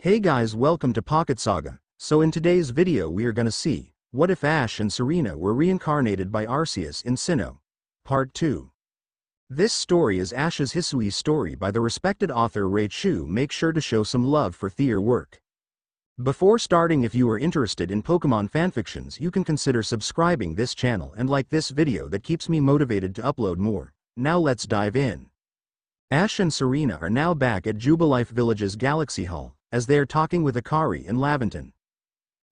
Hey guys, welcome to Pocket Saga. So in today's video we are gonna see, what if Ash and Serena were reincarnated by Arceus in Sinnoh? Part 2. This story is Ash's Hisui story by the respected author Ray Chu. Make sure to show some love for their work. Before starting, if you are interested in Pokemon fanfictions, you can consider subscribing this channel and like this video. That keeps me motivated to upload more. Now let's dive in. Ash and Serena are now back at Jubilife Village's Galaxy Hall, as they are talking with Enquiries and Laventon.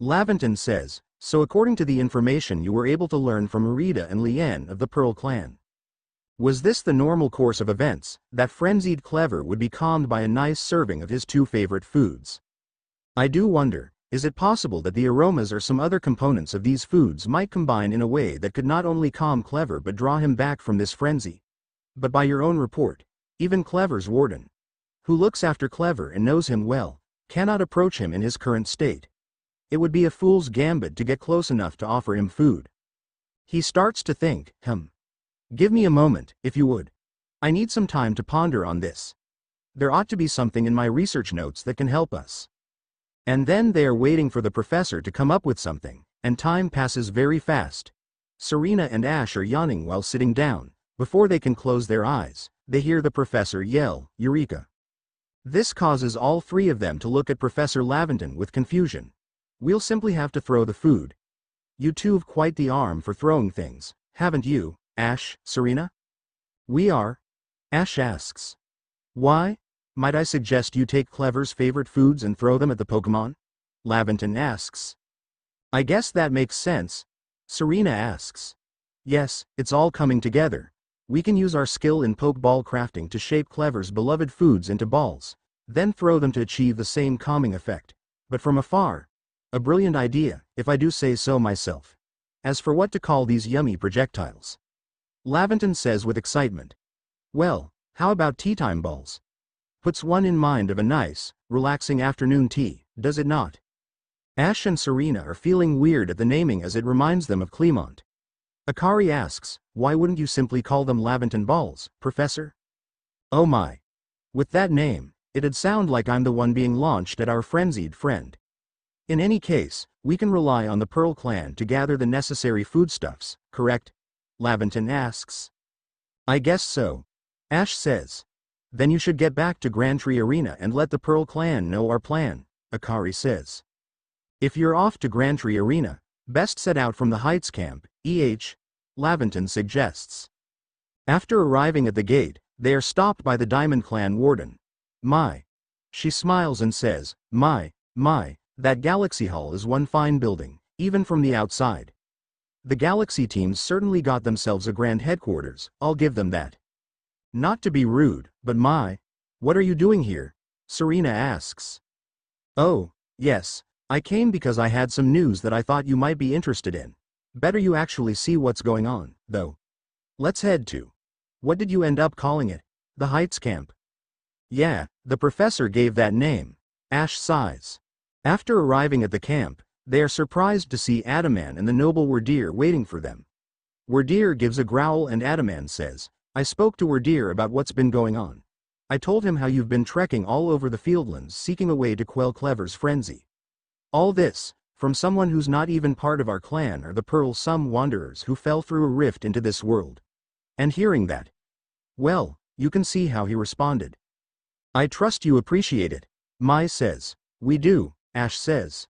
Laventon says, "So according to the information you were able to learn from Rita and Lien of the Pearl Clan, was this the normal course of events, that frenzied Clever would be calmed by a nice serving of his two favorite foods? I do wonder, is it possible that the aromas or some other components of these foods might combine in a way that could not only calm Clever but draw him back from this frenzy? But by your own report, even Clever's warden, who looks after Clever and knows him well, cannot approach him in his current state. It would be a fool's gambit to get close enough to offer him food." He starts to think, Give me a moment, if you would. I need some time to ponder on this. There ought to be something in my research notes that can help us." And then they are waiting for the professor to come up with something, and time passes very fast. Serena and Ash are yawning while sitting down. Before they can close their eyes, they hear the professor yell, "Eureka!" This causes all three of them to look at Professor Laventon with confusion. "We'll simply have to throw the food. You two've quite the arm for throwing things, haven't you, Ash, Serena?" "We are," Ash asks. "Why? Might I suggest you take Clever's favorite foods and throw them at the Pokemon?" Laventon asks. "I guess that makes sense," Serena asks. "Yes, it's all coming together. We can use our skill in Pokeball crafting to shape Clever's beloved foods into balls, then throw them to achieve the same calming effect, but from afar. A brilliant idea, if I do say so myself. As for what to call these yummy projectiles," Laventon says with excitement, "well, how about tea time balls? Puts one in mind of a nice, relaxing afternoon tea, does it not?" Ash and Serena are feeling weird at the naming as it reminds them of Clemont. Akari asks, "Why wouldn't you simply call them Laventon balls, Professor?" "Oh my. With that name, it'd sound like I'm the one being launched at our frenzied friend. In any case, we can rely on the Pearl Clan to gather the necessary foodstuffs, correct?" Laventon asks. "I guess so," Ash says. "Then you should get back to Grand Tree Arena and let the Pearl Clan know our plan," Akari says. "If you're off to Grand Tree Arena, best set out from the Heights camp, Laventon suggests. After arriving at the gate, they are stopped by the Diamond Clan warden. "My." She smiles and says, My, that Galaxy Hall is one fine building, even from the outside. The Galaxy teams certainly got themselves a grand headquarters, I'll give them that. Not to be rude, but what are you doing here?" Serena asks. "Oh, yes, I came because I had some news that I thought you might be interested in. Better you actually see what's going on, though. Let's head to, what did you end up calling it? The Heights camp?" "Yeah, the professor gave that name," Ash sighs. After arriving at the camp, they are surprised to see Adaman and the noble Wardeer waiting for them. Wardeer gives a growl and Adaman says, "I spoke to Wardeer about what's been going on. I told him how you've been trekking all over the Fieldlands seeking a way to quell Clever's frenzy. All this, from someone who's not even part of our clan or the Pearl, some wanderers who fell through a rift into this world." And hearing that, well, you can see how he responded. "I trust you appreciate it," Mai says. "We do," Ash says.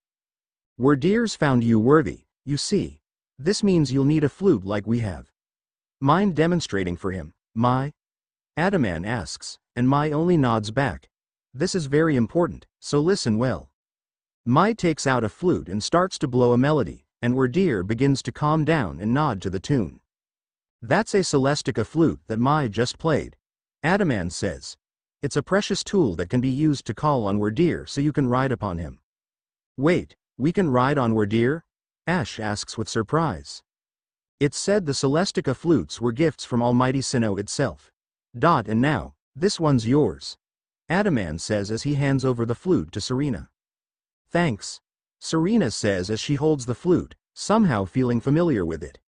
"Wardeer's found you worthy, you see. This means you'll need a flute like we have. Mind demonstrating for him, Mai?" Adaman asks, and Mai only nods back. "This is very important, so listen well." Mai takes out a flute and starts to blow a melody, and Wardeer begins to calm down and nod to the tune. "That's a Celestica flute that Mai just played," Adaman says. "It's a precious tool that can be used to call on Wardeer so you can ride upon him." "Wait, we can ride on Wardeer?" Ash asks with surprise. "It's said the Celestica flutes were gifts from Almighty Sinnoh itself. And now, this one's yours," Adaman says as he hands over the flute to Serena. "Thanks," Serena says as she holds the flute, somehow feeling familiar with it.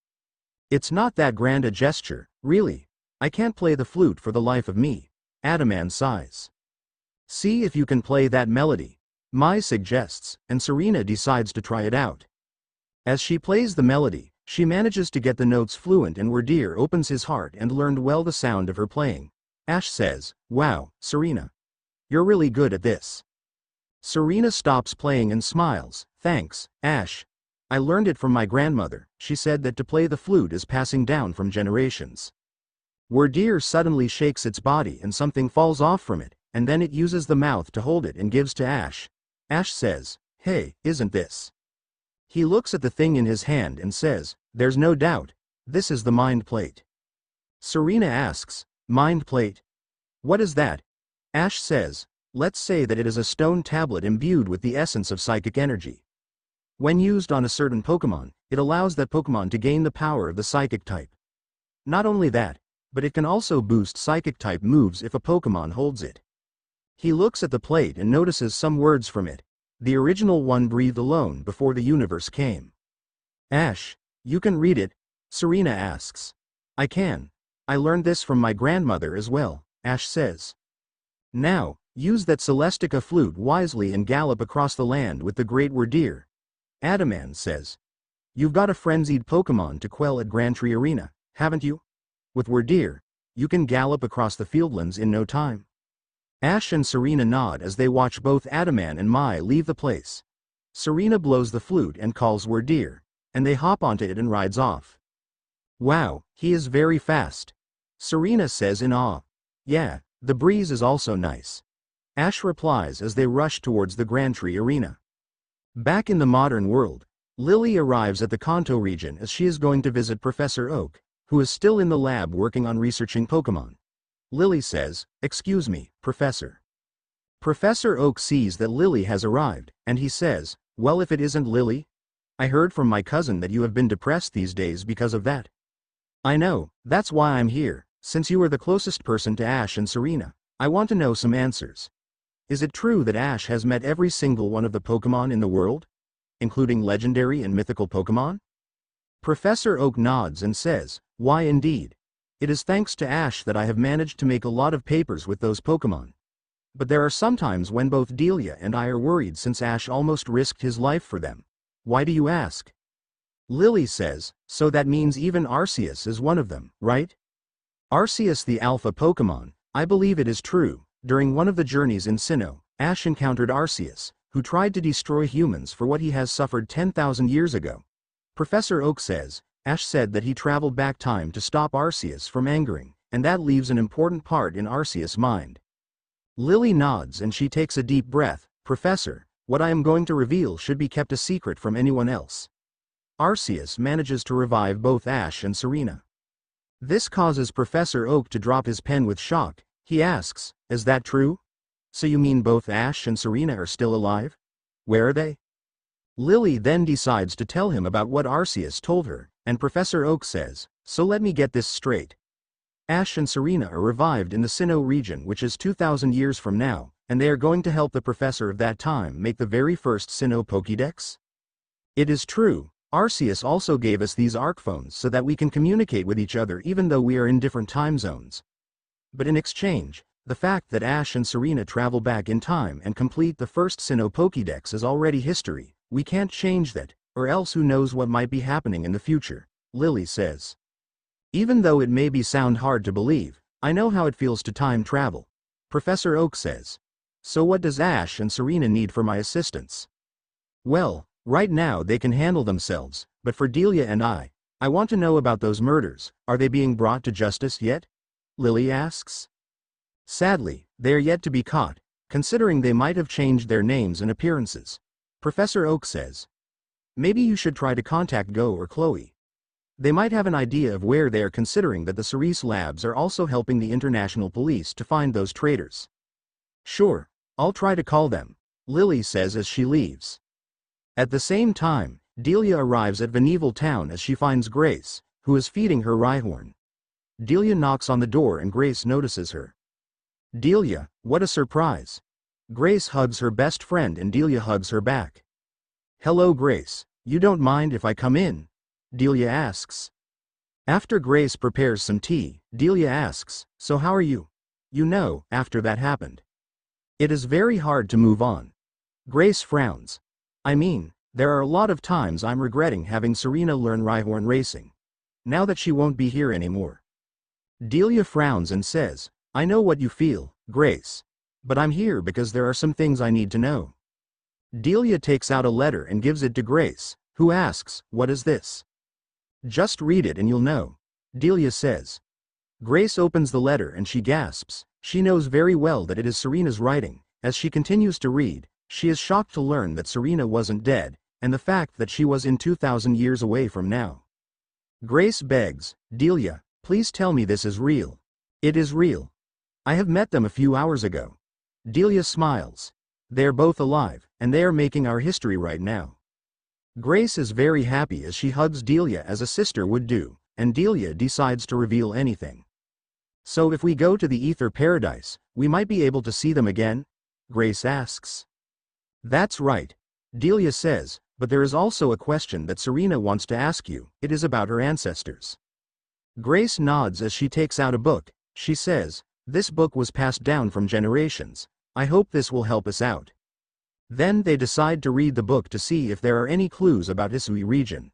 "It's not that grand a gesture, really. I can't play the flute for the life of me," Adaman sighs. "See if you can play that melody," Mai suggests, and Serena decides to try it out. As she plays the melody, she manages to get the notes fluent and Werdir opens his heart and learned well the sound of her playing. Ash says, "Wow, Serena. You're really good at this." Serena stops playing and smiles. "Thanks, Ash. I learned it from my grandmother. She said that to play the flute is passing down from generations." Werdir suddenly shakes its body and something falls off from it, and then it uses the mouth to hold it and gives to Ash. Ash says, "Hey, isn't this?" He looks at the thing in his hand and says, "There's no doubt. This is the mind plate." Serena asks, "Mind plate? What is that?" Ash says, "Let's say that it is a stone tablet imbued with the essence of psychic energy. When used on a certain Pokemon, it allows that Pokemon to gain the power of the psychic type. Not only that, but it can also boost psychic type moves if a Pokemon holds it." He looks at the plate and notices some words from it. The original one breathed alone before the universe came. "Ash, you can read it?" Serena asks. "I can. I learned this from my grandmother as well," Ash says. "Now, use that Celestica flute wisely and gallop across the land with the great Werdir," Adaman says. "You've got a frenzied Pokemon to quell at Grand Tree Arena, haven't you? With Werdir, you can gallop across the fieldlands in no time." Ash and Serena nod as they watch both Adaman and Mai leave the place. Serena blows the flute and calls Werdir, and they hop onto it and rides off. "Wow, he is very fast," Serena says in awe. "Yeah, the breeze is also nice," Ash replies as they rush towards the Grand Tree Arena. Back in the modern world, Lily arrives at the Kanto region as she is going to visit Professor Oak, who is still in the lab working on researching Pokemon. Lily says, "Excuse me, Professor." Professor Oak sees that Lily has arrived, and he says, "Well, if it isn't Lily? I heard from my cousin that you have been depressed these days because of that." "I know, that's why I'm here, since you are the closest person to Ash and Serena. I want to know some answers. Is it true that Ash has met every single one of the Pokemon in the world, including legendary and mythical Pokemon?" Professor Oak nods and says, "Why indeed. It is thanks to Ash that I have managed to make a lot of papers with those Pokemon. But there are some times when both Delia and I are worried since Ash almost risked his life for them." "Why do you ask?" Lily says, "So that means even Arceus is one of them, right?" Arceus, the alpha Pokemon. I believe it is true. During one of the journeys in Sinnoh, Ash encountered Arceus, who tried to destroy humans for what he has suffered 10,000 years ago. Professor Oak says, Ash said that he traveled back time to stop Arceus from angering, and that leaves an important part in Arceus' mind. Lily nods and she takes a deep breath. "Professor, what I am going to reveal should be kept a secret from anyone else. Arceus manages to revive both Ash and Serena." This causes Professor Oak to drop his pen with shock. He asks, "Is that true? So you mean both Ash and Serena are still alive? Where are they?" Lily then decides to tell him about what Arceus told her, and Professor Oak says, "So let me get this straight. Ash and Serena are revived in the Sinnoh region, which is 2,000 years from now, and they are going to help the professor of that time make the very first Sinnoh Pokédex?" "It is true. Arceus also gave us these Arcphones so that we can communicate with each other even though we are in different time zones. But in exchange, the fact that Ash and Serena travel back in time and complete the first Sinnoh Pokédex is already history. We can't change that, or else who knows what might be happening in the future," Lily says. "Even though it may sound hard to believe, I know how it feels to time travel," Professor Oak says. "So what does Ash and Serena need for my assistance?" "Well, right now they can handle themselves, but for Delia and I want to know about those murders. Are they being brought to justice yet?" Lily asks. "Sadly, they are yet to be caught, considering they might have changed their names and appearances," Professor Oak says. "Maybe you should try to contact Go or Chloe. They might have an idea of where they are, considering that the Cerise labs are also helping the international police to find those traitors." "Sure, I'll try to call them," Lily says as she leaves. At the same time, Delia arrives at Veneval Town as she finds Grace, who is feeding her Rhyhorn. Delia knocks on the door and Grace notices her. "Delia, what a surprise." Grace hugs her best friend and Delia hugs her back. "Hello Grace, you don't mind if I come in?" Delia asks. After Grace prepares some tea, Delia asks, "So how are you?" You know, after that happened, it is very hard to move on. Grace frowns. I mean, there are a lot of times I'm regretting having Serena learn Rhyhorn racing. Now that she won't be here anymore. Delia frowns and says, I know what you feel, Grace. But I'm here because there are some things I need to know. Delia takes out a letter and gives it to Grace, who asks, what is this? Just read it and you'll know, Delia says. Grace opens the letter and she gasps. She knows very well that it is Serena's writing. As she continues to read, she is shocked to learn that Serena wasn't dead, and the fact that she was in 2,000 years away from now. Grace begs, Delia, please tell me this is real. It is real. I have met them a few hours ago. Delia smiles. They are both alive, and they are making our history right now. Grace is very happy as she hugs Delia as a sister would do, and Delia decides to reveal anything. So if we go to the Ether Paradise, we might be able to see them again? Grace asks. That's right, Delia says, but there is also a question that Serena wants to ask you. It is about her ancestors. Grace nods as she takes out a book. She says, this book was passed down from generations. I hope this will help us out. Then they decide to read the book to see if there are any clues about Hisui region.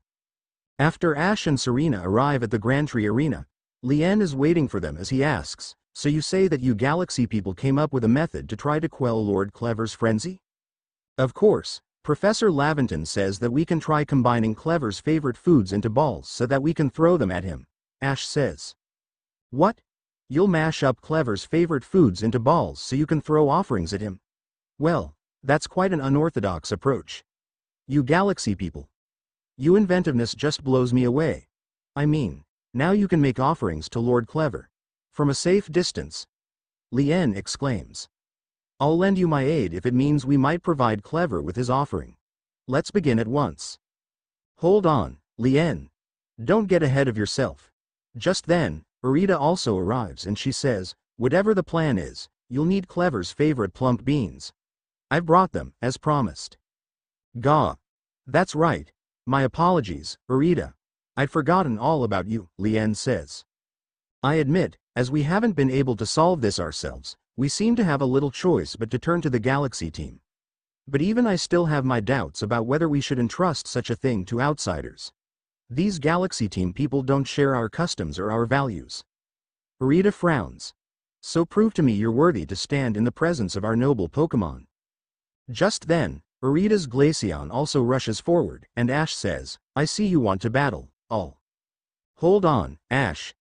After Ash and Serena arrive at the Grand Tree Arena, Lien is waiting for them as he asks, so you say that you Galaxy people came up with a method to try to quell Lord Clever's frenzy? Of course, Professor Laventon says that we can try combining Clever's favorite foods into balls so that we can throw them at him, Ash says. What? You'll mash up Clever's favorite foods into balls so you can throw offerings at him? Well, that's quite an unorthodox approach. You Galaxy people. Your inventiveness just blows me away. I mean, now you can make offerings to Lord Clever. From a safe distance. Lien exclaims. I'll lend you my aid if it means we might provide Clever with his offering. Let's begin at once. Hold on, Lien. Don't get ahead of yourself. Just then, Arita also arrives and she says, whatever the plan is, you'll need Clever's favorite plump beans. I've brought them, as promised. Gah. That's right. My apologies, Arita. I'd forgotten all about you, Lien says. I admit, as we haven't been able to solve this ourselves, we seem to have a little choice but to turn to the Galaxy team. But even I still have my doubts about whether we should entrust such a thing to outsiders. These Galaxy team people don't share our customs or our values. Arita frowns. So prove to me you're worthy to stand in the presence of our noble Pokémon. Just then, Arita's Glaceon also rushes forward, and Ash says, I see you want to battle, all. Hold on, Ash.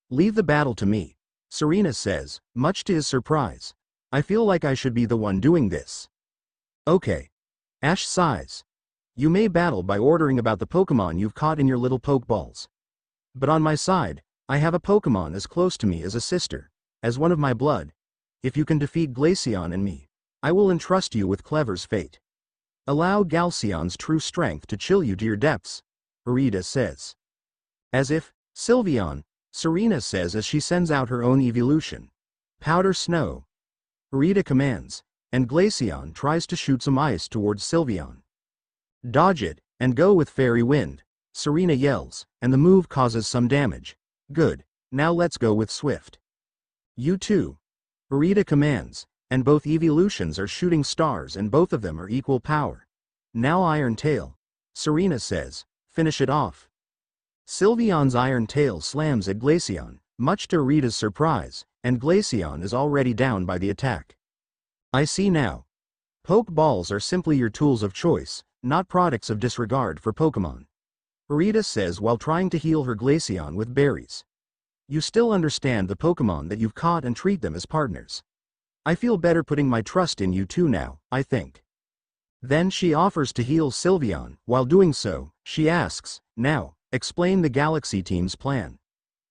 Leave the battle to me, Serena says, much to his surprise. I feel like I should be the one doing this. Okay. Ash sighs. You may battle by ordering about the Pokémon you've caught in your little Pokeballs. But on my side, I have a Pokémon as close to me as a sister, as one of my blood. If you can defeat Glaceon and me, I will entrust you with Clever's fate. Allow Galceon's true strength to chill you to your depths, Arita says. As if, Sylveon, Serena says as she sends out her own evolution. Powder snow. Arita commands, and Glaceon tries to shoot some ice towards Sylveon. Dodge it, and go with Fairy Wind, Serena yells, and the move causes some damage. Good, now let's go with Swift. You too. Arita commands, and both evolutions are shooting stars and both of them are equal power. Now Iron Tail, Serena says, finish it off. Sylveon's Iron Tail slams at Glaceon, much to Arita's surprise, and Glaceon is already down by the attack. I see now. Pokeballs are simply your tools of choice, not products of disregard for Pokémon. Arita says while trying to heal her Glaceon with berries. You still understand the Pokémon that you've caught and treat them as partners. I feel better putting my trust in you too now, I think. Then she offers to heal Sylveon. While doing so, she asks, now, explain the Galaxy team's plan.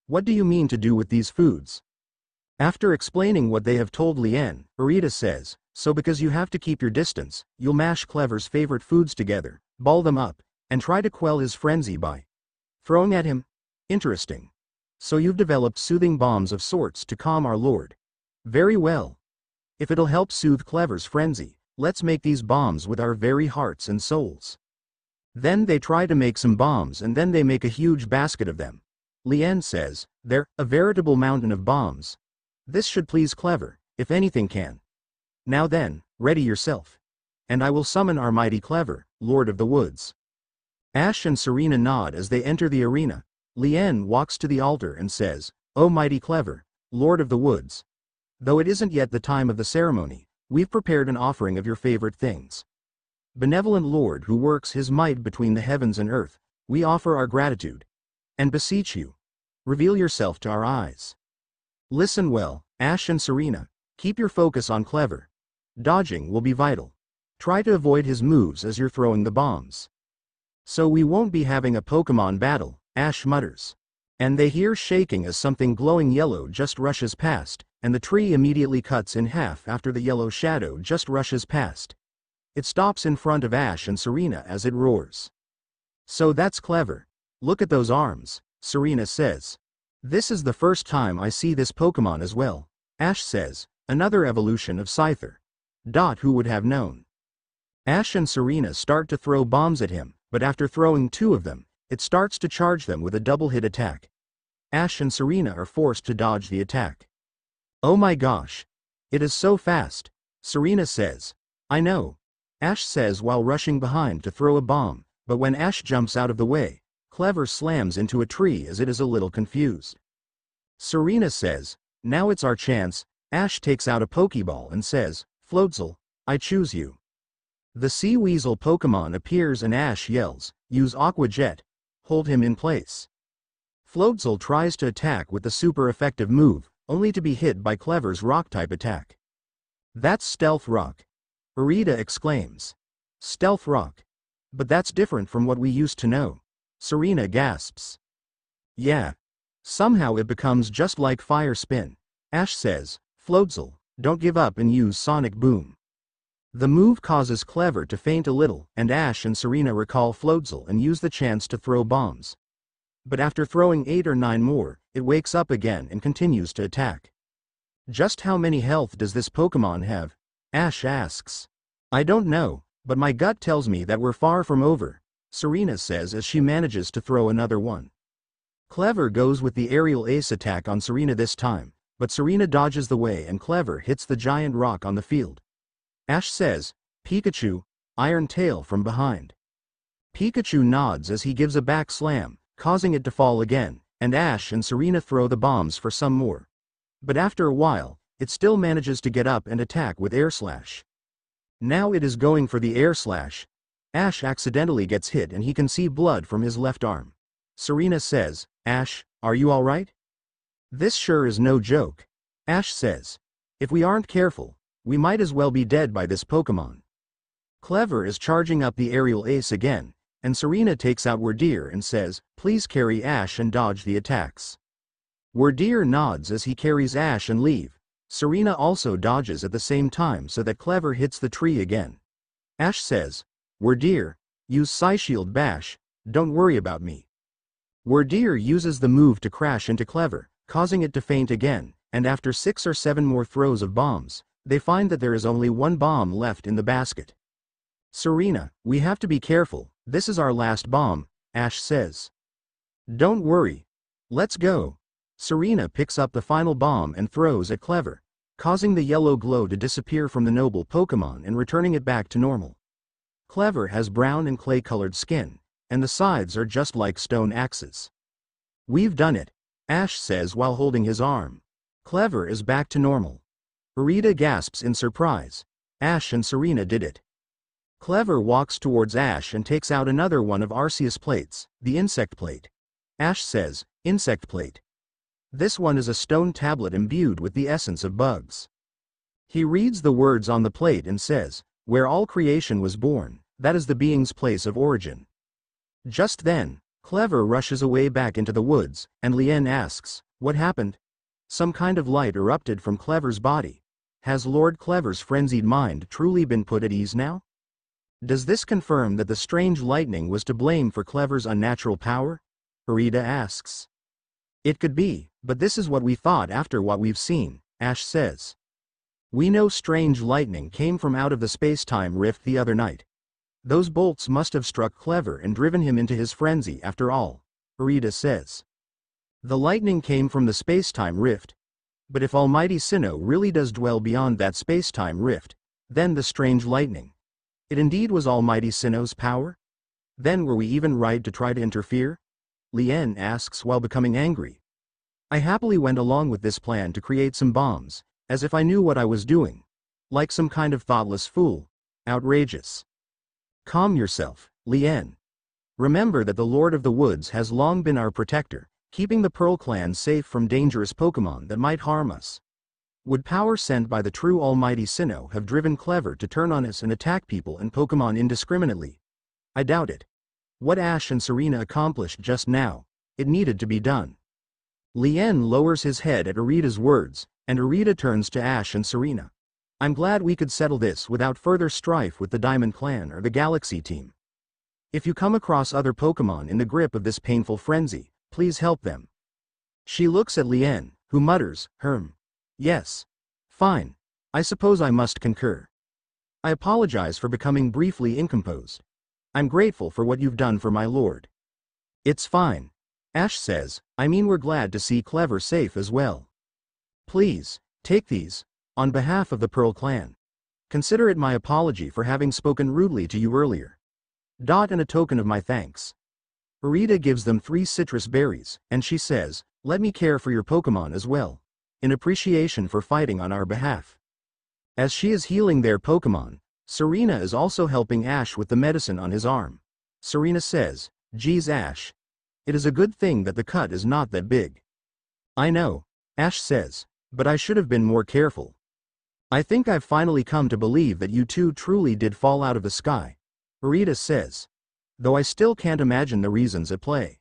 What do you mean to do with these foods? After explaining what they have told Lien, Arita says, so because you have to keep your distance, you'll mash Clever's favorite foods together, ball them up, and try to quell his frenzy by throwing at him? Interesting. So you've developed soothing bombs of sorts to calm our lord. Very well. If it'll help soothe Clever's frenzy, let's make these bombs with our very hearts and souls. Then they try to make some bombs and then they make a huge basket of them. Lien says, they're a veritable mountain of bombs. This should please Clever, if anything can. Now then, ready yourself. and I will summon our mighty Clever, Lord of the Woods. Ash and Serena nod as they enter the arena. Lien walks to the altar and says, "O mighty Clever, Lord of the Woods. Though it isn't yet the time of the ceremony, we've prepared an offering of your favorite things. Benevolent Lord who works his might between the heavens and earth, we offer our gratitude. And beseech you, reveal yourself to our eyes. Listen well, Ash and Serena, keep your focus on Clever. Dodging will be vital. Try to avoid his moves as you're throwing the bombs." "So we won't be having a Pokemon battle," Ash mutters. And they hear shaking as something glowing yellow just rushes past, and the tree immediately cuts in half after the yellow shadow just rushes past. It stops in front of Ash and Serena as it roars. "So that's Clever. Look at those arms," Serena says. "This is the first time I see this Pokemon as well," Ash says, "another evolution of Scyther. Who would have known?" Ash and Serena start to throw bombs at him, but after throwing 2 of them, it starts to charge them with a double-hit attack. Ash and Serena are forced to dodge the attack. "Oh my gosh. It is so fast," Serena says. "I know," Ash says while rushing behind to throw a bomb, but when Ash jumps out of the way, Clever slams into a tree as it is a little confused. Serena says, "Now it's our chance." Ash takes out a Pokeball and says, "Floatzel, I choose you." The Sea Weasel Pokemon appears and Ash yells, "Use Aqua Jet. Hold him in place." Floatzel tries to attack with the super effective move, only to be hit by Clever's Rock-type attack. "That's Stealth Rock," Arita exclaims. "Stealth Rock? But that's different from what we used to know," Serena gasps. "Yeah. Somehow it becomes just like Fire Spin," Ash says. "Floatzel, don't give up and use Sonic Boom." The move causes Clever to faint a little, and Ash and Serena recall Floatzel and use the chance to throw bombs. But after throwing 8 or 9 more, it wakes up again and continues to attack. "Just how many health does this Pokemon have?" Ash asks. "I don't know, but my gut tells me that we're far from over," Serena says as she manages to throw another one. Clever goes with the aerial ace attack on Serena this time, but Serena dodges the way and Clever hits the giant rock on the field. Ash says, "Pikachu, Iron Tail," from behind. Pikachu nods as he gives a back slam, causing it to fall again, and Ash and Serena throw the bombs for some more. But after a while, it still manages to get up and attack with Air Slash. Now it is going for the Air Slash. Ash accidentally gets hit and he can see blood from his left arm. Serena says, "Ash, are you alright?" "This sure is no joke," Ash says. "If we aren't careful, we might as well be dead by this Pokemon." Clever is charging up the aerial ace again, and Serena takes out Wardeer and says, "Please carry Ash and dodge the attacks." Wardeer nods as he carries Ash and leave. Serena also dodges at the same time so that Clever hits the tree again. Ash says, "Wardeer, use Psyshield Bash, don't worry about me." Wardeer uses the move to crash into Clever, causing it to faint again, and after 6 or 7 more throws of bombs, they find that there is only 1 bomb left in the basket. "Serena, we have to be careful, this is our last bomb," Ash says. "Don't worry. Let's go." Serena picks up the final bomb and throws at Clever, causing the yellow glow to disappear from the noble Pokemon and returning it back to normal. Clever has brown and clay-colored skin, and the sides are just like stone axes. "We've done it," Ash says while holding his arm. Clever is back to normal. Arita gasps in surprise. Ash and Serena did it. Clever walks towards Ash and takes out another one of Arceus' plates, the Insect Plate. Ash says, "Insect Plate. This one is a stone tablet imbued with the essence of bugs." He reads the words on the plate and says, "Where all creation was born, that is the being's place of origin." Just then, Clever rushes away back into the woods, and Lien asks, "What happened?" Some kind of light erupted from Clever's body. Has Lord Clever's frenzied mind truly been put at ease now? Does this confirm that the strange lightning was to blame for Clever's unnatural power? Arita asks. "It could be, but this is what we thought after what we've seen," Ash says. "We know strange lightning came from out of the space-time rift the other night. Those bolts must have struck Clever and driven him into his frenzy after all," Arita says. "The lightning came from the space-time rift. But if Almighty Sinnoh really does dwell beyond that space-time rift, then the strange lightning. It indeed was Almighty Sinnoh's power? Then were we even right to try to interfere? Lien asks while becoming angry. I happily went along with this plan to create some bombs, as if I knew what I was doing. Like some kind of thoughtless fool. Outrageous. Calm yourself, Lien. Remember that the Lord of the Woods has long been our protector, keeping the Pearl Clan safe from dangerous Pokemon that might harm us. Would power sent by the true Almighty Sinnoh have driven Clever to turn on us and attack people and Pokemon indiscriminately? I doubt it. What Ash and Serena accomplished just now, it needed to be done. Lien lowers his head at Irita's words, and Irita turns to Ash and Serena. I'm glad we could settle this without further strife with the Diamond Clan or the Galaxy team. If you come across other Pokemon in the grip of this painful frenzy, please help them. She looks at Lien, who mutters, Yes. Fine. I suppose I must concur. I apologize for becoming briefly incomposed. I'm grateful for what you've done for my lord. It's fine. Ash says, I mean we're glad to see Clever safe as well. Please, take these, on behalf of the Pearl Clan. Consider it my apology for having spoken rudely to you earlier. And a token of my thanks. Irita gives them 3 citrus berries, and she says, let me care for your Pokemon as well, in appreciation for fighting on our behalf. As she is healing their Pokemon, Serena is also helping Ash with the medicine on his arm. Serena says, geez Ash. It is a good thing that the cut is not that big. I know, Ash says, but I should have been more careful. I think I've finally come to believe that you two truly did fall out of the sky, Irita says. Though I still can't imagine the reasons at play.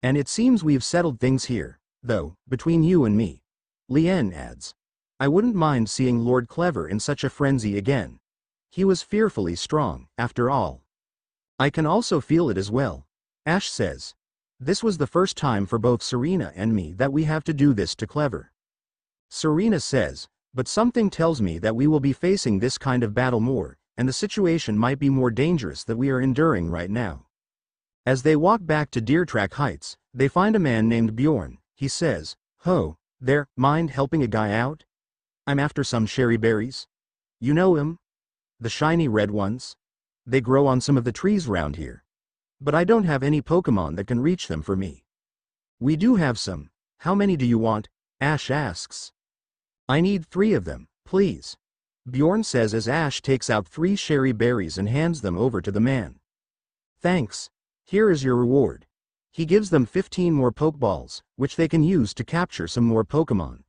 And it seems we've settled things here, though, between you and me. Lien adds. I wouldn't mind seeing Lord Clever in such a frenzy again. He was fearfully strong, after all. I can also feel it as well, Ash says. This was the first time for both Serena and me that we have to do this to Clever. Serena says, but something tells me that we will be facing this kind of battle more, and the situation might be more dangerous than we are enduring right now. As they walk back to Deertrack Heights, they find a man named Bjorn. He says, Ho, there, mind helping a guy out? I'm after some cherry berries. You know him? The shiny red ones? They grow on some of the trees round here. But I don't have any Pokemon that can reach them for me. We do have some. How many do you want? Ash asks. I need 3 of them, please. Bjorn says as Ash takes out 3 cherry berries and hands them over to the man. Thanks. Here is your reward. He gives them 15 more Pokeballs, which they can use to capture some more Pokemon.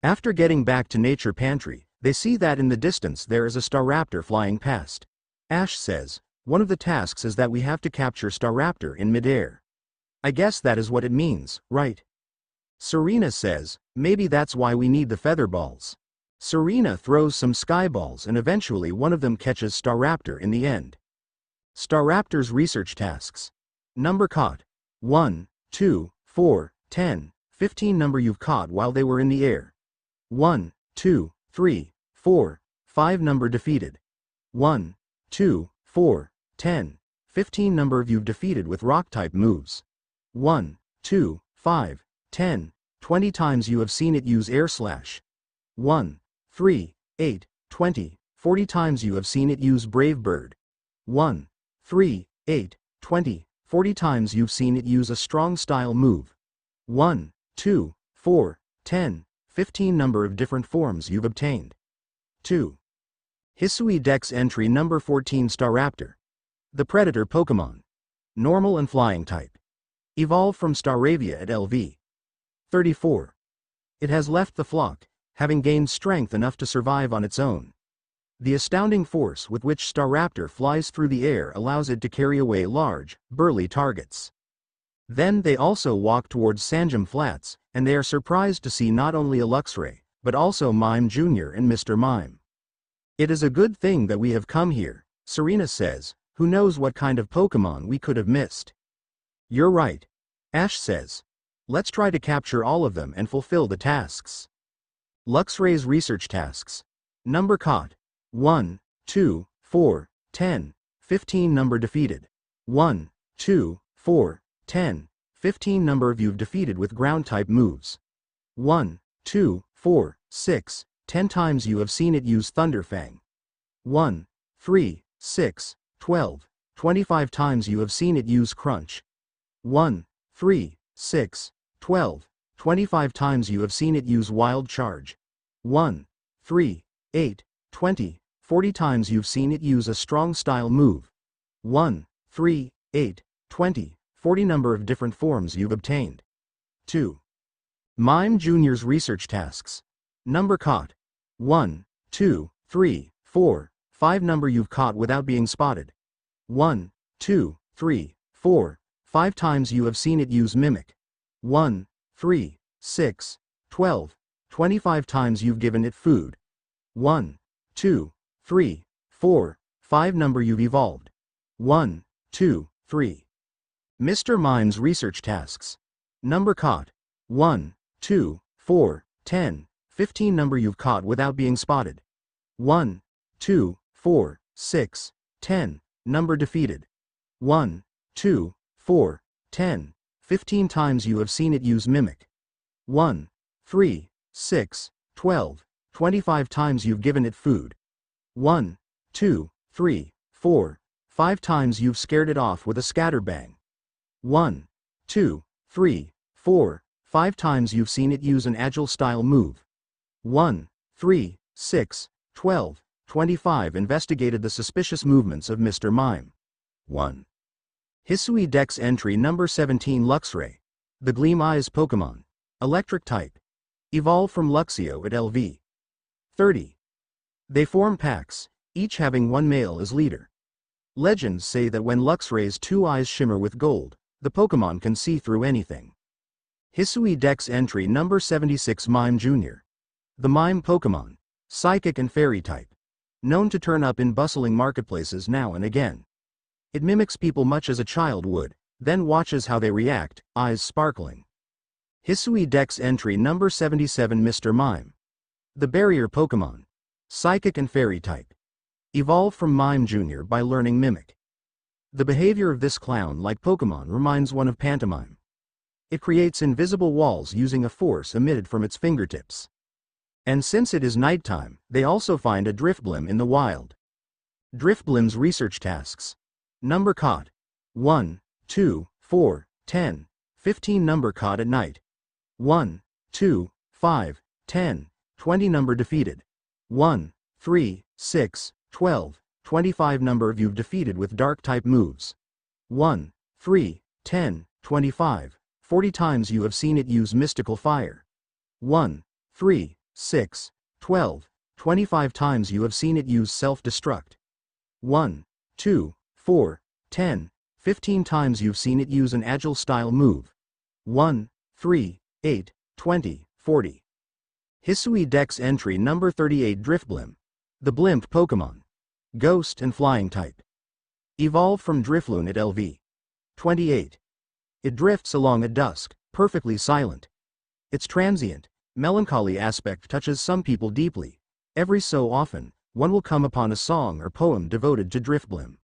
After getting back to Nature Pantry, they see that in the distance there is a Staraptor flying past. Ash says, one of the tasks is that we have to capture Staraptor in midair. I guess that is what it means, right? Serena says, maybe that's why we need the feather balls. Serena throws some sky balls and eventually one of them catches Staraptor in the end. Staraptor's research tasks. Number caught. 1, 2, 4, 10, 15 number you've caught while they were in the air. 1, 2, 3, 4, 5 number defeated. 1, 2, 4, 10, 15 number you've defeated with rock-type moves. 1, 2, 5, 10, 20 times you have seen it use Air Slash. 1, 3, 8, 20, 40 times you have seen it use Brave Bird. 1, 3, 8, 20, 40 times you've seen it use a strong style move. 1, 2, 4, 10, 15 number of different forms you've obtained. 2. Hisui Dex entry number 14 Staraptor. The Predator Pokemon. Normal and Flying type. Evolved from Staravia at LV. 34. It has left the flock, having gained strength enough to survive on its own. The astounding force with which Staraptor flies through the air allows it to carry away large, burly targets. Then they also walk towards Sanjam Flats, and they are surprised to see not only a Luxray, but also Mime Jr. and Mr. Mime. It is a good thing that we have come here, Serena says, who knows what kind of Pokemon we could have missed. You're right. Ash says. Let's try to capture all of them and fulfill the tasks. Luxray's research tasks. Number caught. 1, 2, 4, 10, 15 number defeated. 1, 2, 4, 10, 15 number you've defeated with ground-type moves. 1, 2, 4, 6, 10 times you have seen it use Thunderfang. 1, 3, 6, 12, 25 times you have seen it use crunch. 1, 3, 6, 12, 25 times you have seen it use wild charge. 1, 3, 8, 20, 40 times you've seen it use a strong style move. 1, 3, 8, 20, 40 number of different forms you've obtained. 2. Mime Jr.'s research tasks. Number caught. 1, 2, 3, 4, 5 number you've caught without being spotted. 1, 2, 3, 4, 5 times you have seen it use mimic. 1, 3, 6, 12, 25 times you've given it food. 1, 2, 3, 4, 5 number you've evolved. 1, 2, 3. Mr. Mime's research tasks. Number caught. 1, 2, 4, 10, 15 number you've caught without being spotted. 1, 2, 4, 6, 10, number defeated. 1, 2, 4, 10, 15 times you have seen it use mimic. 1, 3, 6, 12, 25 times you've given it food. 1, 2, 3, 4, 5 times you've scared it off with a scatterbang. 1, 2, 3, 4, 5 times you've seen it use an agile style move. 1, 3, 6, 12, 25 investigated the suspicious movements of Mr. Mime. 1. Hisui Dex entry number 17 Luxray. The Gleam Eyes Pokemon. Electric type. Evolved from Luxio at LV. 30. They form packs, each having one male as leader. Legends say that when Luxray's two eyes shimmer with gold, the Pokemon can see through anything. Hisui Dex entry number 76 Mime Jr. The Mime Pokemon. Psychic and Fairy type. Known to turn up in bustling marketplaces now and again. It mimics people much as a child would, then watches how they react, eyes sparkling. Hisui Dex entry number 77 Mr. Mime. The Barrier Pokemon. Psychic and Fairy type. Evolved from Mime Jr. by learning Mimic. The behavior of this clown-like Pokemon reminds one of pantomime. It creates invisible walls using a force emitted from its fingertips. And since it is nighttime, they also find a Driftblim in the wild. Driftblim's research tasks. Number caught. 1, 2, 4, 10, 15 number caught at night. 1, 2, 5, 10, 20 number defeated. 1, 3, 6, 12, 25 number of you've defeated with dark type moves. 1, 3, 10, 25, 40 times you have seen it use mystical fire. 1, 3, 6, 12, 25 times you have seen it use self-destruct. 1, 2, 4, 10, 15 times you've seen it use an agile style move. 1, 3, 8, 20, 40. Hisui Dex entry number 38 Driftblim. The Blimp Pokemon. Ghost and Flying type. Evolved from Drifloon at LV. 28. It drifts along at dusk, perfectly silent. Its transient, melancholy aspect touches some people deeply. Every so often, one will come upon a song or poem devoted to Driftblim.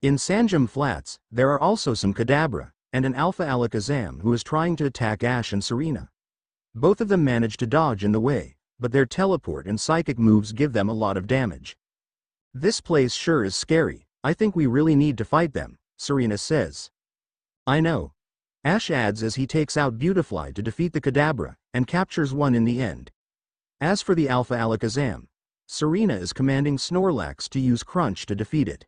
In Sanjam Flats, there are also some Kadabra, and an Alpha Alakazam who is trying to attack Ash and Serena. Both of them manage to dodge in the way, but their teleport and psychic moves give them a lot of damage. This place sure is scary, I think we really need to fight them, Serena says. I know. Ash adds as he takes out Beautifly to defeat the Kadabra, and captures one in the end. As for the Alpha Alakazam, Serena is commanding Snorlax to use Crunch to defeat it.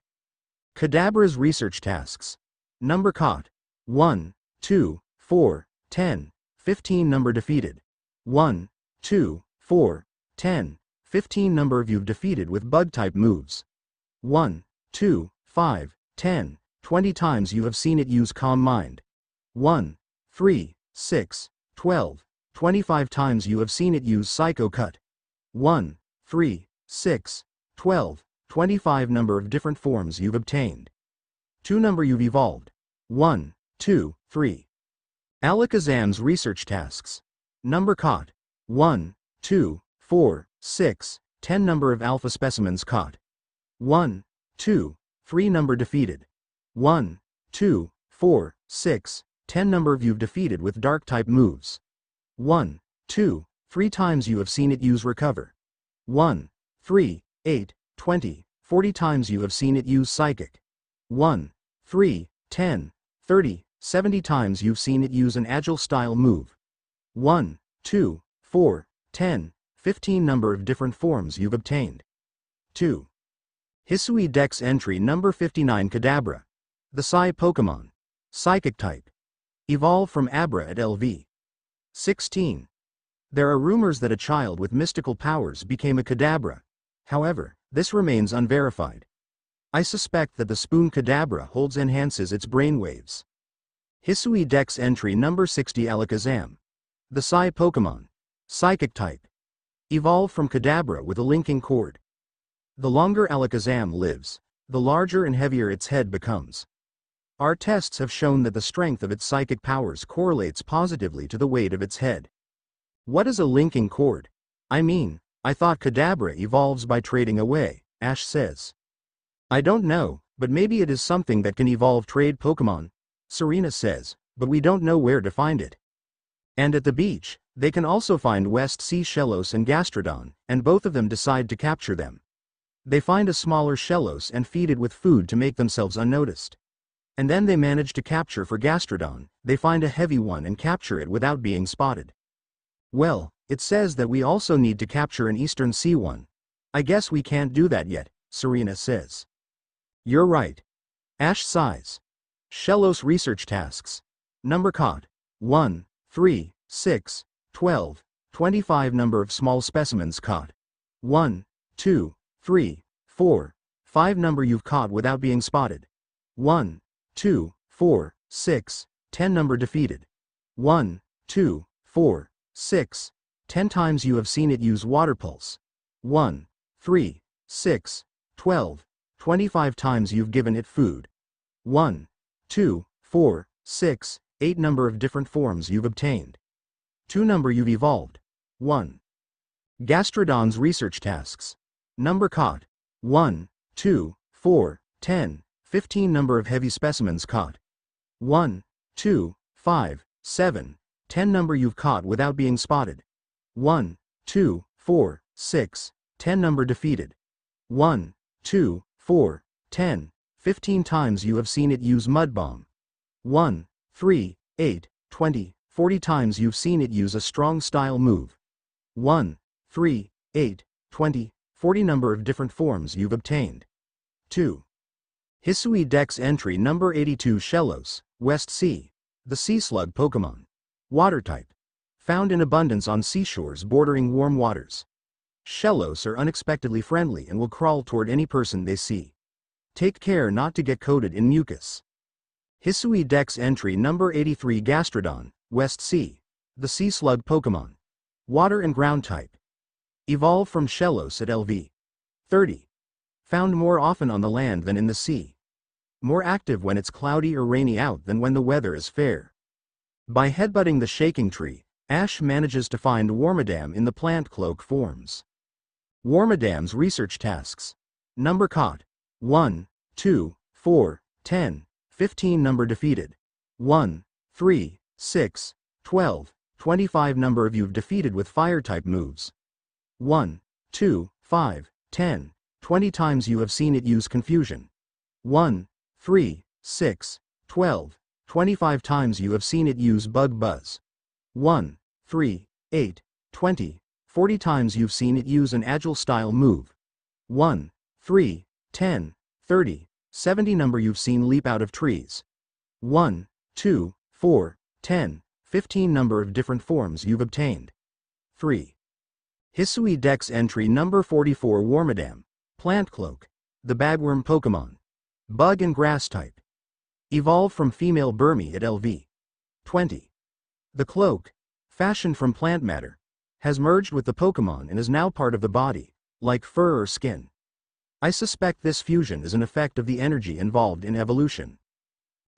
Kadabra's research tasks. Number caught. 1, 2, 4, 10, 15 number defeated. 1, 2, 4, 10, 15 number of you've defeated with Bug-type moves. 1, 2, 5, 10, 20 times you have seen it use Calm Mind. 1, 3, 6, 12, 25 times you have seen it use Psycho Cut. 1, 3, 6, 12, 25 number of different forms you've obtained. 2 number you've evolved. 1, 2, 3. Alakazam's research tasks. Number caught. 1, 2, 4, 6, 10 number of alpha specimens caught. 1, 2, 3 number defeated. 1, 2, 4, 6, 10 number of you've defeated with dark type moves. 1, 2, 3 times you have seen it use Recover. 1, 3, 8, 20, 40 times you have seen it use psychic. 1, 3, 10, 30, 70 times you've seen it use an agile style move. 1, 2, 4, 10, 15 number of different forms you've obtained. 2. Hisui Dex entry number 59 Kadabra. The Psy Pokemon. Psychic type. Evolved from Abra at LV. 16. There are rumors that a child with mystical powers became a Kadabra. However, this remains unverified. I suspect that the Spoon Kadabra holds enhances its brainwaves. Hisui Dex entry number 60 Alakazam. The Psy Pokemon. Psychic type. Evolved from Kadabra with a linking cord. The longer Alakazam lives, the larger and heavier its head becomes. Our tests have shown that the strength of its psychic powers correlates positively to the weight of its head. What is a linking cord? I thought Kadabra evolves by trading away, Ash says. I don't know, but maybe it is something that can evolve trade Pokemon, Serena says, but we don't know where to find it. And at the beach, they can also find West Sea Shellos and Gastrodon, and both of them decide to capture them. They find a smaller Shellos and feed it with food to make themselves unnoticed. And then they manage to capture for Gastrodon, they find a heavy one and capture it without being spotted. Well, it says that we also need to capture an Eastern Sea one. I guess we can't do that yet, Serena says. You're right. Ash sighs. Shellos research tasks. Number caught. 1, 3, 6, 12, 25 number of small specimens caught. 1, 2, 3, 4, 5 number you've caught without being spotted. 1, 2, 4, 6, 10 number defeated. 1, 2, 4, 6, 10 times you have seen it use water pulse. 1, 3, 6, 12, 25 times you've given it food. 1, 2, 4, 6, 8 number of different forms you've obtained. 2 number you've evolved. 1. Gastrodon's research tasks. Number caught. 1, 2, 4, 10, 15 number of heavy specimens caught. 1, 2, 5, 7, 10 number you've caught without being spotted. 1, 2, 4, 6, 10 number defeated. 1, 2, 4, 10, 15 times you have seen it use Mud Bomb. 1, 3, 8, 20, 40 times you've seen it use a strong style move. 1, 3, 8, 20, 40 number of different forms you've obtained. 2. Hisui Dex entry number 82 Shellos, West Sea. The Sea Slug Pokemon. Water type. Found in abundance on seashores bordering warm waters. Shellos are unexpectedly friendly and will crawl toward any person they see. Take care not to get coated in mucus. Hisui Dex entry number 83 Gastrodon, West Sea. The Sea Slug Pokemon. Water and ground type. Evolved from Shellos at LV. 30. Found more often on the land than in the sea. More active when it's cloudy or rainy out than when the weather is fair. By headbutting the shaking tree, Ash manages to find Wormadam in the plant cloak forms. Wormadam's research tasks. Number caught. 1, 2, 4, 10, 15 number defeated. 1, 3, 6, 12, 25 number of you've defeated with fire-type moves. 1, 2, 5, 10, 20 times you have seen it use confusion. 1, 3, 6, 12, 25 times you have seen it use Bug Buzz. 1, 3, 8, 20, 40 times you've seen it use an agile style move. 1, 3, 10, 30, 70 number you've seen leap out of trees. 1, 2, 4, 10, 15 number of different forms you've obtained. 3. Hisui Dex entry number 44 Wormadam. Plant Cloak. The Bagworm Pokemon. Bug and Grass type. Evolved from female Burmy at LV. 20. The cloak, fashioned from plant matter, has merged with the Pokemon and is now part of the body, like fur or skin. I suspect this fusion is an effect of the energy involved in evolution.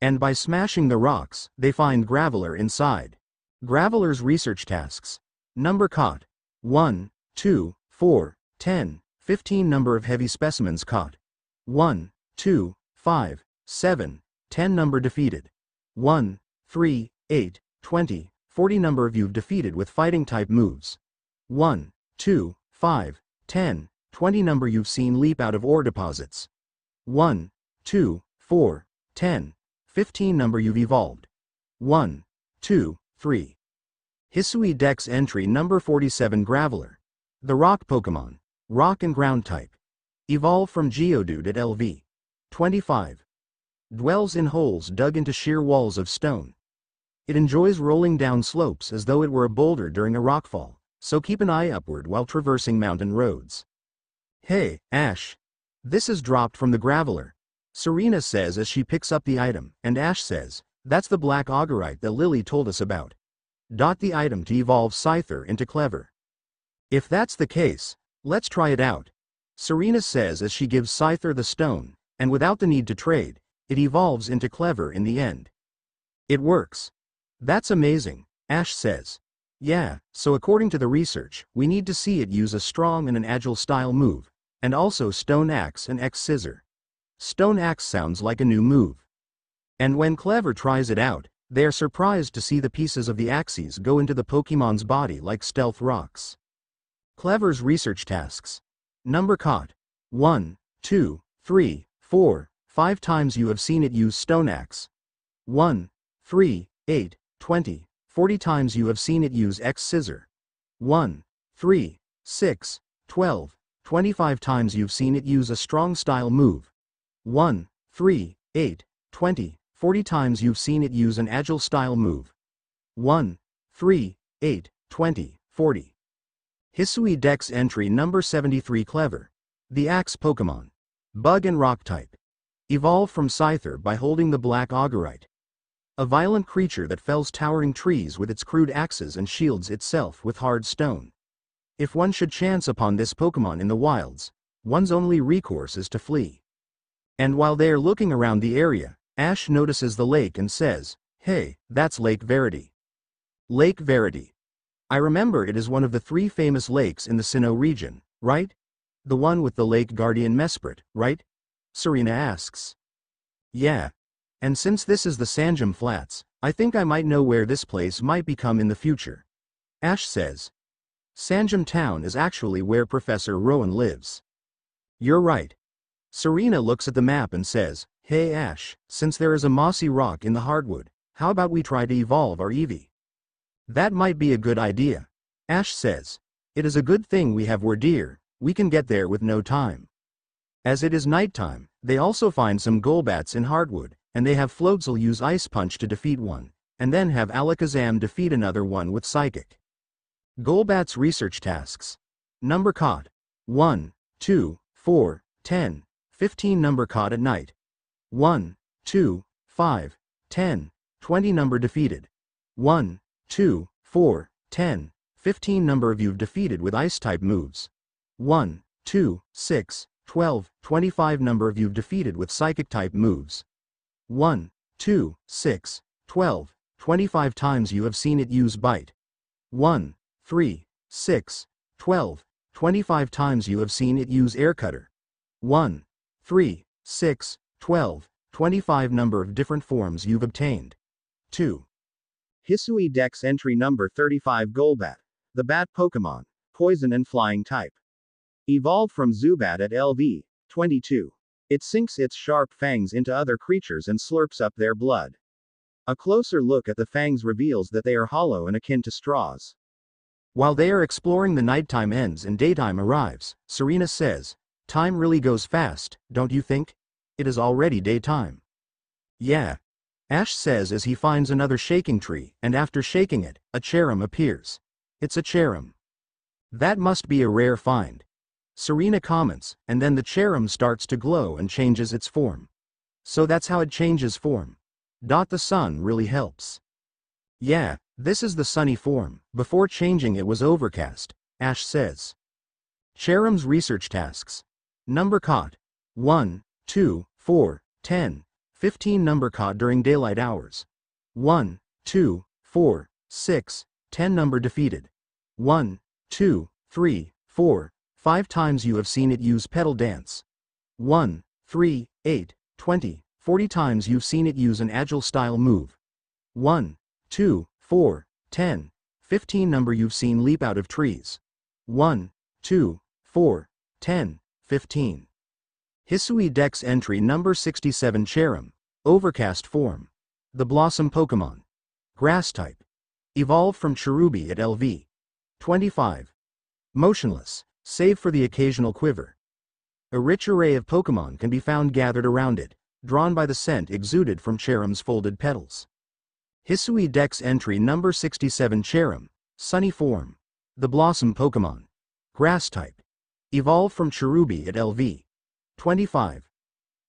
And by smashing the rocks, they find Graveler inside. Graveler's research tasks. Number caught. 1, 2, 4, 10, 15 number of heavy specimens caught. 1, 2, 5, 7, 10 number defeated. 1, 3, 8, 20, 40 number of you've defeated with fighting type moves. 1, 2, 5, 10, 20 number you've seen leap out of ore deposits. 1, 2, 4, 10, 15 number you've evolved. 1, 2, 3. Hisui Dex entry number 47 Graveler. The rock Pokemon. Rock and ground type. Evolved from Geodude at LV. 25. Dwells in holes dug into sheer walls of stone. It enjoys rolling down slopes as though it were a boulder during a rockfall, so keep an eye upward while traversing mountain roads. Hey, Ash. This is dropped from the Graveler. Serena says as she picks up the item, and Ash says, that's the black augurite that Lily told us about. The item to evolve Scyther into Clever. If that's the case, let's try it out. Serena says as she gives Scyther the stone, and without the need to trade, it evolves into Clever in the end. It works. That's amazing, Ash says. Yeah, so according to the research, we need to see it use a strong and an agile style move, and also Stone Axe and X Scissor. Stone Axe sounds like a new move. And when Clever tries it out, they are surprised to see the pieces of the axes go into the Pokemon's body like stealth rocks. Clever's research tasks. Number caught. 1, 2, 3, 4, 5 times you have seen it use Stone Axe. 1, 3, 8, 20, 40 times you have seen it use X Scissor. 1, 3, 6, 12, 25 times you've seen it use a strong style move. 1, 3, 8, 20, 40 times you've seen it use an agile style move. 1, 3, 8, 20, 40. Hisui Dex entry number 73 Clever. The Axe Pokemon. Bug and Rock type. Evolved from Scyther by holding the black augurite. A violent creature that fells towering trees with its crude axes and shields itself with hard stone. If one should chance upon this Pokemon in the wilds, one's only recourse is to flee. And while they are looking around the area, Ash notices the lake and says, hey, that's Lake Verity. Lake Verity. I remember it is one of the 3 famous lakes in the Sinnoh region, right? The one with the Lake Guardian Mesprit, right? Serena asks. Yeah. And since this is the Sanjam Flats, I think I might know where this place might become in the future. Ash says. Sanjam Town is actually where Professor Rowan lives. You're right. Serena looks at the map and says, hey Ash, since there is a mossy rock in the hardwood, how about we try to evolve our Eevee? That might be a good idea. Ash says. It is a good thing we have Wardeer, we can get there with no time. As it is nighttime, they also find some Golbats in hardwood, and they have Floatzel use Ice Punch to defeat one, and then have Alakazam defeat another one with Psychic. Golbat's research tasks. Number caught. 1, 2, 4, 10, 15 number caught at night. 1, 2, 5, 10, 20 number defeated. 1, 2, 4, 10, 15 number of you've defeated with Ice-type moves. 1, 2, 6, 12, 25 number of you've defeated with Psychic-type moves. 1, 2, 6, 12, 25 times you have seen it use Bite. 1, 3, 6, 12, 25 times you have seen it use Air Cutter. 1, 3, 6, 12, 25 number of different forms you've obtained. 2. Hisui Dex entry number 35 Golbat. The Bat Pokemon. Poison and Flying type. Evolved from Zubat at LV. 22. It sinks its sharp fangs into other creatures and slurps up their blood. A closer look at the fangs reveals that they are hollow and akin to straws. While they are exploring, the nighttime ends and daytime arrives. Serena says, time really goes fast, don't you think? It is already daytime. Yeah. Ash says as he finds another shaking tree, and after shaking it, a Cherrim appears. It's a Cherrim. That must be a rare find. Serena comments, and then the Cherrim starts to glow and changes its form. So that's how it changes form. The sun really helps. Yeah, this is the sunny form. Before changing it was overcast, Ash says. Cherrim's research tasks. Number caught. 1, 2, 4, 10, 15 number caught during daylight hours. 1, 2, 4, 6, 10 number defeated. 1, 2, 3, 4, 5 times you have seen it use Petal Dance. 1, 3, 8, 20, 40 times you've seen it use an agile style move. 1, 2, 4, 10, 15 number you've seen leap out of trees. 1, 2, 4, 10, 15. Hisui Dex entry number 67 Cherrim. Overcast form. The Blossom Pokemon. Grass type. Evolved from Cherubi at LV. 25. Motionless, save for the occasional quiver. A rich array of Pokemon can be found gathered around it, drawn by the scent exuded from Cherrim's folded petals. Hisui Dex entry number 67 Cherrim. Sunny form. The Blossom Pokemon. Grass type. Evolved from Cherubi at LV. 25.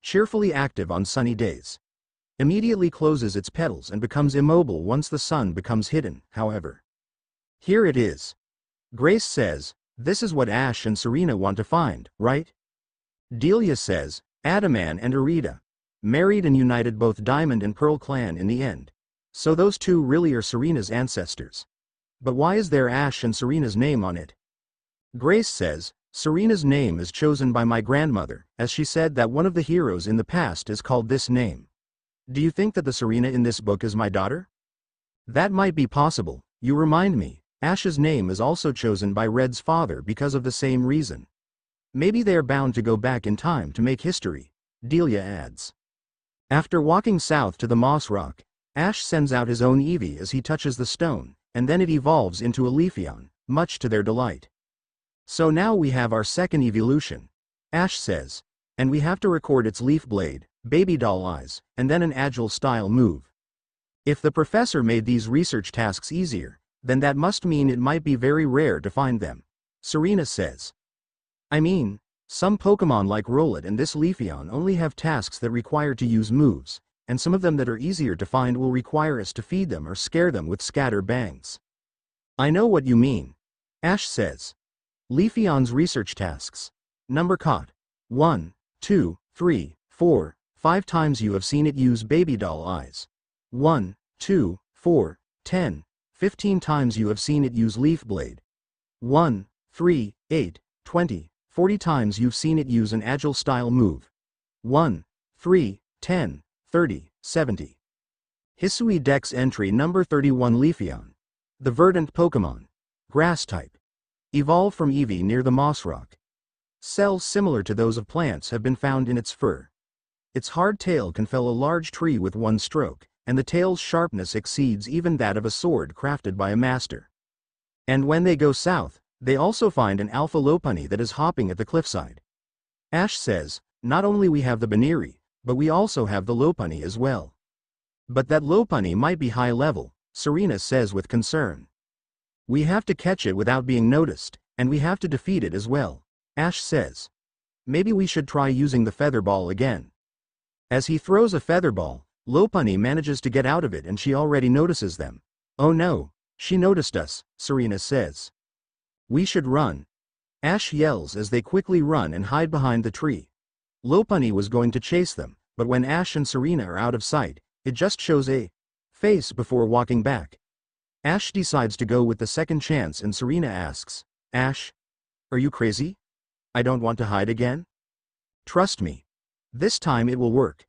Cheerfully active on sunny days. Immediately closes its petals and becomes immobile once the sun becomes hidden, however. Here it is. Grace says, this is what Ash and Serena want to find, right? Delia says, Adaman and Arita. Married and united both Diamond and Pearl clan in the end. So those two really are Serena's ancestors. But why is there Ash and Serena's name on it? Grace says, Serena's name is chosen by my grandmother, as she said that one of the heroes in the past is called this name. Do you think that the Serena in this book is my daughter? That might be possible. You remind me, Ash's name is also chosen by Red's father because of the same reason. Maybe they are bound to go back in time to make history, Delia adds. After walking south to the Moss Rock, Ash sends out his own Eevee as he touches the stone, and then it evolves into a Leafeon, much to their delight. So now we have our second evolution, Ash says, and we have to record its leaf blade, baby doll eyes, and then an agile style move. If the professor made these research tasks easier, then that must mean it might be very rare to find them, Serena says. I mean, some Pokemon like Rowlet and this Leafeon only have tasks that require to use moves, and some of them that are easier to find will require us to feed them or scare them with scatter bangs. I know what you mean, Ash says. Leafeon's research tasks. Number caught. 1, 2, 3, 4, 5 times you have seen it use baby doll eyes. 1, 2, 4, 10, 15 times you have seen it use leaf blade. 1, 3, 8, 20, 40 times you've seen it use an agile style move. 1, 3, 10, 30, 70. Hisui Dex entry number 31 Leafeon. The verdant Pokemon. Grass type. Evolved from Eevee near the Moss Rock. Cells similar to those of plants have been found in its fur. Its hard tail can fell a large tree with one stroke, and the tail's sharpness exceeds even that of a sword crafted by a master. And when they go south, they also find an alpha Lopunny that is hopping at the cliffside. Ash says, not only we have the Baneri, but we also have the Lopunny as well. But that Lopunny might be high level, Serena says with concern. We have to catch it without being noticed, and we have to defeat it as well, Ash says. Maybe we should try using the feather ball again. As he throws a feather ball, Lopunny manages to get out of it and she already notices them. Oh no, she noticed us, Serena says. We should run. Ash yells as they quickly run and hide behind the tree. Lopunny was going to chase them, but when Ash and Serena are out of sight, it just shows a face before walking back. Ash decides to go with the second chance and Serena asks, Ash, are you crazy? I don't want to hide again? Trust me. This time it will work.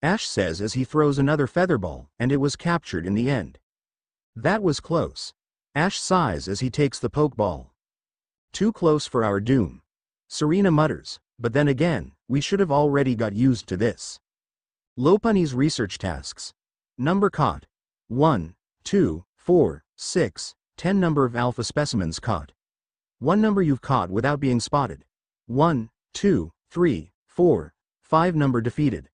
Ash says as he throws another feather ball, and it was captured in the end. That was close. Ash sighs as he takes the pokeball. Too close for our doom. Serena mutters, but then again, we should have already got used to this. Lopunny's research tasks. Number caught. 1, 2, 4, 6, 10 number of alpha specimens caught. 1 number you've caught without being spotted. 1, 2, 3, 4, 5 number defeated.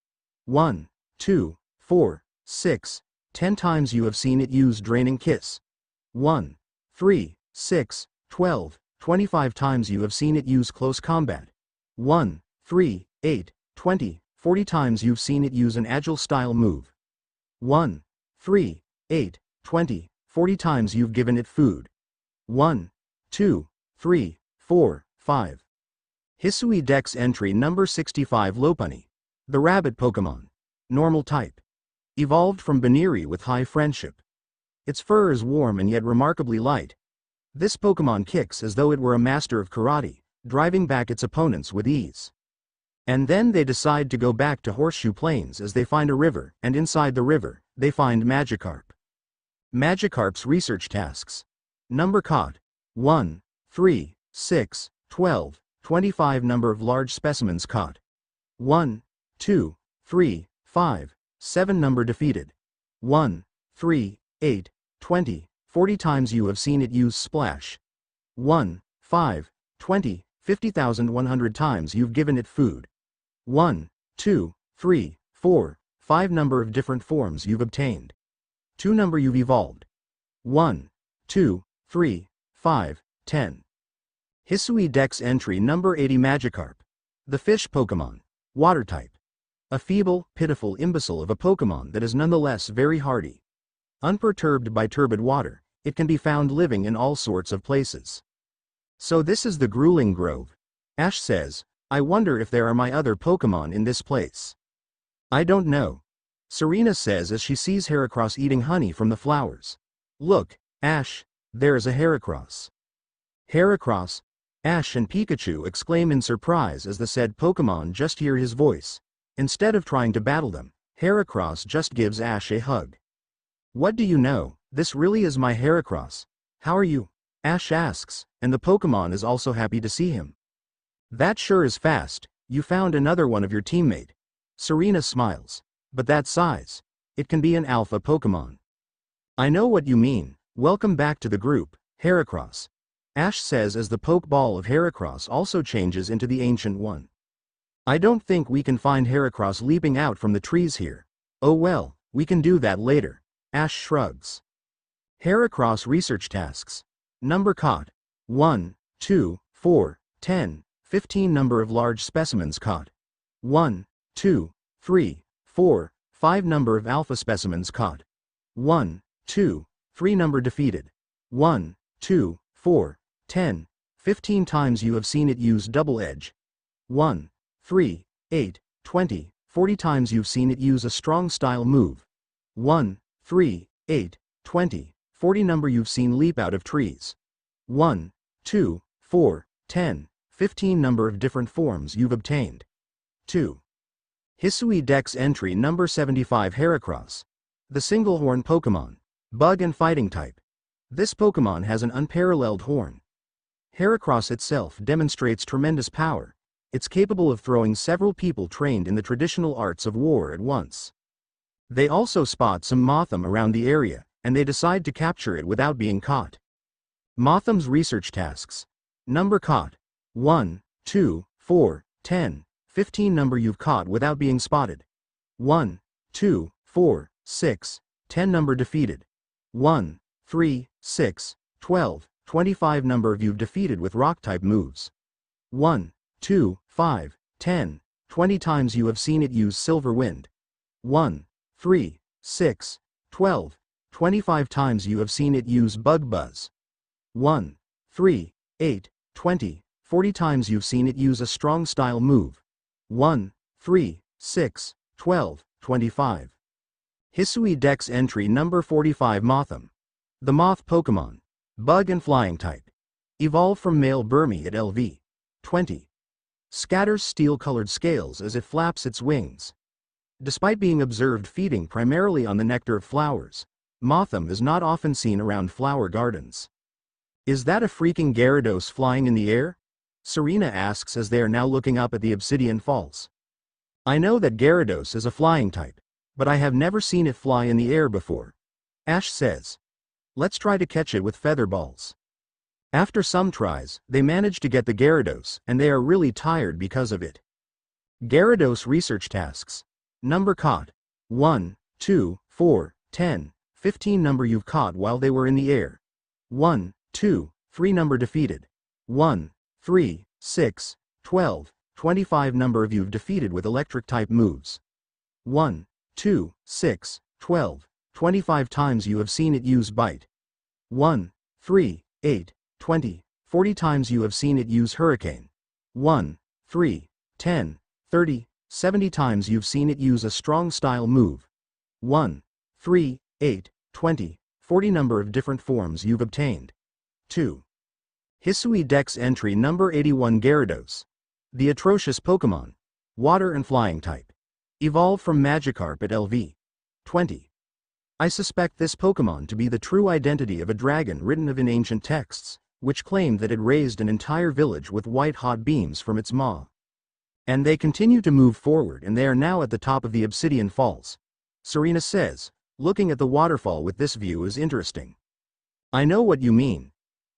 1, 2, 4, 6, 10 times you have seen it use Draining Kiss. 1, 3, 6, 12, 25 times you have seen it use Close Combat. 1, 3, 8, 20, 40 times you've seen it use an Agile style move. 1, 3, 8, 20, 40 times you've given it food. 1, 2, 3, 4, 5. Hisui Dex entry number 65 Lopunny. The rabbit Pokemon. Normal type. Evolved from Baneri with high friendship. Its fur is warm and yet remarkably light. This Pokemon kicks as though it were a master of karate, driving back its opponents with ease. And then they decide to go back to Horseshoe Plains as they find a river, and inside the river, they find Magikarp. Magikarp's research tasks. Number caught. 1, 3, 6, 12, 25 Number of large specimens caught. 1, 2, 3, 5, 7 Number defeated. 1, 3, 8, 20, 40 times you have seen it use splash. 1, 5, 20, 50,100 times you've given it food. 1, 2, 3, 4, 5 Number of different forms you've obtained. 2 Number you've evolved. 1, 2, 3, 5, 10. Hisui Dex entry number 80 Magikarp. The fish Pokemon. Water type. A feeble, pitiful imbecile of a Pokemon that is nonetheless very hardy. Unperturbed by turbid water, it can be found living in all sorts of places. So this is the grueling grove. Ash says, I wonder if there are my other Pokemon in this place. I don't know. Serena says as she sees Heracross eating honey from the flowers. Look, Ash, there is a Heracross. Heracross? Ash and Pikachu exclaim in surprise as the said Pokemon just hear his voice. Instead of trying to battle them, Heracross just gives Ash a hug. What do you know, this really is my Heracross. How are you? Ash asks, and the Pokemon is also happy to see him. That sure is fast, you found another one of your teammate. Serena smiles. But that size. It can be an alpha Pokemon. I know what you mean, welcome back to the group, Heracross. Ash says as the Pokeball of Heracross also changes into the Ancient One. I don't think we can find Heracross leaping out from the trees here. Oh well, we can do that later. Ash shrugs. Heracross research tasks. Number caught. 1, 2, 4, 10, 15 Number of large specimens caught. 1, 2, 3, 4, 5 Number of alpha specimens caught. 1, 2, 3 Number defeated. 1, 2, 4, 10, 15 times you have seen it use double edge. 1, 3, 8, 20, 40 times you've seen it use a strong style move. 1, 3, 8, 20, 40 Number you've seen leap out of trees. 1, 2, 4, 10, 15 Number of different forms you've obtained. 2. Hisui Dex entry number 75 Heracross. The single-horn Pokemon. Bug and fighting type. This Pokemon has an unparalleled horn. Heracross itself demonstrates tremendous power. It's capable of throwing several people trained in the traditional arts of war at once. They also spot some Mothim around the area, and they decide to capture it without being caught. Mothim's research tasks. Number caught. 1, 2, 4, 10, 15 Number you've caught without being spotted. 1, 2, 4, 6, 10 Number defeated. 1, 3, 6, 12, 25 Number of you've defeated with rock-type moves. 1, 2, 5, 10, 20 times you have seen it use Silver Wind. 1, 3, 6, 12, 25 times you have seen it use Bug Buzz. 1, 3, 8, 20, 40 times you've seen it use a strong style move. 1, 3, 6, 12, 25. Hisui Dex entry number 45 Mothim. The Moth Pokemon. Bug and flying type. Evolved from male Burmy at LV. 20. Scatters steel-colored scales as it flaps its wings. Despite being observed feeding primarily on the nectar of flowers, Mothim is not often seen around flower gardens. Is that a freaking Gyarados flying in the air? Serena asks as they are now looking up at the Obsidian Falls. I know that Gyarados is a flying type, but I have never seen it fly in the air before. Ash says. Let's try to catch it with feather balls. After some tries, they manage to get the Gyarados, and they are really tired because of it. Gyarados research tasks. Number caught. 1, 2, 4, 10, 15 Number you've caught while they were in the air. 1, 2, 3 Number defeated. 1, 3, 6, 12, 25 Number of you've defeated with electric-type moves. 1, 2, 6, 12, 25 times you have seen it use Bite. 1, 3, 8, 20, 40 times you have seen it use Hurricane. 1, 3, 10, 30, 70 times you've seen it use a strong style move. 1, 3, 8, 20, 40 Number of different forms you've obtained. 2. Hisui Dex entry number 81 Gyarados. The atrocious Pokemon. Water and flying type. Evolved from Magikarp at LV. 20. I suspect this Pokemon to be the true identity of a dragon written of in ancient texts. which claimed that it raised an entire village with white-hot beams from its maw. And they continue to move forward, and they are now at the top of the Obsidian Falls. Serena says, looking at the waterfall with this view is interesting. I know what you mean.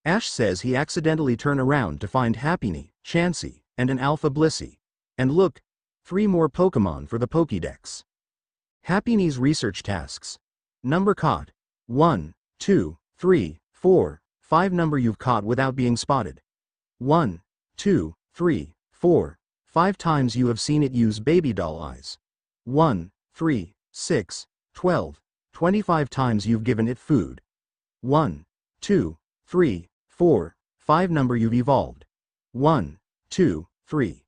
Ash says he accidentally turned around to find Happiny, Chansey, and an Alpha Blissey. And look, 3 more Pokemon for the Pokédex. Happiny's research tasks. Number caught. 1, 2, 3, 4, 5 number you've caught without being spotted. 1, 2, 3, 4, 5 times you have seen it use baby doll eyes. 1, 3, 6, 12, 25 times you've given it food. 1, 2, 3, 4, 5 number you've evolved. 1, 2, 3.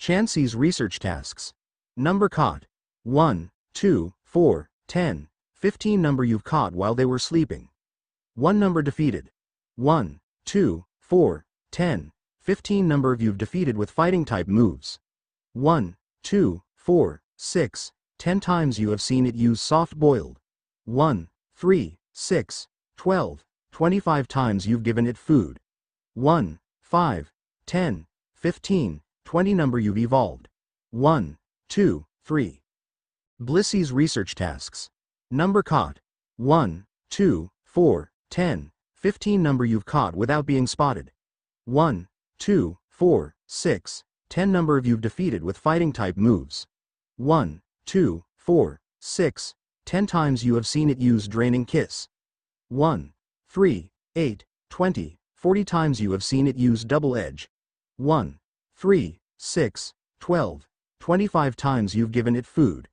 Chansey's research tasks. Number caught. 1, 2, 4, 10, 15 number you've caught while they were sleeping. 1 number defeated. 1, 2, 4, 10, 15 number you've defeated with fighting type moves. 1, 2, 4, 6, 10 times you have seen it use soft boiled. 1, 3, 6, 12, 25 times you've given it food. 1, 5, 10, 15, 20 number you've evolved. 1, 2, 3. Blissey's research tasks. Number caught. 1, 2, 4, 10, 15 number you've caught without being spotted. 1, 2, 4, 6, 10 number you've defeated with fighting type moves. 1, 2, 4, 6, 10 times you have seen it use draining kiss. 1, 3, 8, 20, 40 times you have seen it use double edge. 1, 3, 6, 12, 25 times you've given it food.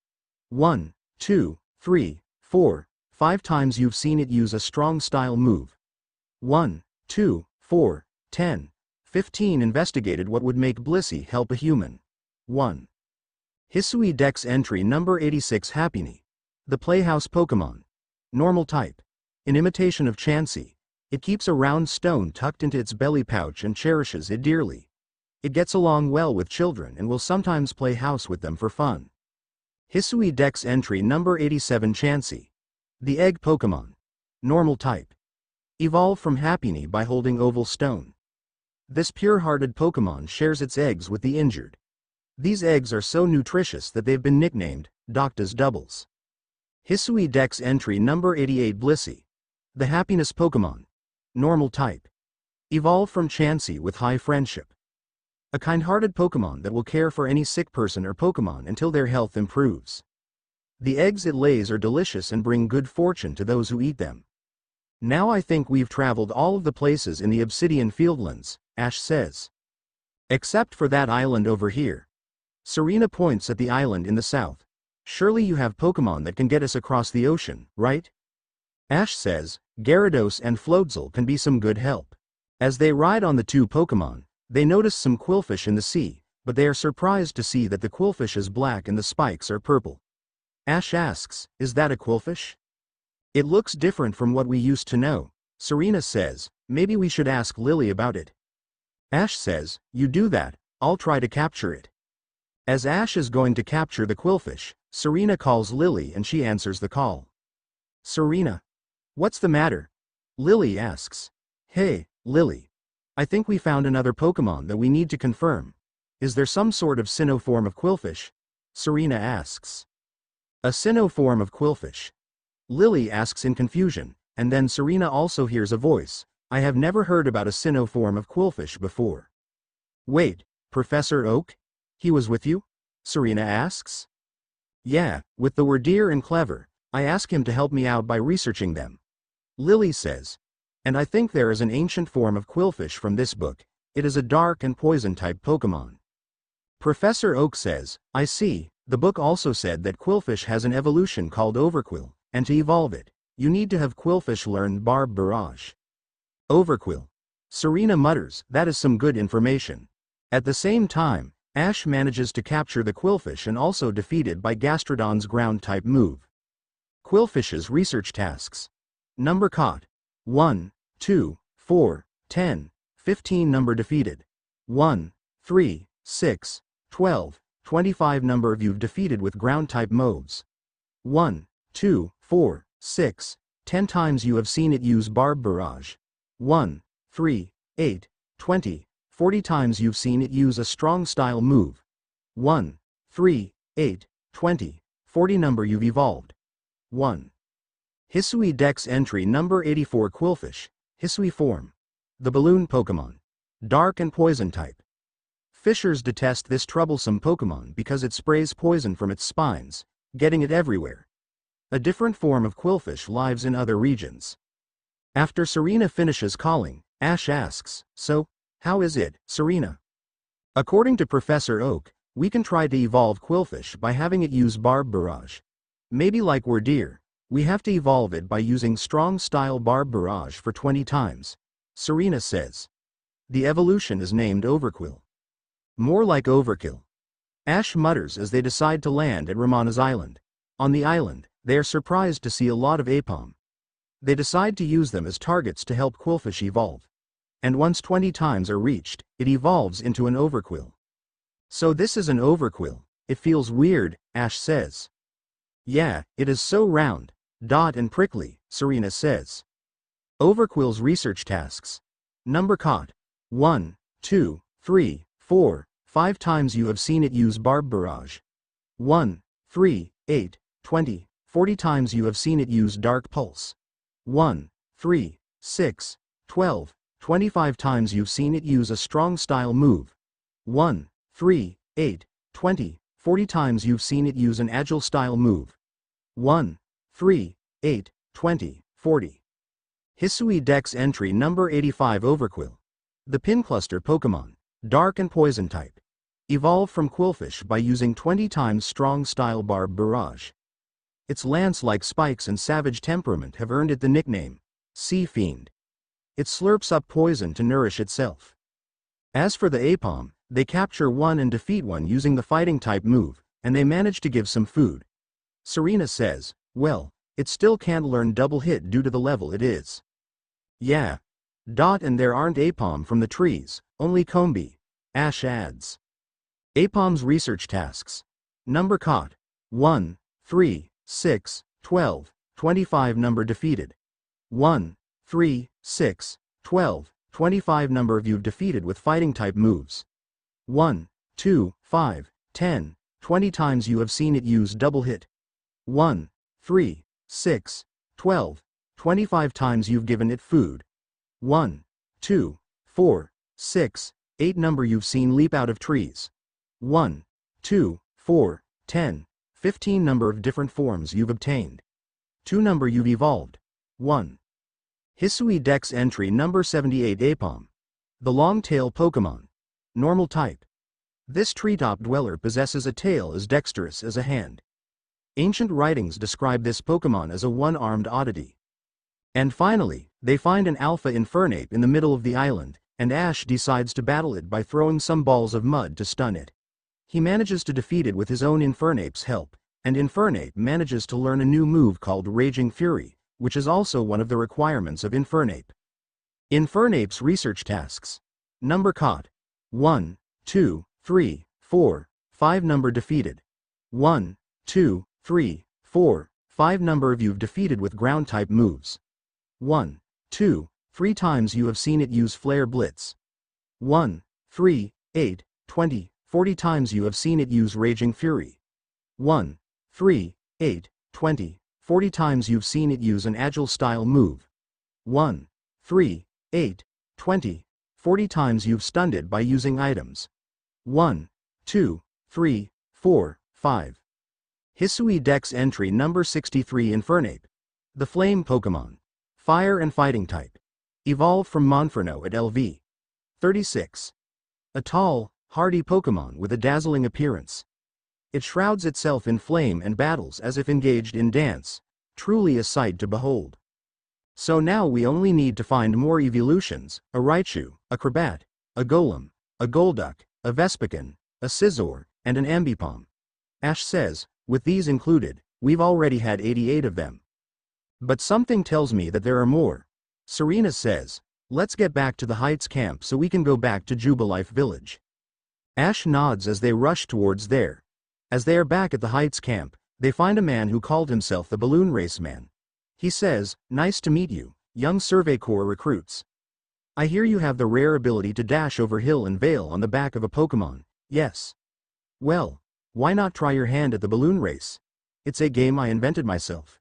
1, 2, 3, 4, 5 times you've seen it use a strong style move. 1, 2, 4, 10, 15 investigated what would make Blissey help a human. 1. Hisui Dex entry number 86 Happiny. The Playhouse Pokemon. Normal type. In imitation of Chansey, it keeps a round stone tucked into its belly pouch and cherishes it dearly. It gets along well with children and will sometimes play house with them for fun. Hisui Dex entry number 87 Chansey. The Egg Pokemon. Normal type. Evolved from Happiny by holding oval stone. This pure-hearted Pokemon shares its eggs with the injured. These eggs are so nutritious that they've been nicknamed Docta's Doubles. Hisui Dex entry number 88 Blissey. The Happiness Pokemon. Normal type. Evolved from Chansey with high friendship. A kind-hearted Pokemon that will care for any sick person or Pokemon until their health improves. The eggs it lays are delicious and bring good fortune to those who eat them. Now I think we've traveled all of the places in the Obsidian Fieldlands, Ash says. Except for that island over here. Serena points at the island in the south. Surely you have Pokemon that can get us across the ocean, right? Ash says, Gyarados and Floatzel can be some good help. As they ride on the 2 Pokemon, they notice some quillfish in the sea, but they are surprised to see that the quillfish is black and the spikes are purple. Ash asks, is that a quillfish? It looks different from what we used to know. Serena says, maybe we should ask Lily about it. Ash says, you do that, I'll try to capture it. As Ash is going to capture the quillfish, Serena calls Lily and she answers the call. Serena. What's the matter? Lily asks. Hey, Lily. I think we found another Pokemon that we need to confirm. Is there some sort of Sinnoh form of quillfish? Serena asks. A Sinnoh form of quillfish? Lily asks in confusion, and then Serena also hears a voice. I have never heard about a Sinnoh form of quillfish before. Wait, Professor Oak? He was with you? Serena asks. Yeah, with the Wordeer and Clever. I asked him to help me out by researching them. Lily says. And I think there is an ancient form of quillfish from this book. It is a dark and poison-type Pokemon. Professor Oak says, I see, the book also said that quillfish has an evolution called Overquill, and to evolve it, you need to have quillfish learn Barb Barrage. Overquill. Serena mutters, that is some good information. At the same time, Ash manages to capture the quillfish and also defeated by Gastrodon's ground-type move. Quillfish's research tasks. Number caught. 1, 2, 4, 10, 15 number defeated. 1, 3, 6, 12, 25 number you've defeated with ground-type moves. 1, 2, 4, 6, 10 times you have seen it use Barb Barrage. 1, 3, 8, 20, 40 times you've seen it use a strong style move. 1, 3, 8, 20, 40 number you've evolved. 1. Hisui Dex entry number 84 Quillfish, Hisui form. The balloon Pokemon. Dark and poison type. Fishers detest this troublesome Pokemon because it sprays poison from its spines, getting it everywhere. A different form of Quillfish lives in other regions. After Serena finishes calling, Ash asks, "So, how is it, Serena?" According to Professor Oak, we can try to evolve Quillfish by having it use Barb Barrage. Maybe like we're deer, we have to evolve it by using strong style Barb Barrage for 20 times. Serena says. The evolution is named Overquill. More like overkill. Ash mutters as they decide to land at Ramana's island. On the island, they are surprised to see a lot of Aipom. They decide to use them as targets to help Quillfish evolve. And once 20 times are reached, it evolves into an Overquill. So this is an Overquill. It feels weird, Ash says. Yeah, it is so round, and prickly, Serena says. Overquill's research tasks. Number caught. 1, 2, 3, 4, 5 times you have seen it use Barb Barrage. 1, 3, 8, 20, 40 times you have seen it use Dark Pulse. 1, 3, 6, 12, 25 times you've seen it use a strong style move. 1, 3, 8, 20, 40 times you've seen it use an agile style move. 1, 3, 8, 20, 40. Hisui Dex entry number 85 Overquill. The Pincluster Pokemon. Dark and poison type. Evolved from Quillfish by using 20 times strong style Barb Barrage. Its lance-like spikes and savage temperament have earned it the nickname, Sea Fiend. It slurps up poison to nourish itself. As for the Aipom, they capture one and defeat one using the fighting type move, and they manage to give some food. Serena says, well, it still can't learn double hit due to the level it is. Yeah. And there aren't Aipom from the trees, only Combi, Ash adds. Aipom's research tasks. Number caught. 1, 3, 6, 12, 25 number defeated. 1, 3, 6, 12, 25 number of you've defeated with fighting type moves. 1, 2, 5, 10, 20 times you have seen it use double hit. 1, 3, 6, 12, 25 times you've given it food. 1, 2, 4, 6, 8 number you've seen leap out of trees. 1, 2, 4, 10, 15 number of different forms you've obtained. 2 number you've evolved. 1. Hisui Dex entry number 78 Aipom. The long-tail Pokemon. Normal type. This treetop dweller possesses a tail as dexterous as a hand. Ancient writings describe this Pokemon as a one-armed oddity. And finally, they find an Alpha Infernape in the middle of the island, and Ash decides to battle it by throwing some balls of mud to stun it. He manages to defeat it with his own Infernape's help, and Infernape manages to learn a new move called Raging Fury, which is also one of the requirements of Infernape. Infernape's research tasks. Number caught. 1, 2, 3, 4, 5 number defeated. 1, 2, 3, 4, 5 number of you've defeated with ground type moves. 1, 2, 3 times you have seen it use Flare Blitz. 1, 3, 8, 20, 40 times you have seen it use Raging Fury. 1, 3, 8, 20, 40 times you've seen it use an agile style move. 1, 3, 8, 20, 40 times you've stunned it by using items. 1, 2, 3, 4, 5. Hisui Dex entry number 63 Infernape. The Flame Pokemon. Fire and fighting type. Evolved from Monferno at LV. 36. A tall, hardy Pokemon with a dazzling appearance. It shrouds itself in flame and battles as if engaged in dance, truly a sight to behold. So now we only need to find more evolutions, a Raichu, a Crobat, a Golem, a Golduck, a Vespiquen, a Scizor, and an Ambipom. Ash says, with these included, we've already had 88 of them. But something tells me that there are more. Serena says, let's get back to the Heights camp so we can go back to Jubilife Village. Ash nods as they rush towards there. As they are back at the Heights camp, they find a man who called himself the Balloon Race Man. He says, nice to meet you, young Survey Corps recruits. I hear you have the rare ability to dash over hill and vale on the back of a Pokemon, yes? Well, why not try your hand at the balloon race? It's a game I invented myself.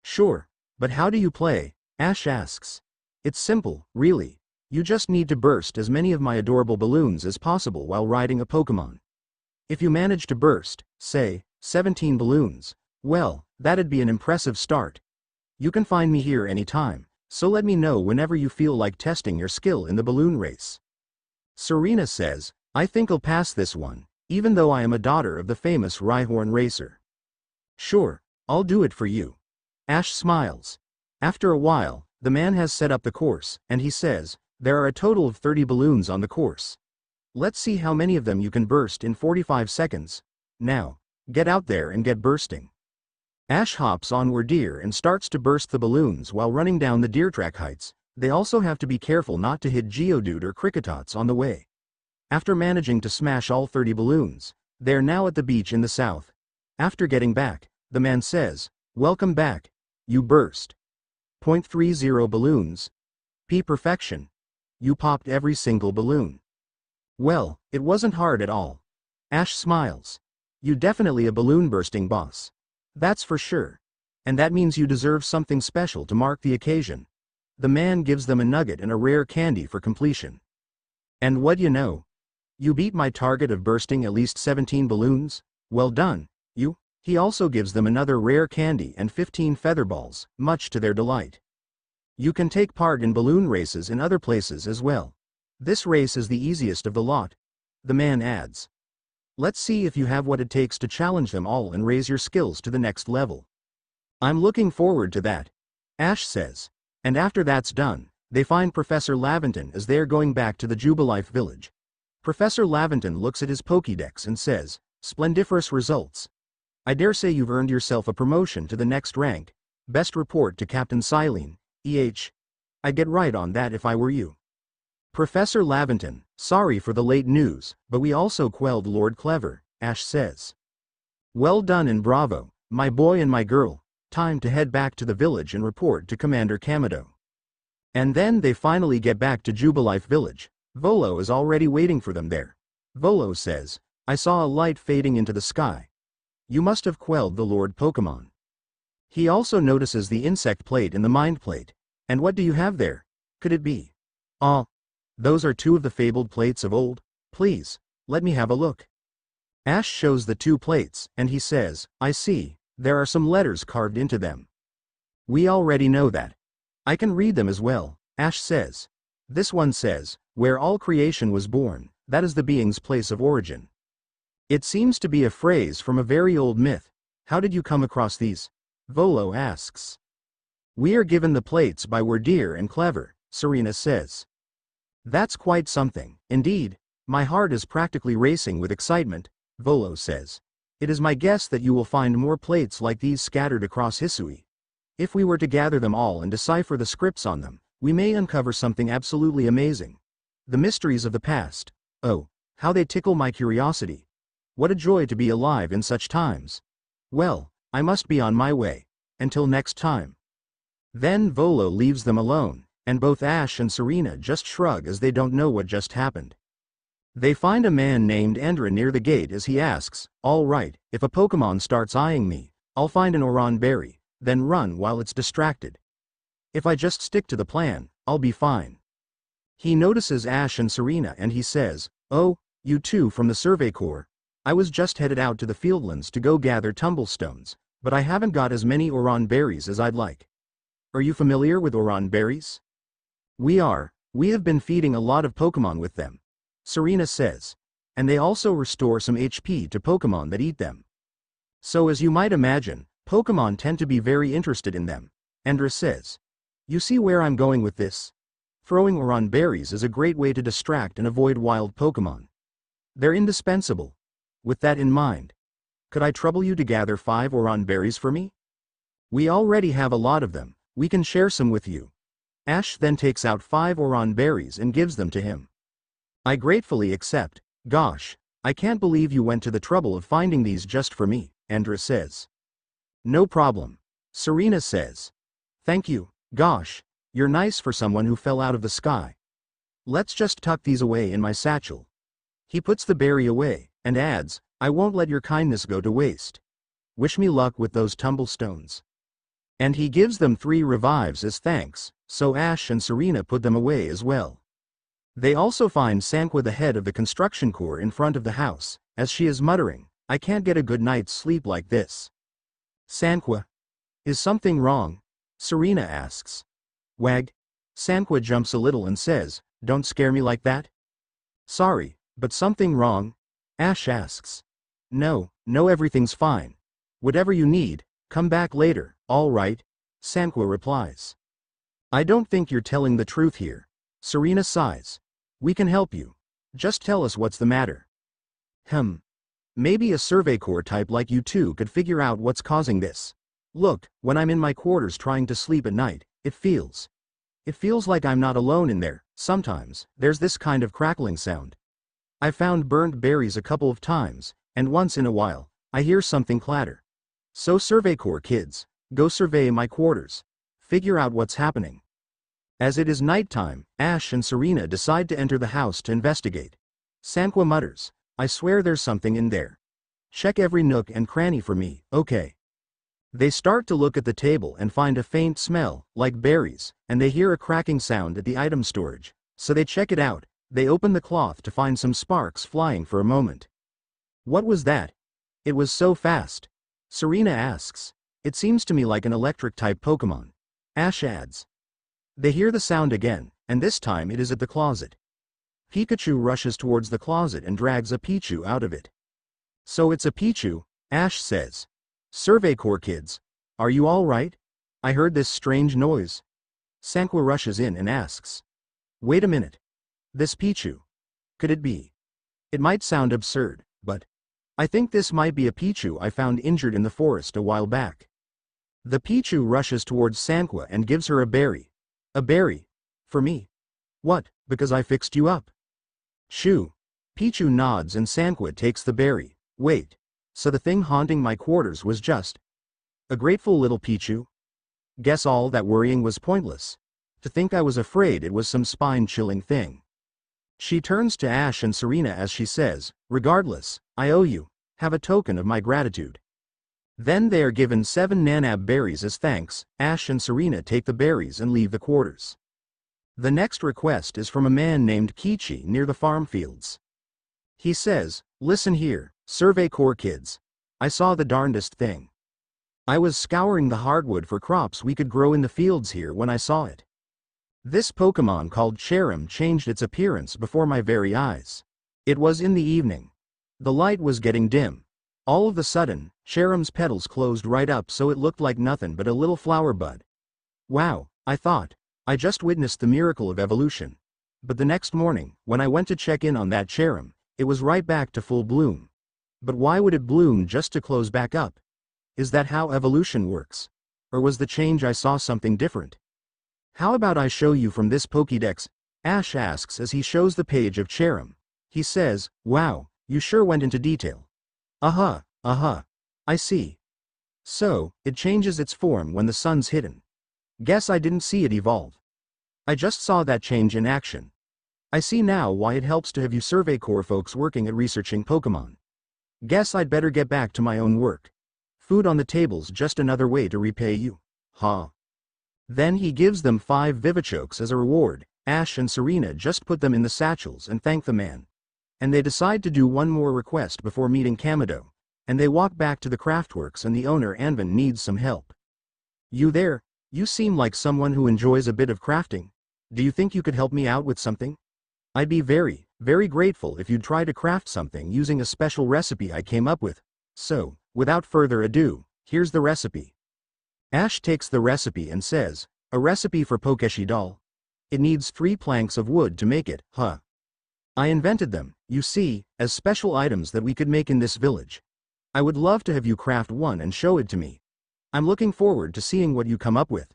Sure, but how do you play? Ash asks. It's simple, really. You just need to burst as many of my adorable balloons as possible while riding a Pokemon. If you manage to burst, say, 17 balloons, well, that'd be an impressive start. You can find me here anytime, so let me know whenever you feel like testing your skill in the balloon race. Serena says, I think I'll pass this one, even though I am a daughter of the famous Rhyhorn racer. Sure, I'll do it for you. Ash smiles. After a while, the man has set up the course, and he says, there are a total of 30 balloons on the course. Let's see how many of them you can burst in 45 seconds. Now, get out there and get bursting. Ash hops on Wardeer and starts to burst the balloons while running down the deer track heights. They also have to be careful not to hit Geodude or Cricketots on the way. After managing to smash all 30 balloons, they are now at the beach in the south. After getting back, the man says, welcome back. You burst. 0.30 balloons. Perfection. You popped every single balloon. Well, it wasn't hard at all. Ash smiles. You definitely a balloon bursting boss. That's for sure. And that means you deserve something special to mark the occasion. The man gives them a nugget and a rare candy for completion. And what you know? You beat my target of bursting at least 17 balloons? Well done, you. He also gives them another rare candy and 15 feather balls, much to their delight. You can take part in balloon races in other places as well. This race is the easiest of the lot. The man adds. Let's see if you have what it takes to challenge them all and raise your skills to the next level. I'm looking forward to that. Ash says. And after that's done, they find Professor Laventon as they are going back to the Jubilife village. Professor Laventon looks at his Pokédex and says, splendiferous results. I dare say you've earned yourself a promotion to the next rank. Best report to Captain Silene, I'd get right on that if I were you. Professor Laventon, sorry for the late news, but we also quelled Lord Clever, Ash says. Well done and bravo, my boy and my girl. Time to head back to the village and report to Commander Kamado. And then they finally get back to Jubilife village. Volo is already waiting for them there. Volo says, I saw a light fading into the sky. You must have quelled the Lord Pokemon. He also notices the insect plate in the mind plate. And what do you have there? Could it be? Those are two of the fabled plates of old. Please, let me have a look. Ash shows the two plates, and he says, I see, there are some letters carved into them. We already know that. I can read them as well, Ash says. This one says, where all creation was born, that is the being's place of origin. It seems to be a phrase from a very old myth. How did you come across these? Volo asks. We are given the plates by Wardeer and Clever, Serena says. That's quite something, indeed. My heart is practically racing with excitement, Volo says. It is my guess that you will find more plates like these scattered across Hisui. If we were to gather them all and decipher the scripts on them, we may uncover something absolutely amazing. The mysteries of the past. Oh, how they tickle my curiosity. What a joy to be alive in such times. Well, I must be on my way. Until next time. Then Volo leaves them alone, and both Ash and Serena just shrug as they don't know what just happened. They find a man named Endra near the gate as he asks, all right, if a Pokemon starts eyeing me, I'll find an Oran berry, then run while it's distracted. If I just stick to the plan, I'll be fine. He notices Ash and Serena and he says, oh, you two from the Survey Corps. I was just headed out to the Fieldlands to go gather tumblestones, but I haven't got as many Oran berries as I'd like. Are you familiar with Oran berries? We have been feeding a lot of Pokemon with them, Serena says. And they also restore some HP to Pokemon that eat them. So as you might imagine, Pokemon tend to be very interested in them, Endra says. You see where I'm going with this? Throwing Oran berries is a great way to distract and avoid wild Pokemon. They're indispensable. With that in mind, could I trouble you to gather 5 Oran berries for me? We already have a lot of them, we can share some with you. Ash then takes out 5 Oran berries and gives them to him. I gratefully accept. Gosh, I can't believe you went to the trouble of finding these just for me, Endra says. No problem, Serena says. Thank you, gosh, you're nice for someone who fell out of the sky. Let's just tuck these away in my satchel. He puts the berry away, and adds, I won't let your kindness go to waste. Wish me luck with those tumblestones. And he gives them 3 revives as thanks, so Ash and Serena put them away as well. They also find Sanqua, the head of the construction corps, in front of the house, as she is muttering, I can't get a good night's sleep like this. Sanqua. Is something wrong? Serena asks. Wag. Sanqua jumps a little and says, don't scare me like that. Sorry, but something wrong? Ash asks. No, everything's fine. Whatever you need, come back later, all right? Sanqua replies. I don't think you're telling the truth here. Serena sighs. We can help you. Just tell us what's the matter. Maybe a Survey Corps type like you two could figure out what's causing this. Look, when I'm in my quarters trying to sleep at night, it feels like I'm not alone in there. Sometimes, there's this kind of crackling sound. I found burnt berries a couple of times, and once in a while, I hear something clatter. So Survey Corps kids, go survey my quarters. Figure out what's happening. As it is nighttime, Ash and Serena decide to enter the house to investigate. Sanqua mutters, I swear there's something in there. Check every nook and cranny for me, okay? They start to look at the table and find a faint smell, like berries, and they hear a cracking sound at the item storage, so they check it out. They open the cloth to find some sparks flying for a moment. What was that? It was so fast. Serena asks. It seems to me like an electric-type Pokemon. Ash adds. They hear the sound again, and this time it is at the closet. Pikachu rushes towards the closet and drags a Pichu out of it. So it's a Pichu, Ash says. Survey Corps kids, are you all right? I heard this strange noise. Sanqua rushes in and asks. Wait a minute. This Pichu. Could it be? It might sound absurd, but I think this might be a Pichu I found injured in the forest a while back. The Pichu rushes towards Sanqua and gives her a berry. A berry? For me? What, because I fixed you up? Shoo. Pichu nods and Sanqua takes the berry. Wait. So the thing haunting my quarters was just a grateful little Pichu? Guess all that worrying was pointless. To think I was afraid it was some spine-chilling thing. She turns to Ash and Serena as she says, regardless, I owe you. Have a token of my gratitude. Then they are given 7 Nanab berries as thanks. Ash and Serena take the berries and leave the quarters. The next request is from a man named Kichi near the farm fields. He says, listen here, Survey Corps kids. I saw the darndest thing. I was scouring the hardwood for crops we could grow in the fields here when I saw it. This Pokemon called Cherrim changed its appearance before my very eyes. It was in the evening. The light was getting dim. All of a sudden, Cherrim's petals closed right up so it looked like nothing but a little flower bud. Wow, I thought. I just witnessed the miracle of evolution. But the next morning, when I went to check in on that Cherrim, it was right back to full bloom. But why would it bloom just to close back up? Is that how evolution works? Or was the change I saw something different? How about I show you from this Pokédex? Ash asks as he shows the page of Cherrim. He says, wow, you sure went into detail. I see. So, it changes its form when the sun's hidden. Guess I didn't see it evolve. I just saw that change in action. I see now why it helps to have you Survey Corps folks working at researching Pokemon. Guess I'd better get back to my own work. Food on the table's just another way to repay you. Then he gives them 5 Vivichokes as a reward. Ash and Serena just put them in the satchels and thank the man. And they decide to do one more request before meeting Kamado. And they walk back to the craftworks and the owner Anvin needs some help. You there? You seem like someone who enjoys a bit of crafting. Do you think you could help me out with something? I'd be very, very grateful if you'd try to craft something using a special recipe I came up with. So, without further ado, here's the recipe. Ash takes the recipe and says, a recipe for Pokeshi doll? It needs 3 planks of wood to make it, I invented them, you see, as special items that we could make in this village. I would love to have you craft one and show it to me. I'm looking forward to seeing what you come up with.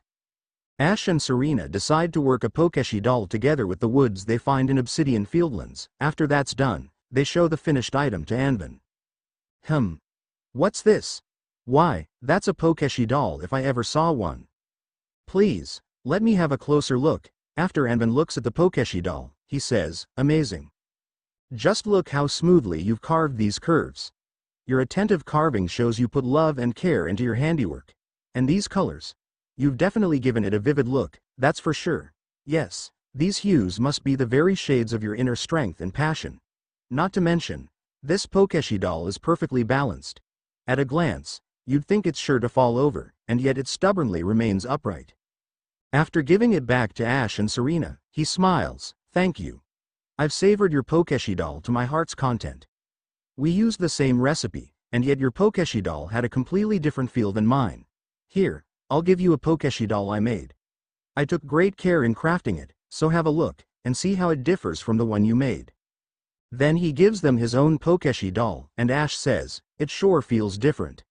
Ash and Serena decide to work a Pokeshi doll together with the woods they find in Obsidian Fieldlands. After that's done, they show the finished item to Anvin. What's this? Why, that's a Pokeshi doll if I ever saw one. Please, let me have a closer look. After Anvin looks at the Pokeshi doll, he says, amazing. Just look how smoothly you've carved these curves. Your attentive carving shows you put love and care into your handiwork. And these colors. You've definitely given it a vivid look, that's for sure. Yes, these hues must be the very shades of your inner strength and passion. Not to mention, this Pokeshi doll is perfectly balanced. At a glance, you'd think it's sure to fall over, and yet it stubbornly remains upright. After giving it back to Ash and Serena, he smiles, thank you. I've savored your Pokeshi doll to my heart's content. We used the same recipe, and yet your Pokeshi doll had a completely different feel than mine. Here, I'll give you a Pokeshi doll I made. I took great care in crafting it, so have a look, and see how it differs from the one you made. Then he gives them his own Pokeshi doll, and Ash says, it sure feels different.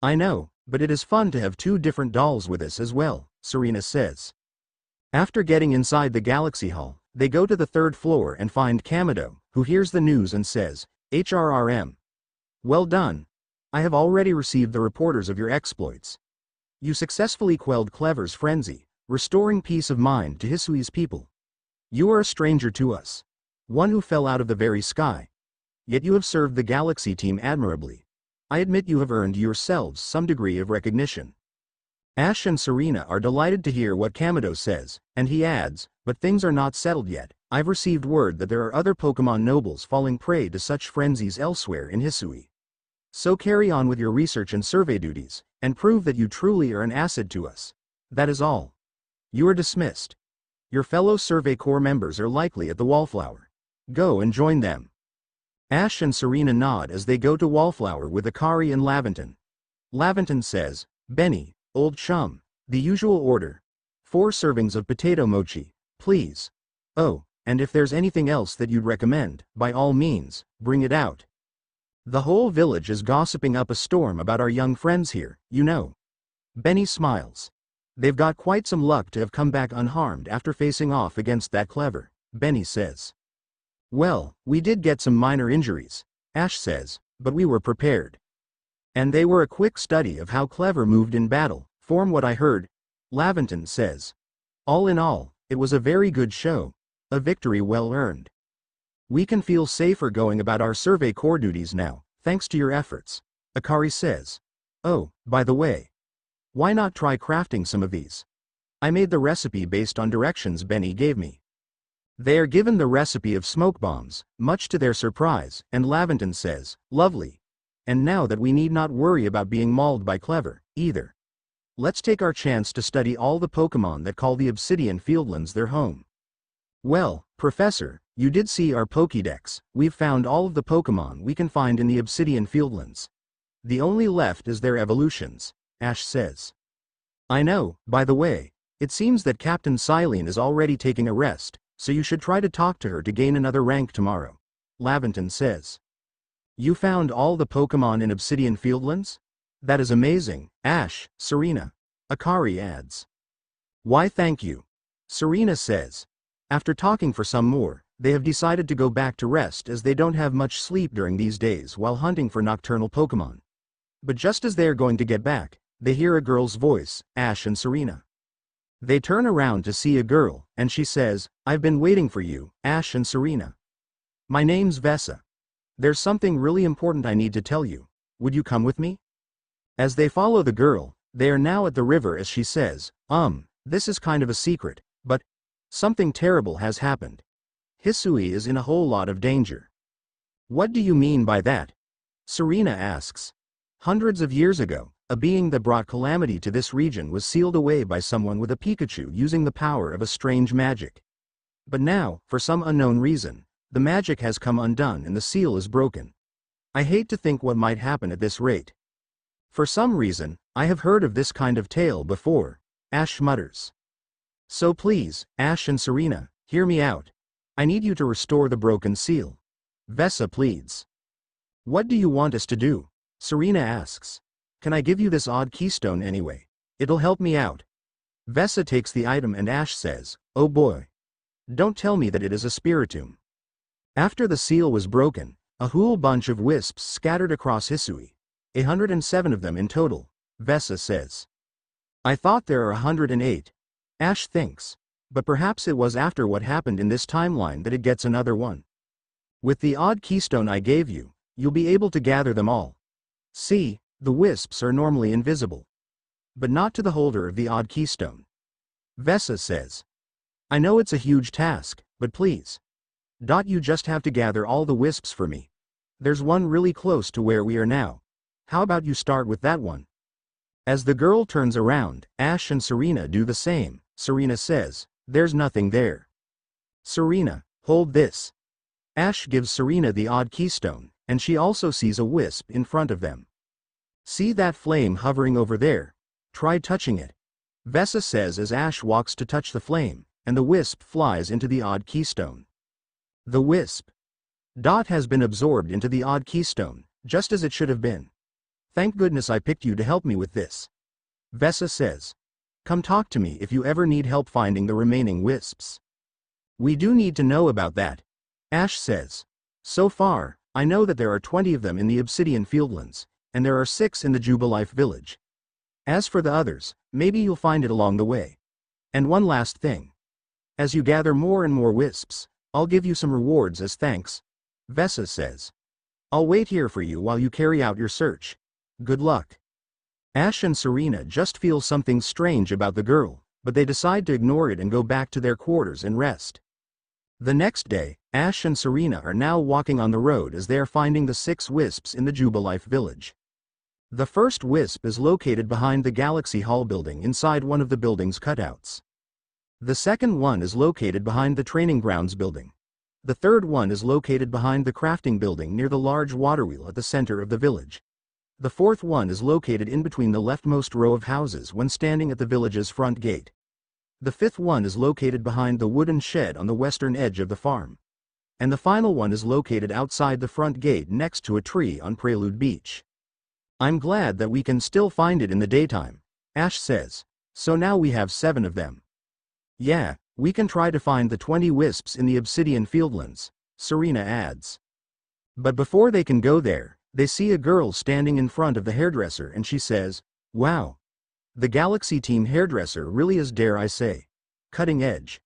I know, but it is fun to have two different dolls with us as well, Serena says. After getting inside the Galaxy Hall, they go to the third floor and find Kamado, who hears the news and says, HRRM. Well done. I have already received the reporters of your exploits. You successfully quelled Clever's frenzy, restoring peace of mind to Hisui's people. You are a stranger to us. One who fell out of the very sky. Yet you have served the Galaxy team admirably. I admit you have earned yourselves some degree of recognition. Ash and Serena are delighted to hear what Kamado says, and he adds, but things are not settled yet. I've received word that there are other Pokemon nobles falling prey to such frenzies elsewhere in Hisui. So carry on with your research and survey duties, and prove that you truly are an asset to us. That is all. You are dismissed. Your fellow Survey Corps members are likely at the Wallflower. Go and join them. Ash and Serena nod as they go to Wallflower with Akari and Laventon. Laventon says, Benny, old chum, the usual order. 4 servings of potato mochi, please. Oh, and if there's anything else that you'd recommend, by all means, bring it out. The whole village is gossiping up a storm about our young friends here, you know. Benny smiles. They've got quite some luck to have come back unharmed after facing off against that Clever, Benny says. Well, we did get some minor injuries, Ash says, but we were prepared. And they were a quick study of how Clever moved in battle, from what I heard, Laventon says. All in all, it was a very good show, a victory well earned. We can feel safer going about our Survey Corps duties now, thanks to your efforts, Akari says. Oh, by the way. Why not try crafting some of these? I made the recipe based on directions Benny gave me. They are given the recipe of smoke bombs, much to their surprise, and Laventon says, lovely. And now that we need not worry about being mauled by Clever, either. Let's take our chance to study all the Pokemon that call the Obsidian Fieldlands their home. Well, Professor, you did see our Pokédex. We've found all of the Pokemon we can find in the Obsidian Fieldlands. The only left is their evolutions, Ash says. I know, by the way, it seems that Captain Silene is already taking a rest, so you should try to talk to her to gain another rank tomorrow, Laventon says. You found all the Pokemon in Obsidian Fieldlands? That is amazing, Ash, Serena. Akari adds. Why thank you. Serena says. After talking for some more, they have decided to go back to rest as they don't have much sleep during these days while hunting for nocturnal Pokemon. But just as they are going to get back, they hear a girl's voice, Ash and Serena. They turn around to see a girl, and she says, I've been waiting for you, Ash and Serena. My name's Vessa. There's something really important I need to tell you. Would you come with me? As they follow the girl, they are now at the river as she says, this is kind of a secret, but something terrible has happened. Hisui is in a whole lot of danger. What do you mean by that? Serena asks. Hundreds of years ago, a being that brought calamity to this region was sealed away by someone with a Pikachu using the power of a strange magic. But now, for some unknown reason, the magic has come undone and the seal is broken. I hate to think what might happen at this rate. For some reason, I have heard of this kind of tale before, Ash mutters. So please, Ash and Serena, hear me out. I need you to restore the broken seal. Vessa pleads. What do you want us to do? Serena asks. Can I give you this odd keystone anyway? It'll help me out. Vessa takes the item and Ash says, oh boy. Don't tell me that it is a spiritomb. After the seal was broken, a whole bunch of wisps scattered across Hisui. 107 of them in total, Vessa says. I thought there are 108. Ash thinks. But perhaps it was after what happened in this timeline that it gets another one. With the odd keystone I gave you, you'll be able to gather them all. See, the wisps are normally invisible. But not to the holder of the odd keystone. Vesa says. I know it's a huge task, but please. You just have to gather all the wisps for me. There's one really close to where we are now. How about you start with that one? As the girl turns around, Ash and Serena do the same. Serena says, there's nothing there. Serena, hold this. Ash gives Serena the odd keystone, and she also sees a wisp in front of them. See that flame hovering over there? Try touching it. Vesa says as Ash walks to touch the flame, and the wisp flies into the odd keystone. The wisp. Has been absorbed into the odd keystone, just as it should have been. Thank goodness I picked you to help me with this. Vesa says. Come talk to me if you ever need help finding the remaining wisps. We do need to know about that. Ash says. So far, I know that there are 20 of them in the Obsidian Fieldlands, and there are 6 in the Jubilife village. As for the others, maybe you'll find it along the way. And one last thing. As you gather more and more wisps, I'll give you some rewards as thanks. Vesa says. I'll wait here for you while you carry out your search. Good luck. Ash and Serena just feel something strange about the girl, but they decide to ignore it and go back to their quarters and rest. The next day, Ash and Serena are now walking on the road as they are finding the 6 wisps in the Jubilife village. The first wisp is located behind the Galaxy Hall building inside one of the building's cutouts. The second one is located behind the Training Grounds building. The third one is located behind the crafting building near the large water wheel at the center of the village. The fourth one is located in between the leftmost row of houses when standing at the village's front gate. The fifth one is located behind the wooden shed on the western edge of the farm. And the final one is located outside the front gate next to a tree on Prelude Beach. I'm glad that we can still find it in the daytime, Ash says. So now we have 7 of them. Yeah, we can try to find the 20 wisps in the Obsidian Fieldlands, Serena adds. But before they can go there, they see a girl standing in front of the hairdresser and she says, wow. The Galaxy Team hairdresser really is, dare I say, cutting edge.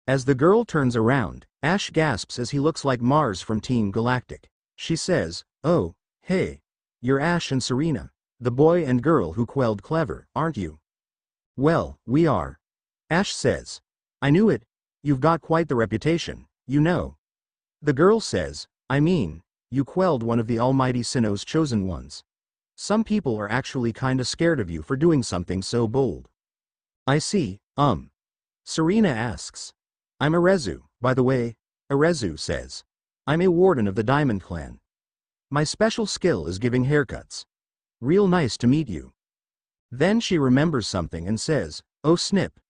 As the girl turns around, Ash gasps as he looks like Mars from Team Galactic. She says, oh, hey. You're Ash and Serena, the boy and girl who quelled Clever, aren't you? Well, we are. Ash says. I knew it. You've got quite the reputation, you know. The girl says, I mean, you quelled one of the almighty Sinnoh's chosen ones. Some people are actually kinda scared of you for doing something so bold. I see, Serena asks. I'm Arezu, by the way, Arezu says. I'm a warden of the Diamond Clan. My special skill is giving haircuts. Real nice to meet you. Then she remembers something and says, oh snip.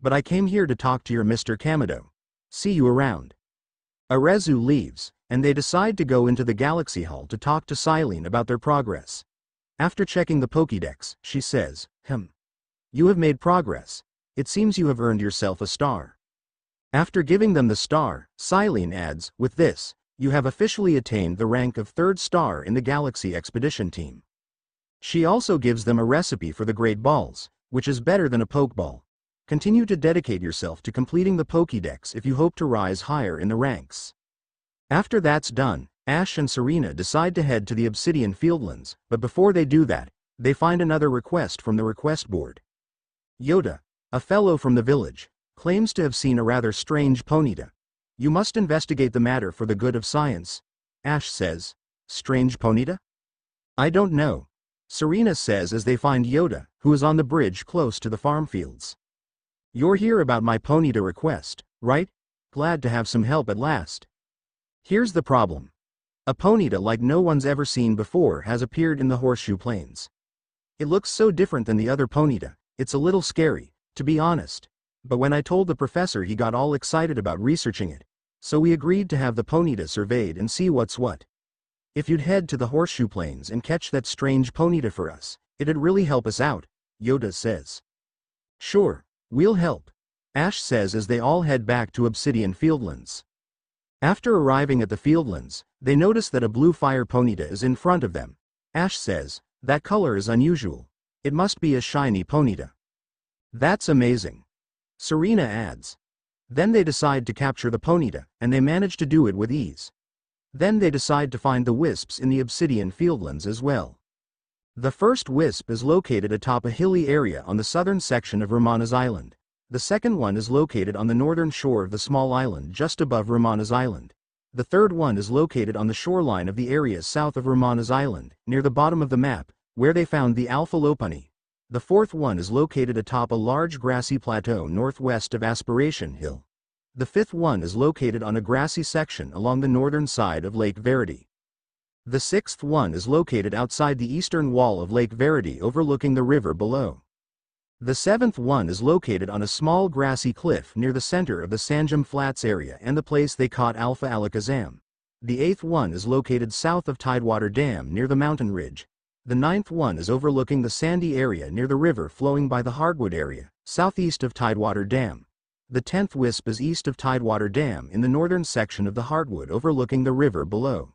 But I came here to talk to your Mr. Kamado. See you around. Arezu leaves, and they decide to go into the Galaxy Hall to talk to Silene about their progress. After checking the Pokédex, she says, You have made progress. It seems you have earned yourself a star. After giving them the star, Silene adds, with this, you have officially attained the rank of 3rd star in the Galaxy Expedition Team. She also gives them a recipe for the Great Balls, which is better than a Pokeball. Continue to dedicate yourself to completing the Pokédex if you hope to rise higher in the ranks. After that's done, Ash and Serena decide to head to the Obsidian Fieldlands, but before they do that, they find another request from the request board. Yoda, a fellow from the village, claims to have seen a rather strange Ponyta. You must investigate the matter for the good of science, Ash says. Strange Ponyta? I don't know. Serena says as they find Yoda, who is on the bridge close to the farm fields. You're here about my Ponyta request, right? Glad to have some help at last. Here's the problem. A Ponyta like no one's ever seen before has appeared in the Horseshoe Plains. It looks so different than the other Ponyta, it's a little scary, to be honest. But when I told the professor, he got all excited about researching it. So we agreed to have the Ponyta surveyed and see what's what. If you'd head to the Horseshoe Plains and catch that strange Ponyta for us, it'd really help us out, Yoda says. Sure, we'll help, Ash says as they all head back to Obsidian Fieldlands. After arriving at the Fieldlands, they notice that a blue fire Ponyta is in front of them. Ash says, that color is unusual. It must be a shiny Ponyta. That's amazing. Serena adds. Then they decide to capture the Ponyta, and they manage to do it with ease. Then they decide to find the wisps in the obsidian fieldlands as well. The first wisp is located atop a hilly area on the southern section of Romana's Island. The second one is located on the northern shore of the small island just above Romana's Island. The third one is located on the shoreline of the area south of Romana's Island, near the bottom of the map, where they found the Alpha Lopani. The fourth one is located atop a large grassy plateau northwest of Aspiration Hill. The fifth one is located on a grassy section along the northern side of Lake Verity. The sixth one is located outside the eastern wall of Lake Verity overlooking the river below. The seventh one is located on a small grassy cliff near the center of the Sanjam Flats area and the place they caught Alpha Alakazam. The eighth one is located south of Tidewater Dam near the mountain ridge. The ninth one is overlooking the sandy area near the river flowing by the Hardwood area, southeast of Tidewater Dam. The 10th wisp is east of Tidewater Dam in the northern section of the Hardwood overlooking the river below.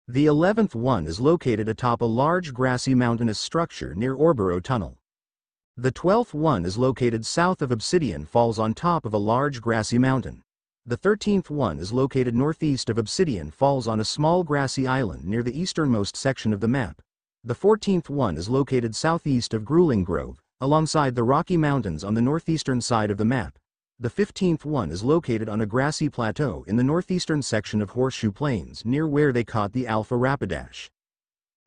The 11th one is located atop a large grassy mountainous structure near Orboro Tunnel. The 12th one is located south of Obsidian Falls on top of a large grassy mountain. The 13th one is located northeast of Obsidian Falls on a small grassy island near the easternmost section of the map. The 14th one is located southeast of Grueling Grove, alongside the Rocky Mountains on the northeastern side of the map. The 15th one is located on a grassy plateau in the northeastern section of Horseshoe Plains near where they caught the Alpha Rapidash.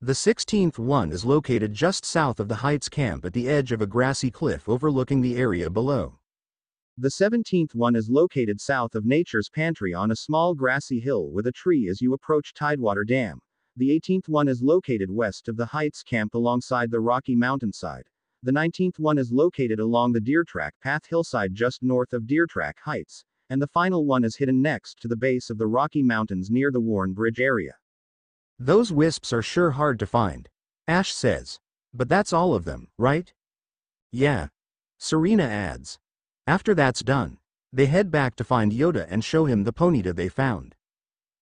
The 16th one is located just south of the Heights camp at the edge of a grassy cliff overlooking the area below. The 17th one is located south of Nature's Pantry on a small grassy hill with a tree as you approach Tidewater Dam. The 18th one is located west of the Heights camp alongside the Rocky Mountainside. The 19th one is located along the Deer Track Path hillside just north of Deer Track Heights, and the final one is hidden next to the base of the Rocky Mountains near the Warren Bridge area. Those wisps are sure hard to find, Ash says. But that's all of them, right? Yeah. Serena adds. After that's done, they head back to find Yoda and show him the Ponyta they found.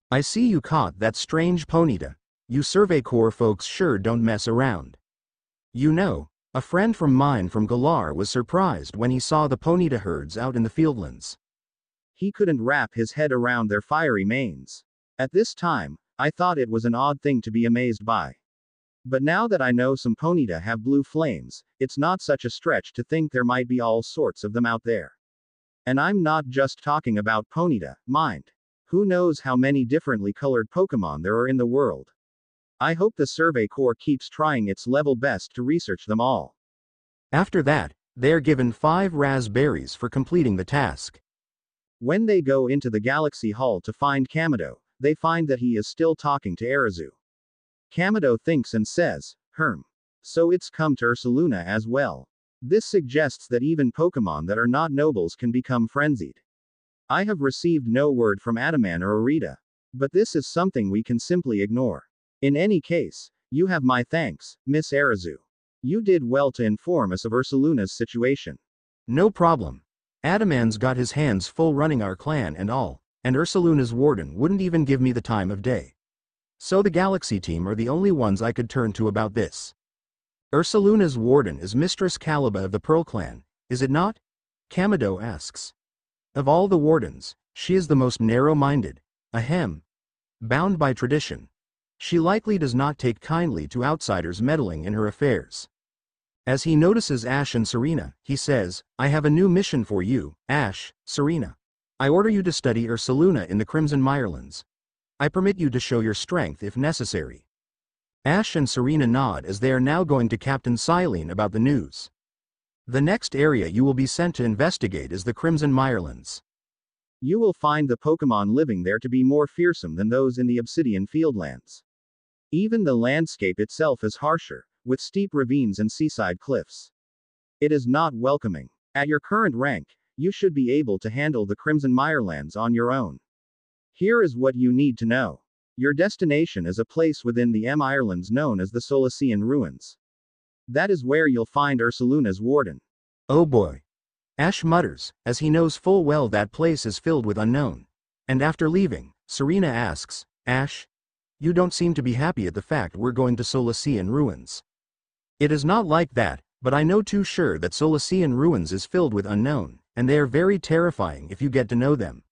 I see you caught that strange Ponyta. You Survey Corps folks sure don't mess around. You know, a friend from mine from Galar was surprised when he saw the Ponyta herds out in the fieldlands. He couldn't wrap his head around their fiery manes. At this time, I thought it was an odd thing to be amazed by. But now that I know some Ponyta have blue flames, it's not such a stretch to think there might be all sorts of them out there. And I'm not just talking about Ponyta, mind. Who knows how many differently colored Pokemon there are in the world. I hope the Survey Corps keeps trying its level best to research them all. After that, they are given 5 raspberries for completing the task. When they go into the Galaxy Hall to find Kamado, they find that he is still talking to Arazu. Kamado thinks and says, so it's come to Ursaluna as well. This suggests that even Pokemon that are not nobles can become frenzied. I have received no word from Adaman or Arita. But this is something we can simply ignore. In any case, you have my thanks, Miss Arazu. You did well to inform us of Ursaluna's situation. No problem. Adaman's got his hands full running our clan and all, and Ursaluna's warden wouldn't even give me the time of day. So the Galaxy team are the only ones I could turn to about this. Ursaluna's warden is Mistress Caliba of the Pearl Clan, is it not? Kamado asks. Of all the wardens, she is the most narrow-minded, bound by tradition. She likely does not take kindly to outsiders meddling in her affairs. As he notices Ash and Serena, he says, I have a new mission for you, Ash, Serena. I order you to study Ursaluna in the Crimson Mirelands. I permit you to show your strength if necessary. Ash and Serena nod as they are now going to Captain Silene about the news. The next area you will be sent to investigate is the Crimson Mirelands. You will find the Pokemon living there to be more fearsome than those in the Obsidian Fieldlands. Even the landscape itself is harsher, with steep ravines and seaside cliffs. It is not welcoming. At your current rank, you should be able to handle the Crimson Mirelands on your own. Here is what you need to know. Your destination is a place within the Irelands known as the Solacean Ruins. That is where you'll find Ursaluna's warden. Oh boy. Ash mutters, as he knows full well that place is filled with unknown. And after leaving, Serena asks, Ash? You don't seem to be happy at the fact we're going to Solacean Ruins. It is not like that, but I know too sure that Solacean Ruins is filled with unknown, and they are very terrifying if you get to know them.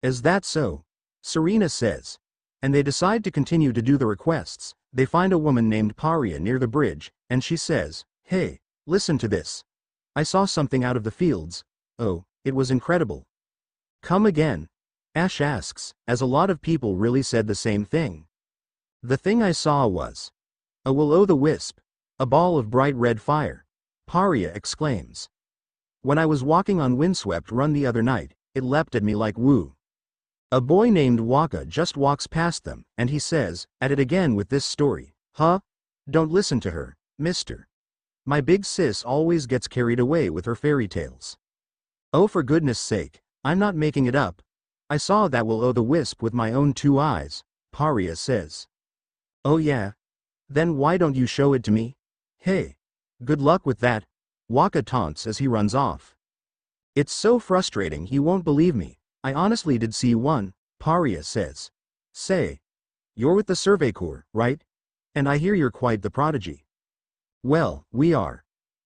Is that so? Serena says. And they decide to continue to do the requests. They find a woman named Paria near the bridge, and she says, "Hey, listen to this. I saw something out of the fields. Oh, it was incredible." "Come again?" Ash asks, as a lot of people really said the same thing. "The thing I saw was a will-o'-the-wisp, a ball of bright red fire," Paria exclaims. "When I was walking on Windswept Run the other night, it leapt at me like woo." A boy named Waka just walks past them, and he says, "At it again with this story, huh? Don't listen to her, mister. My big sis always gets carried away with her fairy tales." "Oh, for goodness sake, I'm not making it up. I saw that will-o'-the-wisp with my own 2 eyes, Paria says. "Oh yeah? Then why don't you show it to me? Hey. Good luck with that," Waka taunts as he runs off. "It's so frustrating he won't believe me. I honestly did see one," Paria says. "Say. You're with the Survey Corps, right? And I hear you're quite the prodigy." "Well, we are,"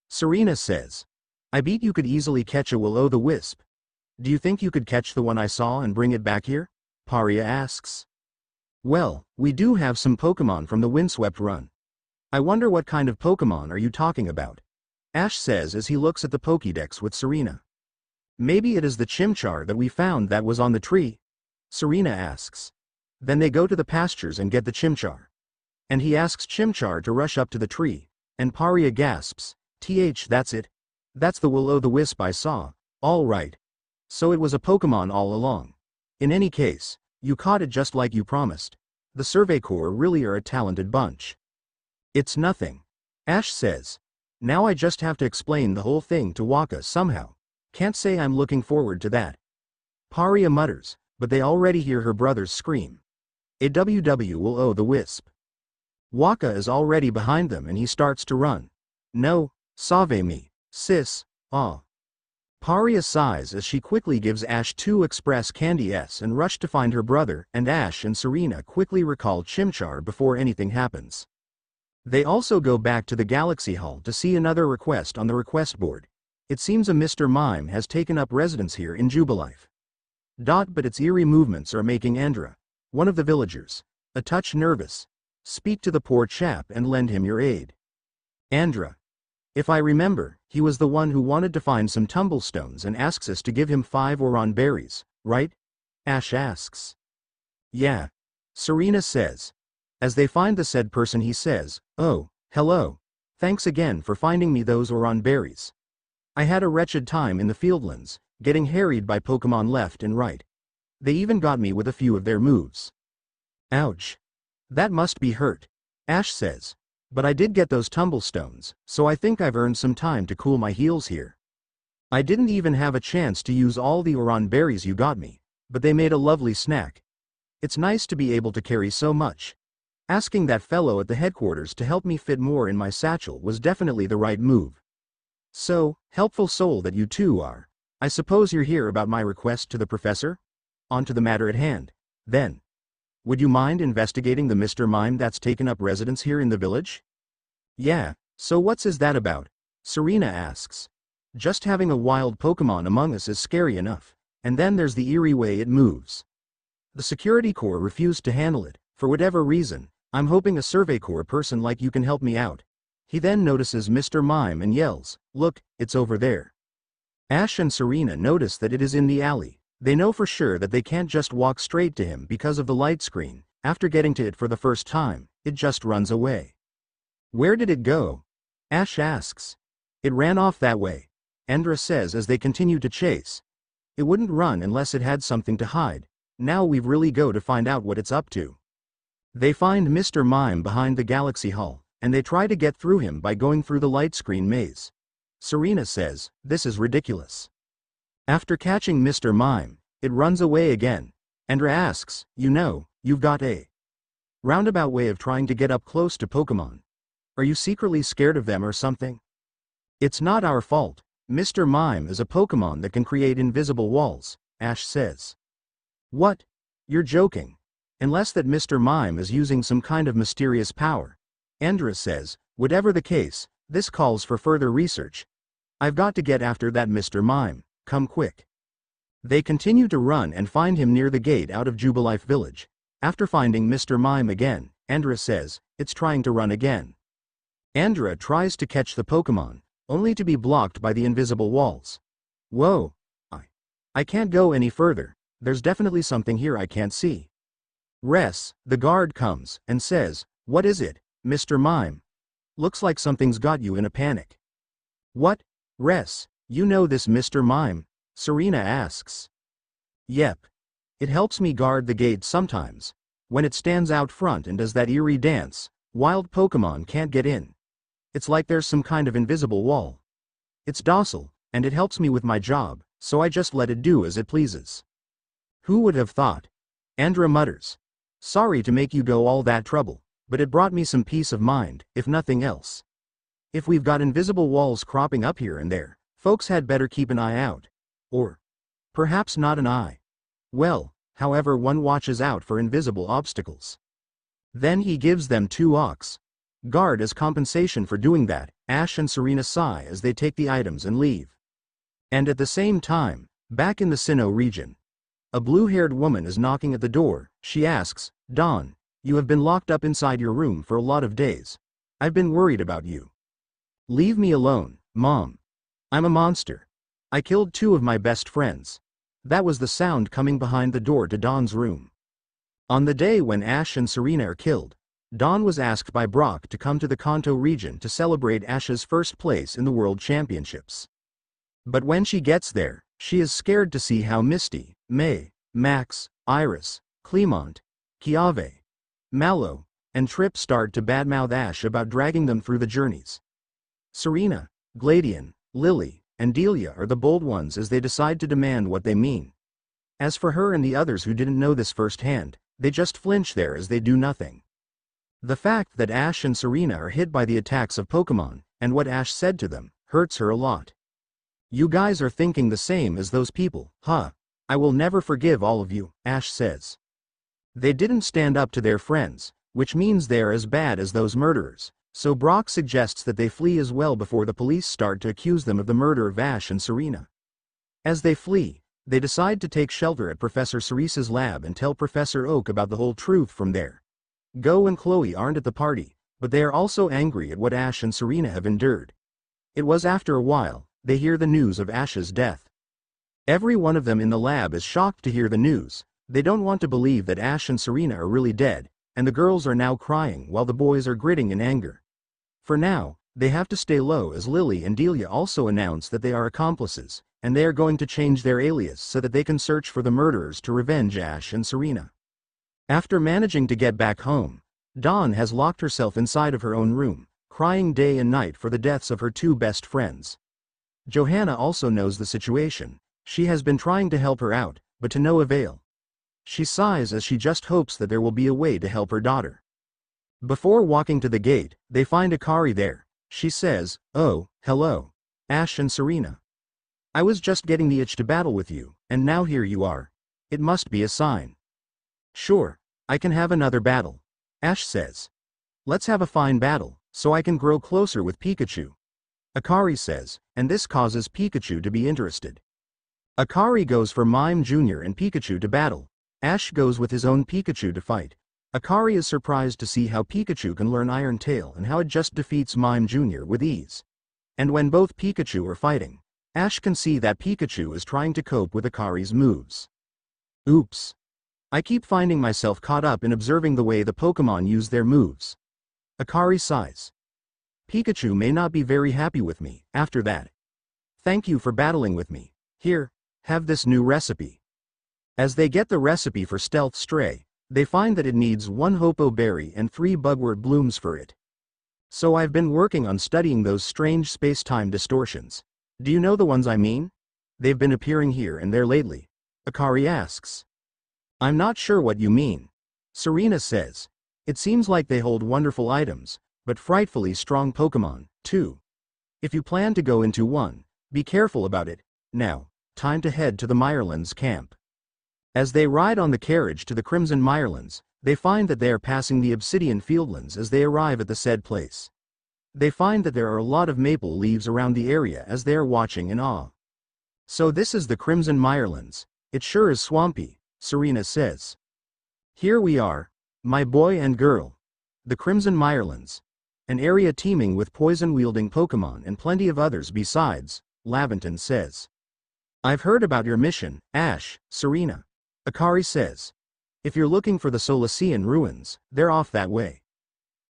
Serena says. "I bet you could easily catch a will-o'-the-wisp. Do you think you could catch the one I saw and bring it back here?" Paria asks. "Well, we do have some Pokemon from the Windswept Run. I wonder what kind of Pokemon are you talking about?" Ash says as he looks at the Pokédex with Serena. "Maybe it is the Chimchar that we found that was on the tree?" Serena asks. Then they go to the pastures and get the Chimchar. And he asks Chimchar to rush up to the tree, and Paria gasps, That's it. That's the will-o'-the-wisp I saw. All right. So it was a Pokemon all along. In any case, you caught it just like you promised. The Survey Corps really are a talented bunch." "It's nothing," Ash says. "Now I just have to explain the whole thing to Waka somehow. Can't say I'm looking forward to that." Paria mutters, but they already hear her brothers scream. "AWW will-o'-the-wisp." Waka is already behind them and he starts to run. "No, save me, sis, ah." Paria sighs as she quickly gives Ash 2 express candies and rush to find her brother, and Ash and Serena quickly recall Chimchar before anything happens. They also go back to the Galaxy Hall to see another request on the request board. It seems a Mr. Mime has taken up residence here in Jubilife. But its eerie movements are making Andra, one of the villagers, a touch nervous. Speak to the poor chap and lend him your aid. Andra. If I remember, he was the one who wanted to find some tumblestones and asks us to give him 5 Oron berries, right? Ash asks. Yeah. Serena says. As they find the said person he says, "Oh, hello. Thanks again for finding me those Oron berries. I had a wretched time in the Fieldlands, getting harried by Pokemon left and right. They even got me with a few of their moves." "Ouch. That must be hurt," Ash says. "But I did get those tumblestones, so I think I've earned some time to cool my heels here. I didn't even have a chance to use all the Oron berries you got me, but they made a lovely snack. It's nice to be able to carry so much. Asking that fellow at the headquarters to help me fit more in my satchel was definitely the right move. So, helpful soul that you two are. I suppose you're here about my request to the professor? On to the matter at hand, then. Would you mind investigating the Mr. Mime that's taken up residence here in the village?" "Yeah, so what's is that about?" Serena asks. "Just having a wild Pokemon among us is scary enough, and then there's the eerie way it moves. The Security Corps refused to handle it, for whatever reason. I'm hoping a Survey Corps person like you can help me out." He then notices Mr. Mime and yells, "Look, it's over there." Ash and Serena notice that it is in the alley. They know for sure that they can't just walk straight to him because of the light screen. After getting to it for the first time, it just runs away. "Where did it go?" Ash asks. "It ran off that way," Andra says as they continue to chase. "It wouldn't run unless it had something to hide. Now we've really go to find out what it's up to." They find Mr. Mime behind the Galaxy Hall, and they try to get through him by going through the light screen maze. Serena says, "This is ridiculous." After catching Mr. Mime, it runs away again. Andra asks, "You've got a roundabout way of trying to get up close to Pokemon. Are you secretly scared of them or something?" "It's not our fault. Mr. Mime is a Pokemon that can create invisible walls," Ash says. "What? You're joking. Unless that Mr. Mime is using some kind of mysterious power." Andra says, "Whatever the case, this calls for further research. I've got to get after that Mr. Mime. come quick. They continue to run and find him near the gate out of Jubilife Village. After finding Mr. Mime again, Andra says, it's trying to run again. Andra tries to catch the Pokemon, only to be blocked by the invisible walls. Whoa! I can't go any further, there's definitely something here I can't see. The guard comes, and says, what is it, Mr. Mime? Looks like something's got you in a panic. What? You know this Mr. Mime? Serena asks. Yep. It helps me guard the gate sometimes. When it stands out front and does that eerie dance, wild Pokemon can't get in. It's like there's some kind of invisible wall. It's docile, and it helps me with my job, so I just let it do as it pleases. Who would have thought? Andra mutters. Sorry to make you go all that trouble, but it brought me some peace of mind, if nothing else. If we've got invisible walls cropping up here and there, folks had better keep an eye out. Or perhaps not an eye. Well, however one watches out for invisible obstacles. Then he gives them 2 ox. Guard as compensation for doing that. Ash and Serena sigh as they take the items and leave. And at the same time, back in the Sinnoh region, a blue-haired woman is knocking at the door. She asks, Dawn, you have been locked up inside your room for a lot of days. I've been worried about you. Leave me alone, Mom. I'm a monster. I killed 2 of my best friends. That was the sound coming behind the door to Dawn's room. On the day when Ash and Serena are killed, Dawn was asked by Brock to come to the Kanto region to celebrate Ash's first place in the World Championships. But when she gets there, she is scared to see how Misty, May, Max, Iris, Clemont, Kiave, Mallow, and Trip start to badmouth Ash about dragging them through the journeys. Serena, Gladian, Lily, and Delia are the bold ones as they decide to demand what they mean. As for her and the others who didn't know this firsthand, they just flinch there as they do nothing. The fact that Ash and Serena are hit by the attacks of Pokemon, and what Ash said to them, hurts her a lot. You guys are thinking the same as those people, huh? I will never forgive all of you, Ash says. They didn't stand up to their friends, which means they're as bad as those murderers, so Brock suggests that they flee as well before the police start to accuse them of the murder of Ash and Serena. As they flee, they decide to take shelter at Professor Cerise's lab and tell Professor Oak about the whole truth from there. Go and Chloe aren't at the party, but they are also angry at what Ash and Serena have endured. It was after a while, they hear the news of Ash's death. Every one of them in the lab is shocked to hear the news. They don't want to believe that Ash and Serena are really dead, and the girls are now crying while the boys are gritting in anger. For now, they have to stay low as Lily and Delia also announce that they are accomplices, and they are going to change their alias so that they can search for the murderers to revenge Ash and Serena. After managing to get back home, Dawn has locked herself inside of her own room, crying day and night for the deaths of her 2 best friends. Johanna also knows the situation. She has been trying to help her out, but to no avail. She sighs as she just hopes that there will be a way to help her daughter. Before walking to the gate, they find Akari there. She says, oh, hello, Ash and Serena. I was just getting the itch to battle with you, and now here you are. It must be a sign. Sure, I can have another battle, Ash says. Let's have a fine battle, so I can grow closer with Pikachu. Akari says, and this causes Pikachu to be interested. Akari goes for Mime Jr. and Pikachu to battle. Ash goes with his own Pikachu to fight. Akari is surprised to see how Pikachu can learn Iron Tail and how it just defeats Mime Jr. with ease. And when both Pikachu are fighting, Ash can see that Pikachu is trying to cope with Akari's moves. Oops. I keep finding myself caught up in observing the way the Pokemon use their moves. Akari sighs. Pikachu may not be very happy with me after that. Thank you for battling with me. Here, have this new recipe. As they get the recipe for Stealth Stray, they find that it needs 1 Hopo Berry and 3 Bugwort Blooms for it. So I've been working on studying those strange space-time distortions. Do you know the ones I mean? They've been appearing here and there lately. Akari asks. I'm not sure what you mean. Serena says. It seems like they hold wonderful items, but frightfully strong Pokemon, too. If you plan to go into one, be careful about it. Now, time to head to the Mirelands camp. As they ride on the carriage to the Crimson Mirelands, they find that they are passing the Obsidian Fieldlands as they arrive at the said place. They find that there are a lot of maple leaves around the area as they are watching in awe. So this is the Crimson Mirelands. It sure is swampy, Serena says. Here we are, my boy and girl. The Crimson Mirelands. An area teeming with poison-wielding Pokemon and plenty of others besides, Laventon says. I've heard about your mission, Ash, Serena. Akari says. If you're looking for the Solacean ruins, they're off that way.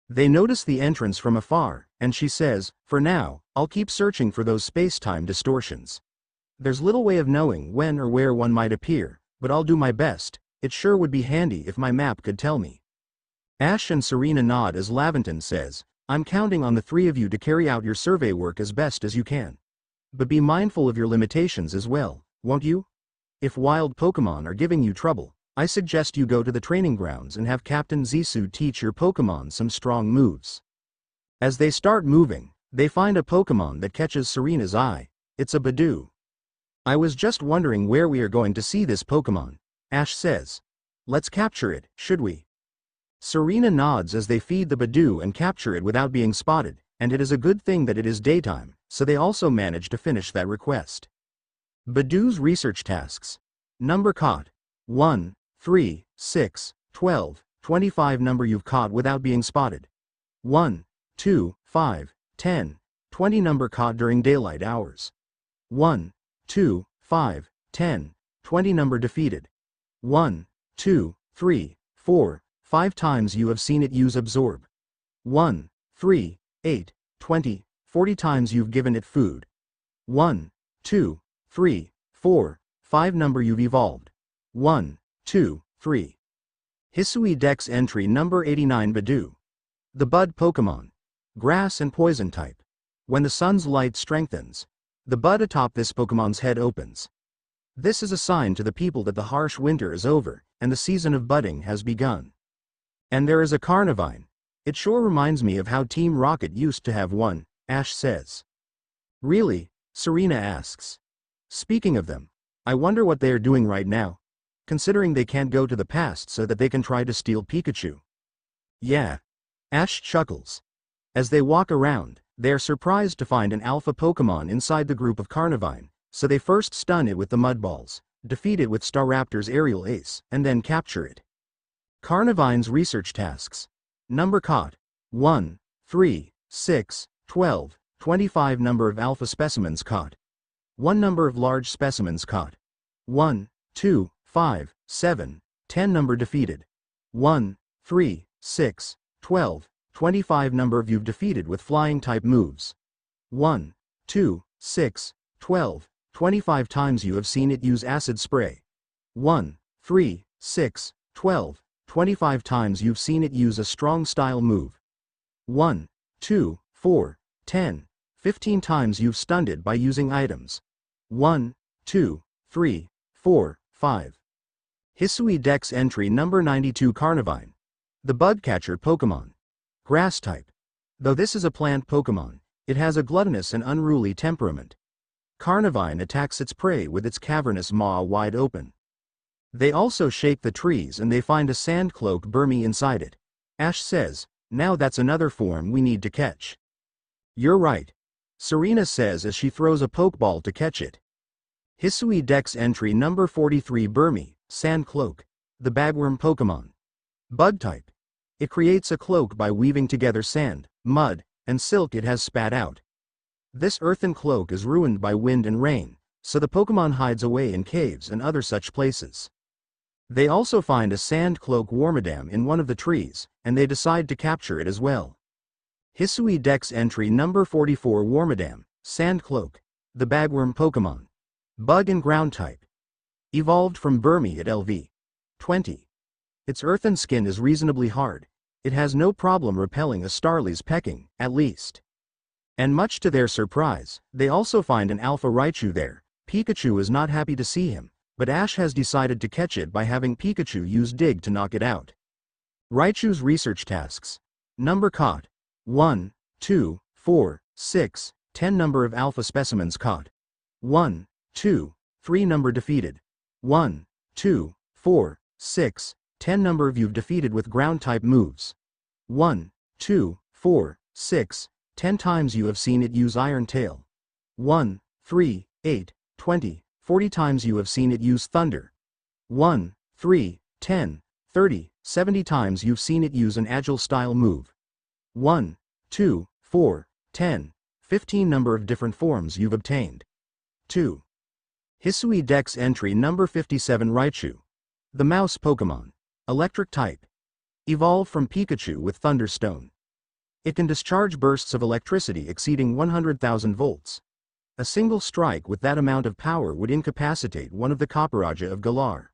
They notice the entrance from afar, and she says, for now, I'll keep searching for those space-time distortions. There's little way of knowing when or where one might appear, but I'll do my best. It sure would be handy if my map could tell me. Ash and Serena nod as Laventon says, I'm counting on the three of you to carry out your survey work as best as you can. But be mindful of your limitations as well, won't you? If wild Pokemon are giving you trouble, I suggest you go to the training grounds and have Captain Zissou teach your Pokemon some strong moves. As they start moving, they find a Pokemon that catches Serena's eye. It's a Badoo. I was just wondering where we are going to see this Pokemon, Ash says. Let's capture it, should we? Serena nods as they feed the Badoo and capture it without being spotted, and it is a good thing that it is daytime, so they also manage to finish that request. Badoo's research tasks. Number caught. 1, 3, 6, 12, 25 number you've caught without being spotted. 1, 2, 5, 10, 20 number caught during daylight hours. 1, 2, 5, 10, 20 number defeated. 1, 2, 3, 4, 5 times you have seen it use absorb. 1, 3, 8, 20, 40 times you've given it food. 1, 2, 3, 4, 5 number you've evolved. 1, 2, 3. Hisui Dex entry number 89 Badoo. The Bud Pokemon. Grass and Poison type. When the sun's light strengthens, the bud atop this Pokemon's head opens. This is a sign to the people that the harsh winter is over, and the season of budding has begun. And there is a Carnivine. It sure reminds me of how Team Rocket used to have one, Ash says. Really? Serena asks. Speaking of them, I wonder what they are doing right now, considering they can't go to the past so that they can try to steal Pikachu. Yeah. Ash chuckles. As they walk around, they are surprised to find an alpha Pokemon inside the group of Carnivine, so they first stun it with the mud balls, defeat it with Staraptor's aerial ace, and then capture it. Carnivine's research tasks. Number caught. 1, 3, 6, 12, 25 number of alpha specimens caught. 1 number of large specimens caught. 1, 2, 5, 7, 10 number defeated. 1, 3, 6, 12, 25 number of you've defeated with flying type moves. 1, 2, 6, 12, 25 times you have seen it use acid spray. 1, 3, 6, 12, 25 times you've seen it use a strong style move. 1, 2, 4, 10, 15 times you've stunned it by using items. 1, 2, 3, 4, 5. Hisui Dex entry number 92 Carnivine. The Budcatcher Pokemon. Grass type. Though this is a plant Pokemon, it has a gluttonous and unruly temperament. Carnivine attacks its prey with its cavernous maw wide open. They also shake the trees and they find a Sandcloak Burmy inside it. Ash says, now that's another form we need to catch. You're right. Serena says as she throws a Pokeball to catch it. Hisui Dex entry number 43 Burmy, Sandcloak. The Bagworm Pokemon. Bug type. It creates a cloak by weaving together sand, mud, and silk it has spat out. This earthen cloak is ruined by wind and rain, so the Pokemon hides away in caves and other such places. They also find a Sandcloak Wormadam in one of the trees, and they decide to capture it as well. Hisui Dex entry number 44 Wormadam, Sandcloak. The Bagworm Pokemon. Bug and ground type. Evolved from Burmy at LV 20. Its earthen skin is reasonably hard. It has no problem repelling a Starly's pecking, at least. And much to their surprise, they also find an Alpha Raichu there. Pikachu is not happy to see him, but Ash has decided to catch it by having Pikachu use Dig to knock it out. Raichu's research tasks. Number caught. 1, 2, 4, 6, 10 number of alpha specimens caught. 1, 2, 3 number defeated. 1, 2, 4, 6, 10 number of you've defeated with ground type moves. 1, 2, 4, 6, 10 times you have seen it use Iron Tail. 1, 3, 8, 20, 40 times you have seen it use thunder. 1, 3, 10, 30, 70 times you've seen it use an agile style move. 1, 2, 4, 10, 15 number of different forms you've obtained. 2. Hisui Dex entry number 57 Raichu. The mouse Pokemon. Electric type. Evolved from Pikachu with Thunderstone. It can discharge bursts of electricity exceeding 100,000 volts. A single strike with that amount of power would incapacitate one of the Copperaja of Galar.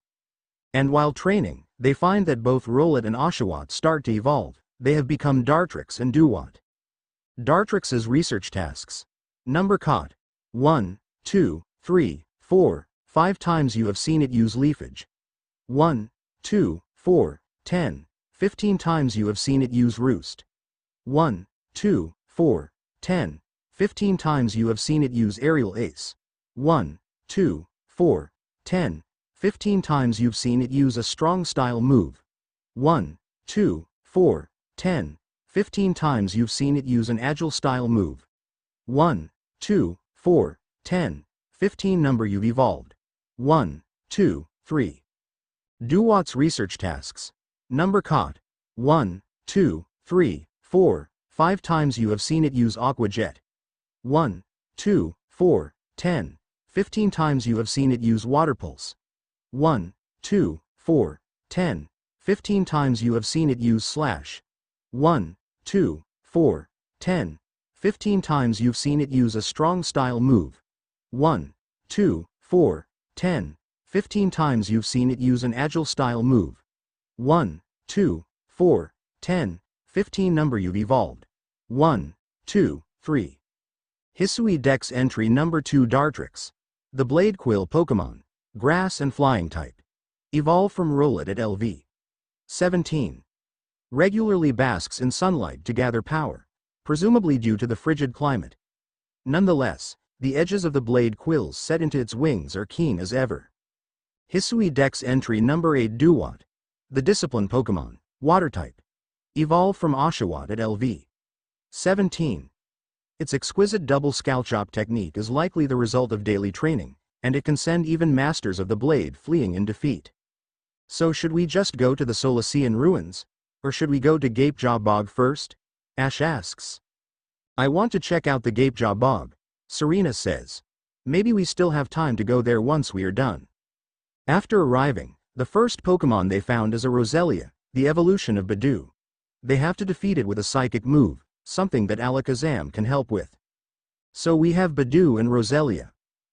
And while training, they find that both Rowlet and Oshawott start to evolve. They have become Dartrix and Dewott. Dartrix's research tasks. Number caught. 1, 2, 3, 4, 5 times you have seen it use leafage. 1, 2, 4, 10, 15 times you have seen it use roost. 1, 2, 4, 10, 15 times you have seen it use aerial ace. 1, 2, 4, 10, 15 times you've seen it use a strong style move. 1, 2, 4, 10, 15 times you've seen it use an agile style move. 1, 2, 4, 10, 15 number you've evolved. 1, 2, 3. Dewott's research tasks. Number caught. 1, 2, 3, 4, 5 times you have seen it use Aqua Jet. 1, 2, 4, 10, 15 times you have seen it use Water Pulse. 1, 2, 4, 10, 15 times you have seen it use Slash. 1, 2, 4, 10, 15 times you've seen it use a strong style move. 1, 2, 4, 10, 15 times you've seen it use an agile style move. 1, 2, 4, 10, 15 number you've evolved. 1, 2, 3. Hisui Dex entry number 2 Dartrix. The Blade Quill Pokemon. Grass and Flying type. Evolved from Rowlet at LV. 17. Regularly basks in sunlight to gather power, presumably due to the frigid climate. Nonetheless, the edges of the blade quills set into its wings are keen as ever. Hisui Dex entry number 8 Dewott. The Discipline Pokemon. Water type. Evolved from Oshawott at LV. 17. Its exquisite double scalchop technique is likely the result of daily training, and it can send even masters of the blade fleeing in defeat. So should we just go to the Solacean ruins? Or should we go to Gapejaw Bog first? Ash asks. I want to check out the Gapejaw Bog, Serena says. Maybe we still have time to go there once we are done. After arriving, the first Pokemon they found is a Roselia, the evolution of Badoo. They have to defeat it with a psychic move, something that Alakazam can help with. So we have Badoo and Roselia.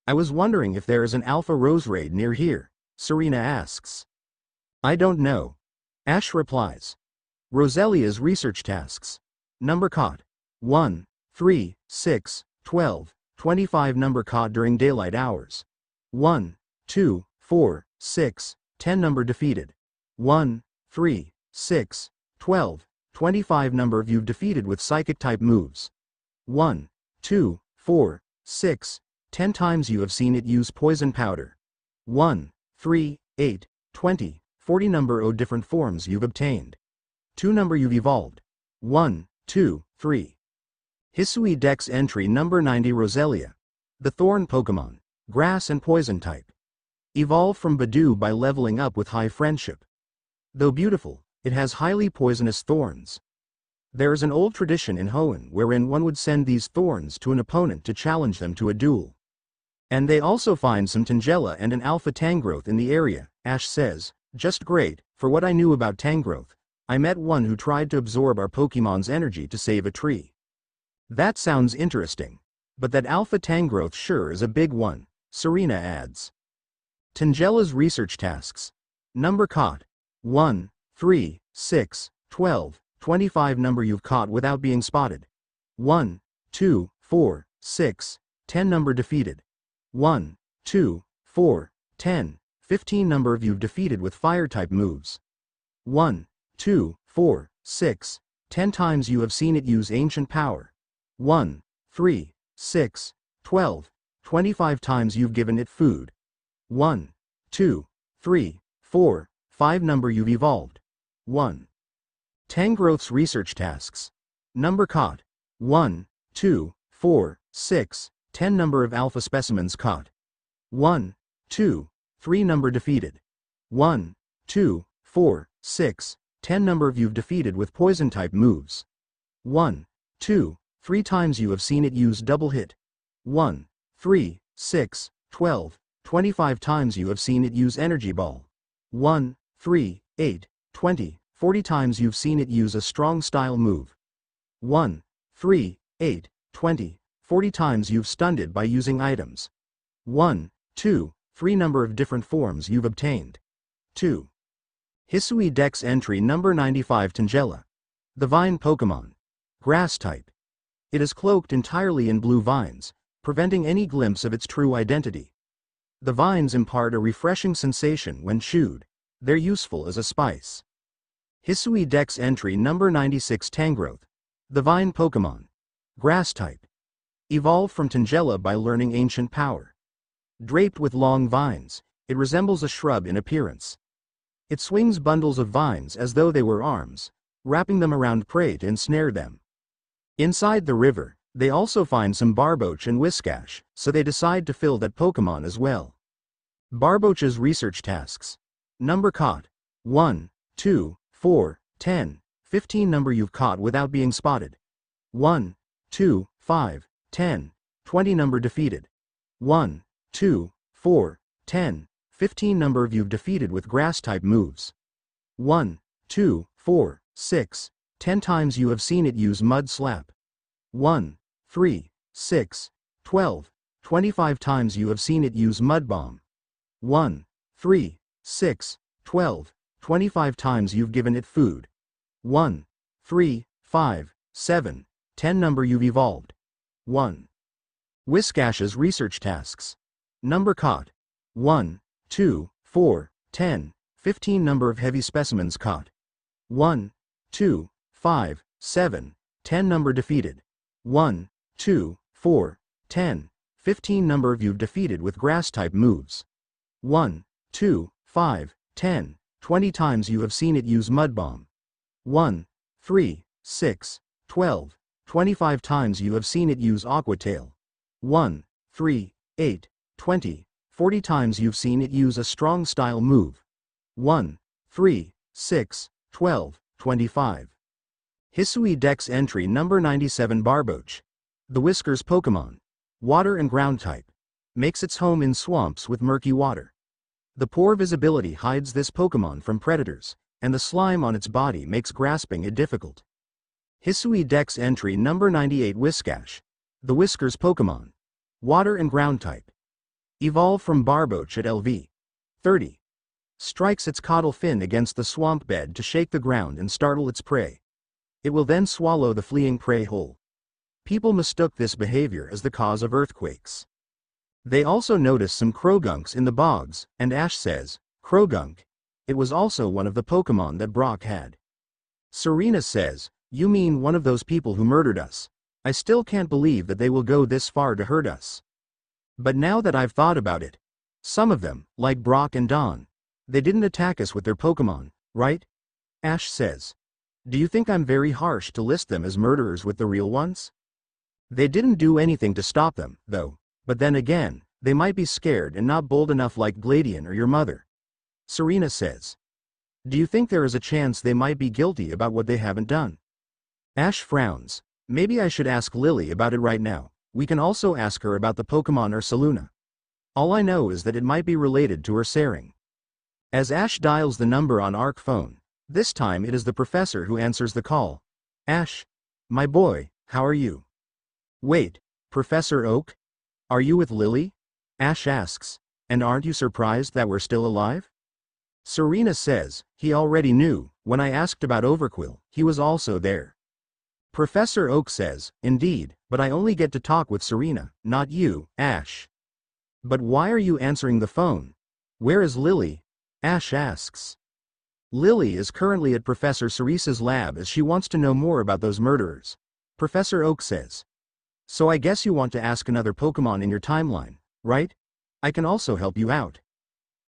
I was wondering if there is an Alpha Roserade near here, Serena asks. I don't know. Ash replies. Roselia's research tasks. Number caught. 1, 3, 6, 12, 25 number caught during daylight hours. 1, 2, 4, 6, 10 number defeated. 1, 3, 6, 12, 25 number you've defeated with psychic type moves. 1, 2, 4, 6, 10 times you have seen it use poison powder. 1, 3, 8, 20, 40 number of different forms you've obtained. 2 number you've evolved. 1, 2, 3. Hisui Dex entry number 90 Roselia. The Thorn Pokemon. Grass and Poison type. Evolved from Badoo by leveling up with high friendship. Though beautiful, it has highly poisonous thorns. There is an old tradition in Hoenn wherein one would send these thorns to an opponent to challenge them to a duel. And they also find some Tangela and an Alpha Tangrowth in the area, Ash says. Just great. For what I knew about Tangrowth, I met one who tried to absorb our Pokemon's energy to save a tree. That sounds interesting. But that Alpha Tangrowth sure is a big one, Serena adds. Tangela's research tasks. Number caught. 1, 3, 6, 12, 25 number you've caught without being spotted. 1, 2, 4, 6, 10 number defeated. 1, 2, 4, 10, 15 number you've defeated with fire-type moves. 1, 2, 4, 6, 10 times you have seen it use ancient power. 1, 3, 6, 12, 25 times you've given it food. 1, 2, 3, 4, 5 number you've evolved. 1. Tangrowth's research tasks. Number caught. 1, 2, 4, 6, 10 number of alpha specimens caught. 1, 2, 3 number defeated. 1, 2, 4, 6, 10 number of you've defeated with poison type moves. 1, 2, 3 times you have seen it use double hit. 1, 3, 6, 12, 25 times you have seen it use energy ball. 1, 3, 8, 20, 40 times you've seen it use a strong style move. 1, 3, 8, 20, 40 times you've stunned it by using items. 1, 2, 3 number of different forms you've obtained. 2. Hisui Dex entry number 95 Tangela. The vine Pokemon. Grass type. It is cloaked entirely in blue vines, preventing any glimpse of its true identity. The vines impart a refreshing sensation when chewed. They're useful as a spice. Hisui Dex entry number 96 Tangrowth. The vine Pokemon. Grass type. Evolved from Tangela by learning ancient power. Draped with long vines, it resembles a shrub in appearance. It swings bundles of vines as though they were arms, wrapping them around prey to ensnare them. Inside the river, they also find some Barboach and Whiscash, so they decide to fill that Pokemon as well. Barboach's research tasks. Number caught. 1, 2, 4, 10, 15 number you've caught without being spotted. 1, 2, 5, 10, 20 number defeated. 1, 2, 4, 10, 15 number of you've defeated with grass-type moves. 1, 2, 4, 6, 10 times you have seen it use Mud Slap. 1, 3, 6, 12, 25 times you have seen it use Mud Bomb. 1, 3, 6, 12, 25 times you've given it food. 1, 3, 5, 7, 10 number you've evolved. 1. Whiscash's research tasks. Number caught. 1, 2, 4, 10, 15 number of heavy specimens caught. 1, 2, 5, 7, 10 number defeated. 1, 2, 4, 10, 15 number of you've defeated with grass-type moves. 1, 2, 5, 10, 20 times you have seen it use Mud Bomb. 1, 3, 6, 12, 25 times you have seen it use Aqua Tail. 1, 3, 8, 20, 40 times you've seen it use a strong style move. 1, 3, 6, 12, 25. Hisui Dex entry number 97 Barboach. The Whiskers Pokemon. Water and ground type. Makes its home in swamps with murky water. The poor visibility hides this Pokemon from predators, and the slime on its body makes grasping it difficult. Hisui Dex entry number 98 Whiscash. The Whiskers Pokemon. Water and ground type. Evolved from Barboach at LV. 30. Strikes its caudal fin against the swamp bed to shake the ground and startle its prey. It will then swallow the fleeing prey whole. People mistook this behavior as the cause of earthquakes. They also noticed some Crogunks in the bogs, and Ash says, Crogunk. It was also one of the Pokemon that Brock had. Serena says, you mean one of those people who murdered us? I still can't believe that they will go this far to hurt us. But now that I've thought about it, some of them, like Brock and Dawn, they didn't attack us with their Pokemon, right? Ash says. Do you think I'm very harsh to list them as murderers with the real ones? They didn't do anything to stop them, though, but then again, they might be scared and not bold enough like Gladion or your mother. Serena says. Do you think there is a chance they might be guilty about what they haven't done? Ash frowns. Maybe I should ask Lily about it right now. We can also ask her about the Pokemon Ursaluna. All I know is that it might be related to Ursaring. As Ash dials the number on Arc phone, this time it is the professor who answers the call. Ash. My boy, how are you? Wait, Professor Oak? Are you with Lily? Ash asks. And aren't you surprised that we're still alive? Serena says, he already knew. When I asked about Overquill, he was also there. Professor Oak says, indeed, but I only get to talk with Serena, not you, Ash. But why are you answering the phone? Where is Lily? Ash asks. Lily is currently at Professor Ceresa's lab as she wants to know more about those murderers. Professor Oak says. So I guess you want to ask another Pokemon in your timeline, right? I can also help you out.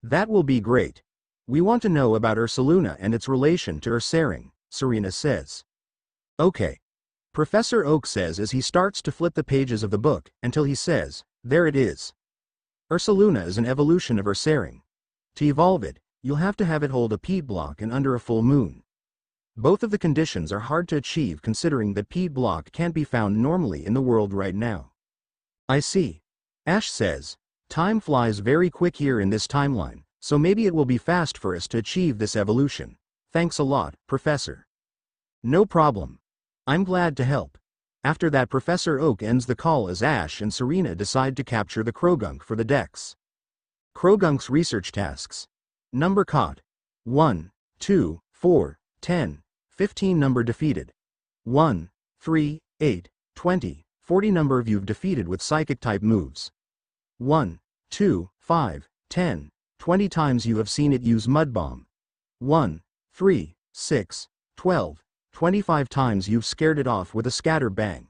That will be great. We want to know about Ursaluna and its relation to Ursaring, Serena says. Okay. Professor Oak says as he starts to flip the pages of the book, until he says, there it is. Ursaluna is an evolution of Arceus. To evolve it, you'll have to have it hold a peat block and under a full moon. Both of the conditions are hard to achieve considering that peat block can't be found normally in the world right now. I see. Ash says, time flies very quick here in this timeline, so maybe it will be fast for us to achieve this evolution. Thanks a lot, Professor. No problem. I'm glad to help. After that, Professor Oak ends the call as Ash and Serena decide to capture the Krogunk for the dex. Krogunk's research tasks. Number caught. 1, 2, 4, 10, 15 number defeated. 1, 3, 8, 20, 40 number of you've defeated with psychic type moves. 1, 2, 5, 10, 20 times you have seen it use mud bomb. 1, 3, 6, 12, 25 times you've scared it off with a scatter bang.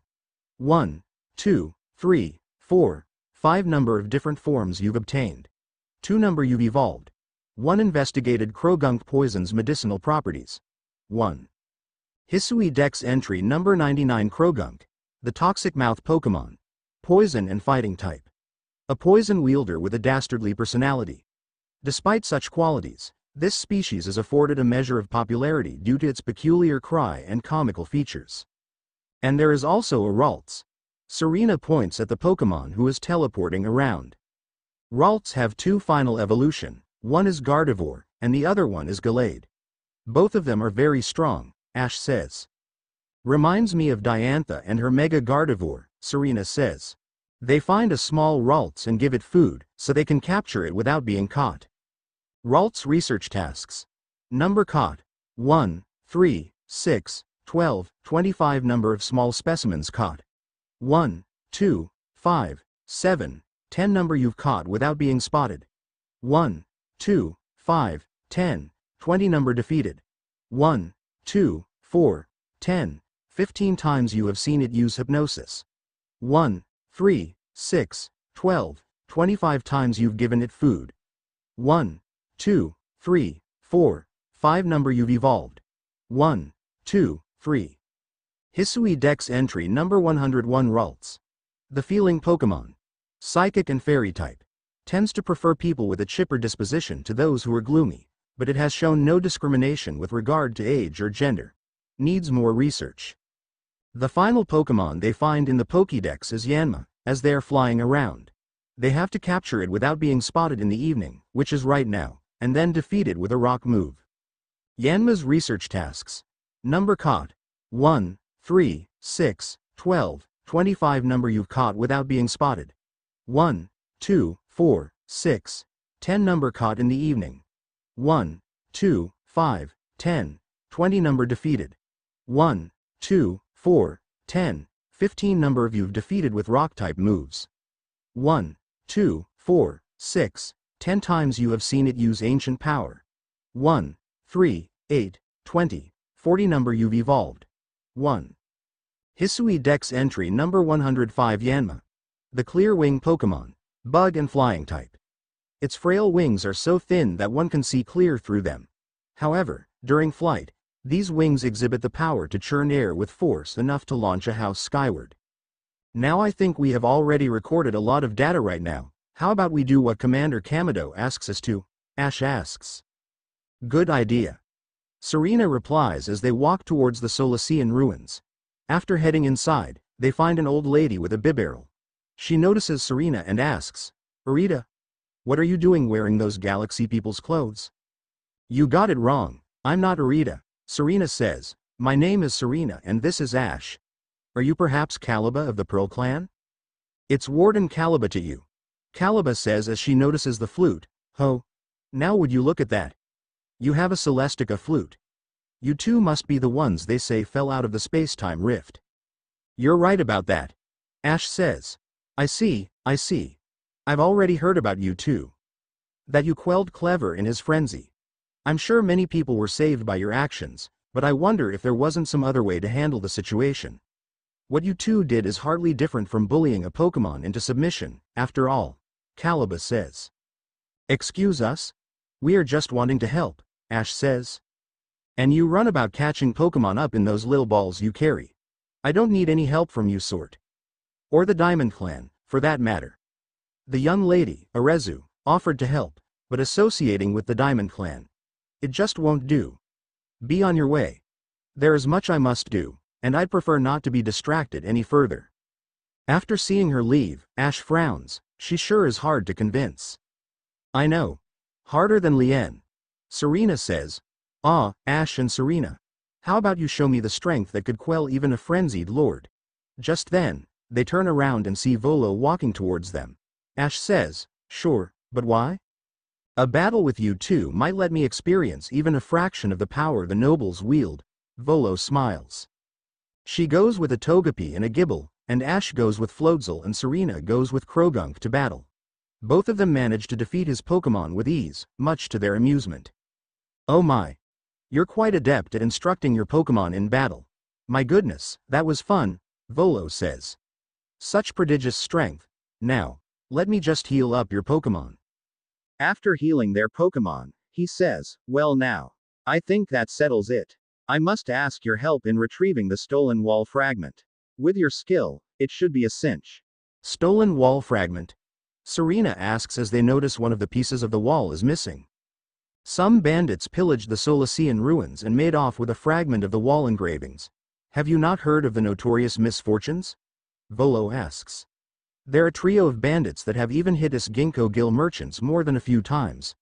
1, 2, 3, 4, 5 number of different forms you've obtained. 2 number you've evolved. 1 investigated Krogunk poison's medicinal properties. 1. Hisui Dex entry number 99 Krogunk, the toxic mouth Pokemon. Poison and fighting type. A poison wielder with a dastardly personality. Despite such qualities, this species is afforded a measure of popularity due to its peculiar cry and comical features. And there is also a Ralts. Serena points at the Pokemon who is teleporting around. Ralts have 2 final evolution, one is Gardevoir, and the other one is Gallade. Both of them are very strong, Ash says. Reminds me of Diantha and her Mega Gardevoir, Serena says. They find a small Ralts and give it food, so they can capture it without being caught. Ralts research tasks. Number caught. 1, 3, 6, 12, 25 number of small specimens caught. 1, 2, 5, 7, 10 number you've caught without being spotted. 1, 2, 5, 10, 20 number defeated. 1, 2, 4, 10, 15 times you have seen it use hypnosis. 1, 3, 6, 12, 25 times you've given it food. 1, 2, 3, 4, 5 number you've evolved. 1, 2, 3. Hisui Dex entry number 101 Ralts. The feeling Pokemon. Psychic and fairy type. Tends to prefer people with a chipper disposition to those who are gloomy, but it has shown no discrimination with regard to age or gender. Needs more research. The final Pokemon they find in the Pokédex is Yanma, as they are flying around. They have to capture it without being spotted in the evening, which is right now, and then defeat it with a rock move. Yanma's research tasks. Number caught. 1, 3, 6, 12, 25 number you've caught without being spotted. 1, 2, 4, 6, 10 number caught in the evening. 1, 2, 5, 10, 20 number defeated. 1, 2, 4, 10, 15 number of you've defeated with rock type moves. 1, 2, 4, 6, 10 times you have seen it use ancient power. 1, 3, 8, 20, 40 number you've evolved. 1. Hisui Dex entry number 105 Yanma. The clear wing Pokemon. Bug and flying type. Its frail wings are so thin that one can see clear through them. However, during flight, these wings exhibit the power to churn air with force enough to launch a house skyward. Now I think we have already recorded a lot of data right now. How about we do what Commander Kamado asks us to? Ash asks. Good idea. Serena replies as they walk towards the Solacean ruins. After heading inside, they find an old lady with a bibarrel. She notices Serena and asks, Arita, what are you doing wearing those galaxy people's clothes? You got it wrong, I'm not Arita, Serena says. My name is Serena and this is Ash. Are you perhaps Caliba of the Pearl Clan? It's Warden Caliba to you. Caliba says as she notices the flute. Ho! Now would you look at that? You have a Celestica flute. You two must be the ones they say fell out of the space-time rift. You're right about that. Ash says. I see. I've already heard about you two. That you quelled Clever in his frenzy. I'm sure many people were saved by your actions, but I wonder if there wasn't some other way to handle the situation. What you two did is hardly different from bullying a Pokemon into submission, after all, Caliba says. Excuse us? We are just wanting to help, Ash says. And you run about catching Pokemon up in those little balls you carry. I don't need any help from you sort. Or the Diamond Clan, for that matter. The young lady, Arezu, offered to help, but associating with the Diamond Clan. It just won't do. Be on your way. There is much I must do, and I'd prefer not to be distracted any further. After seeing her leave, Ash frowns. She sure is hard to convince. I know. Harder than Lien. Serena says. Ah, Ash and Serena. How about you show me the strength that could quell even a frenzied lord? Just then, they turn around and see Volo walking towards them. Ash says, sure, but why? A battle with you two might let me experience even a fraction of the power the nobles wield. Volo smiles. She goes with a Togepi and a Gibble, and Ash goes with Floatzel and Serena goes with Krogunk to battle. Both of them manage to defeat his Pokémon with ease, much to their amusement. Oh my. You're quite adept at instructing your Pokémon in battle. My goodness, that was fun, Volo says. Such prodigious strength. Now, let me just heal up your Pokémon. After healing their Pokémon, he says, well now. I think that settles it. I must ask your help in retrieving the stolen wall fragment. With your skill, it should be a cinch. Stolen wall fragment? Serena asks as they notice one of the pieces of the wall is missing. Some bandits pillaged the Solacean ruins and made off with a fragment of the wall engravings. Have you not heard of the notorious misfortunes? Volo asks. They're a trio of bandits that have even hit us Ginkgo Gill merchants more than a few times.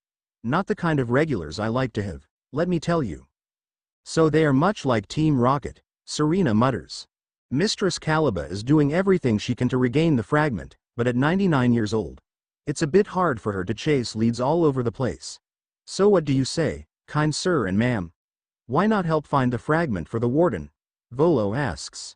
Not the kind of regulars I like to have, let me tell you. So they are much like Team Rocket, Serena mutters. Mistress Caliba is doing everything she can to regain the fragment, but at 99 years old, it's a bit hard for her to chase leads all over the place. So what do you say, kind sir and ma'am? Why not help find the fragment for the warden? Volo asks.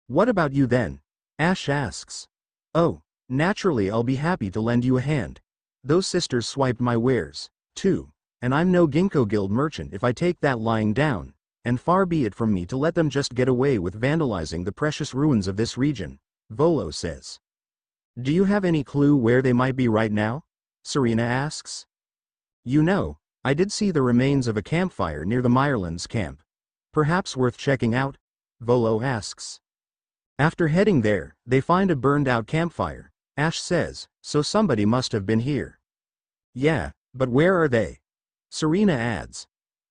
What about you then? Ash asks. Oh, naturally I'll be happy to lend you a hand. Those sisters swiped my wares, too, and I'm no Ginkgo Guild merchant if I take that lying down, and far be it from me to let them just get away with vandalizing the precious ruins of this region, Volo says. Do you have any clue where they might be right now? Serena asks. You know, I did see the remains of a campfire near the Meyerlands camp. Perhaps worth checking out? Volo asks. After heading there, they find a burned-out campfire. Ash says, so somebody must have been here. Yeah, but where are they? Serena adds.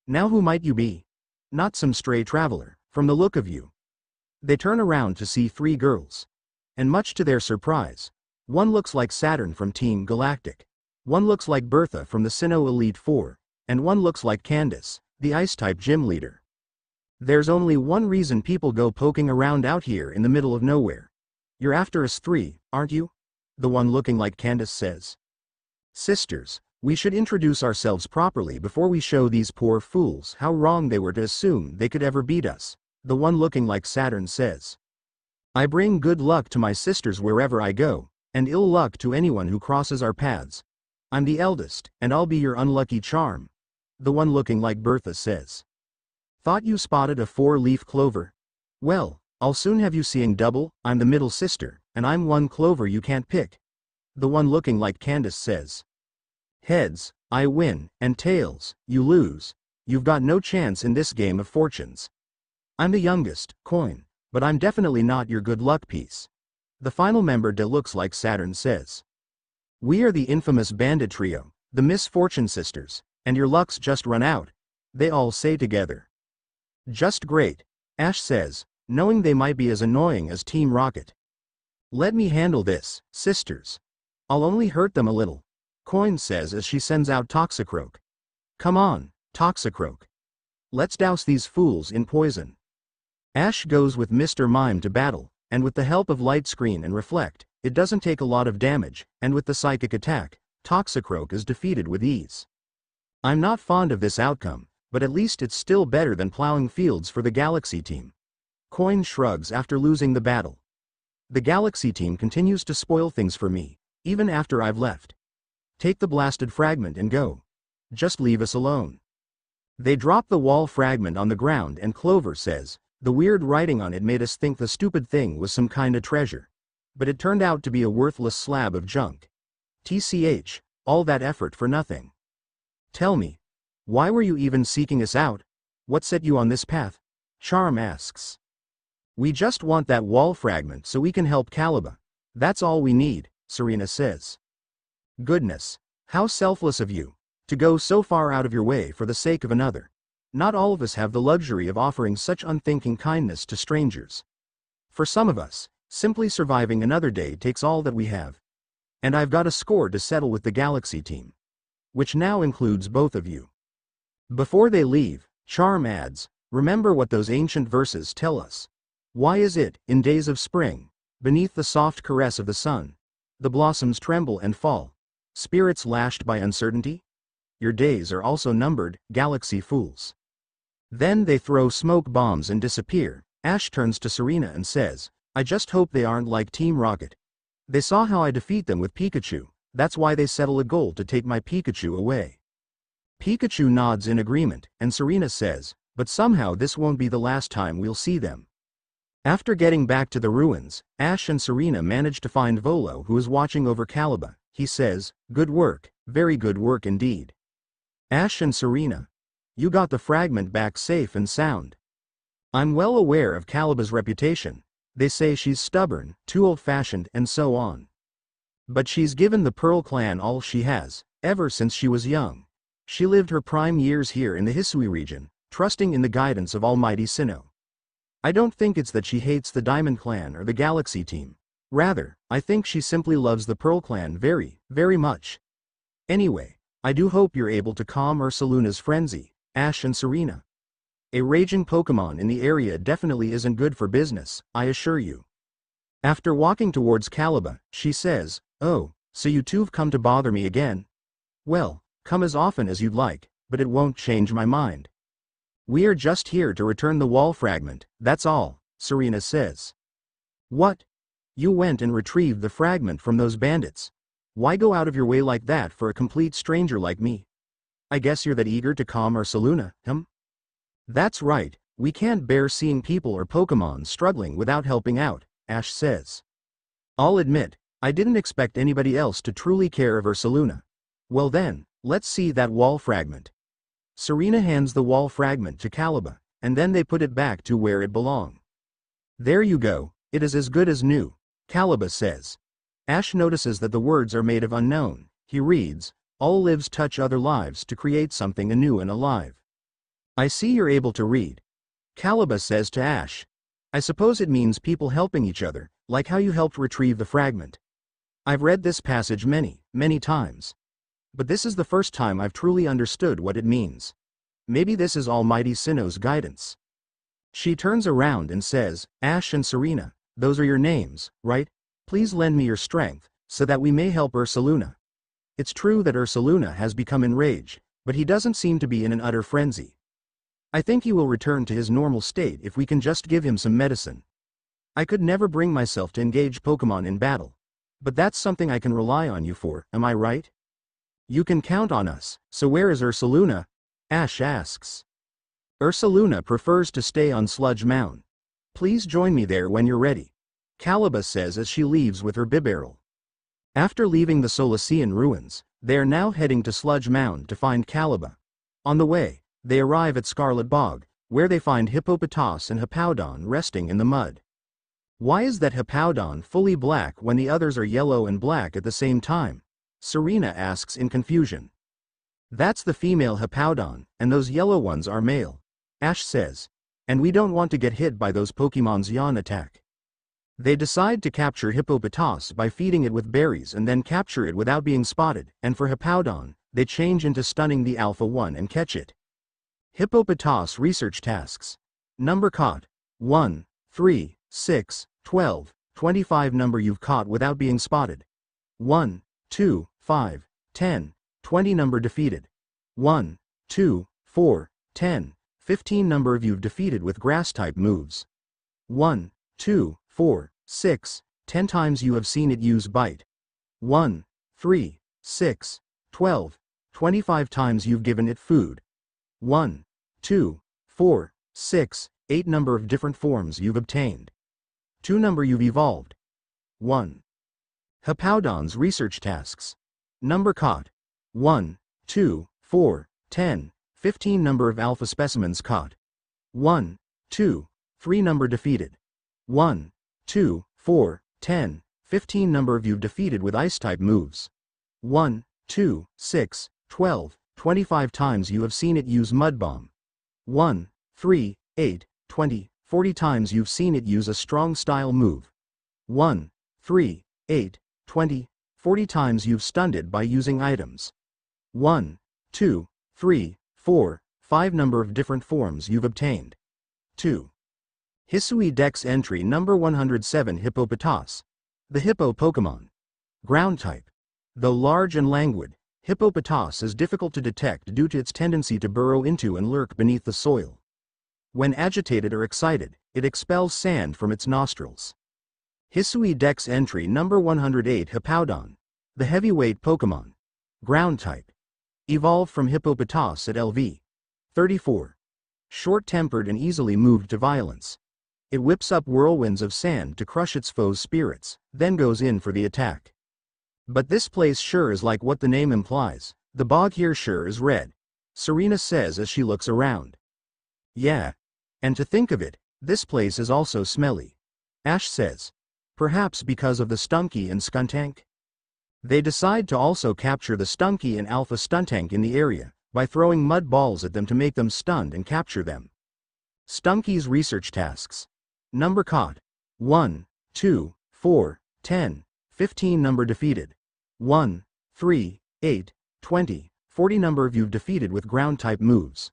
Now who might you be? Not some stray traveler, from the look of you. They turn around to see three girls. And much to their surprise, one looks like Saturn from Team Galactic. One looks like Bertha from the Sinnoh Elite Four, and one looks like Candace, the Ice-type gym leader. There's only one reason people go poking around out here in the middle of nowhere. You're after us three, aren't you? The one looking like Candace says. Sisters, we should introduce ourselves properly before we show these poor fools how wrong they were to assume they could ever beat us, the one looking like Saturn says. I bring good luck to my sisters wherever I go, and ill luck to anyone who crosses our paths. I'm the eldest, and I'll be your unlucky charm. The one looking like Bertha says. Thought you spotted a four-leaf clover? Well, I'll soon have you seeing double. I'm the middle sister, and I'm one clover you can't pick. The one looking like Candace says. Heads, I win, and tails, you lose. You've got no chance in this game of fortunes. I'm the youngest, Coin, but I'm definitely not your good luck piece. The final member looks like Saturn says. We are the infamous bandit trio, the Misfortune Sisters, and your luck's just run out, they all say together. Just great, Ash says, knowing they might be as annoying as Team Rocket. Let me handle this, sisters. I'll only hurt them a little, Coin says as she sends out Toxicroak. Come on, Toxicroak. Let's douse these fools in poison. Ash goes with Mr. Mime to battle, and with the help of Light Screen and Reflect, it doesn't take a lot of damage, and with the psychic attack, Toxicroak is defeated with ease. I'm not fond of this outcome, but at least it's still better than plowing fields for the Galaxy team. Coin shrugs after losing the battle. The Galaxy team continues to spoil things for me, even after I've left. Take the blasted fragment and go. Just leave us alone. They drop the wall fragment on the ground and Clover says, the weird writing on it made us think the stupid thing was some kind of treasure. But it turned out to be a worthless slab of junk. TCH, all that effort for nothing. Tell me, why were you even seeking us out? What set you on this path? Charm asks. We just want that wall fragment so we can help Caliba. That's all we need, Serena says. Goodness. How selfless of you. To go so far out of your way for the sake of another. Not all of us have the luxury of offering such unthinking kindness to strangers. For some of us, simply surviving another day takes all that we have. And I've got a score to settle with the Galaxy team. Which now includes both of you. Before they leave, Charm adds, remember what those ancient verses tell us. Why is it, in days of spring, beneath the soft caress of the sun, the blossoms tremble and fall, spirits lashed by uncertainty? Your days are also numbered, Galaxy fools. Then they throw smoke bombs and disappear. Ash turns to Serena and says, I just hope they aren't like Team Rocket. They saw how I defeat them with Pikachu, that's why they settle a goal to take my Pikachu away. Pikachu nods in agreement, and Serena says, but somehow this won't be the last time we'll see them. After getting back to the ruins, Ash and Serena manage to find Volo, who is watching over Caliba. He says, good work, very good work indeed. Ash and Serena, you got the fragment back safe and sound. I'm well aware of Caliba's reputation. They say she's stubborn, too old-fashioned, and so on. But she's given the Pearl Clan all she has, ever since she was young. She lived her prime years here in the Hisui region, trusting in the guidance of Almighty Sinnoh. I don't think it's that she hates the Diamond Clan or the Galaxy team. Rather, I think she simply loves the Pearl Clan very, very much. Anyway, I do hope you're able to calm Ursaluna's frenzy, Ash and Serena. A raging Pokemon in the area definitely isn't good for business, I assure you. After walking towards Caliba, she says, oh, so you two've come to bother me again? Well, come as often as you'd like, but it won't change my mind. We are just here to return the wall fragment, that's all, Serena says. What? You went and retrieved the fragment from those bandits? Why go out of your way like that for a complete stranger like me? I guess you're that eager to calm Ursaluna, That's right, we can't bear seeing people or Pokemon struggling without helping out, Ash says. I'll admit, I didn't expect anybody else to truly care of Ursaluna. Well then, let's see that wall fragment. Serena hands the wall fragment to Caliba, and then they put it back to where it belonged. There you go, it is as good as new, Caliba says. Ash notices that the words are made of unknown. He reads, all lives touch other lives to create something anew and alive. I see you're able to read. Caliba says to Ash. I suppose it means people helping each other, like how you helped retrieve the fragment. I've read this passage many, many times. But this is the first time I've truly understood what it means. Maybe this is Almighty Sinnoh's guidance. She turns around and says, Ash and Serena, those are your names, right? Please lend me your strength, so that we may help Ursaluna. It's true that Ursaluna has become enraged, but he doesn't seem to be in an utter frenzy. I think he will return to his normal state if we can just give him some medicine. I could never bring myself to engage Pokemon in battle. But that's something I can rely on you for, am I right? You can count on us, so where is Ursaluna? Ash asks. Ursaluna prefers to stay on Sludge Mound. Please join me there when you're ready, Caliba says as she leaves with her Bibarel. After leaving the Solacean ruins, they are now heading to Sludge Mound to find Caliba. On the way, they arrive at Scarlet Bog, where they find Hippopotas and Hippowdon resting in the mud. Why is that Hippowdon fully black when the others are yellow and black at the same time? Serena asks in confusion. That's the female Hippowdon, and those yellow ones are male, Ash says. And we don't want to get hit by those Pokemon's yawn attack. They decide to capture Hippopotas by feeding it with berries and then capture it without being spotted, and for Hippowdon, they change into stunning the Alpha 1 and catch it. Hippopotas research tasks. Number caught. 1, 3, 6, 12, 25 number you've caught without being spotted. 1, 2, 5, 10, 20 number defeated. 1, 2, 4, 10, 15 number of you've defeated with grass-type moves. 1, 2, 4, 6, 10 times you have seen it use bite. 1, 3, 6, 12, 25 times you've given it food. 1, 2, 4, 6, 8 number of different forms you've obtained. 2 number you've evolved. 1. Hippowdon's research tasks. Number caught. 1, 2, 4, 10, 15 number of alpha specimens caught. 1, 2, 3 number defeated. 1, 2, 4, 10, 15 number of you've defeated with ice-type moves. 1, 2, 6, 12, 25 times you have seen it use Mud Bomb. 1, 3, 8, 20, 40 times you've seen it use a strong style move. 1, 3, 8, 20, 40 times you've stunned it by using items. 1, 2, 3, 4, 5 number of different forms you've obtained. 2. Hisui Dex entry number 107 Hippopotas. The Hippo Pokemon. Ground type. Though large and languid, Hippopotas is difficult to detect due to its tendency to burrow into and lurk beneath the soil. When agitated or excited, it expels sand from its nostrils. Hisui Dex entry number 108 Hippowdon. The heavyweight Pokemon. Ground type. Evolved from Hippopotas at LV. 34. Short-tempered and easily moved to violence. It whips up whirlwinds of sand to crush its foes' spirits, then goes in for the attack. But this place sure is like what the name implies. The bog here sure is red, Serena says as she looks around. Yeah. And to think of it, this place is also smelly, Ash says. Perhaps because of the Stunky and Skuntank? They decide to also capture the Stunky and Alpha Stuntank in the area, by throwing mud balls at them to make them stunned and capture them. Stunky's research tasks. Number caught. 1, 2, 4, 10, 15 number defeated. 1, 3, 8, 20, 40 number of you've defeated with ground type moves.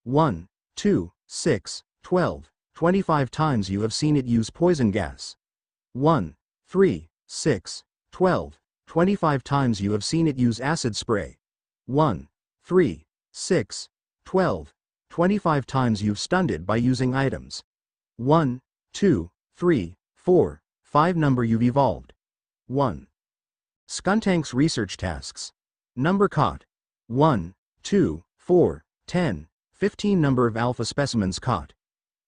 1, 2, 6, 12, 25 times you have seen it use poison gas. 1, 3, 6, 12, 25 times you have seen it use acid spray. 1, 3, 6, 12, 25 times you've stunned it by using items. 1, 2, 3, 4, 5 number you've evolved. 1. Skuntank's research tasks. Number caught. 1, 2, 4, 10, 15 number of alpha specimens caught.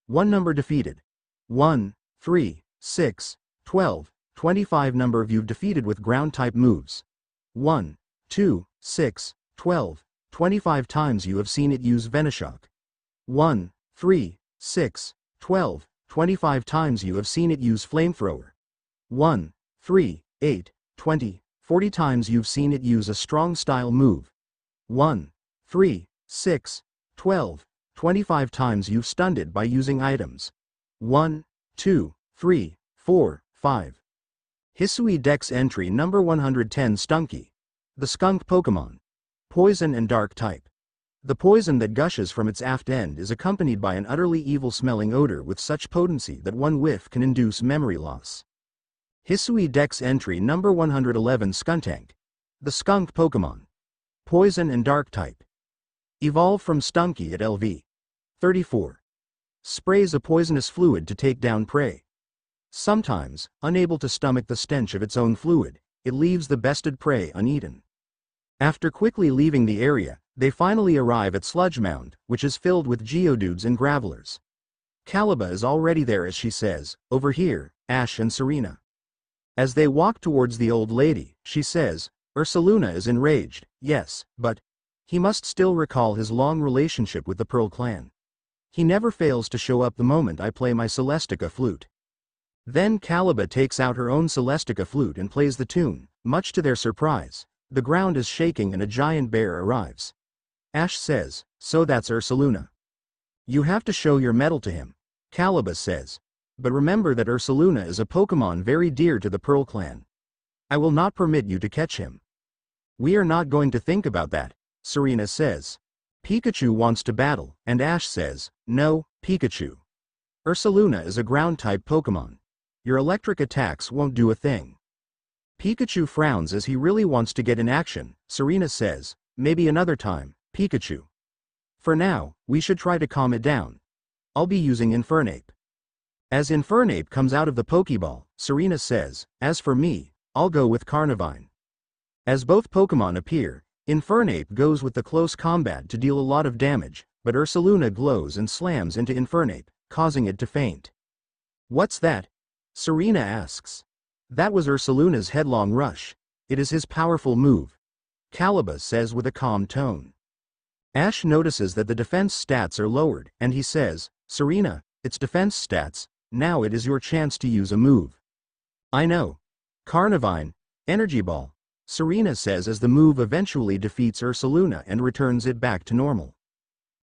1 number defeated. 1, 3, 6, 12, 25 number of you've defeated with ground type moves. 1, 2, 6, 12, 25 times you have seen it use Venoshock. 1, 3, 6, 12, 25 times you have seen it use Flamethrower. 1, 3, 8, 20, 40 times you've seen it use a strong style move. 1, 3, 6, 12, 25 times you've stunned it by using items. 1, 2, 3, 4, 5. Hisui Dex entry number 110 Stunky. The skunk Pokemon. Poison and dark type. The poison that gushes from its aft end is accompanied by an utterly evil-smelling odor with such potency that one whiff can induce memory loss. Hisui Dex entry number 111 Skuntank. The skunk Pokemon. Poison and dark type. Evolved from Stunky at LV. 34. Sprays a poisonous fluid to take down prey. Sometimes, unable to stomach the stench of its own fluid, it leaves the bested prey uneaten. After quickly leaving the area, they finally arrive at Sludge Mound, which is filled with Geodudes and Gravelers. Caliba is already there as she says, "Over here, Ash and Serena." As they walk towards the old lady, she says, "Ursaluna is enraged, yes, but he must still recall his long relationship with the Pearl clan. He never fails to show up the moment I play my Celestica flute." Then Caliba takes out her own Celestica flute and plays the tune. Much to their surprise, the ground is shaking and a giant bear arrives. Ash says, "So that's Ursaluna. You have to show your mettle to him," Caliba says. "But remember that Ursaluna is a Pokemon very dear to the Pearl clan. I will not permit you to catch him." "We are not going to think about that," Serena says. Pikachu wants to battle, and Ash says, "No, Pikachu. Ursaluna is a ground-type Pokemon. Your electric attacks won't do a thing." Pikachu frowns as he really wants to get in action. Serena says, "Maybe another time, Pikachu. For now, we should try to calm it down. I'll be using Infernape." As Infernape comes out of the Pokeball, Serena says, "As for me, I'll go with Carnivine." As both Pokemon appear, Infernape goes with the close combat to deal a lot of damage, but Ursaluna glows and slams into Infernape, causing it to faint. "What's that?" Serena asks. "That was Ursaluna's headlong rush. It is his powerful move," Caliba says with a calm tone. Ash notices that the defense stats are lowered, and he says, "Serena, it's defense stats, now it is your chance to use a move." "I know." Carnivine, Energy Ball, Serena says as the move eventually defeats Ursaluna and returns it back to normal.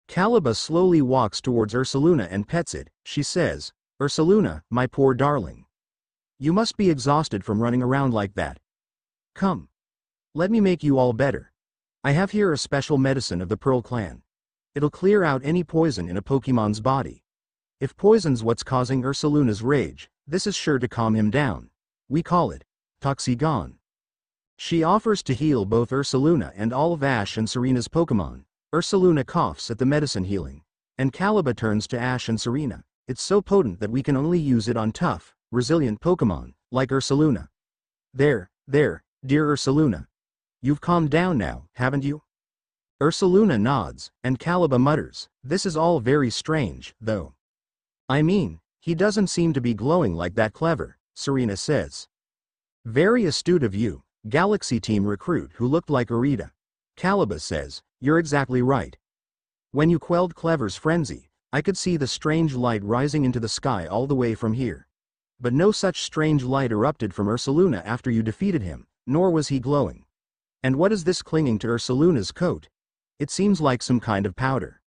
Caliba slowly walks towards Ursaluna and pets it. She says, "Ursaluna, my poor darling. You must be exhausted from running around like that. Come. Let me make you all better. I have here a special medicine of the Pearl Clan. It'll clear out any poison in a Pokemon's body. If poison's what's causing Ursaluna's rage, this is sure to calm him down. We call it Toxigon." She offers to heal both Ursaluna and all of Ash and Serena's Pokemon. Ursaluna coughs at the medicine healing, and Caliba turns to Ash and Serena. "It's so potent that we can only use it on tough, resilient Pokemon, like Ursaluna. There, dear Ursaluna. You've calmed down now, haven't you?" Ursaluna nods, and Caliba mutters, "This is all very strange, though. I mean, he doesn't seem to be glowing like that clever," Serena says. "Very astute of you, Galaxy Team recruit who looked like Arita." Caliba says, "You're exactly right. When you quelled Clever's frenzy, I could see the strange light rising into the sky all the way from here. But no such strange light erupted from Ursaluna after you defeated him, nor was he glowing. And what is this clinging to Ursaluna's coat? It seems like some kind of powder.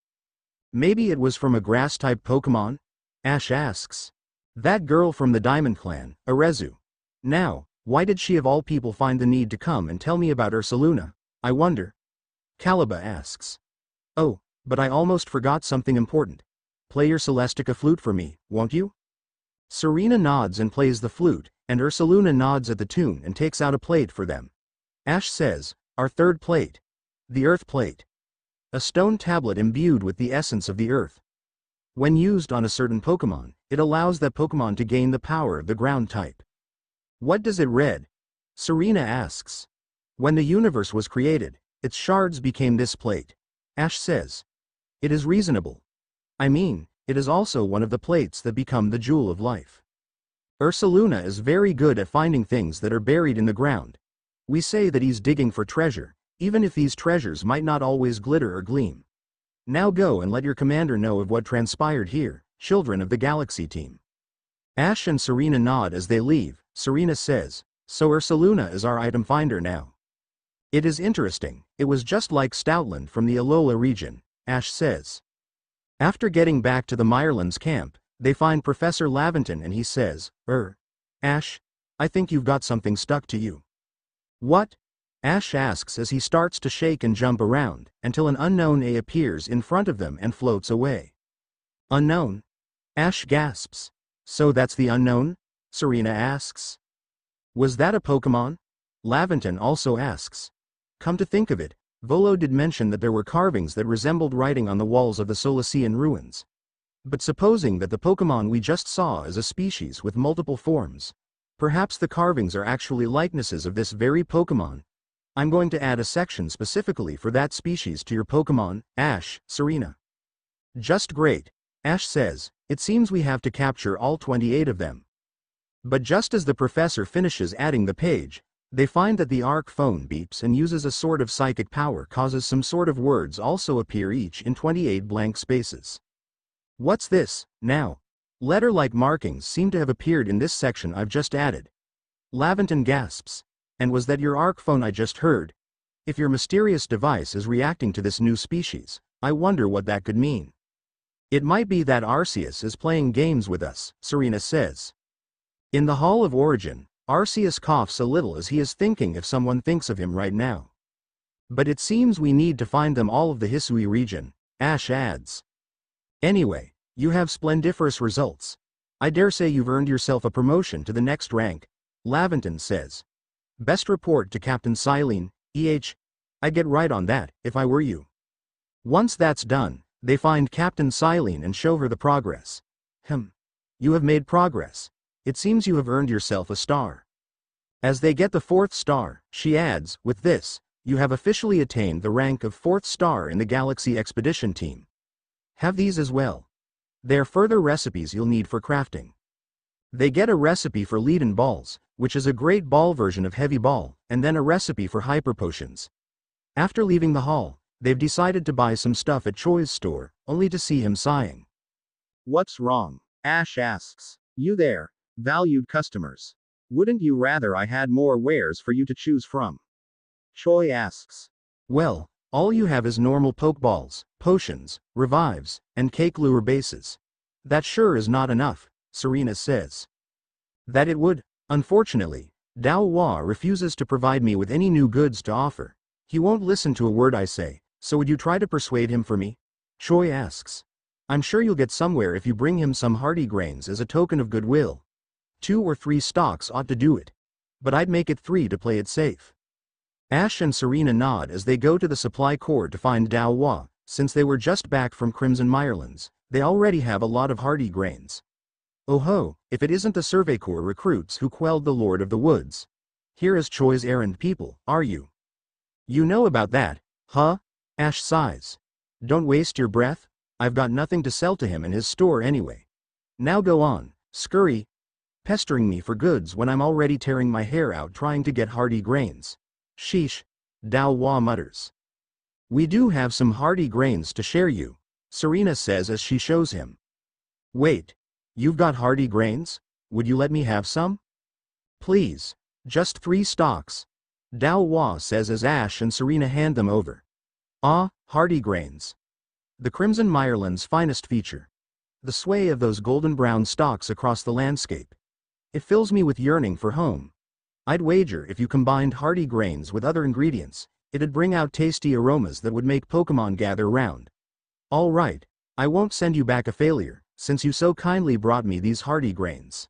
Maybe it was from a grass-type Pokemon?" Ash asks. "That girl from the Diamond Clan, Arezu. Now, why did she of all people find the need to come and tell me about Ursaluna, I wonder?" Caliba asks. "Oh, but I almost forgot something important. Play your Celestica flute for me, won't you?" Serena nods and plays the flute, and Ursaluna nods at the tune and takes out a plate for them. Ash says, "Our third plate. The Earth Plate. A stone tablet imbued with the essence of the Earth. When used on a certain Pokemon, it allows that Pokemon to gain the power of the ground type." "What does it read?" Serena asks. "When the universe was created, its shards became this plate." Ash says. "It is reasonable. I mean, it is also one of the plates that become the jewel of life. Ursaluna is very good at finding things that are buried in the ground. We say that he's digging for treasure, even if these treasures might not always glitter or gleam. Now go and let your commander know of what transpired here, children of the Galaxy Team." Ash and Serena nod as they leave. Serena says, "So Ursaluna is our item finder now. It is interesting, it was just like Stoutland from the Alola region," Ash says. After getting back to the Meyerland's camp, they find Professor Laventon and he says, Ash, I think you've got something stuck to you." "What?" Ash asks as he starts to shake and jump around, until an unknown A appears in front of them and floats away. "Unknown?" Ash gasps. "So that's the unknown?" Serena asks. "Was that a Pokemon?" Laventon also asks. Come to think of it, Volo did mention that there were carvings that resembled writing on the walls of the Solacean ruins. But supposing that the Pokemon we just saw is a species with multiple forms, perhaps the carvings are actually likenesses of this very Pokemon. I'm going to add a section specifically for that species to your Pokemon, Ash, Serena. "Just great," Ash says, "it seems we have to capture all 28 of them." But just as the professor finishes adding the page, they find that the ARC phone beeps and uses a sort of psychic power causes some sort of words also appear each in 28 blank spaces. "What's this, now?" Letter-like markings seem to have appeared in this section I've just added. Laventon gasps. "And was that your ARC phone I just heard? If your mysterious device is reacting to this new species, I wonder what that could mean." "It might be that Arceus is playing games with us," Serena says. In the Hall of Origin, Arceus coughs a little as he is thinking if someone thinks of him right now. "But it seems we need to find them all of the Hisui region," Ash adds. "Anyway, you have splendiferous results. I dare say you've earned yourself a promotion to the next rank," Laventon says. "Best report to Captain Silene, I'd get right on that, if I were you." Once that's done, they find Captain Silene and show her the progress. You have made progress. It seems you have earned yourself a star." As they get the 4th star, she adds, "With this, you have officially attained the rank of 4th star in the Galaxy Expedition Team. Have these as well. They're further recipes you'll need for crafting." They get a recipe for Leaden Balls, which is a great ball version of Heavy Ball, and then a recipe for Hyper Potions. After leaving the hall, they've decided to buy some stuff at Choi's store, only to see him sighing. "What's wrong?" Ash asks. "You there, valued customers. Wouldn't you rather I had more wares for you to choose from? Choi asks. Well, all you have is normal pokeballs, potions, revives, and cake lure bases. That sure is not enough, Serena says. That it would. Unfortunately, Dao Hua refuses to provide me with any new goods to offer. He won't listen to a word I say, so would you try to persuade him for me? Choi asks. I'm sure you'll get somewhere if you bring him some hardy grains as a token of goodwill. 2 or 3 stocks ought to do it. But I'd make it 3 to play it safe. Ash and Serena nod as they go to the supply court to find Dao Hua. Since they were just back from Crimson Mirelands, they already have a lot of hardy grains. Oh ho, if it isn't the Survey Corps recruits who quelled the Lord of the Woods. Here is Choi's errand people, are you? You know about that, huh? Ash sighs. Don't waste your breath, I've got nothing to sell to him in his store anyway. Now go on, scurry. Pestering me for goods when I'm already tearing my hair out trying to get hardy grains. Sheesh, Dao Hua mutters. We do have some hardy grains to share you, Serena says as she shows him. Wait, you've got hardy grains? Would you let me have some? Please, just 3 stocks. Dao Hua says as Ash and Serena hand them over. Ah, hardy grains. The Crimson Mireland's finest feature. The sway of those golden brown stalks across the landscape. It fills me with yearning for home. I'd wager if you combined hardy grains with other ingredients, it'd bring out tasty aromas that would make Pokemon gather round. All right, I won't send you back a failure, since you so kindly brought me these hardy grains.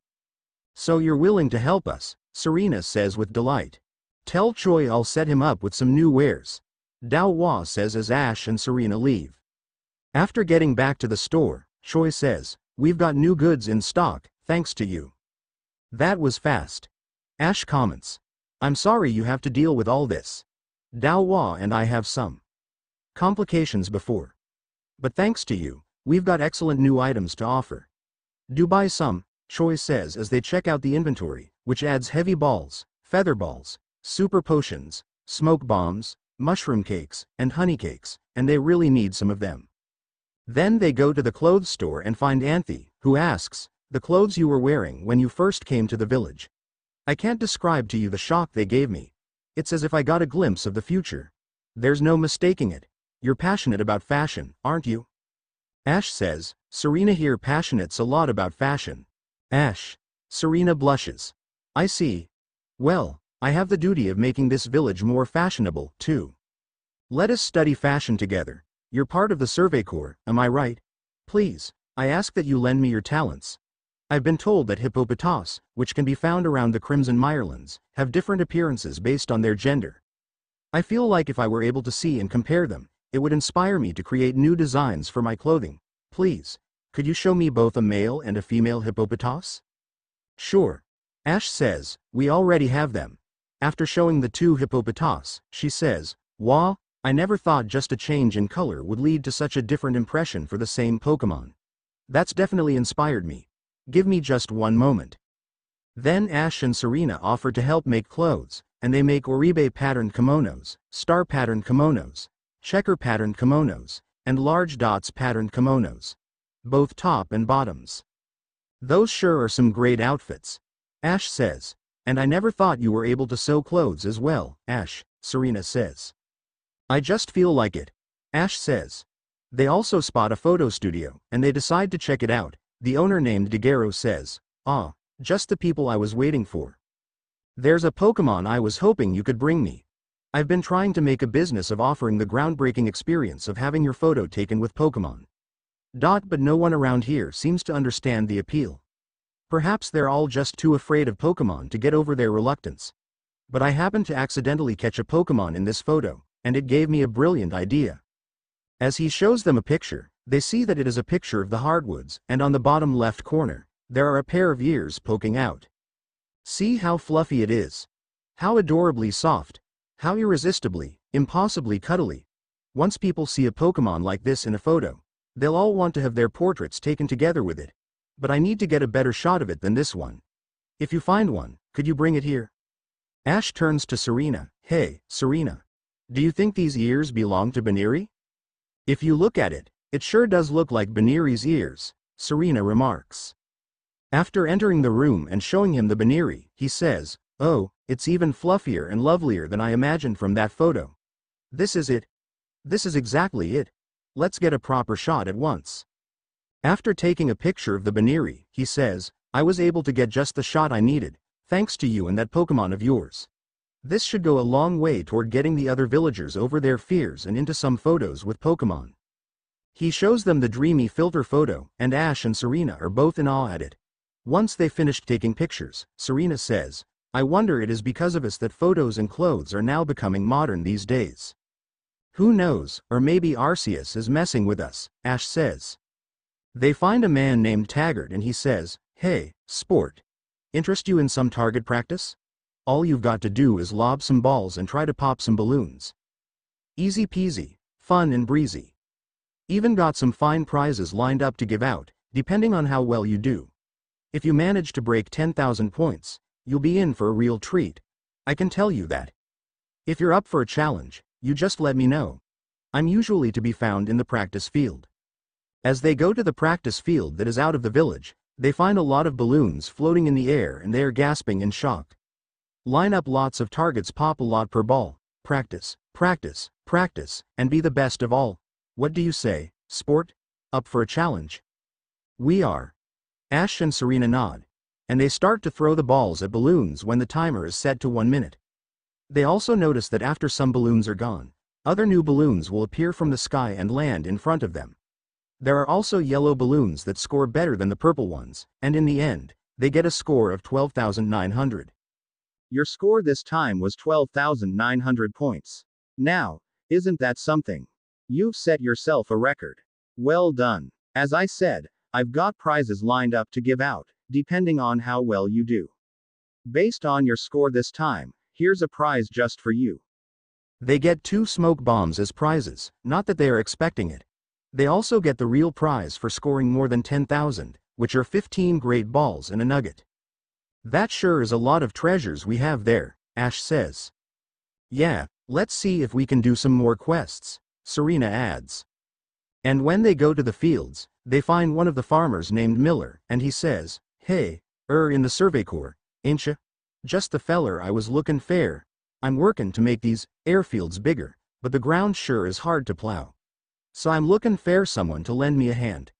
So you're willing to help us, Serena says with delight. Tell Choi I'll set him up with some new wares. Dao Hua says as Ash and Serena leave. After getting back to the store, Choi says, we've got new goods in stock, thanks to you. That was fast. Ash comments. I'm sorry you have to deal with all this. Dao Hua and I have some complications before. But thanks to you, we've got excellent new items to offer. Do buy some, Choi says as they check out the inventory, which adds heavy balls, feather balls, super potions, smoke bombs, mushroom cakes, and honey cakes, and they really need some of them. Then they go to the clothes store and find Anthe, who asks, the clothes you were wearing when you first came to the village. I can't describe to you the shock they gave me. It's as if I got a glimpse of the future. There's no mistaking it. You're passionate about fashion, aren't you? Ash says, Serena here passionate's a lot about fashion. Ash. Serena blushes. I see. Well, I have the duty of making this village more fashionable, too. Let us study fashion together. You're part of the Survey Corps, am I right? Please, I ask that you lend me your talents. I've been told that hippopotas, which can be found around the Crimson Mirelands, have different appearances based on their gender. I feel like if I were able to see and compare them, it would inspire me to create new designs for my clothing. Please, could you show me both a male and a female hippopotas? Sure. Ash says, we already have them. After showing the 2 hippopotas, she says, Wah, I never thought just a change in color would lead to such a different impression for the same Pokemon. That's definitely inspired me. Give me just one moment. Then Ash and Serena offer to help make clothes, and they make Oribe patterned kimonos, star patterned kimonos, checker patterned kimonos, and large dots patterned kimonos. Both top and bottoms. Those sure are some great outfits. Ash says, and I never thought you were able to sew clothes as well, Ash, Serena says. I just feel like it. Ash says. They also spot a photo studio, and they decide to check it out. The owner named Daguerro says, ah, just the people I was waiting for. There's a Pokemon I was hoping you could bring me. I've been trying to make a business of offering the groundbreaking experience of having your photo taken with Pokemon. But no one around here seems to understand the appeal. Perhaps they're all just too afraid of Pokemon to get over their reluctance. But I happened to accidentally catch a Pokemon in this photo, and it gave me a brilliant idea. As he shows them a picture, they see that it is a picture of the hardwoods, and on the bottom left corner, there are a pair of ears poking out. See how fluffy it is. How adorably soft. How irresistibly, impossibly cuddly. Once people see a Pokemon like this in a photo, they'll all want to have their portraits taken together with it. But I need to get a better shot of it than this one. If you find one, could you bring it here? Ash turns to Serena. Hey, Serena. Do you think these ears belong to Baneri? If you look at it, it sure does look like Baneri's ears, Serena remarks. After entering the room and showing him the Baniri, he says, "Oh, it's even fluffier and lovelier than I imagined from that photo. This is it. This is exactly it. Let's get a proper shot at once." After taking a picture of the Baniri, he says, "I was able to get just the shot I needed, thanks to you and that Pokemon of yours. This should go a long way toward getting the other villagers over their fears and into some photos with Pokemon." He shows them the dreamy filter photo, and Ash and Serena are both in awe at it. Once they finished taking pictures, Serena says, "I wonder it is because of us that photos and clothes are now becoming modern these days." "Who knows, or maybe Arceus is messing with us," Ash says. They find a man named Taggart and he says, "Hey, sport. Interest you in some target practice? All you've got to do is lob some balls and try to pop some balloons. Easy peasy, fun and breezy. Even got some fine prizes lined up to give out, depending on how well you do. If you manage to break 10,000 points, you'll be in for a real treat. I can tell you that. If you're up for a challenge, you just let me know. I'm usually to be found in the practice field." As they go to the practice field that is out of the village, they find a lot of balloons floating in the air and they are gasping in shock. "Line up lots of targets, pop a lot per ball. Practice, practice, practice, and be the best of all. What do you say, sport? Up for a challenge?" "We are." Ash and Serena nod, and they start to throw the balls at balloons when the timer is set to 1 minute. They also notice that after some balloons are gone, other new balloons will appear from the sky and land in front of them. There are also yellow balloons that score better than the purple ones, and in the end, they get a score of 12,900. Your score this time was 12,900 points. Now, isn't that something? You've set yourself a record. Well done. As I said, I've got prizes lined up to give out, depending on how well you do. Based on your score this time, here's a prize just for you." They get 2 smoke bombs as prizes, not that they are expecting it. They also get the real prize for scoring more than 10,000, which are 15 great balls and a nugget. "That sure is a lot of treasures we have there," Ash says. "Yeah, let's see if we can do some more quests," Serena adds. And when they go to the fields, they find one of the farmers named Miller, and he says, "Hey, in the Survey Corps, ain't ya? Just the feller I was looking fair. I'm working to make these airfields bigger, but the ground sure is hard to plow. So I'm looking fair someone to lend me a hand.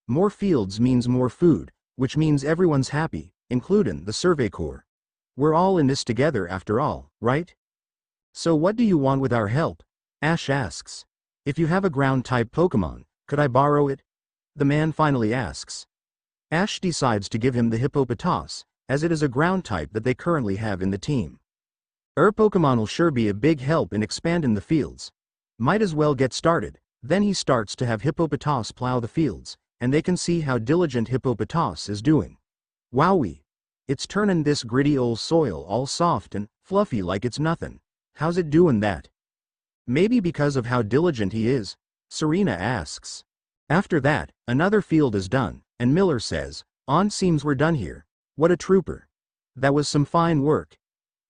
More fields means more food, which means everyone's happy, including the Survey Corps. We're all in this together after all, right? So what do you want with our help?" Ash asks. "If you have a ground-type Pokemon, could I borrow it?" the man finally asks. Ash decides to give him the Hippopotas, as it is a ground type that they currently have in the team. Pokemon'll sure be a big help in expanding the fields. Might as well get started." Then he starts to have Hippopotas plow the fields, and they can see how diligent Hippopotas is doing. Wowee! It's turning this gritty old soil all soft and fluffy like it's nothing. How's it doing that? "Maybe because of how diligent he is?" Serena asks. After that, another field is done, and Miller says, Seems we're done here. What a trooper. That was some fine work.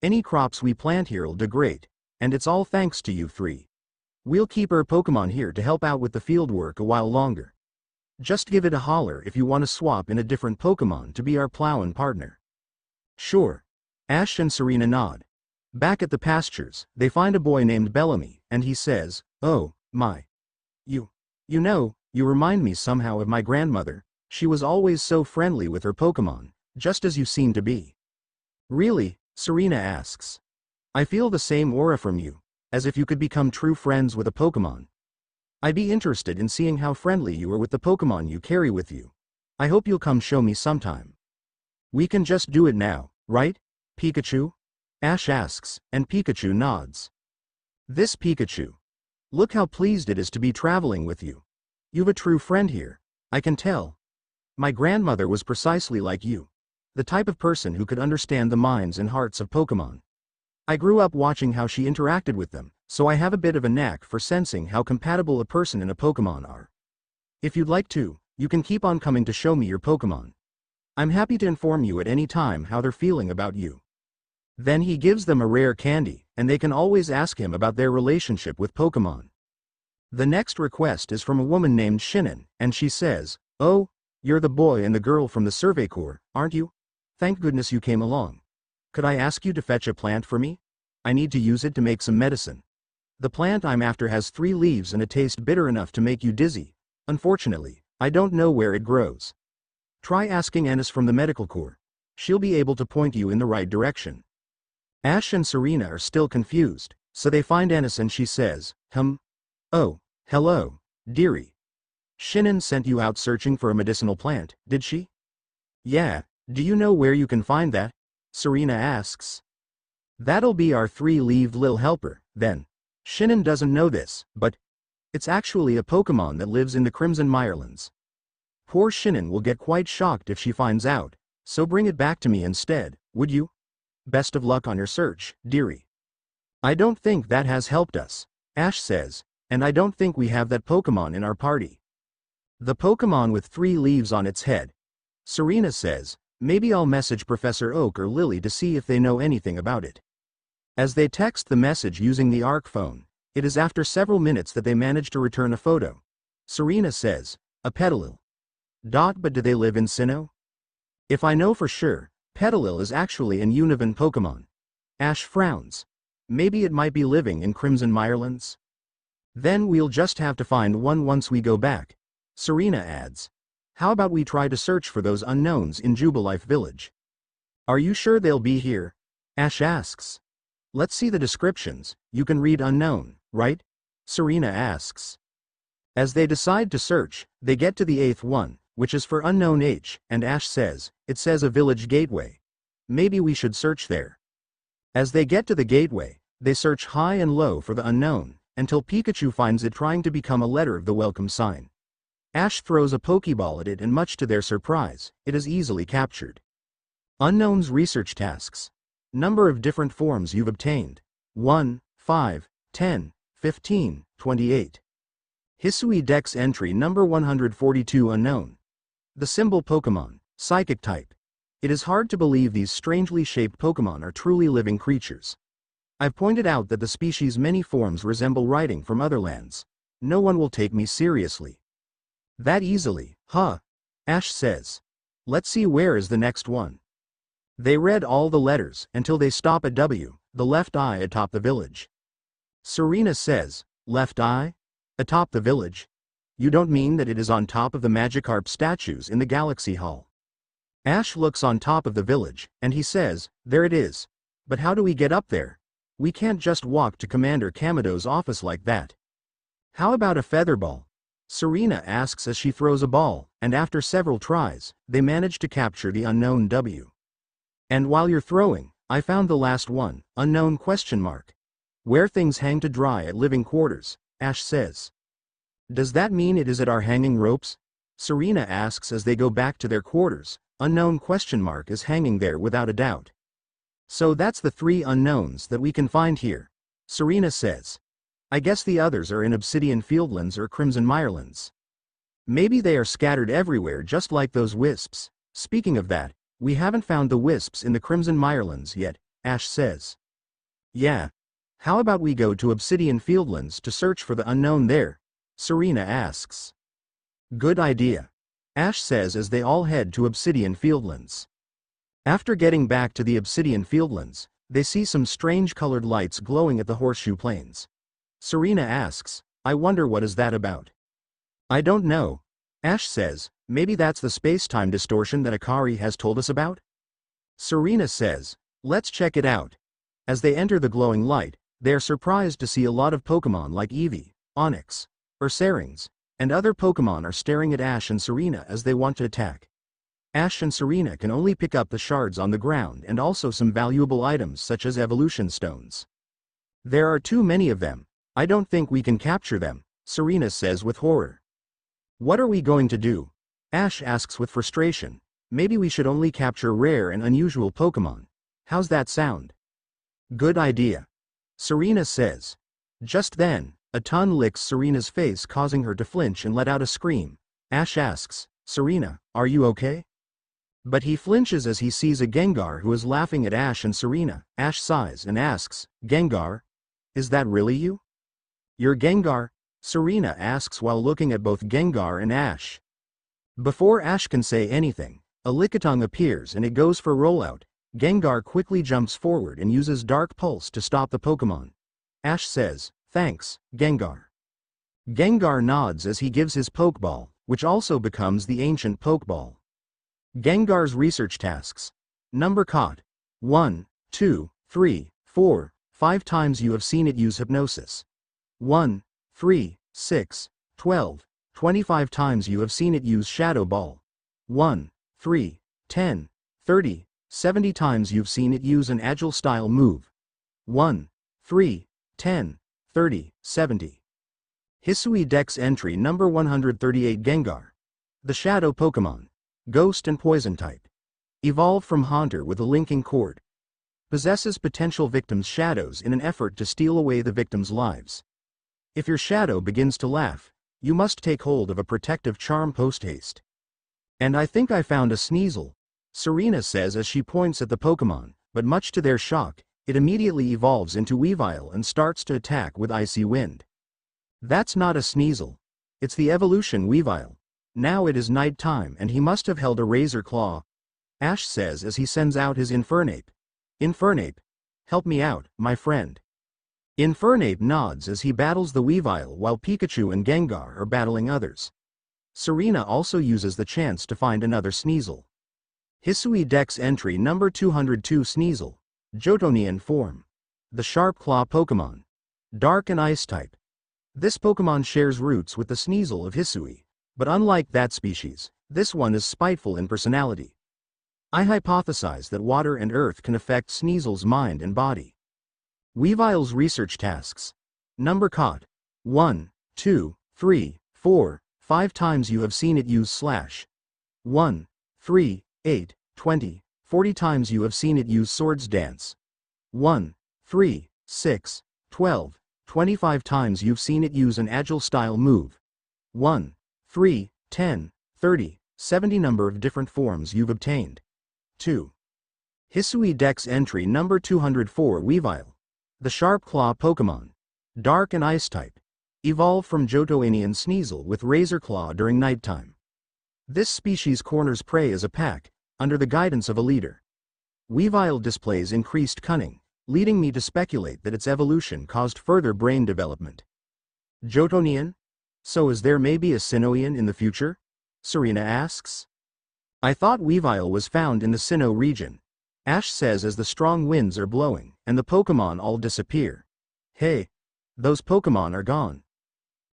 Any crops we plant here'll do great, and it's all thanks to you 3. We'll keep our Pokemon here to help out with the field work a while longer. Just give it a holler if you want to swap in a different Pokemon to be our plowing partner." "Sure." Ash and Serena nod. Back at the pastures, they find a boy named Bellamy, and he says, "Oh, my. You know, you remind me somehow of my grandmother. She was always so friendly with her Pokemon, just as you seem to be." "Really?" Serena asks. "I feel the same aura from you, as if you could become true friends with a Pokemon. I'd be interested in seeing how friendly you are with the Pokemon you carry with you. I hope you'll come show me sometime." "We can just do it now, right, Pikachu?" Ash asks, and Pikachu nods. "This Pikachu. Look how pleased it is to be traveling with you. You've a true friend here, I can tell. My grandmother was precisely like you, the type of person who could understand the minds and hearts of Pokemon. I grew up watching how she interacted with them, so I have a bit of a knack for sensing how compatible a person and a Pokemon are. If you'd like to, you can keep on coming to show me your Pokemon. I'm happy to inform you at any time how they're feeling about you." Then he gives them a rare candy, and they can always ask him about their relationship with Pokemon. The next request is from a woman named Shinnon, and she says, "Oh, You're the boy and the girl from the Survey Corps, aren't you? Thank goodness you came along. Could I ask you to fetch a plant for me? I need to use it to make some medicine. The plant I'm after has 3 leaves and a taste bitter enough to make you dizzy. Unfortunately, I don't know where it grows. Try asking Ennis from the medical corps. She'll be able to point you in the right direction. Ash and Serena are still confused, so they find Ennis and she says, Oh, hello, dearie. Shinnon sent you out searching for a medicinal plant, did she? Yeah, do you know where you can find that? Serena asks. That'll be our 3-leaved lil helper, then. Shinnon doesn't know this, but it's actually a Pokemon that lives in the Crimson Mirelands. Poor Shinnon will get quite shocked if she finds out, so bring it back to me instead, would you? Best of luck on your search, dearie. I don't think that has helped us, Ash says, and I don't think we have that Pokemon in our party. The Pokemon with 3 leaves on its head. Serena says, maybe I'll message Professor Oak or Lily to see if they know anything about it. As they text the message using the ARC phone, it is after several minutes that they manage to return a photo. Serena says, a Petalil. But do they live in Sinnoh? If I know for sure, Petalil is actually an Univern Pokemon. Ash frowns. Maybe it might be living in Crimson Mirelands? Then we'll just have to find one once we go back. Serena adds. How about we try to search for those unknowns in Jubilife Village? Are you sure they'll be here? Ash asks. Let's see the descriptions. You can read unknown, right? Serena asks. As they decide to search, they get to the 8th one, which is for unknown H, and Ash says, it says a village gateway. Maybe we should search there. As they get to the gateway, they search high and low for the unknown, until Pikachu finds it trying to become a letter of the welcome sign. Ash throws a Pokeball at it and much to their surprise, it is easily captured. Unknown's research tasks. Number of different forms you've obtained. 1, 5, 10, 15, 28. Hisui Dex entry number 142 unknown. The symbol Pokemon, Psychic type. It is hard to believe these strangely shaped Pokemon are truly living creatures. I've pointed out that the species' many forms resemble writing from other lands. No one will take me seriously. That easily, huh? Ash says. Let's see where is the next one. They read all the letters until they stop at W, the left eye atop the village. Serena says, left eye? Atop the village? You don't mean that it is on top of the Magikarp statues in the Galaxy Hall? Ash looks on top of the village, and he says, there it is. But how do we get up there? We can't just walk to Commander Kamado's office like that. How about a feather ball? Serena asks as she throws a ball, and after several tries, they manage to capture the unknown W. And while you're throwing, I found the last one, unknown ? Where things hang to dry at living quarters, Ash says. Does that mean it is at our hanging ropes? Serena asks as they go back to their quarters, unknown ? is hanging there without a doubt. So that's the 3 unknowns that we can find here, Serena says. I guess the others are in Obsidian Fieldlands or Crimson Mirelands. Maybe they are scattered everywhere just like those wisps. Speaking of that, we haven't found the wisps in the Crimson Mirelands yet, Ash says. Yeah. How about we go to Obsidian Fieldlands to search for the unknown there? Serena asks. Good idea. Ash says as they all head to Obsidian Fieldlands. After getting back to the Obsidian Fieldlands, they see some strange colored lights glowing at the Horseshoe Plains. Serena asks, I wonder what is that about? I don't know. Ash says, maybe that's the space-time distortion that Akari has told us about? Serena says, let's check it out. As they enter the glowing light, they are surprised to see a lot of Pokemon like Eevee, Onix, Ursaring, and other Pokemon are staring at Ash and Serena as they want to attack. Ash and Serena can only pick up the shards on the ground and also some valuable items such as evolution stones. There are too many of them. I don't think we can capture them, Serena says with horror. What are we going to do? Ash asks with frustration. Maybe we should only capture rare and unusual Pokemon. How's that sound? Good idea. Serena says. Just then, a ton licks Serena's face causing her to flinch and let out a scream. Ash asks, Serena, are you okay? But he flinches as he sees a Gengar who is laughing at Ash and Serena. Ash sighs and asks, Gengar? Is that really you? You're Gengar? Serena asks while looking at both Gengar and Ash. Before Ash can say anything, a Lickitung appears and it goes for rollout. Gengar quickly jumps forward and uses Dark Pulse to stop the Pokémon. Ash says, "Thanks, Gengar." Gengar nods as he gives his Pokeball, which also becomes the ancient Pokeball. Gengar's research tasks. Number caught. 1, 2, 3, 4, 5 times you have seen it use hypnosis. 1, 3, 6, 12, 25 times you have seen it use Shadow Ball. 1, 3, 10, 30, 70 times you've seen it use an Agile style move. 1, 3, 10, 30, 70. Hisui Dex entry number 138 Gengar. The Shadow Pokémon. Ghost and Poison type. Evolved from Haunter with a linking cord. Possesses potential victims' shadows in an effort to steal away the victims' lives. If your shadow begins to laugh, you must take hold of a protective charm post-haste. And I think I found a Sneasel, Serena says as she points at the Pokémon, but much to their shock, it immediately evolves into Weavile and starts to attack with Icy Wind. That's not a Sneasel. It's the evolution Weavile. Now it is night time and he must have held a Razor Claw, Ash says as he sends out his Infernape. Infernape, help me out, my friend. Infernape nods as he battles the Weavile while Pikachu and Gengar are battling others. Serena also uses the chance to find another Sneasel. Hisui Dex entry number 202 Sneasel. Jotonian form. The Sharp Claw Pokémon. Dark and Ice type. This Pokémon shares roots with the Sneasel of Hisui, but unlike that species, this one is spiteful in personality. I hypothesize that water and earth can affect Sneasel's mind and body. Weavile's research tasks. Number caught. 1, 2, 3, 4, 5 times you have seen it use slash. 1, 3, 8, 20, 40 times you have seen it use Swords Dance. 1, 3, 6, 12, 25 times you've seen it use an Agile style move. 1, 3, 10, 30, 70 number of different forms you've obtained. 2. Hisui Dex entry number 204 Weavile. The Sharp Claw Pokémon. Dark and Ice type. Evolved from Johtoanian Sneasel with Razor Claw during nighttime. This species corners prey as a pack, under the guidance of a leader. Weavile displays increased cunning, leading me to speculate that its evolution caused further brain development. Johtoanian? So is there maybe a Sinnohian in the future? Serena asks. I thought Weavile was found in the Sinnoh region. Ash says as the strong winds are blowing and the Pokémon all disappear. Hey, those Pokémon are gone.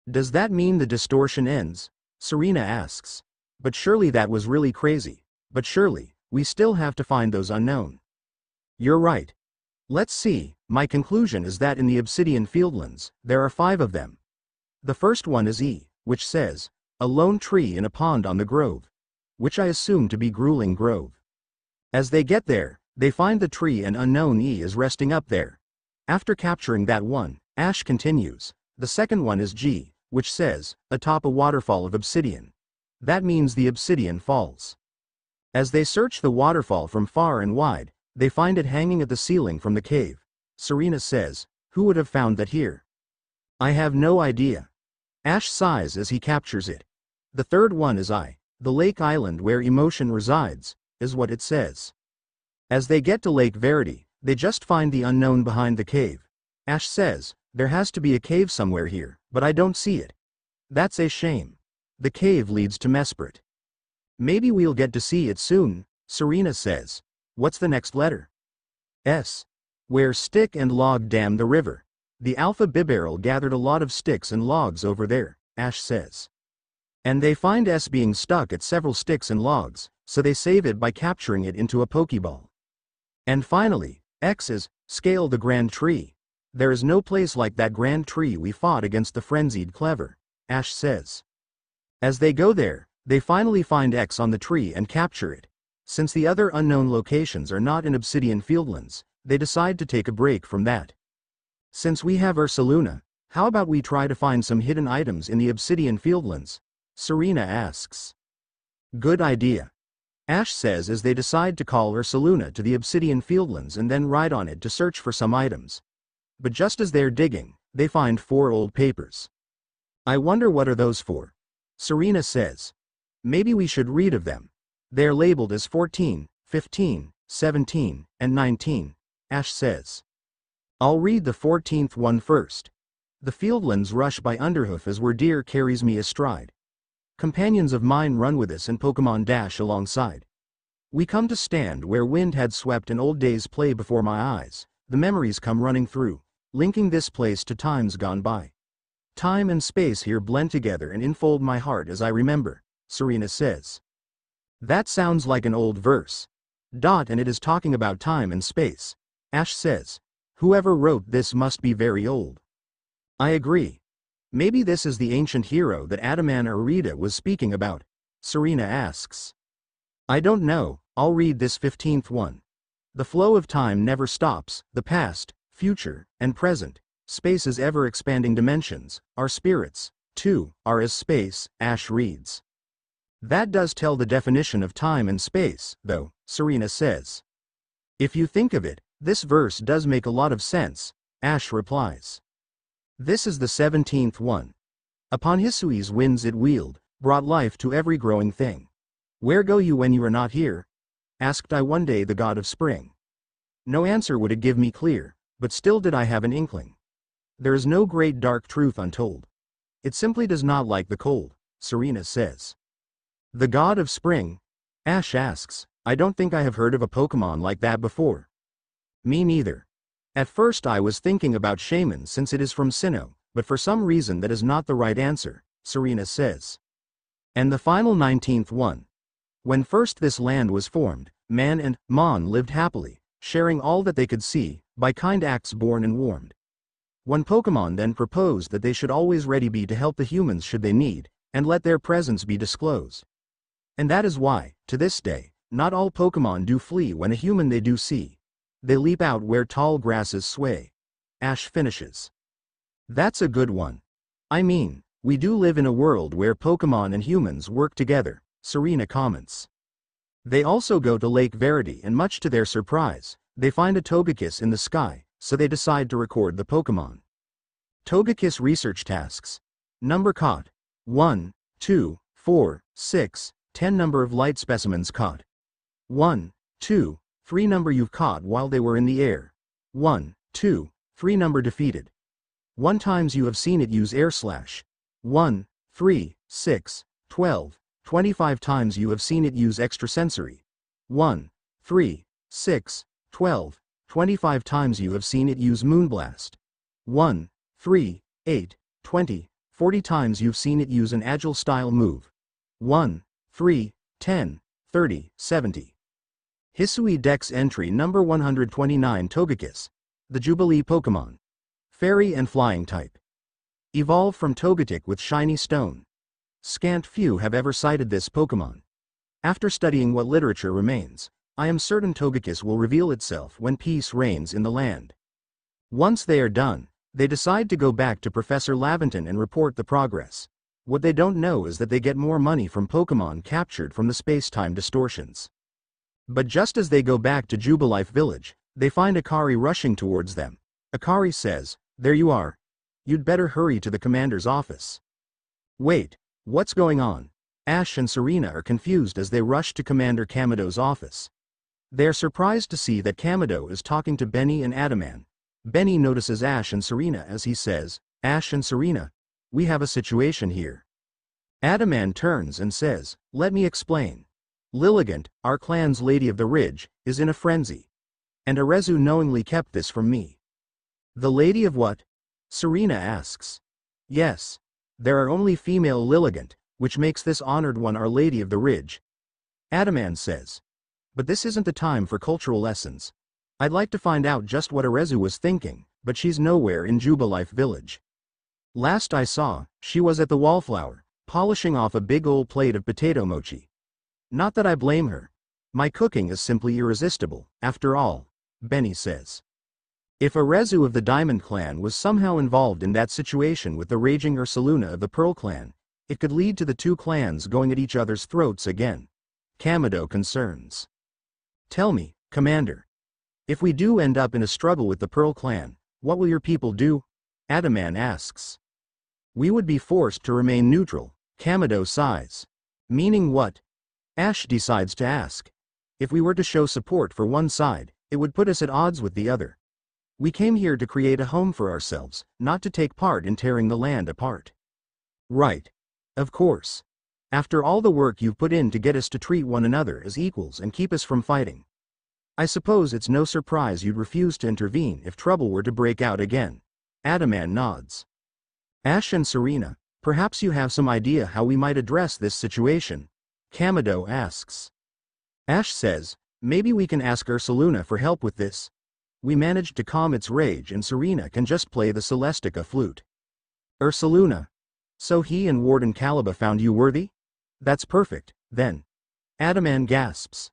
Does that mean the distortion ends? Serena asks. But surely that was really crazy. But surely, we still have to find those unknown. You're right. Let's see, my conclusion is that in the Obsidian Fieldlands, there are 5 of them. The first one is E, which says, a lone tree in a pond on the grove, which I assume to be Grueling Grove. As they get there, they find the tree and unknown E is resting up there. After capturing that one, Ash continues. The second one is G, which says, atop a waterfall of obsidian. That means the obsidian falls. As they search the waterfall from far and wide, they find it hanging at the ceiling from the cave. Serena says, who would have found that here? I have no idea. Ash sighs as he captures it. The third one is I, the lake island where emotion resides, is what it says. As they get to Lake Verity, they just find the unknown behind the cave. Ash says, there has to be a cave somewhere here, but I don't see it. That's a shame. The cave leads to Mesprit. Maybe we'll get to see it soon, Serena says. What's the next letter? S. Where stick and log dam the river. The Alpha Bibarel gathered a lot of sticks and logs over there, Ash says. And they find S being stuck at several sticks and logs, so they save it by capturing it into a Pokeball. And finally, X is, scale the Grand Tree. There is no place like that Grand Tree we fought against the frenzied Clever, Ash says. As they go there, they finally find X on the tree and capture it. Since the other unknown locations are not in Obsidian Fieldlands, they decide to take a break from that. Since we have Ursaluna, how about we try to find some hidden items in the Obsidian Fieldlands? Serena asks. Good idea. Ash says as they decide to call Ursaluna to the Obsidian Fieldlands and then ride on it to search for some items. But just as they're digging, they find 4 old papers. I wonder what are those for? Serena says. Maybe we should read of them. They're labeled as 14, 15, 17, and 19, Ash says. I'll read the 14th one first. The fieldlands rush by underhoof as where deer carries me astride. Companions of mine run with us and Pokemon dash alongside. We come to stand where wind had swept and old days play before my eyes. The memories come running through, linking this place to times gone by. Time and space here blend together and enfold my heart as I remember, Serena says. That sounds like an old verse. And it is talking about time and space, Ash says. Whoever wrote this must be very old. I agree. Maybe this is the ancient hero that Adaman or Rita was speaking about, Serena asks. I don't know, I'll read this 15th one. The flow of time never stops, the past, future, and present, space is ever-expanding dimensions, our spirits, too, are as space, Ash reads. That does tell the definition of time and space, though, Serena says. If you think of it, this verse does make a lot of sense, Ash replies. This is the 17th one. Upon Hisui's winds it wheeled, brought life to every growing thing. Where go you when you are not here? Asked I one day the god of spring. No answer would it give me clear, but still did I have an inkling. There is no great dark truth untold. It simply does not like the cold, Serena says. The god of spring? Ash asks. I don't think I have heard of a Pokemon like that before. Me neither. At first I was thinking about Shaman since it is from Sinnoh, but for some reason that is not the right answer, Serena says. And the final 19th one. When first this land was formed, man and Mon lived happily, sharing all that they could see, by kind acts born and warmed. One Pokemon then proposed that they should always ready be to help the humans should they need, and let their presence be disclosed. And that is why, to this day, not all Pokemon do flee when a human they do see. They leap out where tall grasses sway. Ash finishes. That's a good one. I mean, we do live in a world where Pokemon and humans work together, Serena comments. They also go to Lake Verity and much to their surprise, they find a Togekiss in the sky, so they decide to record the Pokemon. Togekiss research tasks. Number caught. 1, 2, 4, 6, 10 number of light specimens caught. 1, 2, 3 number you've caught while they were in the air. 1, 2, 3 number defeated. 1 times you have seen it use air slash. 1, 3, 6, 12, 25 times you have seen it use extrasensory. 1, 3, 6, 12, 25 times you have seen it use moonblast. 1, 3, 8, 20, 40 times you've seen it use an agile style move. 1, 3, 10, 30, 70. Hisui Dex entry number 129 Togekiss. The Jubilee Pokemon. Fairy and Flying type. Evolved from Togetic with Shiny Stone. Scant few have ever cited this Pokemon. After studying what literature remains, I am certain Togekiss will reveal itself when peace reigns in the land. Once they are done, they decide to go back to Professor Laventon and report the progress. What they don't know is that they get more money from Pokemon captured from the space-time distortions. But just as they go back to Jubilife Village, they find Akari rushing towards them. Akari says, "There you are. You'd better hurry to the commander's office." Wait, what's going on? Ash and Serena are confused as they rush to Commander Kamado's office. They're surprised to see that Kamado is talking to Benny and Adaman. Benny notices Ash and Serena as he says, "Ash and Serena, we have a situation here." Adaman turns and says, "Let me explain. Lilligant, our clan's Lady of the Ridge, is in a frenzy. And Arezu knowingly kept this from me." "The Lady of what?" Serena asks. "Yes. There are only female Lilligant, which makes this honored one our Lady of the Ridge." Adaman says. "But this isn't the time for cultural lessons. I'd like to find out just what Arezu was thinking, but she's nowhere in Jubilife Village. Last I saw, she was at the Wallflower, polishing off a big old plate of potato mochi. Not that I blame her. My cooking is simply irresistible, after all," Benny says. If Arezu of the Diamond Clan was somehow involved in that situation with the raging Ursaluna of the Pearl Clan, it could lead to the two clans going at each other's throats again. Kamado concerns. "Tell me, Commander. If we do end up in a struggle with the Pearl Clan, what will your people do?" Adaman asks. "We would be forced to remain neutral," Kamado sighs. Meaning what? Ash decides to ask. If we were to show support for one side, it would put us at odds with the other. We came here to create a home for ourselves, not to take part in tearing the land apart. Right. Of course. After all the work you've put in to get us to treat one another as equals and keep us from fighting. I suppose it's no surprise you'd refuse to intervene if trouble were to break out again. Adaman nods. Ash and Serena, perhaps you have some idea how we might address this situation? Kamado asks. Ash says, maybe we can ask Ursaluna for help with this. We managed to calm its rage and Serena can just play the Celestica flute. Ursaluna. So he and Warden Caliba found you worthy? That's perfect, then. Adaman gasps.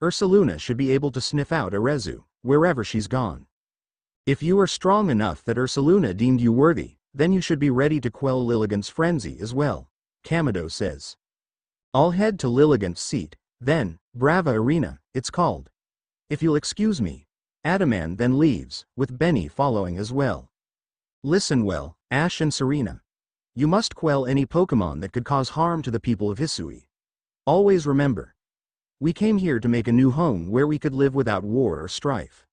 Ursaluna should be able to sniff out Arezu, wherever she's gone. If you are strong enough that Ursaluna deemed you worthy, then you should be ready to quell Lilligant's frenzy as well, Kamado says. I'll head to Lilligant's seat, then, Brava Arena, it's called. If you'll excuse me. Adaman then leaves, with Benny following as well. Listen well, Ash and Serena. You must quell any Pokemon that could cause harm to the people of Hisui. Always remember. We came here to make a new home where we could live without war or strife.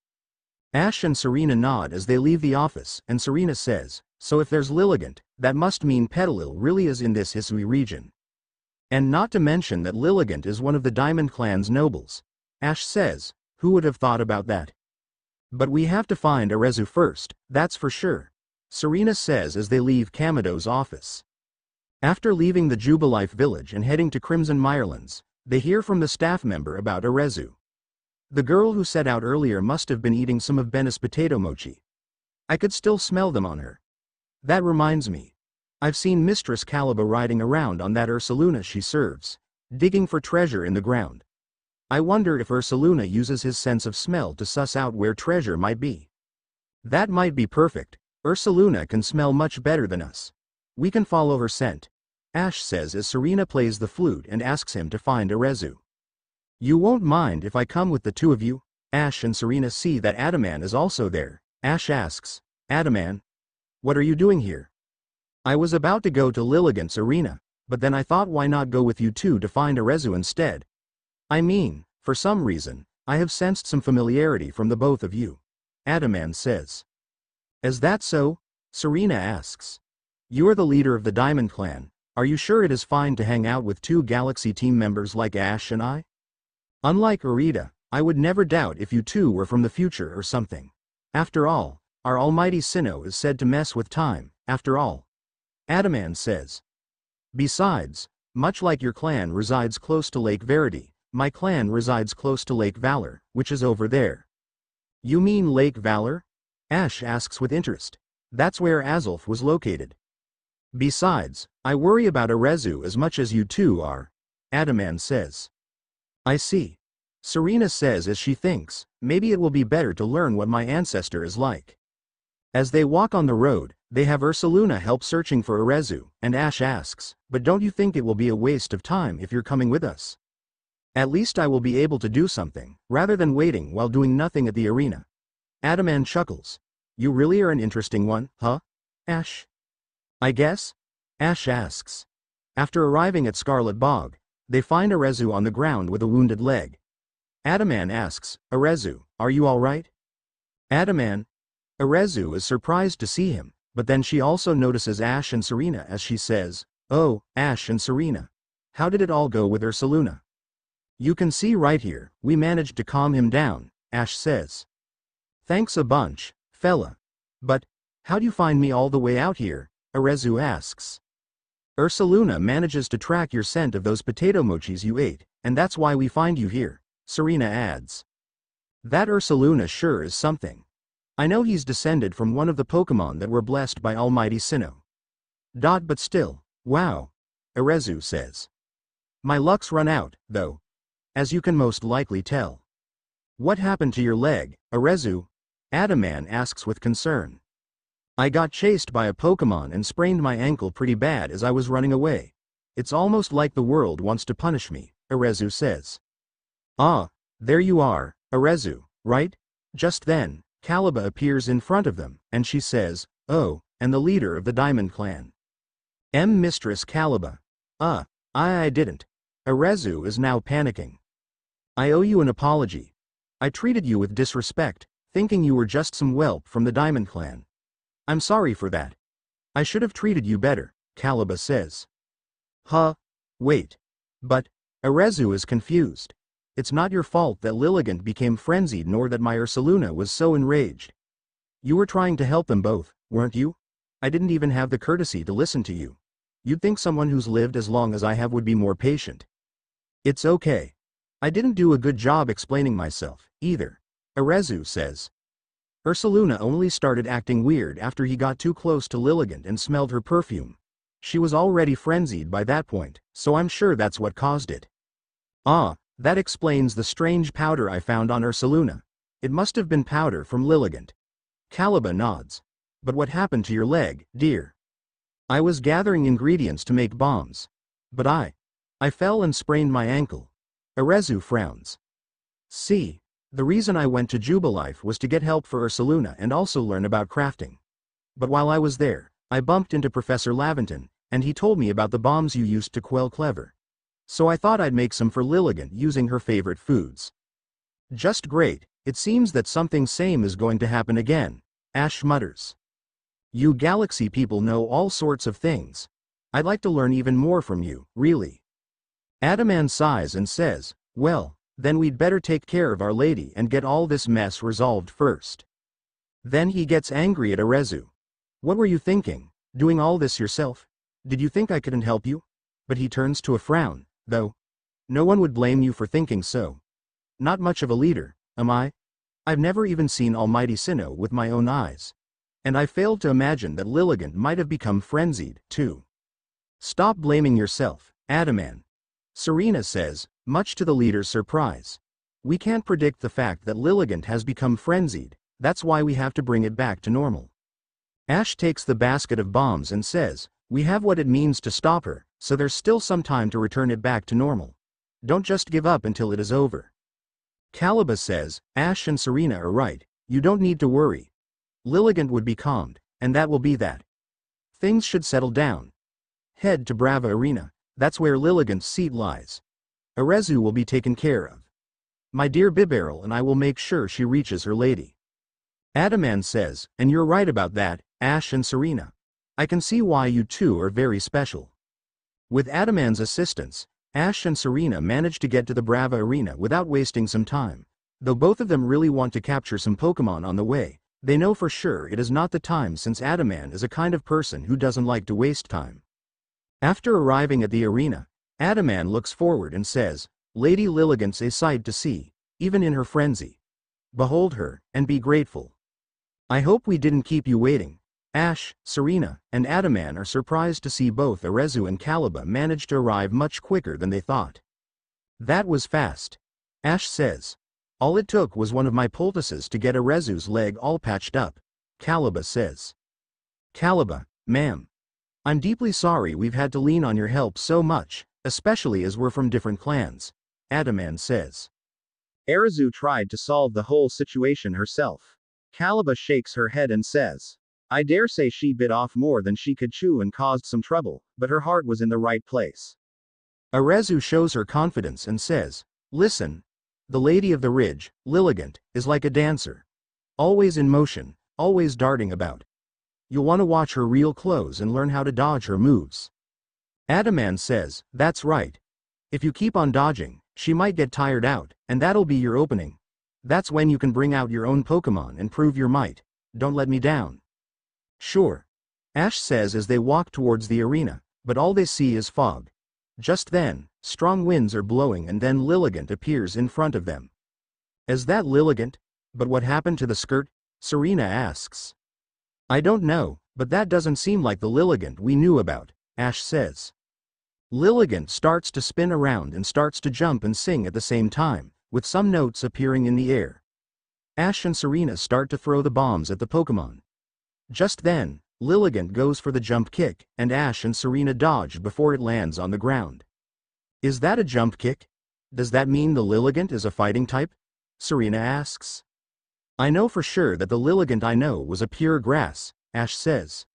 Ash and Serena nod as they leave the office, and Serena says, so if there's Lilligant, that must mean Petalil really is in this Hisui region. And not to mention that Lilligant is one of the Diamond Clan's nobles. Ash says, who would have thought about that? But we have to find Arezu first, that's for sure. Serena says as they leave Kamado's office. After leaving the Jubilife village and heading to Crimson Mirelands, they hear from the staff member about Arezu. The girl who set out earlier must have been eating some of Benna's potato mochi. I could still smell them on her. That reminds me. I've seen Mistress Caliba riding around on that Ursaluna she serves, digging for treasure in the ground. I wonder if Ursaluna uses his sense of smell to suss out where treasure might be. That might be perfect. Ursaluna can smell much better than us. We can follow her scent. Ash says as Serena plays the flute and asks him to find Arezu. You won't mind if I come with the two of you? Ash and Serena see that Adaman is also there. Ash asks, Adaman? What are you doing here? I was about to go to Lilligant's arena, but then I thought why not go with you two to find Arezu instead? I mean, for some reason, I have sensed some familiarity from the both of you. Adaman says. Is that so? Serena asks. You are the leader of the Diamond Clan. Are you sure it is fine to hang out with two Galaxy team members like Ash and I? Unlike Arita, I would never doubt if you two were from the future or something. After all, our almighty Sinnoh is said to mess with time, after all. Adaman says. Besides, much like your clan resides close to Lake Verity, my clan resides close to Lake Valor, which is over there. You mean Lake Valor? Ash asks with interest. That's where Azulf was located. Besides, I worry about Arezu as much as you two are, Adaman says. I see. Serena says as she thinks, maybe it will be better to learn what my ancestor is like. As they walk on the road, they have Ursaluna help searching for Arezu, and Ash asks, but don't you think it will be a waste of time if you're coming with us? At least I will be able to do something, rather than waiting while doing nothing at the arena. Adaman chuckles. You really are an interesting one, huh? Ash? I guess? Ash asks. After arriving at Scarlet Bog, they find Arezu on the ground with a wounded leg. Adaman asks, Arezu, are you alright? Adaman. Arezu is surprised to see him, but then she also notices Ash and Serena as she says, oh, Ash and Serena. How did it all go with Ursaluna? You can see right here, we managed to calm him down, Ash says. Thanks a bunch, fella. But, how'd you find me all the way out here? Arezu asks. Ursaluna manages to track your scent of those potato mochis you ate, and that's why we find you here, Serena adds. That Ursaluna sure is something. I know he's descended from one of the Pokemon that were blessed by Almighty Sinnoh. But still, wow, Arezu says. My luck's run out, though. As you can most likely tell. What happened to your leg, Arezu? Adaman asks with concern. I got chased by a Pokemon and sprained my ankle pretty bad as I was running away. It's almost like the world wants to punish me, Arezu says. Ah, there you are, Arezu, right? Just then, Caliba appears in front of them, and she says, oh, and the leader of the Diamond Clan. Mistress Caliba. I didn't. Arceus is now panicking. I owe you an apology. I treated you with disrespect, thinking you were just some whelp from the Diamond Clan. I'm sorry for that. I should have treated you better, Caliba says. Huh? Wait. But, Arceus is confused. It's not your fault that Lilligant became frenzied nor that my Ursaluna was so enraged. You were trying to help them both, weren't you? I didn't even have the courtesy to listen to you. You'd think someone who's lived as long as I have would be more patient. It's okay. I didn't do a good job explaining myself, either, Arceus says. Ursaluna only started acting weird after he got too close to Lilligant and smelled her perfume. She was already frenzied by that point, so I'm sure that's what caused it. Ah, that explains the strange powder I found on Ursaluna. It must have been powder from Lilligant. Caliba nods. But what happened to your leg, dear? I was gathering ingredients to make bombs. But I fell and sprained my ankle. Arceus frowns. See, the reason I went to Jubilife was to get help for Ursaluna and also learn about crafting. But while I was there, I bumped into Professor Laventon, and he told me about the bombs you used to quell Clever. So I thought I'd make some for Lilligant using her favorite foods. Just great, it seems that something same is going to happen again, Ash mutters. You Galaxy people know all sorts of things. I'd like to learn even more from you, really. Adaman sighs and says, well, then we'd better take care of Our Lady and get all this mess resolved first. Then he gets angry at Arceus. What were you thinking, doing all this yourself? Did you think I couldn't help you? But he turns to a frown, though. No one would blame you for thinking so. Not much of a leader, am I? I've never even seen Almighty Sinnoh with my own eyes. And I failed to imagine that Lilligant might have become frenzied, too. Stop blaming yourself, Adaman. Serena says, much to the leader's surprise. We can't predict the fact that Lilligant has become frenzied, that's why we have to bring it back to normal. Ash takes the basket of bombs and says, we have what it means to stop her, so there's still some time to return it back to normal. Don't just give up until it is over. Caliba says, Ash and Serena are right, you don't need to worry. Lilligant would be calmed, and that will be that. Things should settle down. Head to Brava Arena, that's where Lilligant's seat lies. Arceus will be taken care of. My dear Bibarel and I will make sure she reaches her lady. Adaman says, and you're right about that, Ash and Serena. I can see why you two are very special. With Adaman's assistance, Ash and Serena manage to get to the Brava Arena without wasting some time. Though both of them really want to capture some Pokemon on the way, they know for sure it is not the time since Adaman is a kind of person who doesn't like to waste time. After arriving at the arena, Adaman looks forward and says, Lady Lilligant's a sight to see, even in her frenzy. Behold her, and be grateful. I hope we didn't keep you waiting. Ash, Serena, and Adaman are surprised to see both Arceus and Caliba manage to arrive much quicker than they thought. That was fast. Ash says. All it took was one of my poultices to get Arceus' leg all patched up, Caliba says. Caliba, ma'am. I'm deeply sorry we've had to lean on your help so much, especially as we're from different clans, Adaman says. Arceus tried to solve the whole situation herself. Caliba shakes her head and says, I dare say she bit off more than she could chew and caused some trouble, but her heart was in the right place. Arceus shows her confidence and says, listen. The Lady of the Ridge, Lilligant, is like a dancer. Always in motion, always darting about. You'll want to watch her real close and learn how to dodge her moves. Adaman says, that's right. If you keep on dodging, she might get tired out, and that'll be your opening. That's when you can bring out your own Pokemon and prove your might. Don't let me down. Sure. Ash says as they walk towards the arena, but all they see is fog. Just then, strong winds are blowing and then Lilligant appears in front of them. Is that Lilligant? But what happened to the skirt? Serena asks. I don't know, but that doesn't seem like the Lilligant we knew about, Ash says. Lilligant starts to spin around and starts to jump and sing at the same time, with some notes appearing in the air. Ash and Serena start to throw the bombs at the Pokemon. Just then, Lilligant goes for the jump kick, and Ash and Serena dodge before it lands on the ground. Is that a jump kick? Does that mean the Lilligant is a fighting type? Serena asks. I know for sure that the Lilligant I know was a pure grass, Ash says.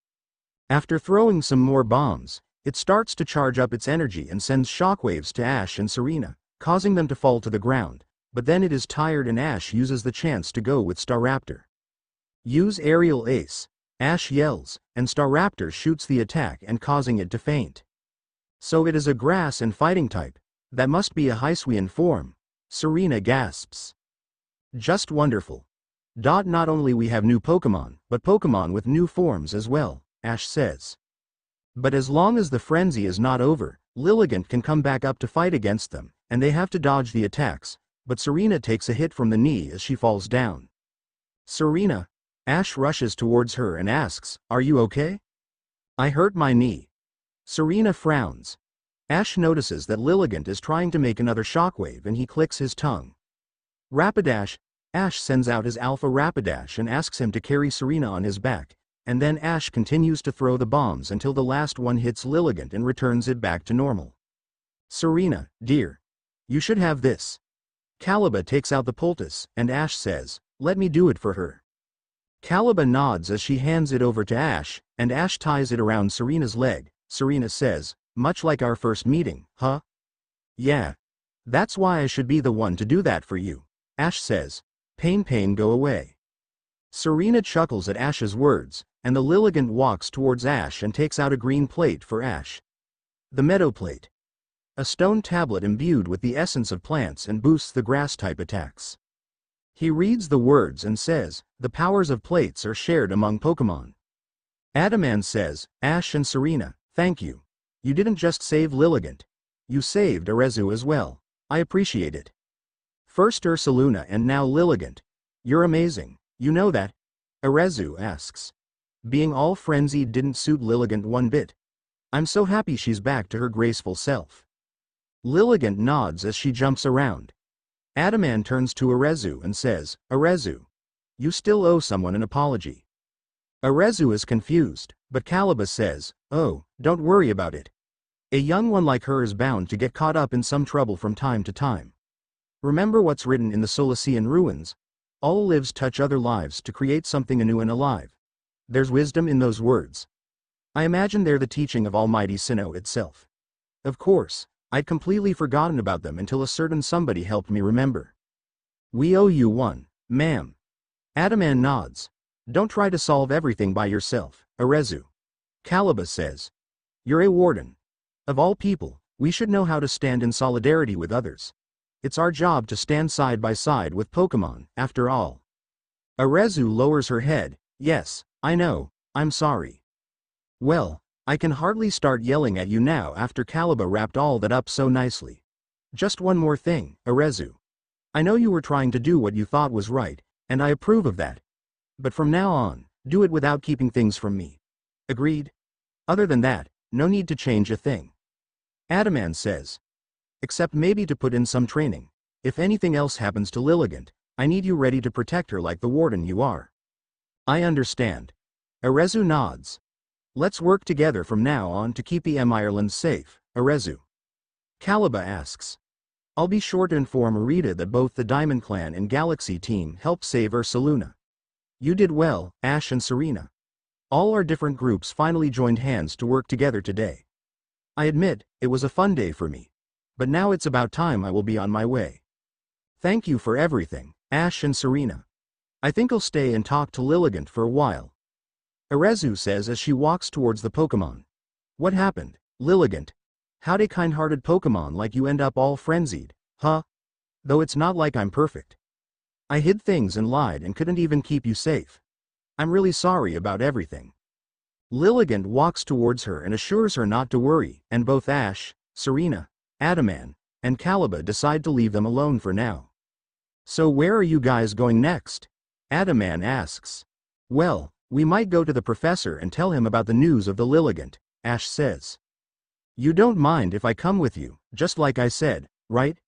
After throwing some more bombs, It starts to charge up its energy and sends shockwaves to Ash and Serena, causing them to fall to the ground, but then it is tired and Ash uses the chance to go with Staraptor. Use aerial ace, Ash yells, and Staraptor shoots the attack and causing it to faint. So it is a grass and fighting type. That must be a Hisuian form. Serena gasps. Just wonderful. Not only we have new Pokemon, but Pokemon with new forms as well, Ash says. But as long as the frenzy is not over, Lilligant can come back up to fight against them, and they have to dodge the attacks, but Serena takes a hit from the knee as she falls down. Serena? Ash rushes towards her and asks, "Are you okay?" "I hurt my knee." Serena frowns. Ash notices that Lilligant is trying to make another shockwave and he clicks his tongue. Rapidash. Ash sends out his Alpha Rapidash and asks him to carry Serena on his back, and then Ash continues to throw the bombs until the last one hits Lilligant and returns it back to normal. "Serena, dear. You should have this." Caliba takes out the poultice, and Ash says, "Let me do it for her." Caliba nods as she hands it over to Ash, and Ash ties it around Serena's leg. Serena says, "Much like our first meeting, huh?" "Yeah. That's why I should be the one to do that for you." Ash says, Pain, go away." Serena chuckles at Ash's words, and the Lilligant walks towards Ash and takes out a green plate for Ash. The Meadow Plate. A stone tablet imbued with the essence of plants and boosts the grass-type attacks. He reads the words and says, "The powers of plates are shared among Pokemon." Adaman says, "Ash and Serena, thank you. You didn't just save Lilligant. You saved Arceus as well. I appreciate it. First Ursaluna and now Lilligant. You're amazing, you know that?" Arceus asks. Being all frenzied didn't suit Lilligant one bit. "I'm so happy she's back to her graceful self." Lilligant nods as she jumps around. Adaman turns to Arceus and says, "Arceus, you still owe someone an apology." Arceus is confused, but Caliba says, "Oh, don't worry about it. A young one like her is bound to get caught up in some trouble from time to time. Remember what's written in the Solacean ruins? All lives touch other lives to create something anew and alive. There's wisdom in those words. I imagine they're the teaching of Almighty Sinnoh itself. Of course, I'd completely forgotten about them until a certain somebody helped me remember. We owe you one, ma'am." Adaman nods. "Don't try to solve everything by yourself, Arceus." Caliba says, "You're a warden. Of all people, we should know how to stand in solidarity with others. It's our job to stand side by side with Pokemon, after all." Arceus lowers her head. "Yes, I know, I'm sorry." "Well, I can hardly start yelling at you now after Caliba wrapped all that up so nicely. Just one more thing, Arceus. I know you were trying to do what you thought was right, and I approve of that. But from now on, do it without keeping things from me. Agreed? Other than that, no need to change a thing." Adaman says, "Except maybe to put in some training. If anything else happens to Lilligant, I need you ready to protect her like the warden you are." "I understand." Arceus nods. "Let's work together from now on to keep the Ireland safe, Arceus." Caliba asks, "I'll be sure to inform Rita that both the Diamond Clan and Galaxy Team helped save Ursaluna. You did well, Ash and Serena. All our different groups finally joined hands to work together today. I admit, it was a fun day for me. But now it's about time I will be on my way. Thank you for everything, Ash and Serena. I think I'll stay and talk to Lilligant for a while." Arceus says as she walks towards the Pokemon. "What happened, Lilligant? How'd a kind-hearted Pokemon like you end up all frenzied, huh? Though it's not like I'm perfect. I hid things and lied and couldn't even keep you safe. I'm really sorry about everything." Lilligant walks towards her and assures her not to worry, and both Ash, Serena, Adaman, and Caliba decide to leave them alone for now. "So where are you guys going next?" Adaman asks. "Well, we might go to the professor and tell him about the news of the Lilligant," Ash says. "You don't mind if I come with you, just like I said, right?"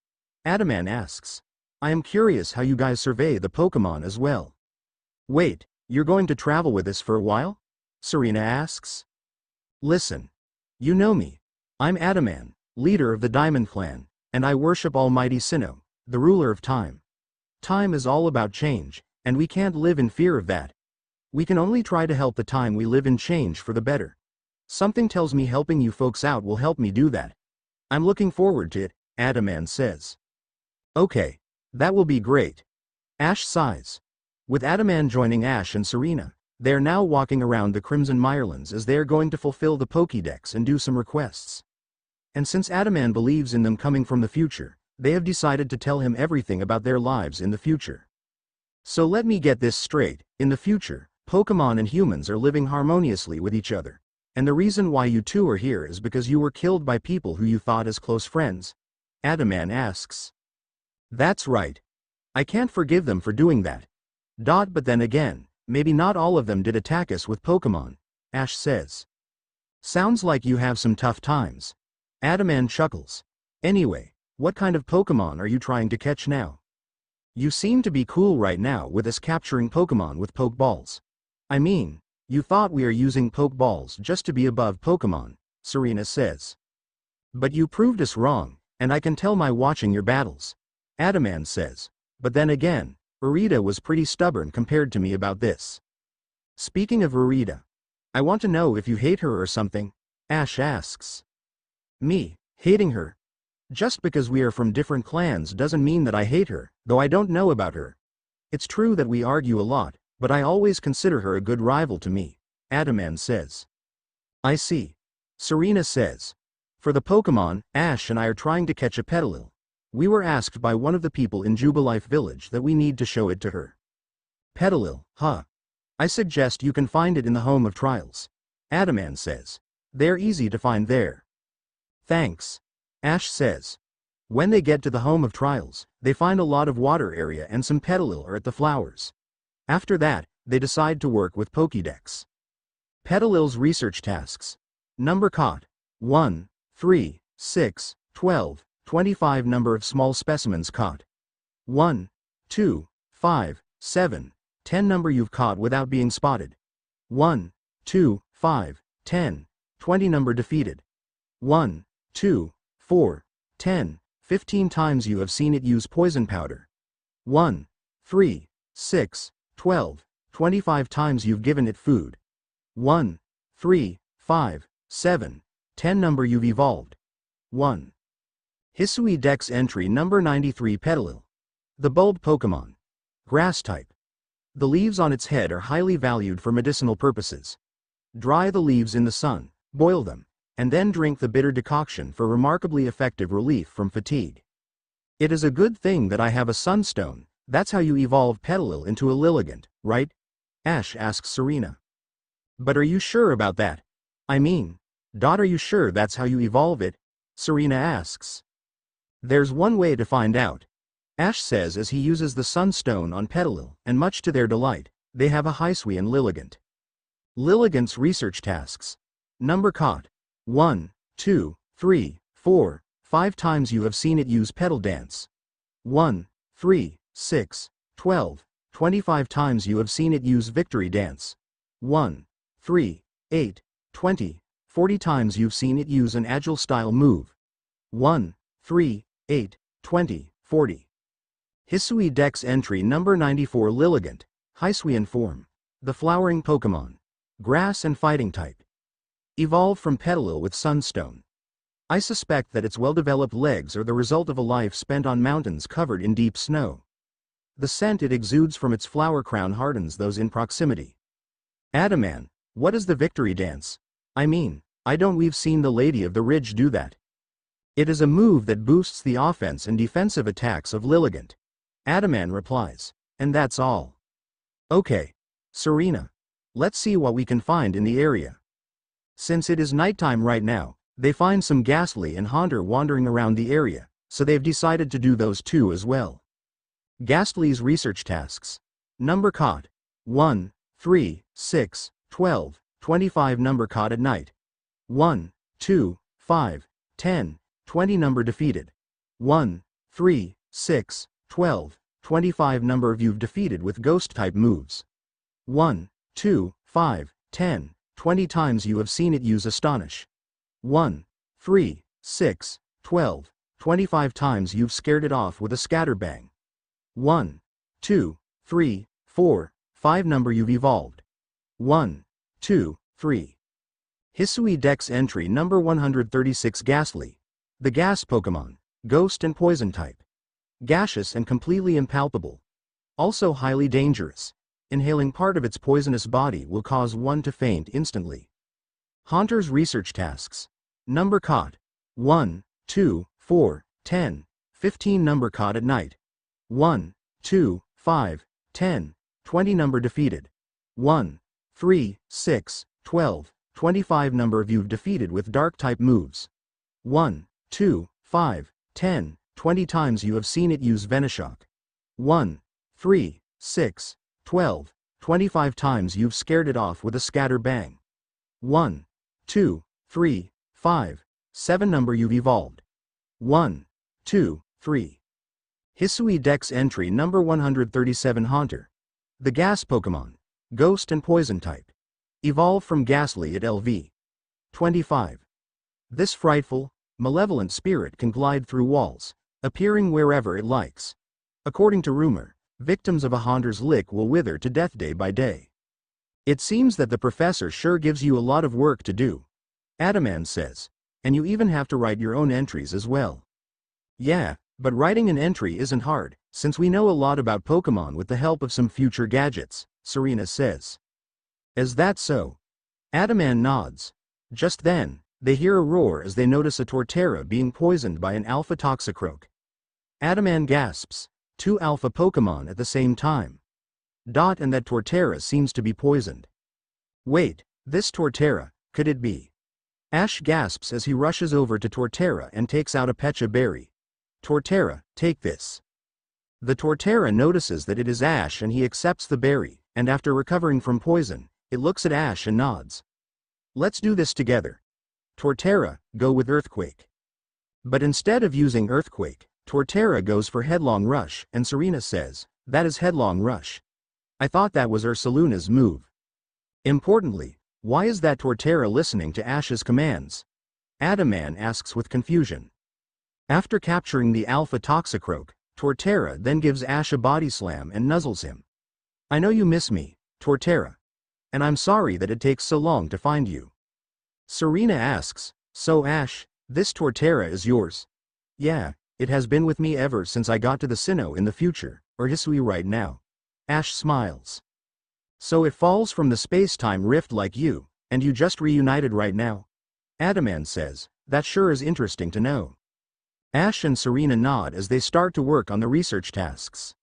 Adaman asks. "I am curious how you guys survey the Pokemon as well." "Wait, you're going to travel with us for a while?" Serena asks. "Listen. You know me. I'm Adaman, leader of the Diamond Clan, and I worship Almighty Sinnoh, the ruler of time. Time is all about change, and we can't live in fear of that. We can only try to help the time we live in change for the better. Something tells me helping you folks out will help me do that. I'm looking forward to it, Adaman says. Okay. That will be great. Ash sighs. With Adaman joining Ash and Serena, they are now walking around the Crimson Mirelands as they are going to fulfill the Pokédex and do some requests. And since Adaman believes in them coming from the future, they have decided to tell him everything about their lives in the future. So let me get this straight, in the future, Pokémon and humans are living harmoniously with each other. And the reason why you two are here is because you were killed by people who you thought as close friends? Adaman asks. That's right. I can't forgive them for doing that. But then again, maybe not all of them did attack us with Pokémon, Ash says. Sounds like you have some tough times. Adaman chuckles. Anyway, what kind of Pokémon are you trying to catch now? You seem to be cool right now with us capturing Pokémon with Pokeballs. I mean, you thought we are using Pokeballs just to be above Pokémon, Serena says. But you proved us wrong, and I can tell by watching your battles. Adaman says, but then again, Rita was pretty stubborn compared to me about this. Speaking of Rita, I want to know if you hate her or something, Ash asks. Me, hating her? Just because we are from different clans doesn't mean that I hate her, though I don't know about her. It's true that we argue a lot, but I always consider her a good rival to me, Adaman says. I see. Serena says. For the Pokémon, Ash and I are trying to catch a Petilil. We were asked by one of the people in Jubilife Village that we need to show it to her. Petilil, huh? I suggest you can find it in the Home of Trials. Adaman says. They're easy to find there. Thanks. Ash says. When they get to the Home of Trials, they find a lot of water area and some Petilil are at the flowers. After that, they decide to work with Pokédex. Petilil's research tasks. Number caught. 1, 3, 6, 12. 25 number of small specimens caught. 1, 2, 5, 7, 10 number you've caught without being spotted. 1, 2, 5, 10, 20 number defeated. 1, 2, 4, 10, 15 times you have seen it use poison powder. 1, 3, 6, 12, 25 times you've given it food. 1, 3, 5, 7, 10 number you've evolved. 1. Hisui Dex entry number 93 Petilil. The bulb Pokémon. Grass type. The leaves on its head are highly valued for medicinal purposes. Dry the leaves in the sun, boil them, and then drink the bitter decoction for remarkably effective relief from fatigue. It is a good thing that I have a sunstone, that's how you evolve Petilil into a Lilligant, right? Ash asks Serena. But are you sure about that? I mean, are you sure that's how you evolve it? Serena asks. There's one way to find out. Ash says as he uses the sunstone on Petilil, and much to their delight, they have a Hisui and Lilligant. Lilligant's research tasks. Number caught. 1, 2, 3, 4, 5 times you have seen it use Petal Dance. 1, 3, 6, 12, 25 times you have seen it use Victory Dance. 1, 3, 8, 20, 40 times you've seen it use an Agile style move. 1, 3, 8, 20, 40. Hisui Dex entry number 94 Lilligant, Hisuian form. The flowering Pokémon. Grass and fighting type. Evolved from Petilil with Sunstone. I suspect that its well-developed legs are the result of a life spent on mountains covered in deep snow. The scent it exudes from its flower crown hardens those in proximity. Adaman, what is the Victory Dance? I mean, we've seen the Lady of the Ridge do that. It is a move that boosts the offense and defensive attacks of Lilligant. Adaman replies, and that's all. Okay. Serena. Let's see what we can find in the area. Since it is nighttime right now, they find some Ghastly and Haunter wandering around the area, so they've decided to do those two as well. Ghastly's research tasks. Number caught. 1, 3, 6, 12, 25 number caught at night. 1, 2, 5, 10, 20 number defeated. 1, 3, 6, 12, 25 number of you've defeated with ghost type moves. 1, 2, 5, 10, 20 times you have seen it use Astonish. 1, 3, 6, 12, 25 times you've scared it off with a Scatterbang. 1, 2, 3, 4, 5 number you've evolved. 1, 2, 3. Hisui Dex entry number 136 Ghastly. The Gas Pokemon. Ghost and Poison type. Gaseous and completely impalpable. Also highly dangerous. Inhaling part of its poisonous body will cause one to faint instantly. Haunter's research tasks. Number caught. 1, 2, 4, 10, 15 number caught at night. 1, 2, 5, 10, 20 number defeated. 1, 3, 6, 12, 25 number of you've defeated with dark type moves. 1, 2, 5, 10, 20 times you have seen it use Venoshock. 1, 3, 6, 12, 25 times you've scared it off with a Scatter Bang. 1, 2, 3, 5, 7 number you've evolved. 1, 2, 3. Hisui Dex entry number 137 Haunter. The Gas Pokemon. Ghost and Poison type. Evolved from Ghastly at LV. 25. This frightful, malevolent spirit can glide through walls, appearing wherever it likes. According to rumor, victims of a Haunter's lick will wither to death day by day. It seems that the professor sure gives you a lot of work to do. Adaman says. And you even have to write your own entries as well. Yeah, but writing an entry isn't hard, since we know a lot about Pokemon with the help of some future gadgets, Serena says. Is that so? Adaman nods. Just then, they hear a roar as they notice a Torterra being poisoned by an Alpha Toxicroak. Adaman gasps. 2 Alpha Pokemon at the same time. And that Torterra seems to be poisoned. Wait, this Torterra, could it be? Ash gasps as he rushes over to Torterra and takes out a Pecha berry. Torterra, take this. The Torterra notices that it is Ash and he accepts the berry, and after recovering from poison, it looks at Ash and nods. Let's do this together. Torterra, go with Earthquake. But instead of using Earthquake, Torterra goes for Headlong Rush, and Serena says, that is Headlong Rush. I thought that was Ursaluna's move. Importantly, why is that Torterra listening to Ash's commands? Adaman asks with confusion. After capturing the Alpha Toxicroak, Torterra then gives Ash a body slam and nuzzles him. I know you miss me, Torterra. And I'm sorry that it takes so long to find you. Serena asks, so Ash, this Torterra is yours? Yeah, it has been with me ever since I got to the Sinnoh in the future, or Hisui right now. Ash smiles. So it falls from the space-time rift like you, and you just reunited right now? Adaman says, that sure is interesting to know. Ash and Serena nod as they start to work on the research tasks.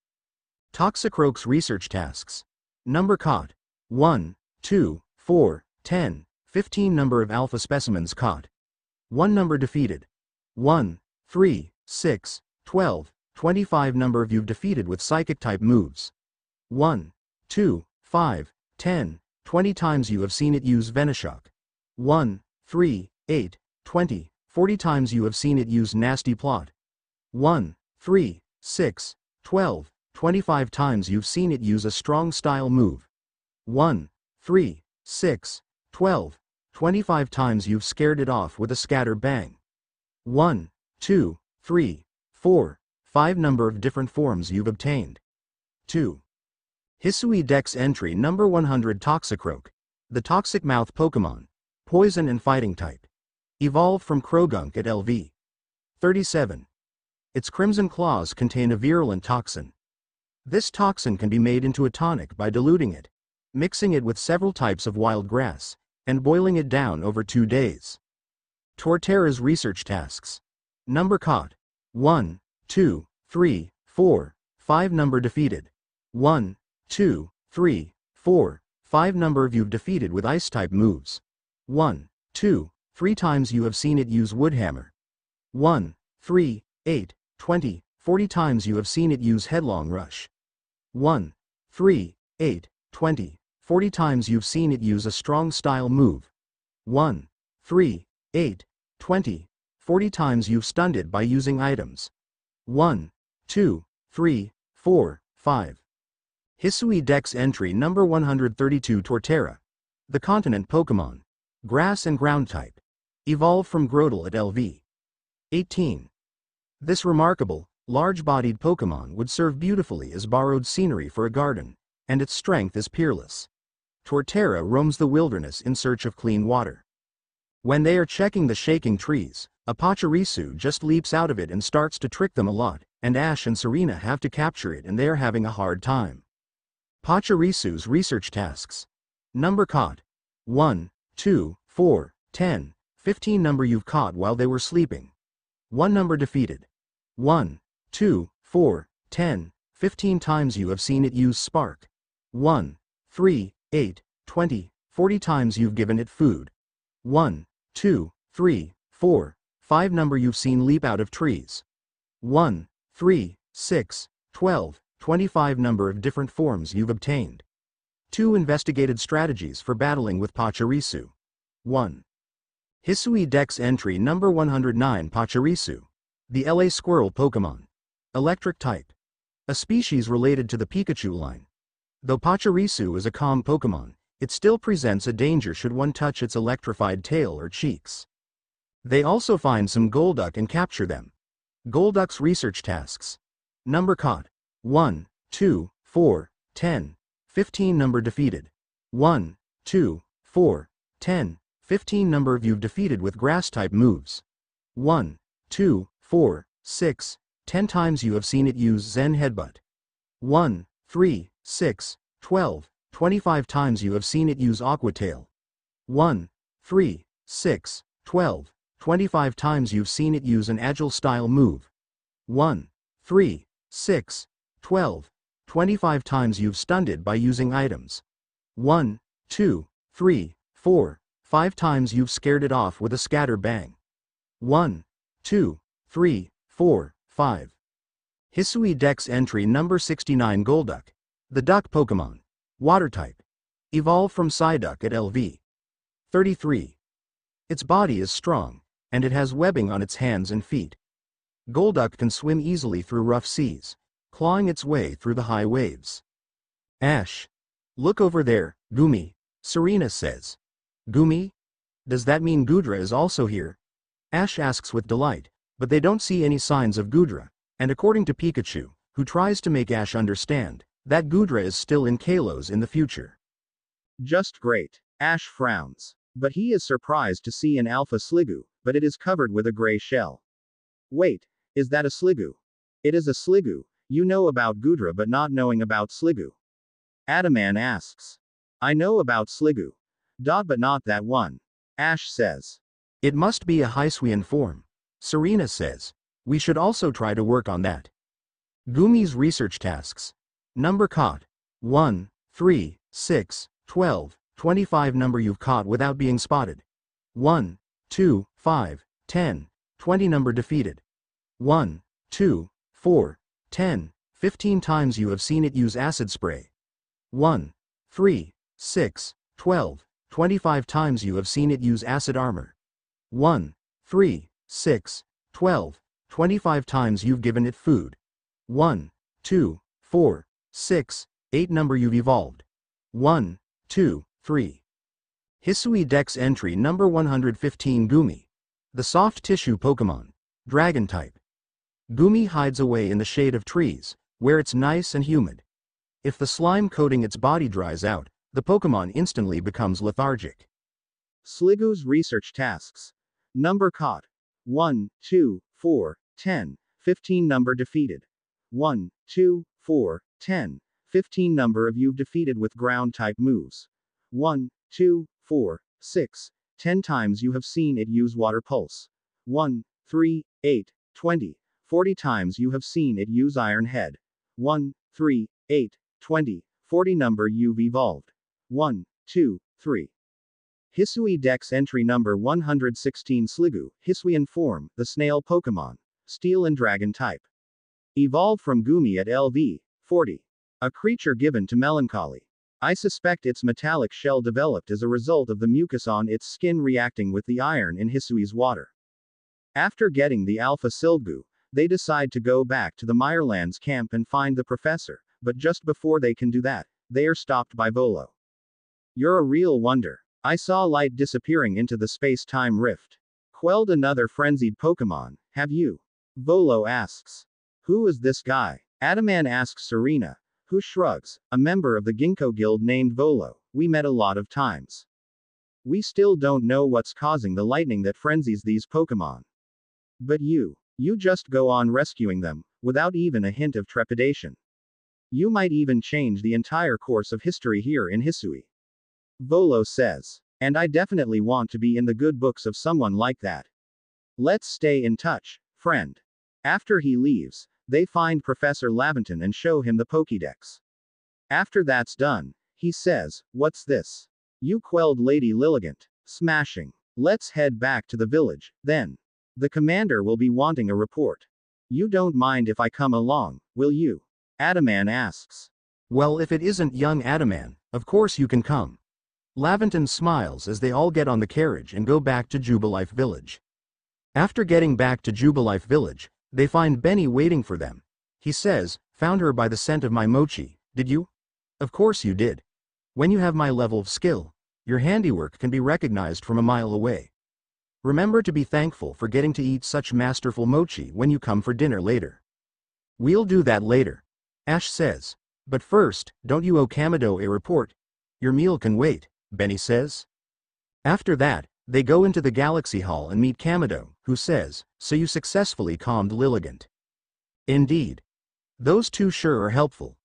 Toxicroak's research tasks. Number caught. 1, 2, 4, 10, 15 number of alpha specimens caught. 1 number defeated. 1, 3, 6, 12, 25 number of you've defeated with psychic-type moves. 1, 2, 5, 10, 20 times you have seen it use Venoshock. 1, 3, 8, 20, 40 times you have seen it use Nasty Plot. 1, 3, 6, 12, 25 times you've seen it use a strong style move. 1, 3, 6, 12, 25 times you've scared it off with a Scatter Bang. 1, 2, 3, 4, 5 number of different forms you've obtained. 2. Hisui Dex entry number 100 Toxicroak. The Toxic Mouth Pokemon. Poison and Fighting type. Evolved from Krogunk at LV. 37. Its crimson claws contain a virulent toxin. This toxin can be made into a tonic by diluting it, mixing it with several types of wild grass, and boiling it down over 2 days. Torterra's research tasks. Number caught. 1, 2, 3, 4, 5 number defeated. 1, 2, 3, 4, 5 number of you've defeated with Ice-type moves. 1, 2, 3 times you have seen it use Woodhammer. 1, 3, 8, 20, 40 times you have seen it use Headlong Rush. 1, 3, 8, 20, 40 times you've seen it use a strong style move. 1, 3, 8, 20, 40 times you've stunned it by using items. 1, 2, 3, 4, 5. Hisui Dex entry number 132 Torterra. The Continent Pokemon. Grass and Ground type. Evolved from Grotle at LV. 18. This remarkable, large-bodied Pokemon would serve beautifully as borrowed scenery for a garden, and its strength is peerless. Torterra roams the wilderness in search of clean water. When they are checking the shaking trees, a Pachirisu just leaps out of it and starts to trick them a lot, and Ash and Serena have to capture it and they are having a hard time. Pachirisu's research tasks. Number caught. 1, 2, 4, 10, 15 number you've caught while they were sleeping. 1 number defeated. 1, 2, 4, 10, 15 times you have seen it use spark. 1, 3, 8, 20, 40 times you've given it food. 1, 2, 3, 4, 5 number you've seen leap out of trees. 1, 3, 6, 12, 25 number of different forms you've obtained. 2 investigated strategies for battling with Pachirisu. 1. Hisui Dex entry number 109 Pachirisu. The LA Squirrel Pokemon. Electric type. A species related to the Pikachu line. Though Pachirisu is a calm Pokemon, it still presents a danger should one touch its electrified tail or cheeks. They also find some Golduck and capture them. Golduck's research tasks. Number caught. 1, 2, 4, 10, 15 number defeated. 1, 2, 4, 10, 15 number of you've defeated with grass-type moves. 1, 2, 4, 6, 10 times you have seen it use Zen Headbutt. 1, 3, 6, 12, 25 times you have seen it use Aqua Tail. 1, 3, 6, 12, 25 times you've seen it use an Agile style move. 1, 3, 6, 12, 25 times you've stunned it by using items. 1, 2, 3, 4, 5 times you've scared it off with a scatter bang. 1, 2, 3, 4, 5. Hisui Dex entry number 69 Golduck. The duck Pokemon. Water type. Evolved from Psyduck at LV. 33. Its body is strong, and it has webbing on its hands and feet. Golduck can swim easily through rough seas, clawing its way through the high waves. Ash. Look over there, Gumi, Serena says. Gumi? Does that mean Gudra is also here? Ash asks with delight, but they don't see any signs of Gudra, and according to Pikachu, who tries to make Ash understand, that Gudra is still in Kalos in the future. Just great. Ash frowns. But he is surprised to see an alpha Sliggoo, but it is covered with a gray shell. Wait, is that a Sliggoo? It is a Sliggoo. You know about Gudra but not knowing about Sliggoo. Adaman asks. I know about Sliggoo. But not that one. Ash says. It must be a Hisuian form. Serena says. We should also try to work on that. Gumi's research tasks. Number caught. 1, 3, 6, 12, 25 number you've caught without being spotted. 1, 2, 5, 10, 20 number defeated. 1, 2, 4, 10, 15 times you have seen it use acid spray. 1, 3, 6, 12, 25 times you have seen it use acid armor. 1, 3, 6, 12, 25 times you've given it food. 1, 2, 4, 6, 8 number you've evolved. 1, 2, 3. Hisui Dex entry number 115 Gumi. The soft tissue Pokemon. Dragon type. Gumi hides away in the shade of trees, where it's nice and humid. If the slime coating its body dries out, the Pokemon instantly becomes lethargic. Sliggoo's research tasks. Number caught. 1, 2, 4, 10, 15 number defeated. 1, 2, 4, 10, 15 number of you've defeated with ground type moves. 1, 2, 4, 6, 10 times you have seen it use water pulse. 1, 3, 8, 20, 40 times you have seen it use iron head. 1, 3, 8, 20, 40 number you've evolved. 1, 2, 3. Hisui Dex entry number 116 Sliggoo, Hisuian form, the snail Pokemon. Steel and Dragon type. Evolved from Gumi at LV. 40. A creature given to melancholy. I suspect its metallic shell developed as a result of the mucus on its skin reacting with the iron in Hisui's water. After getting the Alpha Sliggoo, they decide to go back to the Mirelands camp and find the professor, but just before they can do that, they are stopped by Volo. You're a real wonder. I saw light disappearing into the space-time rift. Quelled another frenzied Pokemon, have you? Volo asks. Who is this guy? Adaman asks Serena, who shrugs, a member of the Ginkgo Guild named Volo, we met a lot of times. We still don't know what's causing the lightning that frenzies these Pokemon. But you just go on rescuing them, without even a hint of trepidation. You might even change the entire course of history here in Hisui. Volo says. And I definitely want to be in the good books of someone like that. Let's stay in touch, friend. After he leaves, they find Professor Laventon and show him the Pokédex. After that's done, he says, "What's this? You quelled Lady Lilligant. Smashing. Let's head back to the village, then. The commander will be wanting a report. You don't mind if I come along, will you?" Adaman asks. Well, if it isn't young Adaman, of course you can come. Laventon smiles as they all get on the carriage and go back to Jubilife Village. After getting back to Jubilife Village, they find Benny waiting for them. He says, "Found her by the scent of my mochi, did you?" "Of course you did. When you have my level of skill, your handiwork can be recognized from a mile away. Remember to be thankful for getting to eat such masterful mochi when you come for dinner later." "We'll do that later," Ash says. "But first, don't you owe Kamado a report?" "Your meal can wait," Benny says. After that, they go into the Galaxy Hall and meet Kamado, who says, "So you successfully calmed Lilligant." "Indeed. Those two sure are helpful."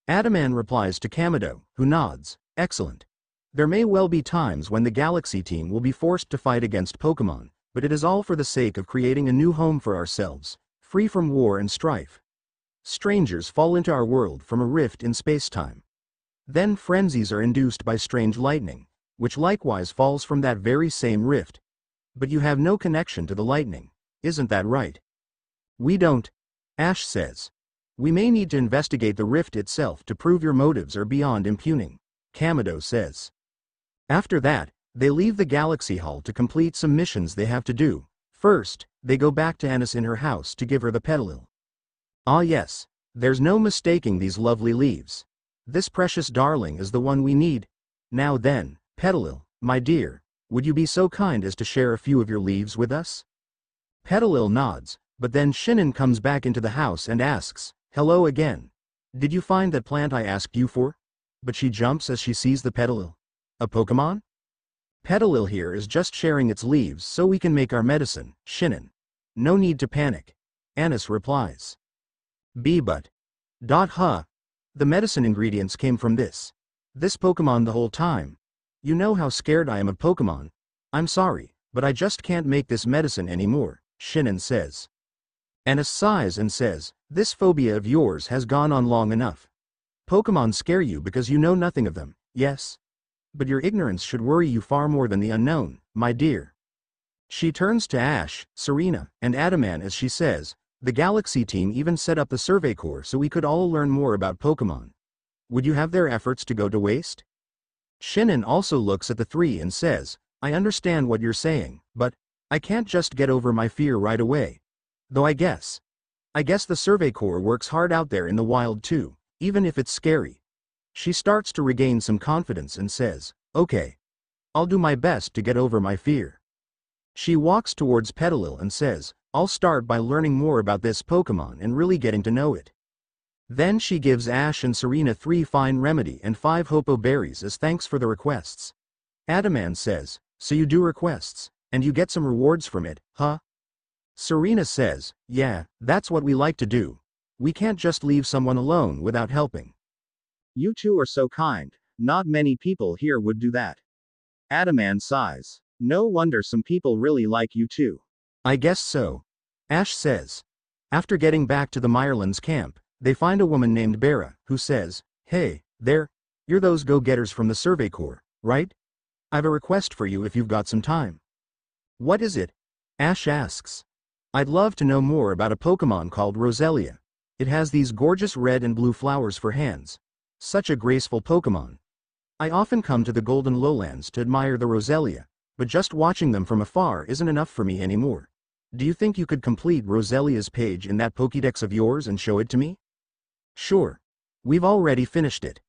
Adaman replies to Kamado, who nods, "Excellent. There may well be times when the Galaxy team will be forced to fight against Pokemon, but it is all for the sake of creating a new home for ourselves, free from war and strife. Strangers fall into our world from a rift in space-time. Then frenzies are induced by strange lightning, which likewise falls from that very same rift. But you have no connection to the lightning, isn't that right?" "We don't," Ash says. "We may need to investigate the rift itself to prove your motives are beyond impugning," Kamado says. After that, they leave the Galaxy Hall to complete some missions they have to do. First, they go back to Annis in her house to give her the petalil. Ah yes, there's no mistaking these lovely leaves. This precious darling is the one we need. Now then, Petalil, my dear, would you be so kind as to share a few of your leaves with us?" Petalil nods, but then Shinnen comes back into the house and asks, "Hello again. Did you find that plant I asked you for?" But she jumps as she sees the Petalil. "A Pokemon?" "Petalil here is just sharing its leaves so we can make our medicine, Shinnen. No need to panic," Annis replies. But. Huh. The medicine ingredients came from this Pokemon the whole time. You know how scared I am of Pokemon. I'm sorry, but I just can't make this medicine anymore," Shinnen says. Annis sighs and says, "This phobia of yours has gone on long enough. Pokemon scare you because you know nothing of them, yes? But your ignorance should worry you far more than the unknown, my dear." She turns to Ash, Serena, and Adaman as she says, "The Galaxy team even set up the Survey Corps so we could all learn more about Pokemon. Would you have their efforts to go to waste?" Shinnen also looks at the three and says, "I understand what you're saying, but I can't just get over my fear right away. Though I guess the Survey Corps works hard out there in the wild too, even if it's scary." She starts to regain some confidence and says, "Okay. I'll do my best to get over my fear." She walks towards Petalil and says, "I'll start by learning more about this Pokemon and really getting to know it." Then she gives Ash and Serena 3 fine remedy and 5 Hopo berries as thanks for the requests. Adaman says, "So you do requests, and you get some rewards from it, huh?" Serena says, "Yeah, that's what we like to do. We can't just leave someone alone without helping." "You two are so kind. Not many people here would do that." Adaman sighs. "No wonder some people really like you too." "I guess so," Ash says. After getting back to the Meyerlands camp, they find a woman named Bera, who says, "Hey, there, you're those go-getters from the Survey Corps, right? I've a request for you if you've got some time." "What is it?" Ash asks. "I'd love to know more about a Pokemon called Roselia. It has these gorgeous red and blue flowers for hands. Such a graceful Pokemon. I often come to the Golden Lowlands to admire the Roselia, but just watching them from afar isn't enough for me anymore. Do you think you could complete Roselia's page in that Pokédex of yours and show it to me?" "Sure. We've already finished it."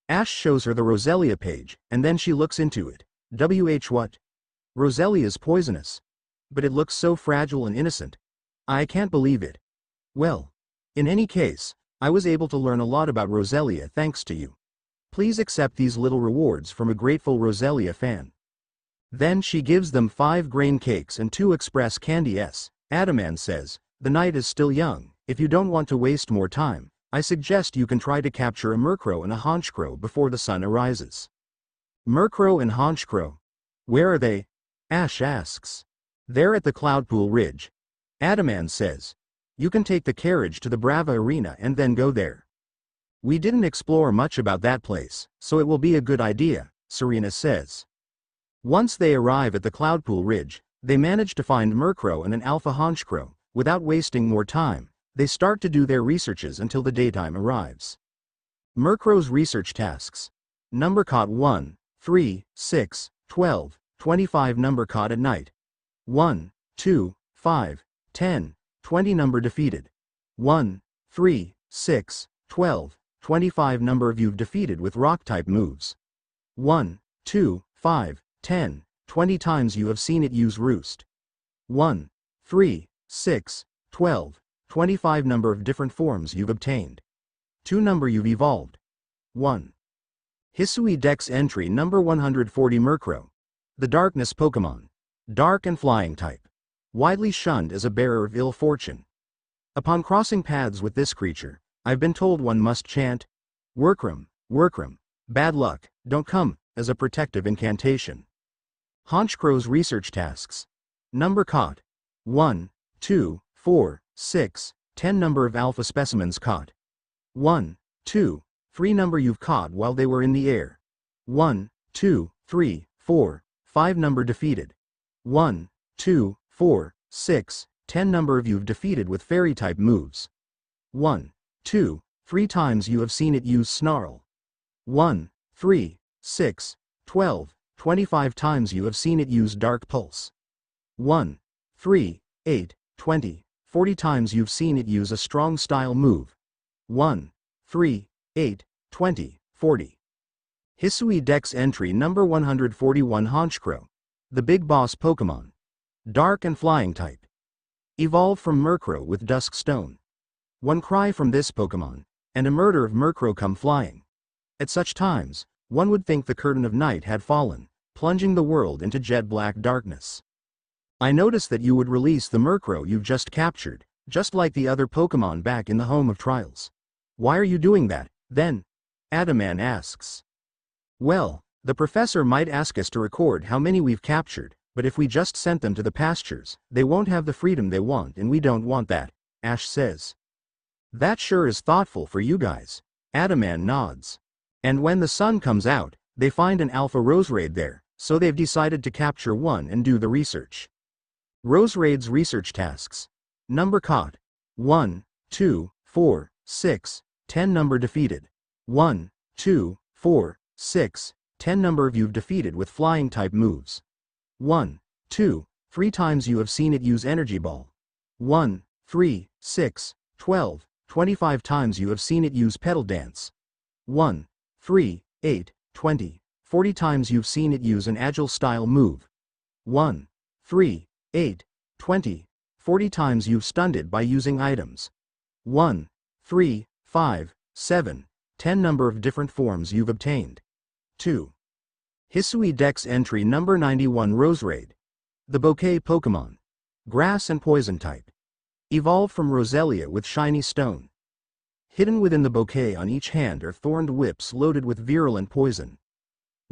Ash shows her the Roselia page, and then she looks into it. What? Roselia's poisonous. But it looks so fragile and innocent. I can't believe it. Well, in any case, I was able to learn a lot about Roselia thanks to you. Please accept these little rewards from a grateful Roselia fan." Then she gives them 5 grain cakes and 2 express candies. Adaman says, "The night is still young. If you don't want to waste more time, I suggest you can try to capture a Murkrow and a Honchkrow before the sun arises." Murkrow and Honchkrow. Where are they? Ash asks. They're at the Cloudpool Ridge. Adaman says, "You can take the carriage to the Brava Arena and then go there." "We didn't explore much about that place, so it will be a good idea," Serena says. Once they arrive at the Cloudpool Ridge, they manage to find Murkrow and an Alpha Honchkrow. Without wasting more time, they start to do their researches until the daytime arrives. Murkrow's research tasks. Number caught 1, 3, 6, 12, 25 number caught at night. 1, 2, 5, 10, 20 number defeated. 1, 3, 6, 12, 25 number of you've defeated with rock-type moves. 1, 2, 5, 10, 20 times you have seen it use Roost. 1, 3, 6, 12, 25 number of different forms you've obtained. 2 number you've evolved. 1. Hisui Dex entry number 140 Murkrow. The Darkness Pokemon. Dark and flying type. Widely shunned as a bearer of ill fortune. Upon crossing paths with this creature, I've been told one must chant, "Workram, Workram, bad luck, don't come," as a protective incantation. Honchkrow's research tasks. Number caught. 1, 2, 4, 6, 10 number of alpha specimens caught. 1, 2, 3 number you've caught while they were in the air. 1, 2, 3, 4, 5 number defeated. 1, 2, 4, 6, 10 number of you've defeated with fairy-type moves. 1, 2, 3 times you have seen it use Snarl. 1, 3, 6, 12, 25 times you have seen it use Dark Pulse. 1, 3, 8, 20, 40 times you've seen it use a strong style move. 1, 3, 8, 20, 40. Hisui Dex entry number 141 Honchkrow. The Big Boss Pokemon. Dark and flying type. Evolved from Murkrow with Dusk Stone. One cry from this Pokemon, and a murder of Murkrow come flying. At such times, one would think the curtain of night had fallen, plunging the world into jet-black darkness. I noticed that you would release the Murkrow you've just captured, just like the other Pokemon back in the home of trials. Why are you doing that, then? Adaman asks. Well, the professor might ask us to record how many we've captured, but if we just sent them to the pastures, they won't have the freedom they want and we don't want that, Ash says. That sure is thoughtful for you guys. Adaman nods. And when the sun comes out, they find an Alpha Roserade there, so they've decided to capture one and do the research. Roserade's research tasks. Number caught. 1, 2, 4, 6, 10 number defeated. 1, 2, 4, 6, 10 number of you've defeated with flying type moves. 1, 2, 3 times you have seen it use Energy Ball. 1, 3, 6, 12, 25 times you have seen it use Petal Dance. 1, 3, 8, 20, 40 times you've seen it use an Agile style move. 1, 3, 8, 20, 40 times you've stunned it by using items. 1, 3, 5, 7, 10 number of different forms you've obtained. 2. Hisui Dex entry number 91 Roserade. The Bouquet Pokemon. Grass and Poison type. Evolved from Roselia with Shiny Stone. Hidden within the bouquet on each hand are thorned whips loaded with virulent poison.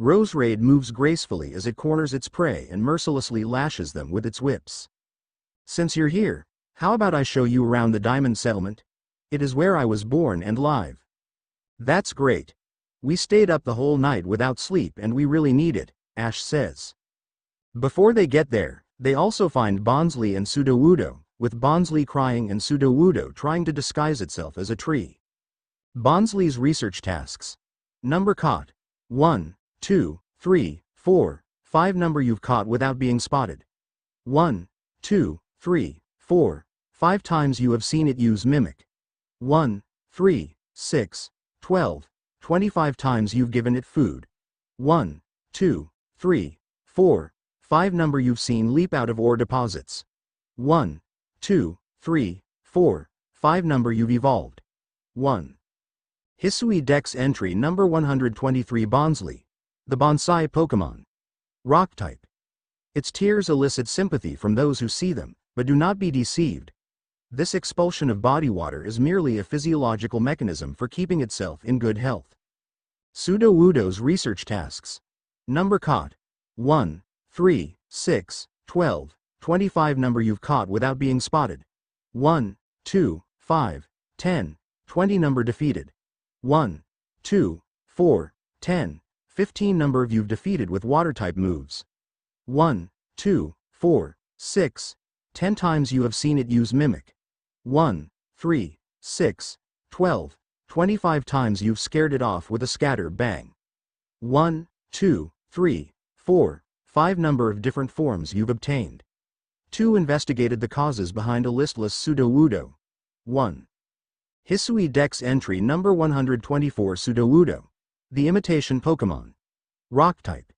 Roserade moves gracefully as it corners its prey and mercilessly lashes them with its whips. Since you're here, how about I show you around the Diamond Settlement? It is where I was born and live. That's great. We stayed up the whole night without sleep and we really need it, Ash says. Before they get there, they also find Bonsly and Sudowoodo, with Bonsly crying and Sudowoodo trying to disguise itself as a tree. Bonsly's research tasks. Number caught. 1, 2, 3, 4, 5 number you've caught without being spotted. 1, 2, 3, 4, 5 times you have seen it use Mimic. 1, 3, 6, 12, 25 times you've given it food. 1, 2, 3, 4, 5 number you've seen leap out of ore deposits. 1, 2, 3, 4, 5 number you've evolved. 1. Hisui Dex entry number 123 Bonsly. The Bonsai Pokemon. Rock type. Its tears elicit sympathy from those who see them, but do not be deceived. This expulsion of body water is merely a physiological mechanism for keeping itself in good health. Pseudo-Wudo's research tasks. Number caught. 1, 3, 6, 12, 25 number you've caught without being spotted. 1, 2, 5, 10, 20 number defeated. 1, 2, 4, 10, 15 number of you've defeated with water-type moves. 1, 2, 4, 6, 10 times you have seen it use Mimic. 1, 3, 6, 12, 25 times you've scared it off with a scatter bang. 1, 2, 3, 4, 5 number of different forms you've obtained. 2 investigated the causes behind a listless Pseudo-Wudo. 1. Hisui Dex entry number 124 Pseudo-Wudo. The imitation Pokemon. Rock type.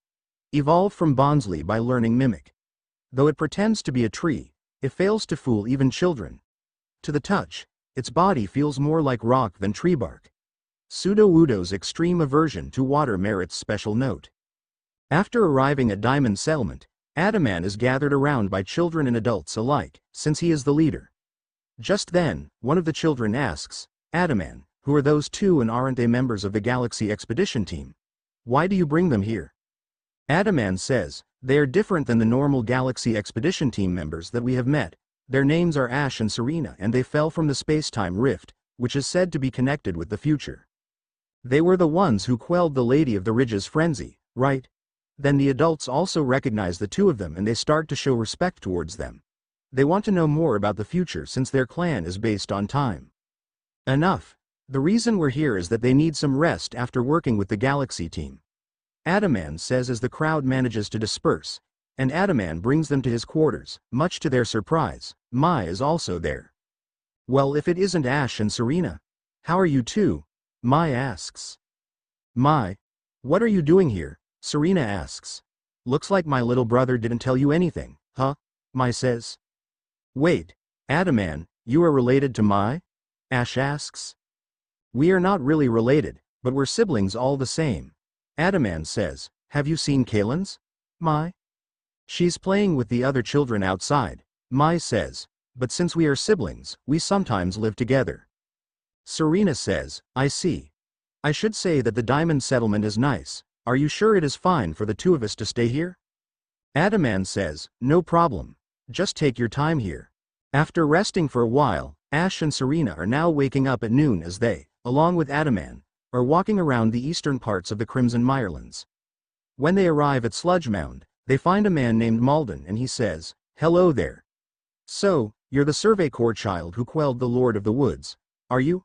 Evolved from Bonsly by learning Mimic. Though it pretends to be a tree, it fails to fool even children. To the touch, its body feels more like rock than tree bark. Pseudo-Wudo's extreme aversion to water merits special note. After arriving at Diamond Settlement, Adaman is gathered around by children and adults alike, since he is the leader. Just then, one of the children asks, Adaman, who are those two and aren't they members of the Galaxy Expedition team? Why do you bring them here? Adaman says, they are different than the normal Galaxy Expedition team members that we have met. Their names are Ash and Serena and they fell from the space-time rift, which is said to be connected with the future. They were the ones who quelled the Lady of the Ridge's frenzy, right? Then the adults also recognize the two of them and they start to show respect towards them. They want to know more about the future since their clan is based on time. Enough. The reason we're here is that they need some rest after working with the Galaxy team. Adaman says as the crowd manages to disperse, and Adaman brings them to his quarters. Much to their surprise, Mai is also there. Well, if it isn't Ash and Serena, how are you two? Mai asks. Mai, what are you doing here? Serena asks. Looks like my little brother didn't tell you anything, huh? Mai says. Wait, Adaman, you are related to Mai? Ash asks. We are not really related, but we're siblings all the same. Adaman says, have you seen Kalen's? Mai? She's playing with the other children outside. Mai says, but since we are siblings, we sometimes live together. Serena says, I see. I should say that the Diamond Settlement is nice. Are you sure it is fine for the two of us to stay here? Adaman says, no problem. Just take your time here. After resting for a while, Ash and Serena are now waking up at noon as they, along with Adaman, are walking around the eastern parts of the Crimson Mirelands. When they arrive at Sludge Mound, they find a man named Malden and he says, hello there. So, you're the Survey Corps child who quelled the Lord of the Woods, are you?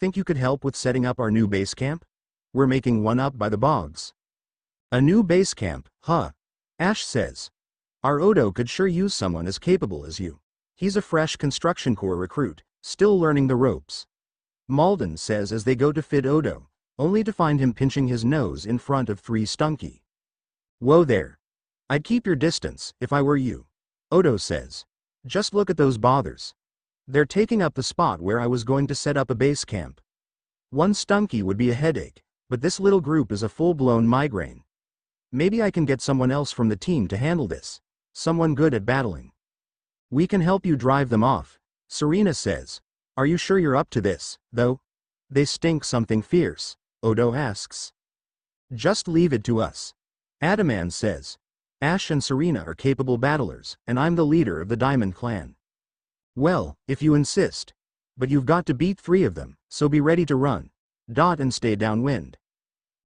Think you could help with setting up our new base camp? We're making one up by the bogs. A new base camp, huh? Ash says. Our Odo could sure use someone as capable as you. He's a fresh Construction Corps recruit, still learning the ropes. Malden says as they go to fit Odo, only to find him pinching his nose in front of 3 Stunky. Whoa there. I'd keep your distance, if I were you. Odo says. Just look at those bothers. They're taking up the spot where I was going to set up a base camp. 1 Stunky would be a headache, but this little group is a full-blown migraine. Maybe I can get someone else from the team to handle this. Someone good at battling. We can help you drive them off. Serena says. Are you sure you're up to this, though? They stink something fierce, Odo asks. Just leave it to us. Adaman says. Ash and Serena are capable battlers, and I'm the leader of the Diamond Clan. Well, if you insist. But you've got to beat 3 of them, so be ready to run. And stay downwind.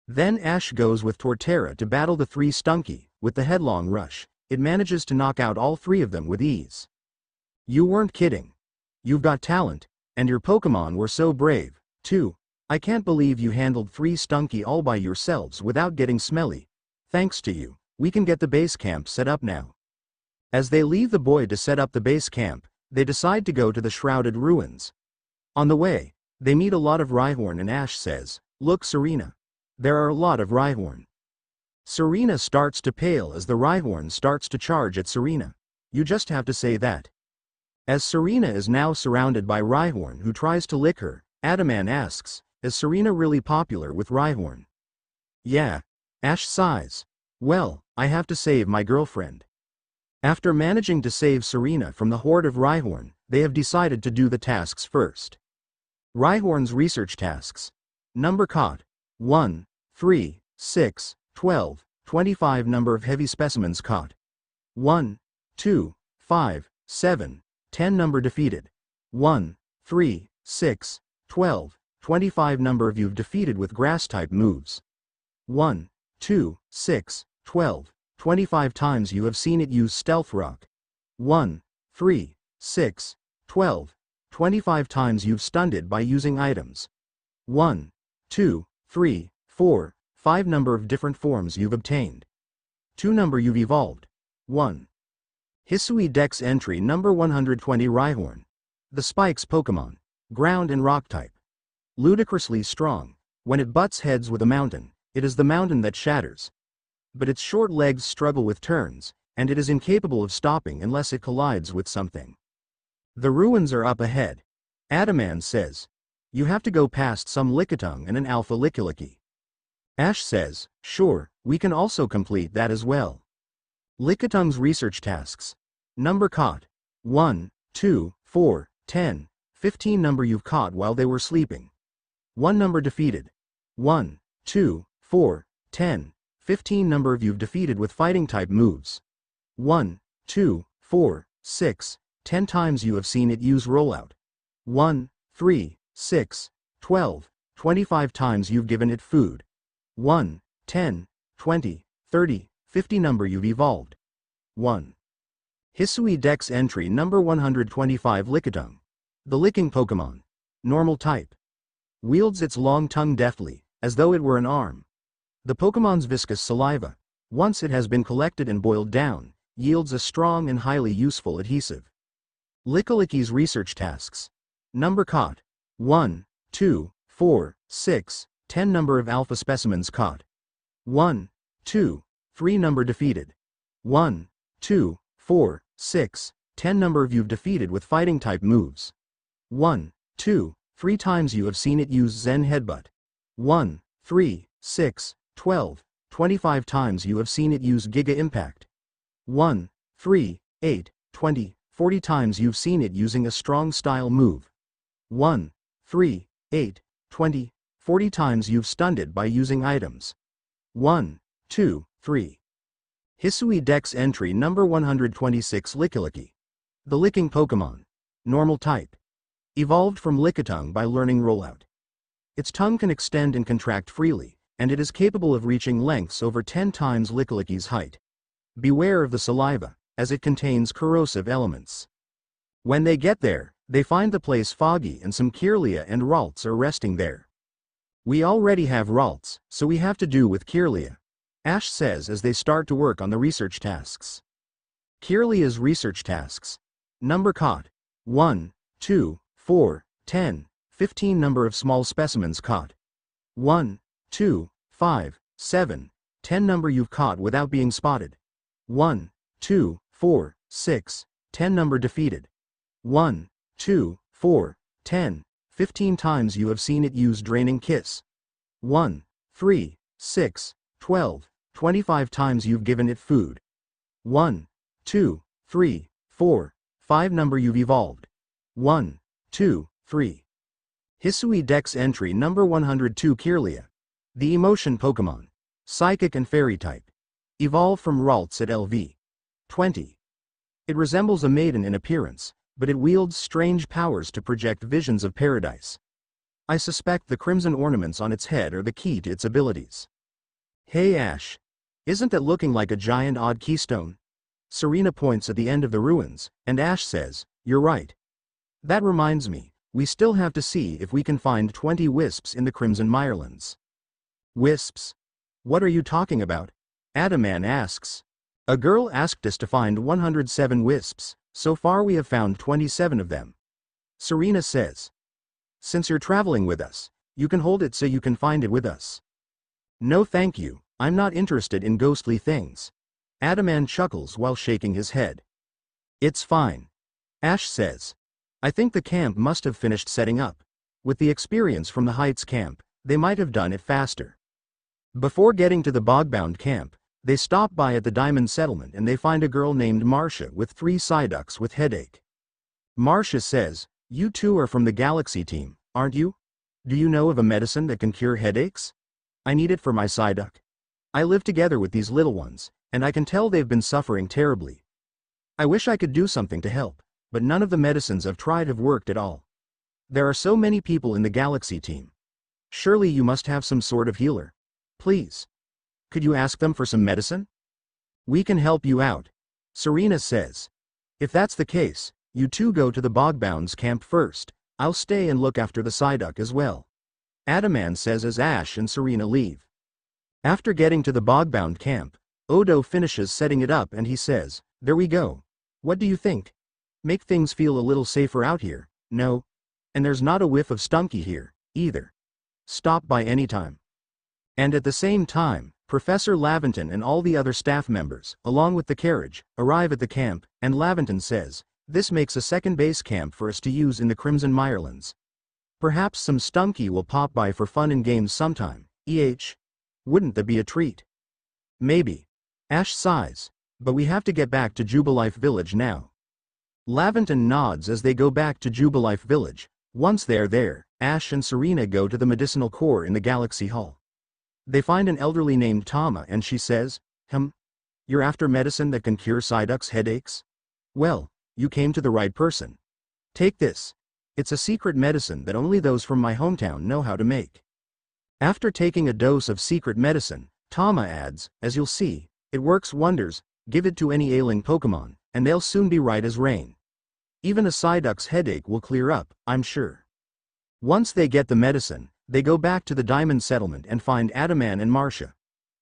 Then Ash goes with Torterra to battle the 3 Stunky. With the headlong rush, it manages to knock out all 3 of them with ease. You weren't kidding. You've got talent, and your Pokemon were so brave, too. I can't believe you handled 3 Stunky all by yourselves without getting smelly. Thanks to you, we can get the base camp set up now. As they leave the boy to set up the base camp, they decide to go to the Shrouded Ruins. On the way, they meet a lot of Rhyhorn and Ash says, look Serena. There are a lot of Rhyhorn. Serena starts to pale as the Rhyhorn starts to charge at Serena. You just have to say that. As Serena is now surrounded by Rhyhorn who tries to lick her, Adaman asks, is Serena really popular with Rhyhorn? Yeah. Ash sighs. Well, I have to save my girlfriend. After managing to save Serena from the horde of Rhyhorn, they have decided to do the tasks first. Rhyhorn's research tasks. Number caught. 1, 3, 6, 12, 25 number of heavy specimens caught. 1, 2, 5, 7, 10 number defeated. 1, 3, 6, 12, 25 number of you've defeated with grass-type moves. 1, 2, 6, 12, 25 times you have seen it use Stealth Rock. 1, 3, 6, 12, 25 times you've stunned it by using items. 1, 2, 3, 4, 5 number of different forms you've obtained. 2 number you've evolved. 1. Hisui Dex entry number 120 Rhyhorn. The Spikes Pokemon. Ground and Rock type. Ludicrously strong. When it butts heads with a mountain, it is the mountain that shatters. But its short legs struggle with turns, and it is incapable of stopping unless it collides with something. The ruins are up ahead. Adaman says. You have to go past some Lickitung and an Alpha Lickilicky. Ash says, sure, we can also complete that as well. Lickitung's research tasks. Number caught. 1, 2, 4, 10, 15 number you've caught while they were sleeping. 1 number defeated. 1, 2, 4, 10, 15 number of you've defeated with fighting type moves. 1, 2, 4, 6, 10 times you have seen it use rollout. 1, 3, 6, 12, 25 times you've given it food. 1, 10, 20, 30, 50 number you've evolved. 1. Hisui Dex entry number 125 Lickitung. The licking Pokemon. Normal type. Wields its long tongue deftly, as though it were an arm. The Pokemon's viscous saliva, once it has been collected and boiled down, yields a strong and highly useful adhesive. Lickilicky's research tasks. Number caught. 1, 2, 4, 6, 10 number of alpha specimens caught. 1, 2, 3 number defeated. 1, 2, 4, 6, 10 number of you've defeated with fighting type moves. 1, 2, 3 times you have seen it use Zen Headbutt. 1, 3, 6, 12, 25 times you have seen it use Giga Impact. 1, 3, 8, 20, 40 times you've seen it using a strong style move. 1, 3, 8, 20, 40 times you've stunned it by using items. 1, 2, 3. Hisui Dex entry number 126 Lickilicky. The licking Pokemon. Normal type. Evolved from Lickitung by learning rollout. Its tongue can extend and contract freely, and it is capable of reaching lengths over 10 times Lickilicky's height. Beware of the saliva, as it contains corrosive elements. When they get there, they find the place foggy and some Kirlia and Ralts are resting there. We already have Ralts, so we have to do with Kirlia. Ash says as they start to work on the research tasks. Kirlia's research tasks. Number caught. 1, 2, 4, 10, 15 number of small specimens caught. 1, 2, 5, 7, 10 number you've caught without being spotted. 1, 2, 4, 6, 10 number defeated. 1, 2, 4, 10, 15 times you have seen it use Draining Kiss. 1, 3, 6, 12, 25 times you've given it food. 1, 2, 3, 4, 5 number you've evolved. 1, 2, 3. Hisui Dex entry number 102 Kirlia. The emotion Pokemon. Psychic and Fairy type. Evolved from Ralts at LV. 20. It resembles a maiden in appearance, but it wields strange powers to project visions of paradise. I suspect the crimson ornaments on its head are the key to its abilities. Hey Ash. Isn't that looking like a giant odd keystone? Serena points at the end of the ruins, and Ash says, you're right. That reminds me, we still have to see if we can find 20 wisps in the Crimson Mirelands. Wisps? What are you talking about? Adaman asks. A girl asked us to find 107 wisps, so far we have found 27 of them. Serena says. Since you're traveling with us, you can hold it so you can find it with us. No thank you, I'm not interested in ghostly things. Adaman chuckles while shaking his head. It's fine. Ash says. I think the camp must have finished setting up. With the experience from the Heights camp, they might have done it faster. Before getting to the Bogbound camp, They stop by at the diamond settlement and they find a girl named Marcia with 3 Psyducks with headache. Marcia says, "You two are from the Galaxy team, aren't you? Do you know of a medicine that can cure headaches? I need it for my Psyduck. I live together with these little ones, and I can tell they've been suffering terribly. I wish I could do something to help, but none of the medicines I've tried have worked at all. There are so many people in the Galaxy team. Surely you must have some sort of healer. Please. Could you ask them for some medicine? We can help you out," Serena says. "If that's the case, you two go to the Bogbounds camp first. I'll stay and look after the Psyduck as well," Adaman says as Ash and Serena leave. After getting to the Bogbound camp, Odo finishes setting it up and he says, "There we go. What do you think? Make things feel a little safer out here, no? And there's not a whiff of stunky here, either. Stop by anytime." And at the same time, Professor Laventon and all the other staff members, along with the carriage, arrive at the camp, and Laventon says, "This makes a second base camp for us to use in the Crimson Mirelands. Perhaps some stunky will pop by for fun and games sometime, Wouldn't that be a treat?" "Maybe." Ash sighs, "But we have to get back to Jubilife Village now." Laventon nods as they go back to Jubilife Village. Once they're there, Ash and Serena go to the medicinal core in the Galaxy Hall. They find an elderly named Tama and she says, "You're after medicine that can cure Psyduck's headaches? Well, you came to the right person. Take this. It's a secret medicine that only those from my hometown know how to make." After taking a dose of secret medicine, Tama adds, "As you'll see, it works wonders. Give it to any ailing Pokemon, and they'll soon be right as rain. Even a Psyduck's headache will clear up, I'm sure." Once they get the medicine, they go back to the Diamond Settlement and find Adaman and Marcia.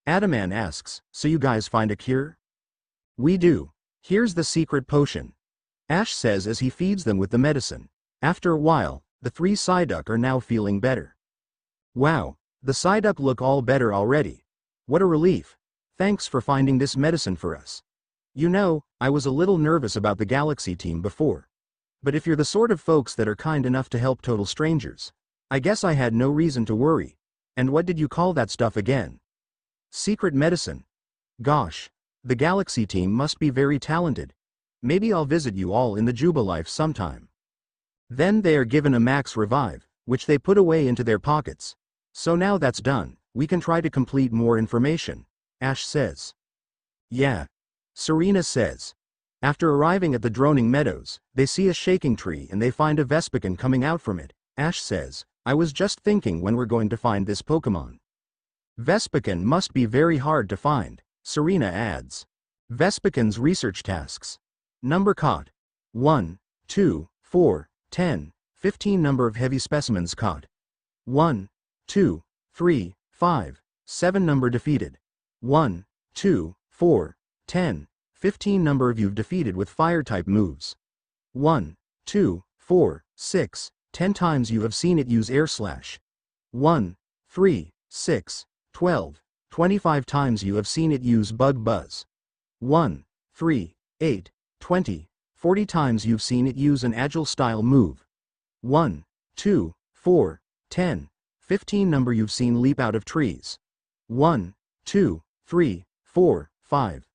Adaman asks, "So you guys find a cure?" "We do. Here's the secret potion," Ash says as he feeds them with the medicine. After a while, the 3 Psyduck are now feeling better. "Wow, the Psyduck look all better already. What a relief. Thanks for finding this medicine for us. You know, I was a little nervous about the Galaxy team before. But if you're the sort of folks that are kind enough to help total strangers, I guess I had no reason to worry. And what did you call that stuff again?" "Secret medicine. Gosh, the Galaxy team must be very talented. Maybe I'll visit you all in the Jubilife sometime." Then they are given a max revive, which they put away into their pockets. "So now that's done, we can try to complete more information," Ash says. "Yeah," Serena says. After arriving at the Droning Meadows, they see a shaking tree and they find a Vespiquen coming out from it. Ash says, "I was just thinking when we're going to find this Pokemon." "Vespiquen must be very hard to find," Serena adds. Vespiquen's research tasks. Number caught. 1, 2, 4, 10, 15 number of heavy specimens caught. 1, 2, 3, 5, 7 number defeated. 1, 2, 4, 10, 15 number of you've defeated with fire-type moves. 1, 2, 4, 6, 10 times you have seen it use Air Slash. 1, 3, 6, 12, 25 times you have seen it use Bug Buzz. 1, 3, 8, 20, 40 times you've seen it use an Agile style move. 1, 2, 4, 10, 15 number you've seen leap out of trees. 1, 2, 3, 4, 5.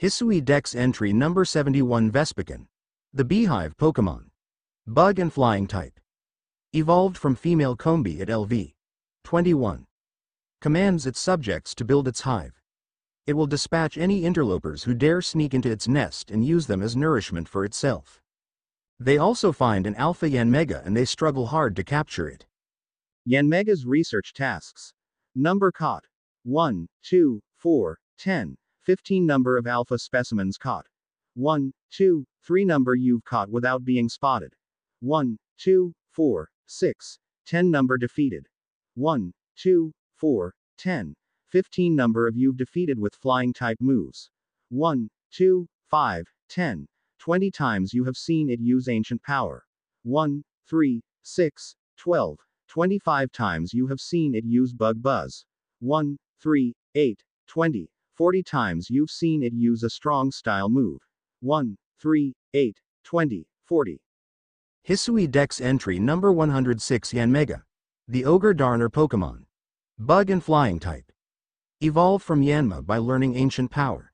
Hisui Dex entry number 71 Vespiquen. The Beehive Pokemon. Bug and Flying type. Evolved from female Combi at LV. 21. Commands its subjects to build its hive. It will dispatch any interlopers who dare sneak into its nest and use them as nourishment for itself. They also find an Alpha Yanmega and they struggle hard to capture it. Yanmega's research tasks. Number caught. 1, 2, 4, 10, 15 number of alpha specimens caught. 1, 2, 3 number you've caught without being spotted. 1, 2, 4, 6, 10 number defeated. 1, 2, 4, 10, 15 number of you've defeated with flying type moves. 1, 2, 5, 10, 20 times you have seen it use ancient power. 1, 3, 6, 12, 25 times you have seen it use Bug Buzz. 1, 3, 8, 20, 40 times you've seen it use a strong style move. 1, 3, 8, 20, 40. Hisui Dex entry number 106 Yanmega. The Ogre Darner Pokemon. Bug and Flying type. Evolved from Yanma by learning ancient power.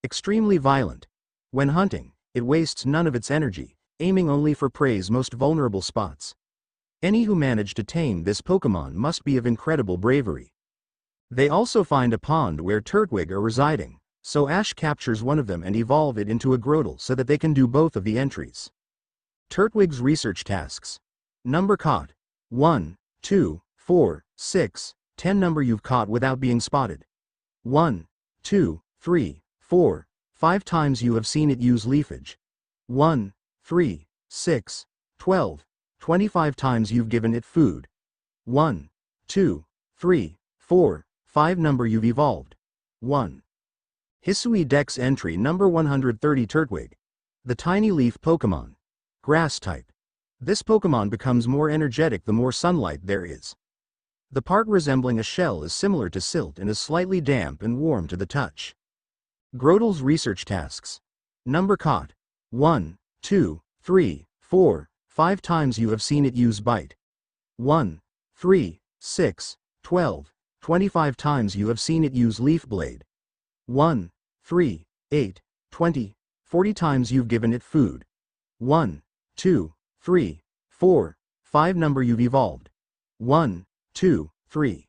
Extremely violent. When hunting, it wastes none of its energy, aiming only for prey's most vulnerable spots. Any who manage to tame this Pokemon must be of incredible bravery. They also find a pond where Turtwig are residing, so Ash captures one of them and evolve it into a Grotle so that they can do both of the entries. Turtwig's research tasks. Number caught. 1, 2, 4, 6, 10 number you've caught without being spotted. 1, 2, 3, 4, 5 times you have seen it use leafage. 1, 3, 6, 12, 25 times you've given it food. 1, 2, 3, 4, 5 number you've evolved. 1. Hisui Dex entry number 130 Turtwig. The tiny leaf Pokemon. Grass type. This Pokemon becomes more energetic the more sunlight there is. The part resembling a shell is similar to silt and is slightly damp and warm to the touch. Grotle's research tasks. Number caught. 1, 2, 3, 4, 5 times you have seen it use bite. 1, 3, 6, 12, 25 times you have seen it use leaf blade. 1, 3, 8, 20, 40 times you've given it food. 1, 2, 3, 4, 5 number you've evolved. 1, 2, 3.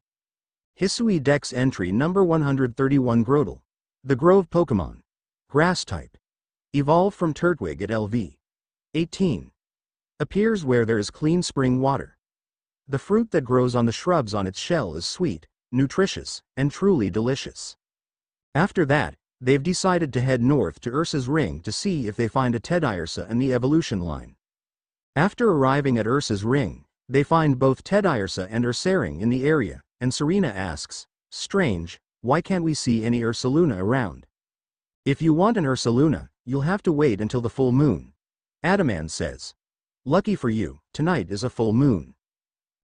Hisui Dex entry number 131 Grotle. The Grove Pokemon. Grass type. Evolved from Turtwig at LV. 18. Appears where there is clean spring water. The fruit that grows on the shrubs on its shell is sweet, nutritious, and truly delicious. After that, they've decided to head north to Ursa's Ring to see if they find a Teddiursa in the evolution line. After arriving at Ursa's Ring, they find both Teddiursa and Ursaring in the area, and Serena asks, "Strange, why can't we see any Ursaluna around?" "If you want an Ursaluna, you'll have to wait until the full moon." Adaman says. "Lucky for you, tonight is a full moon."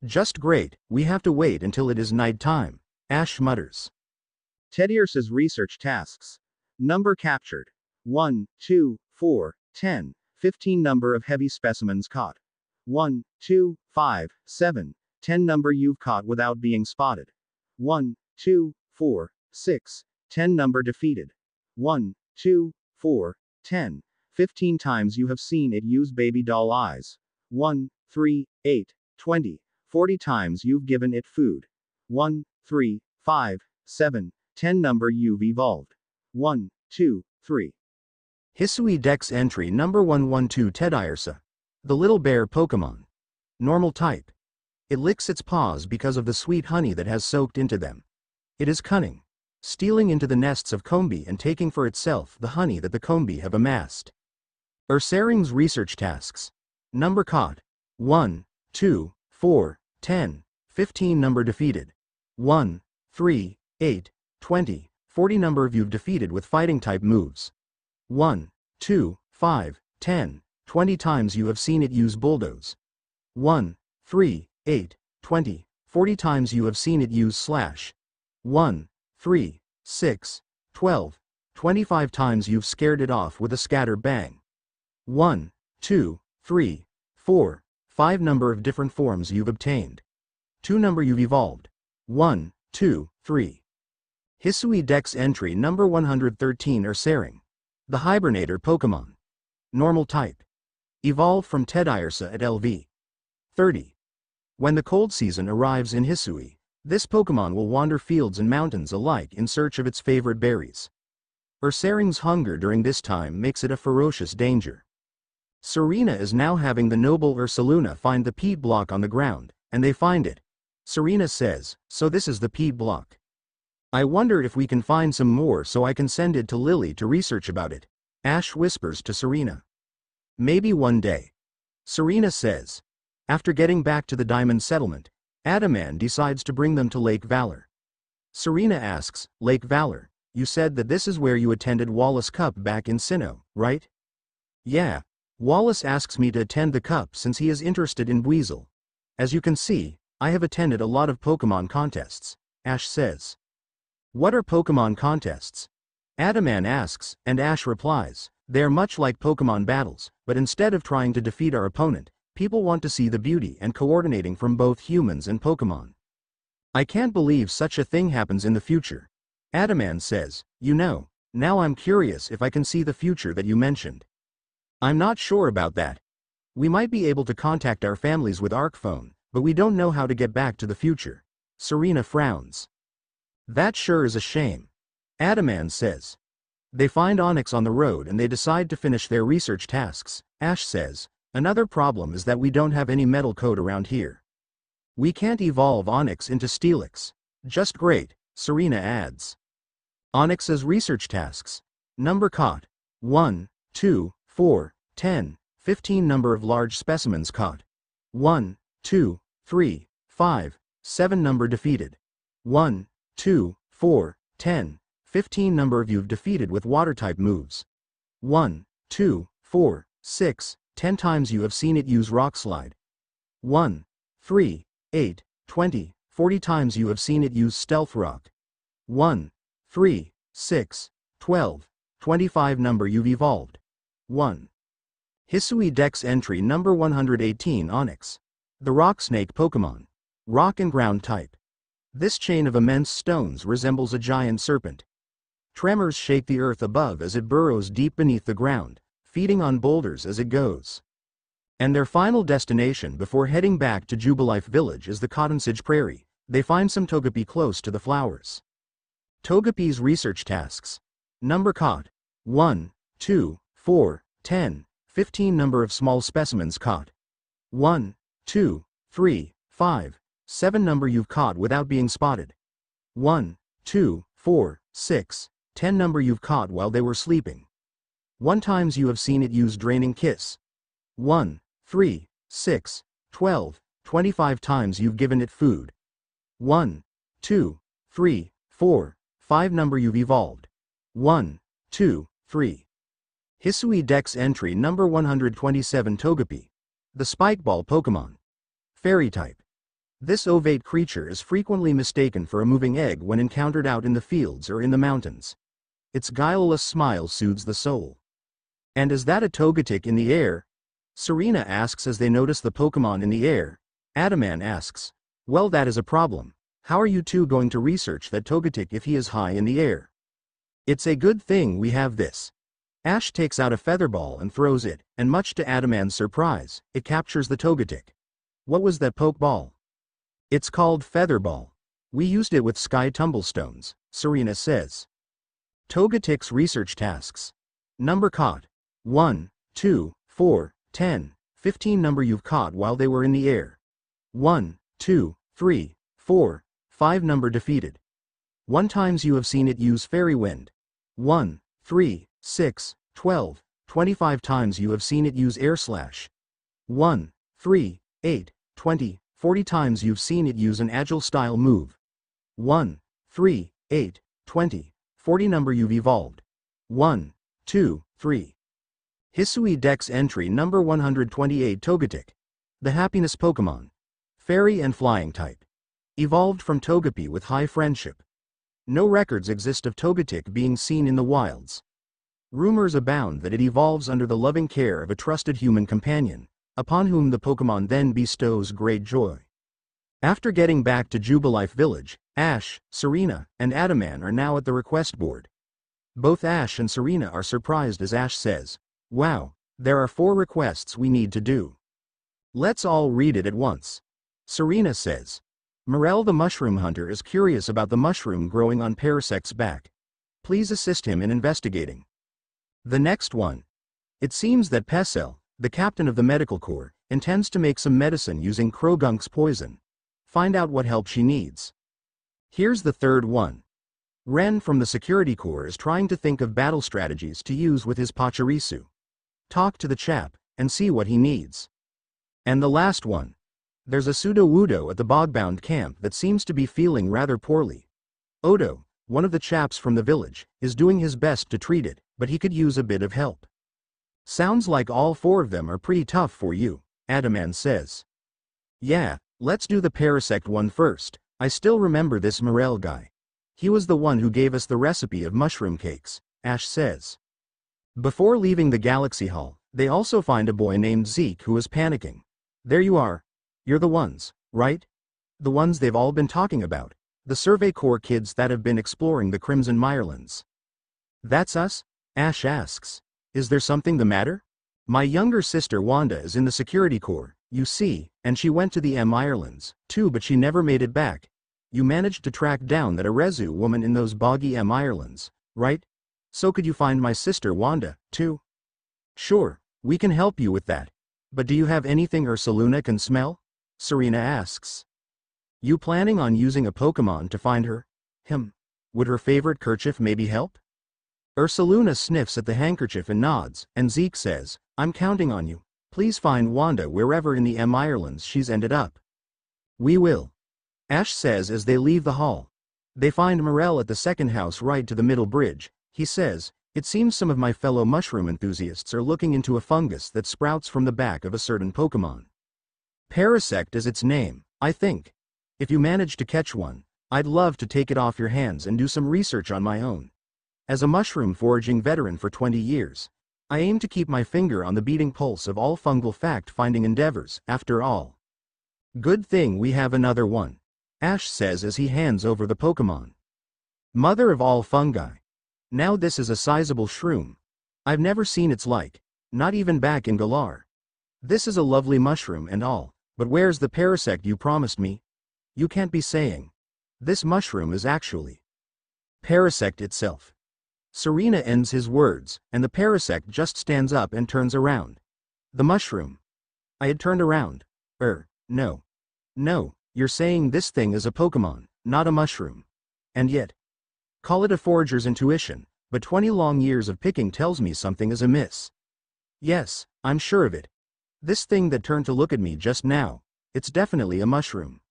"Just great, we have to wait until it is night time," Ash mutters. Teddiursa's research tasks. Number captured. 1, 2, 4, 10, 15 number of heavy specimens caught. 1, 2, 5, 7, 10 number you've caught without being spotted. 1, 2, 4, 6, 10 number defeated. 1, 2, 4, 10, 15 times you have seen it use baby doll eyes. 1, 3, 8, 20, 40 times you've given it food. 1, 3, 5, 7, 10 number you've evolved. 1, 2, 3. Hisui Dex entry number 112 Teddiursa. The little bear Pokemon. Normal type. It licks its paws because of the sweet honey that has soaked into them. It is cunning, stealing into the nests of Combi and taking for itself the honey that the Combi have amassed. Ursaring's research tasks. Number caught. 1, 2, 4, 10, 15 number defeated. 1, 3, 8, 20, 40 number you've defeated with fighting type moves. 1, 2, 5, 10, 20 times you have seen it use bulldoze. 1, 3, 8, 20, 40 times you have seen it use slash. 1, 3, 6, 12, 25 times you've scared it off with a scatter bang. 1, 2, 3, 4, 5 number of different forms you've obtained. 2 number you've evolved. 1, 2, 3. Hisui Dex entry number 113 Ursaring. The Hibernator Pokemon. Normal type. Evolved from Teddiursa at LV. 30. When the cold season arrives in Hisui, this Pokemon will wander fields and mountains alike in search of its favorite berries. Ursaring's hunger during this time makes it a ferocious danger. Serena is now having the noble Ursaluna find the peat block on the ground, and they find it. Serena says, "So this is the peat block. I wonder if we can find some more so I can send it to Lily to research about it," Ash whispers to Serena. "Maybe one day," Serena says. After getting back to the Diamond Settlement, Adaman decides to bring them to Lake Valor. Serena asks, "Lake Valor, you said that this is where you attended Wallace Cup back in Sinnoh, right?" "Yeah. Wallace asks me to attend the cup since he is interested in Weasel. As you can see, I have attended a lot of Pokemon contests," Ash says. "What are Pokemon contests?" Adaman asks, and Ash replies, "They are much like Pokemon battles, but instead of trying to defeat our opponent, people want to see the beauty and coordinating from both humans and Pokemon. I can't believe such a thing happens in the future. Adaman says, now I'm curious if I can see the future that you mentioned. I'm not sure about that. We might be able to contact our families with Arcphone, but we don't know how to get back to the future. Serena frowns. That sure is a shame. Adaman says. They find Onyx on the road and they decide to finish their research tasks. Ash says, another problem is that we don't have any metal code around here. We can't evolve Onyx into Steelix. Just great, Serena adds. Onyx's research tasks. Number caught. 1, 2, 4, 10, 15 number of large specimens caught. 1, 2, 3, 5, 7 number defeated. 1, 2, 4, 10, 15 number of you've defeated with water-type moves. 1, 2, 4, 6, 10 times you have seen it use Rock Slide. 1, 3, 8, 20, 40 times you have seen it use Stealth Rock. 1, 3, 6, 12, 25 number you've evolved. 1. Hisui Dex entry number 118 Onyx. The Rock Snake Pokemon. Rock and Ground type. This chain of immense stones resembles a giant serpent. Tremors shake the earth above as it burrows deep beneath the ground, feeding on boulders as it goes. And their final destination before heading back to Jubilife Village is the Cottonsidge Prairie. They find some Togepi close to the flowers. Togepi's research tasks. Number caught. 1, 2, 4, 10, 15 number of small specimens caught. 1, 2, 3, 5, 7 number you've caught without being spotted. 1, 2, 4, 6, 10 number you've caught while they were sleeping. 1 times you have seen it use Draining Kiss. 1, 3, 6, 12, 25 times you've given it food. 1, 2, 3, 4, 5 number you've evolved. 1, 2, 3. Hisui Dex entry number 127 Togepi. The Spike Ball Pokemon. Fairy type. This ovate creature is frequently mistaken for a moving egg when encountered out in the fields or in the mountains. Its guileless smile soothes the soul. And is that a Togetic in the air? Serena asks as they notice the Pokemon in the air. Adaman asks, well, that is a problem. How are you two going to research that Togetic if he is high in the air? It's a good thing we have this. Ash takes out a feather ball and throws it, and much to Adaman's surprise, it captures the Togetic. What was that Pokeball? It's called Feather Ball. We used it with Sky Tumblestones, Serena says. Togetic's research tasks. Number caught. 1, 2, 4, 10, 15 number you've caught while they were in the air. 1, 2, 3, 4, 5 number defeated. 1 times you have seen it use Fairy Wind. 1, 3, 6, 12, 25 times you have seen it use Air Slash. 1, 3, 8, 20, 40 times you've seen it use an Agile style move. 1, 3, 8, 20, 40 number you've evolved. 1, 2, 3. Hisui Dex entry number 128 Togetic. The Happiness Pokemon. Fairy and Flying type. Evolved from Togepi with high friendship. No records exist of Togetic being seen in the wilds. Rumors abound that it evolves under the loving care of a trusted human companion, upon whom the Pokemon then bestows great joy. After getting back to Jubilife Village, Ash, Serena, and Adaman are now at the request board. Both Ash and Serena are surprised as Ash says, wow, there are 4 requests we need to do. Let's all read it at once. Serena says, Morel the Mushroom Hunter is curious about the mushroom growing on Parasect's back. Please assist him in investigating. The next one. It seems that Pessel, the captain of the medical corps, intends to make some medicine using Croagunk's poison. Find out what help she needs. Here's the third one. Ren from the security corps is trying to think of battle strategies to use with his Pachirisu. Talk to the chap, and see what he needs. And the last one. There's a Pseudo-Wudo at the Bogbound camp that seems to be feeling rather poorly. Odo, one of the chaps from the village, is doing his best to treat it, but he could use a bit of help. Sounds like all 4 of them are pretty tough for you, Adaman says. Yeah, let's do the Parasect one first. I still remember this Morel guy. He was the one who gave us the recipe of mushroom cakes, Ash says. Before leaving the Galaxy Hall, they also find a boy named Zeke who is panicking. There you are. You're the ones, right? The ones they've all been talking about. The Survey Corps kids that have been exploring the Crimson Mirelands. That's us? Ash asks. Is there something the matter? My younger sister Wanda is in the Security Corps, you see, and she went to the Irelands, too, but she never made it back. You managed to track down that Arezu woman in those boggy Irelands, right? So could you find my sister Wanda, too? Sure, we can help you with that. But do you have anything Ursaluna can smell? Serena asks. You planning on using a Pokemon to find her? Would her favorite kerchief maybe help? Ursaluna sniffs at the handkerchief and nods, and Zeke says, I'm counting on you. Please find Wanda wherever in the Irelands she's ended up. We will. Ash says as they leave the hall. They find Morel at the second house right to the middle bridge. He says, it seems some of my fellow mushroom enthusiasts are looking into a fungus that sprouts from the back of a certain Pokemon. Parasect is its name, I think. If you manage to catch one, I'd love to take it off your hands and do some research on my own. As a mushroom foraging veteran for 20 years, I aim to keep my finger on the beating pulse of all fungal fact-finding endeavors, after all. Good thing we have another one, Ash says as he hands over the Pokemon. Mother of all fungi. Now this is a sizable shroom. I've never seen its like, not even back in Galar. This is a lovely mushroom and all, but where's the Parasect you promised me? You can't be saying. This mushroom is actually Parasect itself. Serena ends his words, and the Parasect just stands up and turns around. The mushroom. I had turned around. No. No, you're saying this thing is a Pokemon, not a mushroom. And yet. Call it a forager's intuition, but 20 long years of picking tells me something is amiss. Yes, I'm sure of it. This thing that turned to look at me just now, it's definitely a mushroom.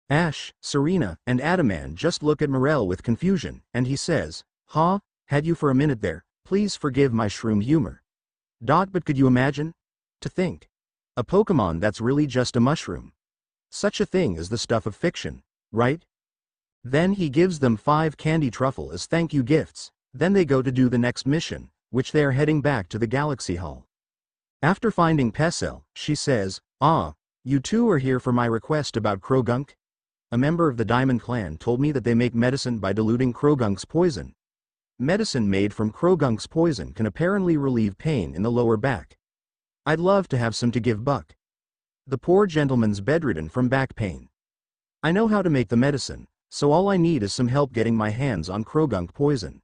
Ash, Serena, and Adaman just look at Morel with confusion, and he says, had you for a minute there, please forgive my shroom humor. But could you imagine? To think. A Pokemon that's really just a mushroom. Such a thing is the stuff of fiction, right? Then he gives them 5 candy truffle as thank you gifts, then they go to do the next mission, which they are heading back to the Galaxy Hall. After finding Pessel, she says, you two are here for my request about Krogunk? A member of the Diamond Clan told me that they make medicine by diluting Krogunk's poison. Medicine made from Krogunk's poison can apparently relieve pain in the lower back. I'd love to have some to give Buck. The poor gentleman's bedridden from back pain. I know how to make the medicine, so all I need is some help getting my hands on Krogunk poison.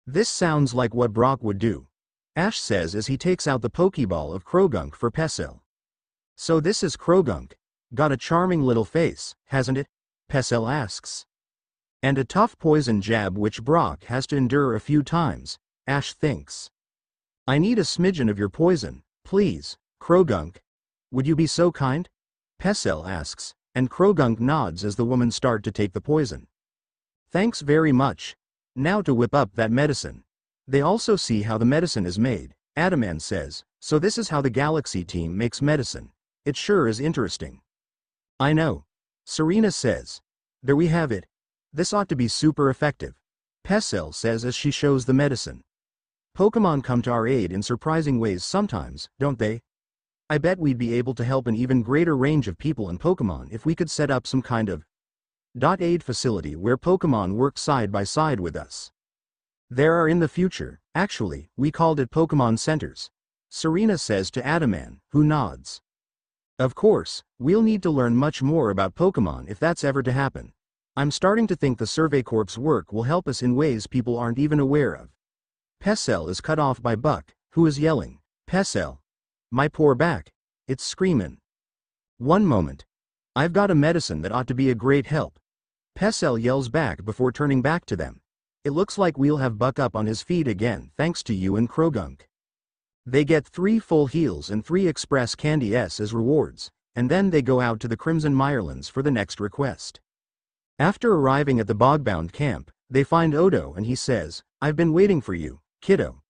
This sounds like what Brock would do, Ash says as he takes out the Pokeball of Krogunk for Pessel. So this is Krogunk. Got a charming little face, hasn't it? Pessel asks. And a tough poison jab which Brock has to endure a few times, Ash thinks. I need a smidgen of your poison, please, Krogunk. Would you be so kind? Pessel asks, and Krogunk nods as the woman start to take the poison. Thanks very much. Now to whip up that medicine. They also see how the medicine is made, Adaman says, so this is how the Galaxy team makes medicine. It sure is interesting. I know. Serena says. There we have it. This ought to be super effective. Pessel says as she shows the medicine. Pokemon come to our aid in surprising ways sometimes, don't they? I bet we'd be able to help an even greater range of people and Pokemon if we could set up some kind of aid facility where Pokemon work side by side with us. There are in the future, actually, we called it Pokemon Centers. Serena says to Adaman, who nods. Of course, we'll need to learn much more about Pokemon if that's ever to happen. I'm starting to think the Survey Corps' work will help us in ways people aren't even aware of. Pessel is cut off by Buck, who is yelling, Pessel. My poor back. It's screamin'. One moment. I've got a medicine that ought to be a great help. Pessel yells back before turning back to them. It looks like we'll have Buck up on his feet again thanks to you and Krogunk. They get 3 full heals and 3 express candy S as rewards, and then they go out to the Crimson Mirelands for the next request. After arriving at the Bogbound camp, they find Odo and he says, I've been waiting for you, kiddo.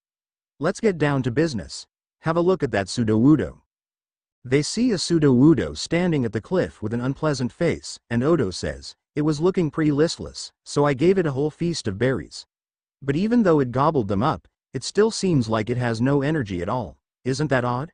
Let's get down to business. Have a look at that Sudowoodo. They see a Sudowoodo standing at the cliff with an unpleasant face, and Odo says, it was looking pretty listless, so I gave it a whole feast of berries. But even though it gobbled them up, it still seems like it has no energy at all. Isn't that odd?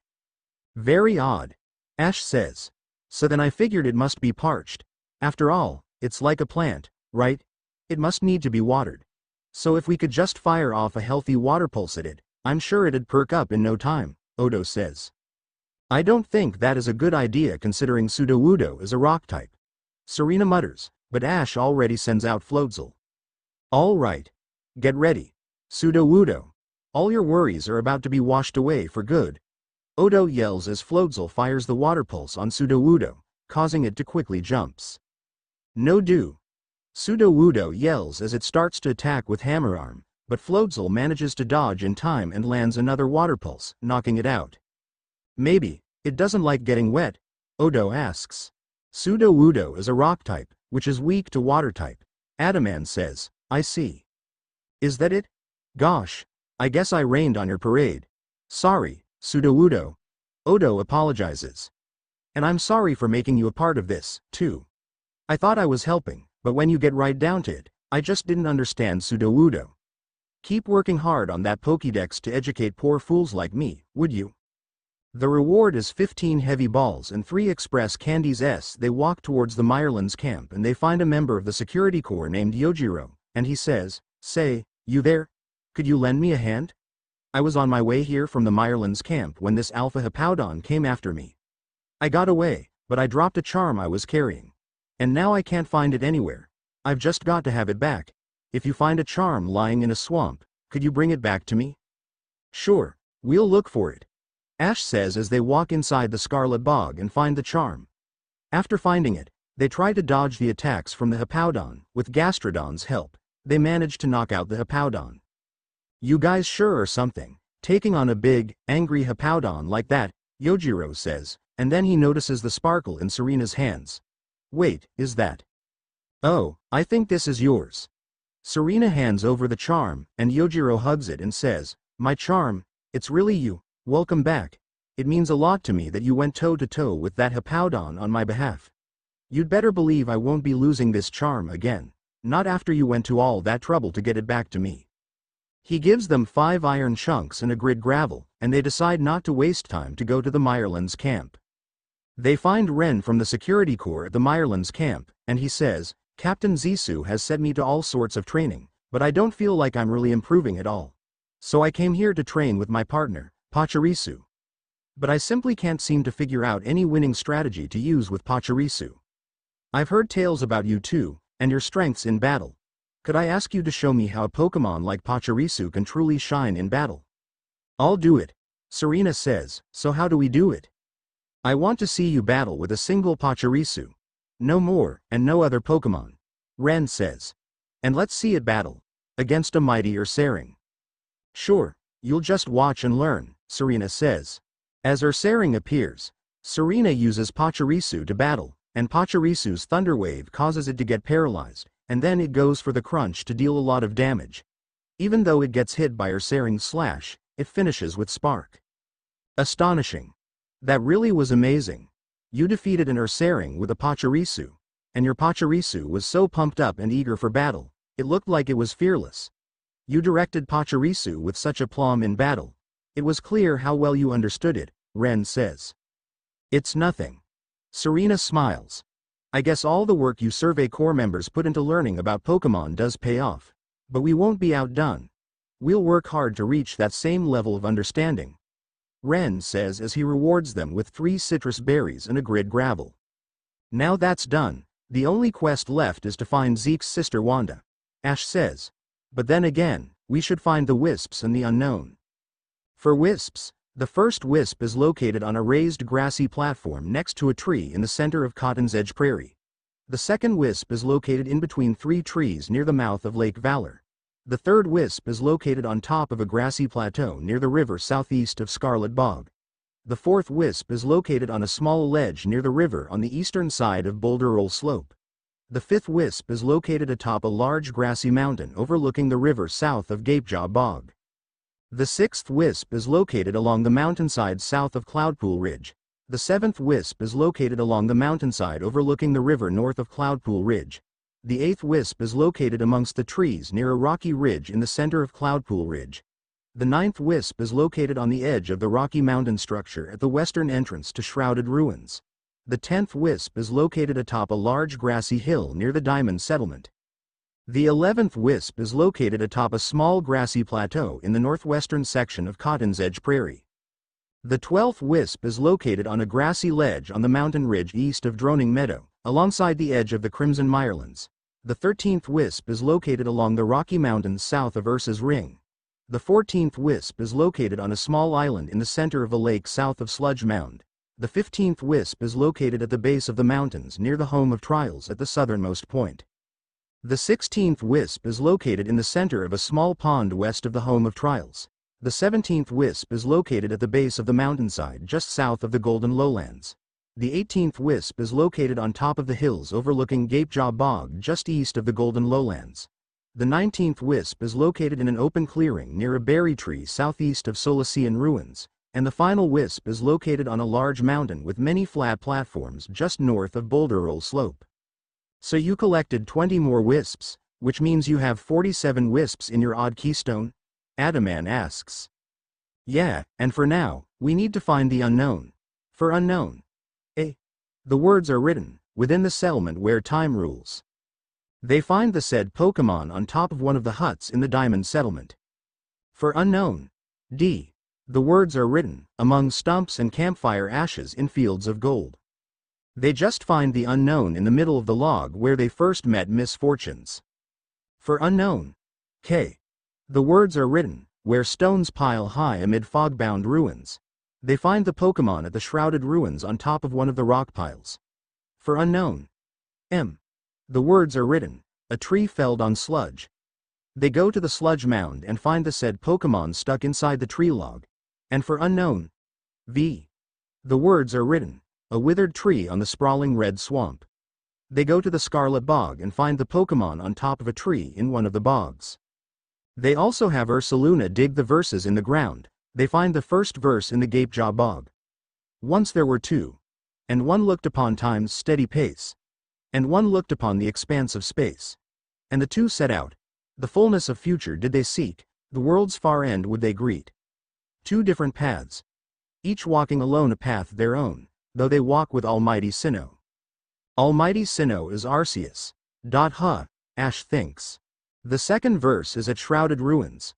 Very odd. Ash says. So then I figured it must be parched. After all, it's like a plant, right? It must need to be watered. So if we could just fire off a healthy water pulse at it, I'm sure it'd perk up in no time, Odo says. I don't think that is a good idea considering Sudowoodo is a rock type. Serena mutters, but Ash already sends out Floatzel. All right. Get ready. Sudowoodo. All your worries are about to be washed away for good. Odo yells as Floatzel fires the water pulse on Sudowoodo, causing it to quickly jumps. No do. Sudowoodo yells as it starts to attack with Hammer Arm, but Floatzel manages to dodge in time and lands another water pulse, knocking it out. Maybe it doesn't like getting wet, Odo asks. Sudowoodo is a rock type, which is weak to water type. Adaman says, I see. Is that it? Gosh. I guess I rained on your parade. Sorry, Sudowoodo. Odo apologizes. And I'm sorry for making you a part of this, too. I thought I was helping, but when you get right down to it, I just didn't understand Sudowoodo. Keep working hard on that Pokédex to educate poor fools like me, would you? The reward is 15 heavy balls and 3 express candies. They walk towards the Meyerland's camp and they find a member of the security corps named Yojiro, and he says, Say, you there? Could you lend me a hand? I was on my way here from the Meyerland's camp when this Alpha Hippowdon came after me. I got away, but I dropped a charm I was carrying. And now I can't find it anywhere. I've just got to have it back. If you find a charm lying in a swamp, could you bring it back to me? Sure, we'll look for it. Ash says as they walk inside the Scarlet Bog and find the charm. After finding it, they try to dodge the attacks from the Hippowdon. With Gastrodon's help, they manage to knock out the Hippowdon. You guys sure are something, taking on a big, angry Hippowdon like that, Yojiro says, and then he notices the sparkle in Serena's hands. Wait, is that? Oh, I think this is yours. Serena hands over the charm, and Yojiro hugs it and says, My charm, it's really you. Welcome back. It means a lot to me that you went toe-to-toe with that Hippowdon on my behalf. You'd better believe I won't be losing this charm again, not after you went to all that trouble to get it back to me. He gives them 5 iron chunks and a grid gravel, and they decide not to waste time to go to the Meyerland's camp. They find Ren from the security corps at the Meyerland's camp, and he says, Captain Zissou has sent me to all sorts of training, but I don't feel like I'm really improving at all. So I came here to train with my partner, Pachirisu. But I simply can't seem to figure out any winning strategy to use with Pachirisu. I've heard tales about you too, and your strengths in battle. Could I ask you to show me how a Pokemon like Pachirisu can truly shine in battle? I'll do it, Serena says, so how do we do it? I want to see you battle with a single Pachirisu. No more, and no other Pokemon. Ren says. And let's see it battle. Against a mighty Ursaring. Sure, you'll just watch and learn, Serena says. As Ursaring appears, Serena uses Pachirisu to battle, and Pachirisu's Thunder Wave causes it to get paralyzed, and then it goes for the crunch to deal a lot of damage. Even though it gets hit by Ursaring's slash, it finishes with Spark. Astonishing. That really was amazing. You defeated an Ursaring with a Pachirisu, and your Pachirisu was so pumped up and eager for battle, it looked like it was fearless. You directed Pachirisu with such aplomb in battle. It was clear how well you understood it, Ren says. It's nothing. Serena smiles. I guess all the work you Survey Corps members put into learning about Pokemon does pay off. But we won't be outdone. We'll work hard to reach that same level of understanding. Ren says as he rewards them with 3 citrus berries and a grid gravel. Now that's done, the only quest left is to find Zeke's sister Wanda. Ash says. But then again, we should find the wisps and the unknown. For wisps, the first wisp is located on a raised grassy platform next to a tree in the center of Cotton's Edge Prairie. The second wisp is located in between 3 trees near the mouth of Lake Valor. The third wisp is located on top of a grassy plateau near the river southeast of Scarlet Bog. The fourth wisp is located on a small ledge near the river on the eastern side of Boulder Roll Slope. The fifth wisp is located atop a large grassy mountain overlooking the river south of Gapejaw Bog. The sixth wisp is located along the mountainside south of Cloudpool Ridge. The seventh wisp is located along the mountainside overlooking the river north of Cloudpool Ridge. The eighth wisp is located amongst the trees near a rocky ridge in the center of Cloudpool Ridge. The ninth wisp is located on the edge of the Rocky Mountain structure at the western entrance to Shrouded Ruins. The 10th wisp is located atop a large grassy hill near the Diamond Settlement. The 11th wisp is located atop a small grassy plateau in the northwestern section of Cotton's Edge Prairie. The 12th wisp is located on a grassy ledge on the mountain ridge east of Droning Meadow, alongside the edge of the Crimson Mirelands. The 13th wisp is located along the Rocky Mountains south of Ursa's Ring. The 14th wisp is located on a small island in the center of a lake south of Sludge Mound. The 15th wisp is located at the base of the mountains near the home of Trials at the southernmost point. The 16th wisp is located in the center of a small pond west of the home of Trials. The 17th wisp is located at the base of the mountainside just south of the Golden Lowlands. The 18th wisp is located on top of the hills overlooking Gapejaw Bog just east of the Golden Lowlands. The 19th wisp is located in an open clearing near a berry tree southeast of Solacean Ruins, and the final wisp is located on a large mountain with many flat platforms just north of Boulder Roll Slope. So you collected 20 more wisps, which means you have 47 wisps in your odd keystone? Adaman asks. Yeah, and for now, we need to find the unknown. For unknown. The words are written, within the settlement where time rules. They find the said Pokemon on top of one of the huts in the Diamond Settlement. For unknown. D. The words are written, among stumps and campfire ashes in fields of gold. They just find the unknown in the middle of the log where they first met misfortunes. For unknown. K. The words are written, where stones pile high amid fog-bound ruins. They find the Pokemon at the shrouded ruins on top of one of the rock piles. For unknown. M. The words are written, a tree felled on sludge. They go to the sludge mound and find the said Pokemon stuck inside the tree log. And for unknown. V. The words are written, a withered tree on the sprawling red swamp. They go to the Scarlet Bog and find the Pokemon on top of a tree in one of the bogs. They also have Ursaluna dig the verses in the ground. They find the first verse in the Gapejaw Bog. Once there were two. And one looked upon time's steady pace. And one looked upon the expanse of space. And the two set out. The fullness of future did they seek, the world's far end would they greet. Two different paths. Each walking alone a path their own, though they walk with Almighty Sinnoh. Almighty Sinnoh is Arceus. Ash thinks. The second verse is at shrouded ruins.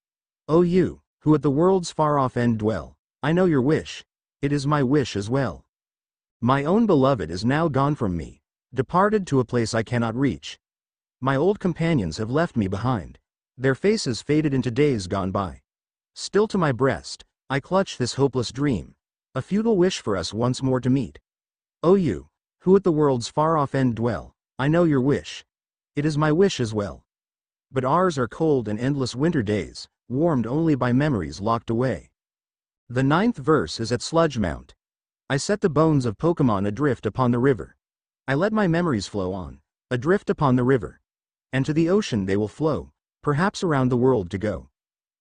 O you, who at the world's far-off end dwell, I know your wish, it is my wish as well. My own beloved is now gone from me, departed to a place I cannot reach. My old companions have left me behind, their faces faded into days gone by. Still to my breast, I clutch this hopeless dream, a futile wish for us once more to meet. O you, who at the world's far-off end dwell, I know your wish, it is my wish as well. But ours are cold and endless winter days, warmed only by memories locked away. The 9th verse is at Sludge Mount. I set the bones of Pokemon adrift upon the river. I let my memories flow on, adrift upon the river. And to the ocean they will flow, perhaps around the world to go.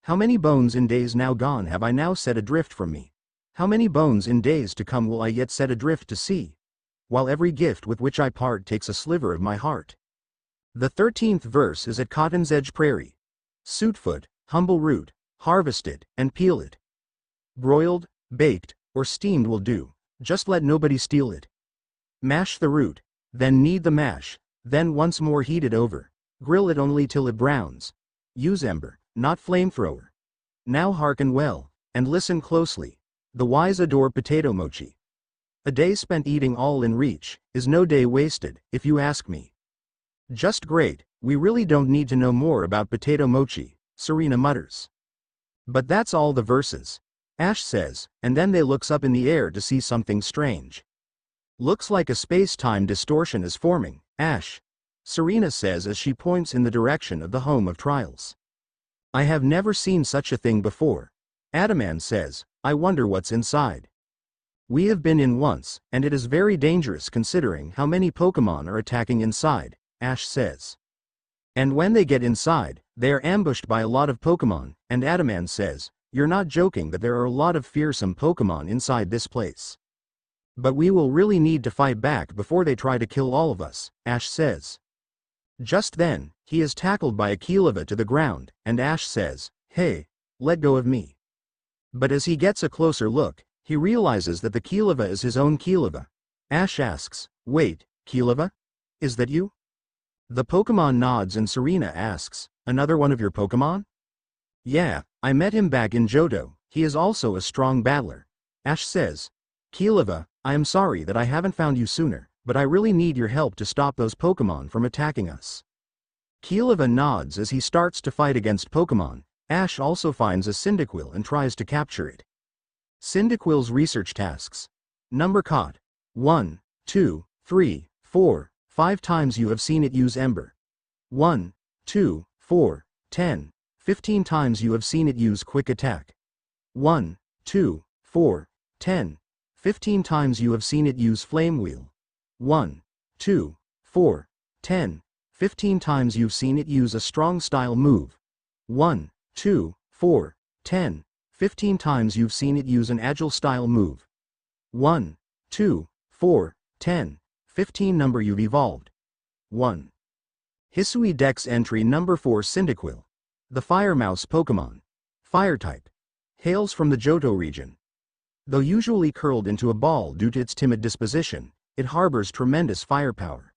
How many bones in days now gone have I now set adrift from me? How many bones in days to come will I yet set adrift to sea? While every gift with which I part takes a sliver of my heart. The 13th verse is at Cotton's Edge Prairie. Suitfoot, humble root, harvest it, and peel it. Broiled, baked, or steamed will do, just let nobody steal it. Mash the root, then knead the mash, then once more heat it over, grill it only till it browns. Use ember, not flamethrower. Now hearken well, and listen closely, the wise adore potato mochi. A day spent eating all in reach, is no day wasted, if you ask me. Just great, we really don't need to know more about potato mochi, Serena mutters. But that's all the verses. Ash says, and then they looks up in the air to see something strange. Looks like a space-time distortion is forming, Ash. Serena says as she points in the direction of the home of Trials. I have never seen such a thing before. Adaman says, I wonder what's inside. We have been in once, and it is very dangerous considering how many Pokemon are attacking inside, Ash says. And when they get inside, they are ambushed by a lot of Pokemon, and Adaman says, you're not joking that there are a lot of fearsome Pokemon inside this place. But we will really need to fight back before they try to kill all of us, Ash says. Just then, he is tackled by a Keelava to the ground, and Ash says, hey, let go of me. But as he gets a closer look, he realizes that the Keelava is his own Keelava. Ash asks, wait, Keelava? Is that you? The Pokemon nods and Serena asks, "Another one of your Pokemon?" "Yeah, I met him back in Johto, he is also a strong battler." Ash says, "Keelava, I am sorry that I haven't found you sooner, but I really need your help to stop those Pokemon from attacking us." Keelava nods as he starts to fight against Pokemon. Ash also finds a Cyndaquil and tries to capture it. Cyndaquil's research tasks. Number caught. 1, 2, 3, 4, 5 times you have seen it use Ember. 1, 2, 4, 10, 15 times you have seen it use Quick Attack. 1, 2, 4, 10, 15 times you have seen it use Flame Wheel. 1, 2, 4, 10, 15 times you've seen it use a strong style move. 1, 2, 4, 10, 15 times you've seen it use an agile style move. 1, 2, 4, 10, 15 number you've evolved. 1. Hisui Dex entry number 4 Cyndaquil. The Fire Mouse Pokemon. Fire type. Hails from the Johto region. Though usually curled into a ball due to its timid disposition, it harbors tremendous firepower.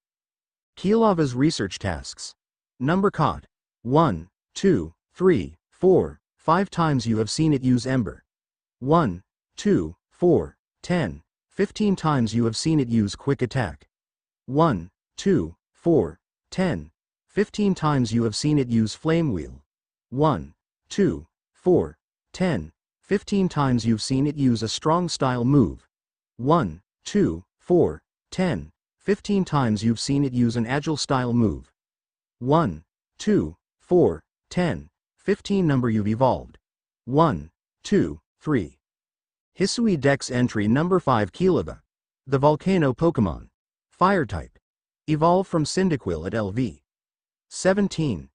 Keelava's research tasks. Number caught. 1, 2, 3, 4, 5 times you have seen it use Ember. 1, 2, 4, 10, 15 times you have seen it use Quick Attack. 1, 2, 4, 10, 15 times you have seen it use Flame Wheel. 1, 2, 4, 10, 15 times you've seen it use a strong style move. 1, 2, 4, 10, 15 times you've seen it use an agile style move. 1, 2, 4, 10, 15 number you've evolved. 1, 2, 3. Hisui Dex entry number 5 Keelava. The Volcano Pokemon. Fire type. Evolved from Cyndaquil at LV. 17.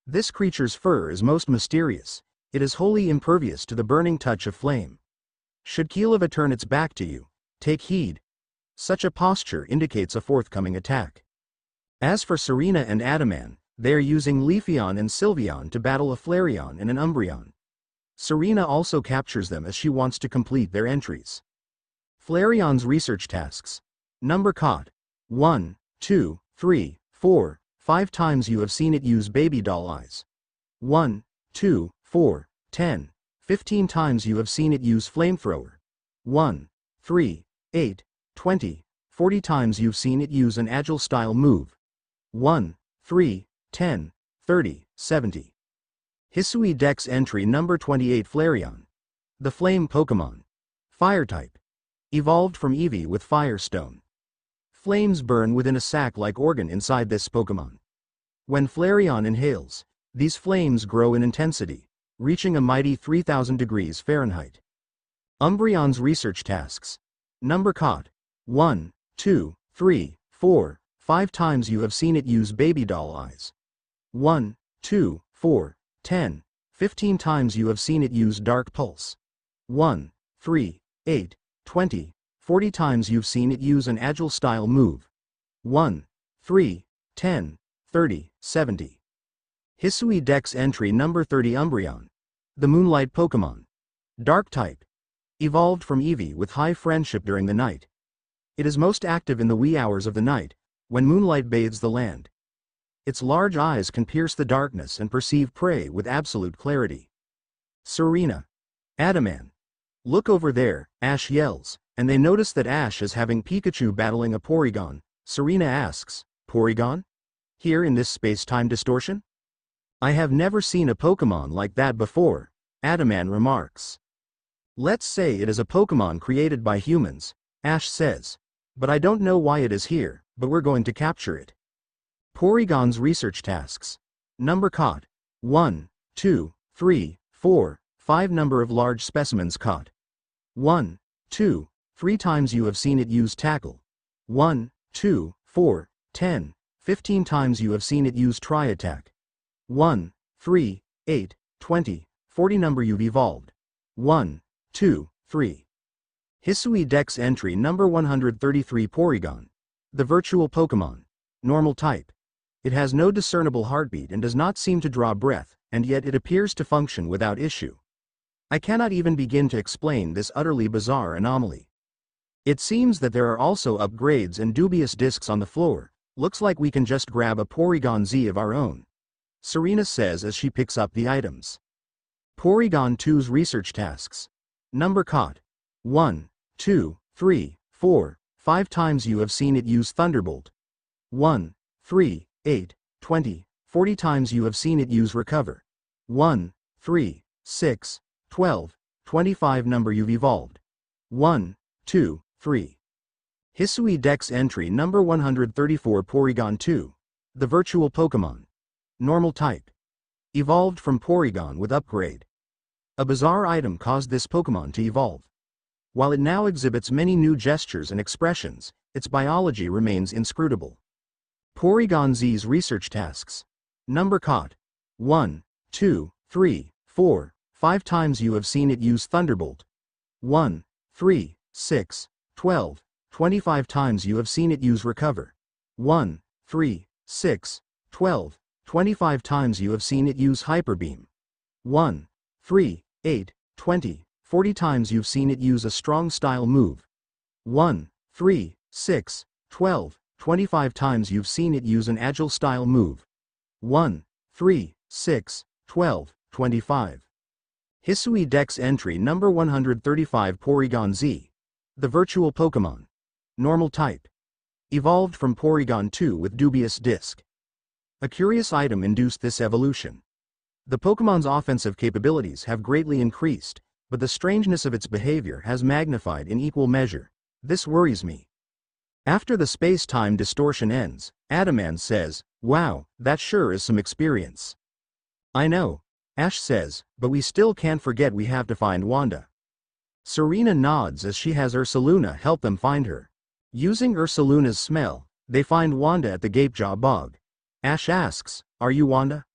This creature's fur is most mysterious. It is wholly impervious to the burning touch of flame. Should Keelava turn its back to you, take heed. Such a posture indicates a forthcoming attack. As for Serena and Adaman, they are using Leafeon and Sylveon to battle a Flareon and an Umbreon. Serena also captures them as she wants to complete their entries. Flareon's research tasks. Number caught. 1, 2, 3, 4, 5 times you have seen it use Baby Doll Eyes. 1, 2, 4, 10, 15 times you have seen it use Flamethrower. 1, 3, 8, 20, 40 times you've seen it use an agile style move. 1, 3, 10, 30, 70. Hisui Dex entry number 28 Flareon. The Flame Pokemon. Fire type. Evolved from Eevee with Firestone. Flames burn within a sac-like organ inside this Pokemon. When Flareon inhales, these flames grow in intensity, reaching a mighty 3000 degrees Fahrenheit. Umbreon's research tasks. Number caught. 1, 2, 3, 4, 5 times you have seen it use Baby Doll Eyes. 1, 2, 4, 10, 15 times you have seen it use Dark Pulse. 1, 3, 8, 20, 40 times you've seen it use an agile style move. 1, 3, 10, 30, 70. Hisui Dex entry number 30 Umbreon. The Moonlight Pokemon. Dark type. Evolved from Eevee with high friendship during the night. It is most active in the wee hours of the night, when moonlight bathes the land. Its large eyes can pierce the darkness and perceive prey with absolute clarity. Serena. Adaman. Look over there, Ash yells, and they notice that Ash is having Pikachu battling a Porygon. Serena asks, "Porygon? Here in this space-time distortion?" "I have never seen a Pokemon like that before," Adaman remarks. "Let's say it is a Pokemon created by humans," Ash says. "But I don't know why it is here, but we're going to capture it." Porygon's research tasks. Number caught. 1, 2, 3, 4, 5 number of large specimens caught. 1, 2, 3 times you have seen it use Tackle. 1, 2, 4, 10, 15 times you have seen it use Tri-Attack. 1, 3, 8, 20, 40 number you've evolved. 1, 2, 3. Hisui Dex entry number 133 Porygon. The Virtual Pokemon. Normal type. It has no discernible heartbeat and does not seem to draw breath, and yet it appears to function without issue. I cannot even begin to explain this utterly bizarre anomaly. It seems that there are also upgrades and dubious discs on the floor, Looks like we can just grab a Porygon Z of our own, Serena says as she picks up the items. Porygon 2's research tasks. Number caught. 1, 2, 3, 4, 5 times you have seen it use Thunderbolt. 1, 3, 8, 20, 40 times you have seen it use Recover. 1, 3, 6, 12, 25 number you've evolved. 1, 2, 3. Hisui Dex entry number 134 Porygon 2. The virtual Pokemon. Normal type. Evolved from Porygon with upgrade. A bizarre item caused this Pokemon to evolve. While it now exhibits many new gestures and expressions, its biology remains inscrutable. Porygon Z's research tasks. Number caught. 1, 2, 3, 4, 5 times you have seen it use Thunderbolt. 1, 3, 6, 12, 25 times you have seen it use Recover. 1, 3, 6, 12, 25 times you have seen it use Hyper Beam. 1, 3, 8, 20, 40 times you've seen it use a strong style move. 1, 3, 6, 12, 25 times you've seen it use an agile style move. 1, 3, 6, 12, 25. Hisui Dex entry number 135 Porygon Z. The virtual Pokemon. Normal type. Evolved from Porygon 2 with dubious disc. A curious item induced this evolution. The Pokemon's offensive capabilities have greatly increased, but the strangeness of its behavior has magnified in equal measure. This worries me. After the space-time distortion ends, Adamant says, "Wow, that sure is some experience." "I know," Ash says, "but we still can't forget we have to find Wanda." Serena nods as she has Ursaluna help them find her. Using Ursaluna's smell, they find Wanda at the Gapejaw Bog. Ash asks, "Are you Wanda?"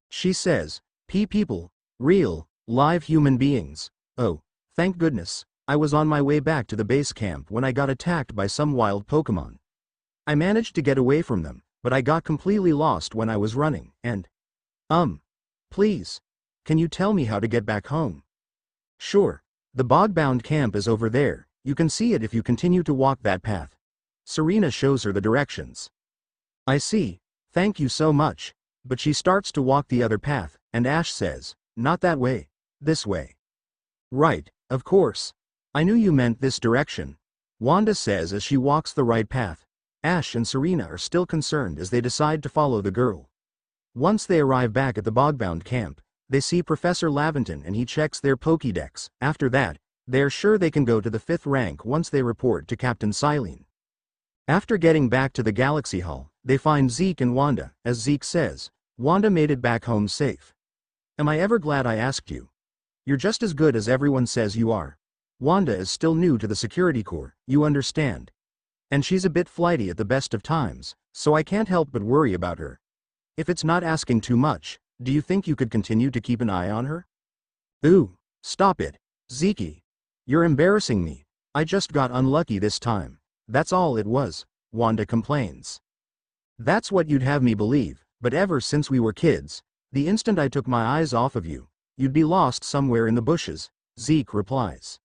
She says, People, real, live human beings. Oh, thank goodness, I was on my way back to the base camp when I got attacked by some wild Pokemon. I managed to get away from them, but I got completely lost when I was running, and... Please, can you tell me how to get back home?" "Sure. The bog-bound camp is over there, you can see it if you continue to walk that path." Serena shows her the directions. "I see, thank you so much," but she starts to walk the other path, and Ash says, "Not that way, this way." "Right, of course. I knew you meant this direction," Wanda says as she walks the right path. Ash and Serena are still concerned as they decide to follow the girl. Once they arrive back at the bog-bound camp, they see Professor Laventon and he checks their Pokédex. After that, they are sure they can go to the 5th rank once they report to Captain Silene. After getting back to the Galaxy Hall, they find Zeke and Wanda. As Zeke says, "Wanda made it back home safe. Am I ever glad I asked you? You're just as good as everyone says you are. Wanda is still new to the Security Corps, you understand. And she's a bit flighty at the best of times, so I can't help but worry about her. If it's not asking too much, do you think you could continue to keep an eye on her?" "Ooh, stop it, Zeke. You're embarrassing me. I just got unlucky this time. That's all it was," Wanda complains. "That's what you'd have me believe, but ever since we were kids, the instant I took my eyes off of you, you'd be lost somewhere in the bushes," Zeke replies.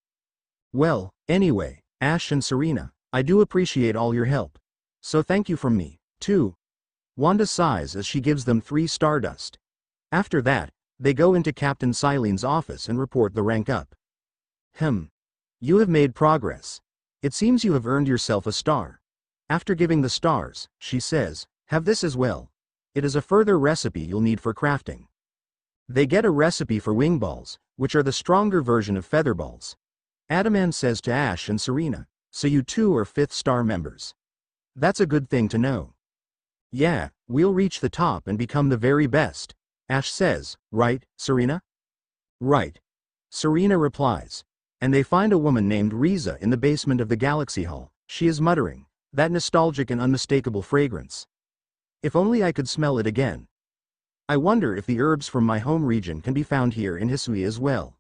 "Well, anyway, Ash and Serena, I do appreciate all your help. So thank you from me, too." Wanda sighs as she gives them 3 Stardust. After that, they go into Captain Silene's office and report the rank up. You have made progress. It seems you have earned yourself a star." After giving the stars, she says, "Have this as well. It is a further recipe you'll need for crafting." They get a recipe for wing balls, which are the stronger version of feather balls. Adamant says to Ash and Serena, "So you two are 5th star members. That's a good thing to know." "Yeah, we'll reach the top and become the very best," Ash says, "Right, Serena?" "Right," Serena replies. And they find a woman named Riza in the basement of the Galaxy Hall. She is muttering, that nostalgic and unmistakable fragrance. "If only I could smell it again. I wonder if the herbs from my home region can be found here in Hisui as well."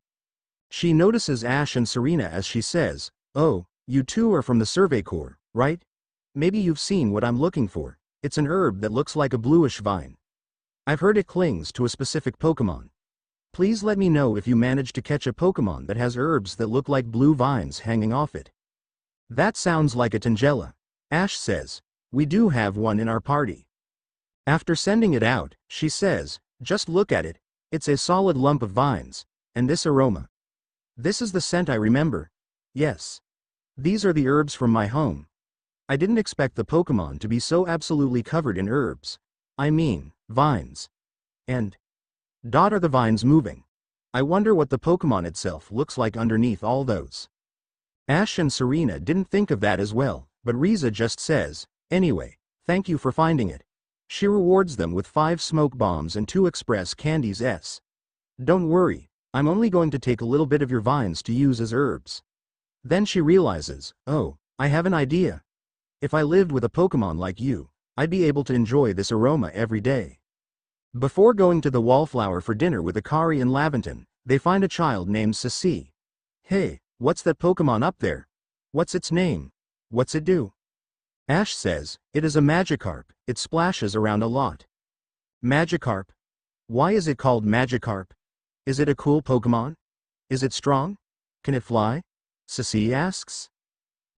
She notices Ash and Serena as she says, "Oh, you two are from the Survey Corps, right? Maybe you've seen what I'm looking for. It's an herb that looks like a bluish vine. I've heard it clings to a specific Pokemon. Please let me know if you manage to catch a Pokemon that has herbs that look like blue vines hanging off it." "That sounds like a Tangela," Ash says. We do have one in our party. After sending it out, she says, just look at it, it's a solid lump of vines. And this aroma. This is the scent I remember. Yes. These are the herbs from my home. I didn't expect the Pokemon to be so absolutely covered in herbs. I mean, vines. And are the vines moving? I wonder what the Pokemon itself looks like underneath all those. Ash and Serena didn't think of that as well, but Riza just says, anyway, thank you for finding it. She rewards them with 5 smoke bombs and 2 express candies. Don't worry, I'm only going to take a little bit of your vines to use as herbs. Then she realizes, oh, I have an idea. If I lived with a Pokemon like you, I'd be able to enjoy this aroma every day. Before going to the Wallflower for dinner with Akari and Laventon, they find a child named Hisui. Hey, what's that Pokemon up there? What's its name? What's it do? Ash says, it is a Magikarp, it splashes around a lot. Magikarp? Why is it called Magikarp? Is it a cool Pokemon? Is it strong? Can it fly? Hisui asks.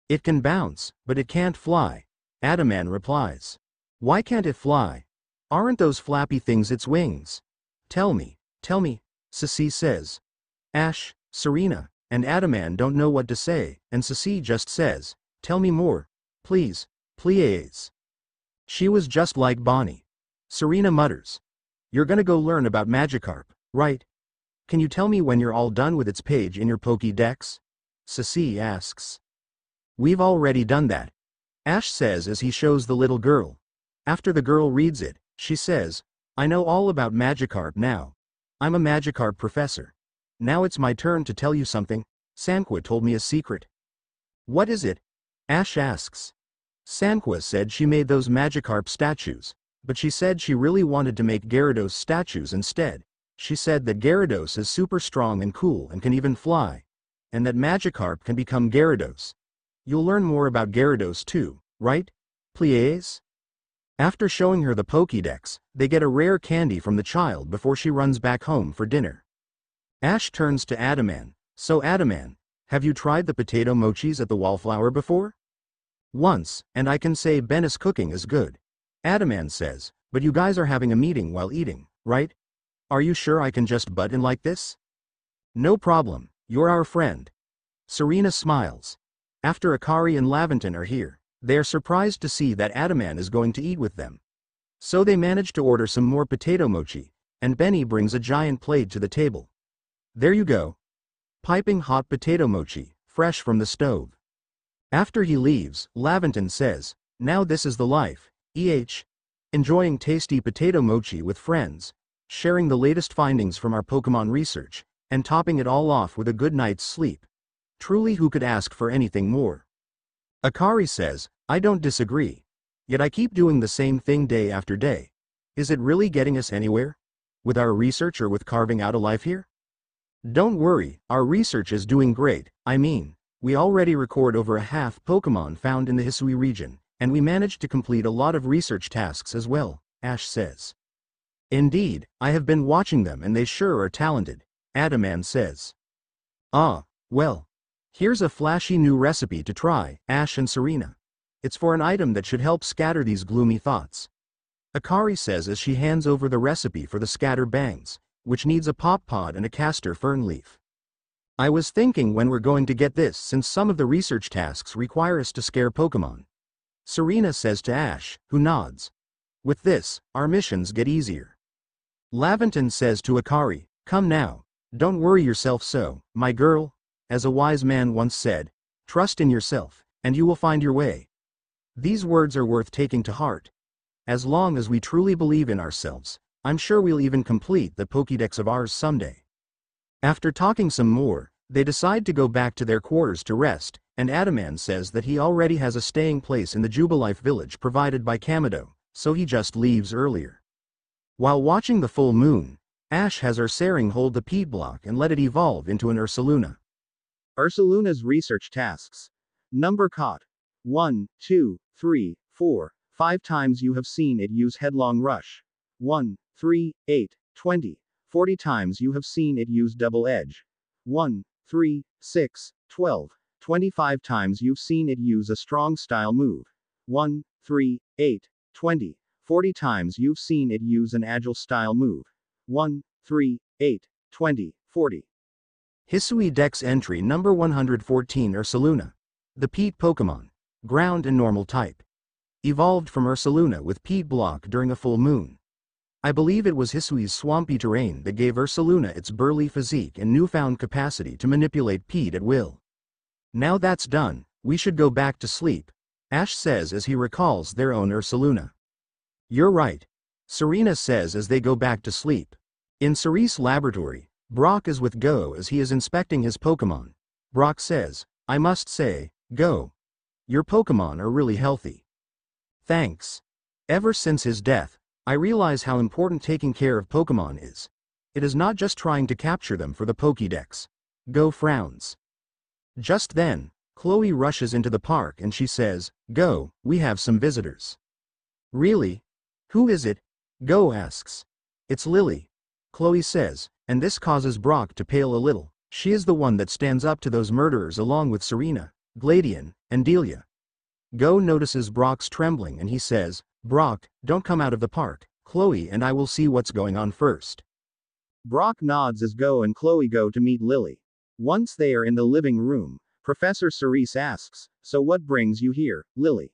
It can bounce, but it can't fly. Adaman replies. Why can't it fly? Aren't those flappy things its wings? Tell me, Hisui says. Ash, Serena, and Adaman don't know what to say, and Hisui just says, tell me more, please, please. She was just like Bonnie. Serena mutters. You're gonna go learn about Magikarp, right? Can you tell me when you're all done with its page in your Pokédex? Hisui asks. We've already done that. Ash says as he shows the little girl. After the girl reads it, she says, I know all about Magikarp now. I'm a Magikarp professor. Now it's my turn to tell you something. Sanqua told me a secret. What is it? Ash asks. Sanqua said she made those Magikarp statues, but she said she really wanted to make Gyarados statues instead. She said that Gyarados is super strong and cool and can even fly, and that Magikarp can become Gyarados. You'll learn more about Gyarados too, right? Please? After showing her the Pokédex, they get a rare candy from the child before she runs back home for dinner. Ash turns to Adaman. So Adaman, have you tried the potato mochis at the Wallflower before? Once, and I can say Ben's cooking is good. Adaman says, but you guys are having a meeting while eating, right? Are you sure I can just butt in like this? No problem, you're our friend. Serena smiles. After Akari and Laventon are here, they are surprised to see that Adaman is going to eat with them. So they manage to order some more potato mochi, and Benny brings a giant plate to the table. There you go. Piping hot potato mochi, fresh from the stove. After he leaves, Laventon says, now this is the life, enjoying tasty potato mochi with friends, sharing the latest findings from our Pokemon research, and topping it all off with a good night's sleep. Truly, who could ask for anything more? Akari says, I don't disagree. Yet I keep doing the same thing day after day. Is it really getting us anywhere? With our research or with carving out a life here? Don't worry, our research is doing great. I mean, we already record over a half Pokemon found in the Hisui region, and we managed to complete a lot of research tasks as well, Ash says. Indeed, I have been watching them and they sure are talented, Adaman says. Ah, well. Here's a flashy new recipe to try, Ash and Serena. It's for an item that should help scatter these gloomy thoughts. Akari says as she hands over the recipe for the scatter bangs, which needs a pop pod and a castor fern leaf. I was thinking when we're going to get this since some of the research tasks require us to scare Pokemon. Serena says to Ash, who nods. With this, our missions get easier. Laventon says to Akari, come now, don't worry yourself so, my girl. As a wise man once said, trust in yourself, and you will find your way. These words are worth taking to heart. As long as we truly believe in ourselves, I'm sure we'll even complete the Pokédex of ours someday. After talking some more, they decide to go back to their quarters to rest, and Adaman says that he already has a staying place in the Jubilife village provided by Kamado, so he just leaves earlier. While watching the full moon, Ash has Arceus hold the P block and let it evolve into an Ursaluna. Ursaluna's research tasks. Number caught. 1, 2, 3, 4, 5 times you have seen it use Headlong Rush. 1, 3, 8, 20, 40 times you have seen it use Double Edge. 1, 3, 6, 12, 25 times you've seen it use a strong style move. 1, 3, 8, 20, 40 times you've seen it use an agile style move. 1, 3, 8, 20, 40. Hisui Dex entry number 114 Ursaluna. The Peat Pokemon. Ground and normal type. Evolved from Ursaluna with Peat block during a full moon. I believe it was Hisui's swampy terrain that gave Ursaluna its burly physique and newfound capacity to manipulate peat at will. Now that's done, we should go back to sleep, Ash says as he recalls their own Ursaluna. You're right, Serena says as they go back to sleep. In Cerise's laboratory, Brock is with Go as he is inspecting his Pokemon. Brock says, I must say, Go. Your Pokemon are really healthy. Thanks. Ever since his death, I realize how important taking care of Pokemon is. It is not just trying to capture them for the Pokédex. Go frowns. Just then, Chloe rushes into the park and she says, Go, we have some visitors. Really? Who is it? Go asks. It's Lily. Chloe says, and this causes Brock to pale a little. She is the one that stands up to those murderers along with Serena, Gladion, and Delia. Go notices Brock's trembling and he says, Brock, don't come out of the park, Chloe and I will see what's going on first. Brock nods as Go and Chloe go to meet Lily. Once they are in the living room, Professor Cerise asks, so what brings you here, Lily?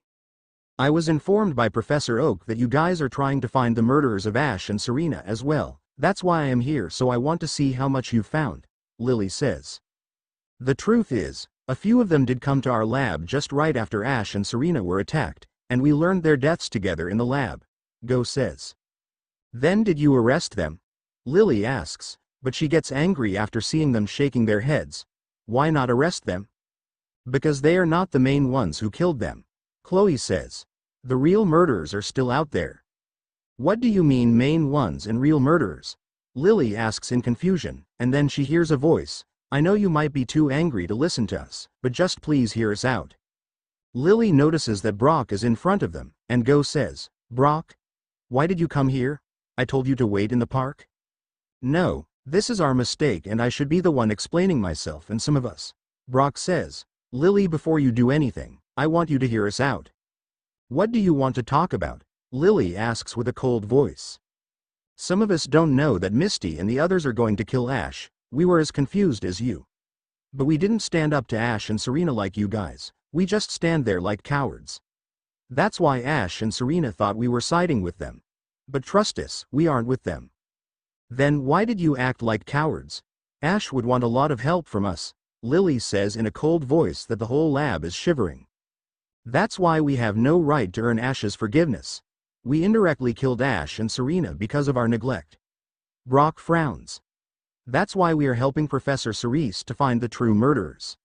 I was informed by Professor Oak that you guys are trying to find the murderers of Ash and Serena as well. That's why I am here, so I want to see how much you've found, Lily says. The truth is, a few of them did come to our lab just right after Ash and Serena were attacked, and we learned their deaths together in the lab, Go says. Then did you arrest them? Lily asks, but she gets angry after seeing them shaking their heads. Why not arrest them? Because they are not the main ones who killed them, Chloe says. The real murderers are still out there. What do you mean main ones and real murderers? Lily asks in confusion, and then she hears a voice. I know you might be too angry to listen to us, but just please hear us out. Lily notices that Brock is in front of them, and Go says, Brock? Why did you come here? I told you to wait in the park? No, this is our mistake and I should be the one explaining myself and some of us. Brock says, Lily, before you do anything, I want you to hear us out. What do you want to talk about? Lily asks with a cold voice. Some of us don't know that Misty and the others are going to kill Ash. We were as confused as you. But we didn't stand up to Ash and Serena like you guys. We just stand there like cowards. That's why Ash and Serena thought we were siding with them. But trust us, we aren't with them. Then why did you act like cowards? Ash would want a lot of help from us. Lily says in a cold voice that the whole lab is shivering. That's why we have no right to earn Ash's forgiveness. We indirectly killed Ash and Serena because of our neglect. Brock frowns. That's why we are helping Professor Cerise to find the true murderers.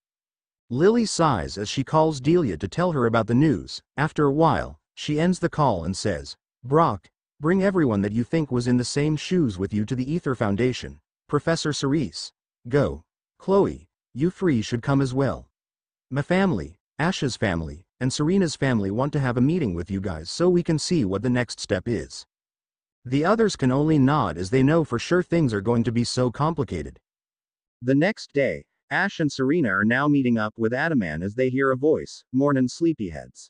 Lily sighs as she calls Delia to tell her about the news. After a while, she ends the call and says, Brock, bring everyone that you think was in the same shoes with you to the Ether Foundation. Professor Cerise. Go. Chloe, you three should come as well. My family, Ash's family, and Serena's family want to have a meeting with you guys so we can see what the next step is. The others can only nod as they know for sure things are going to be so complicated. The next day, Ash and Serena are now meeting up with Adaman as they hear a voice, Mornin' sleepyheads.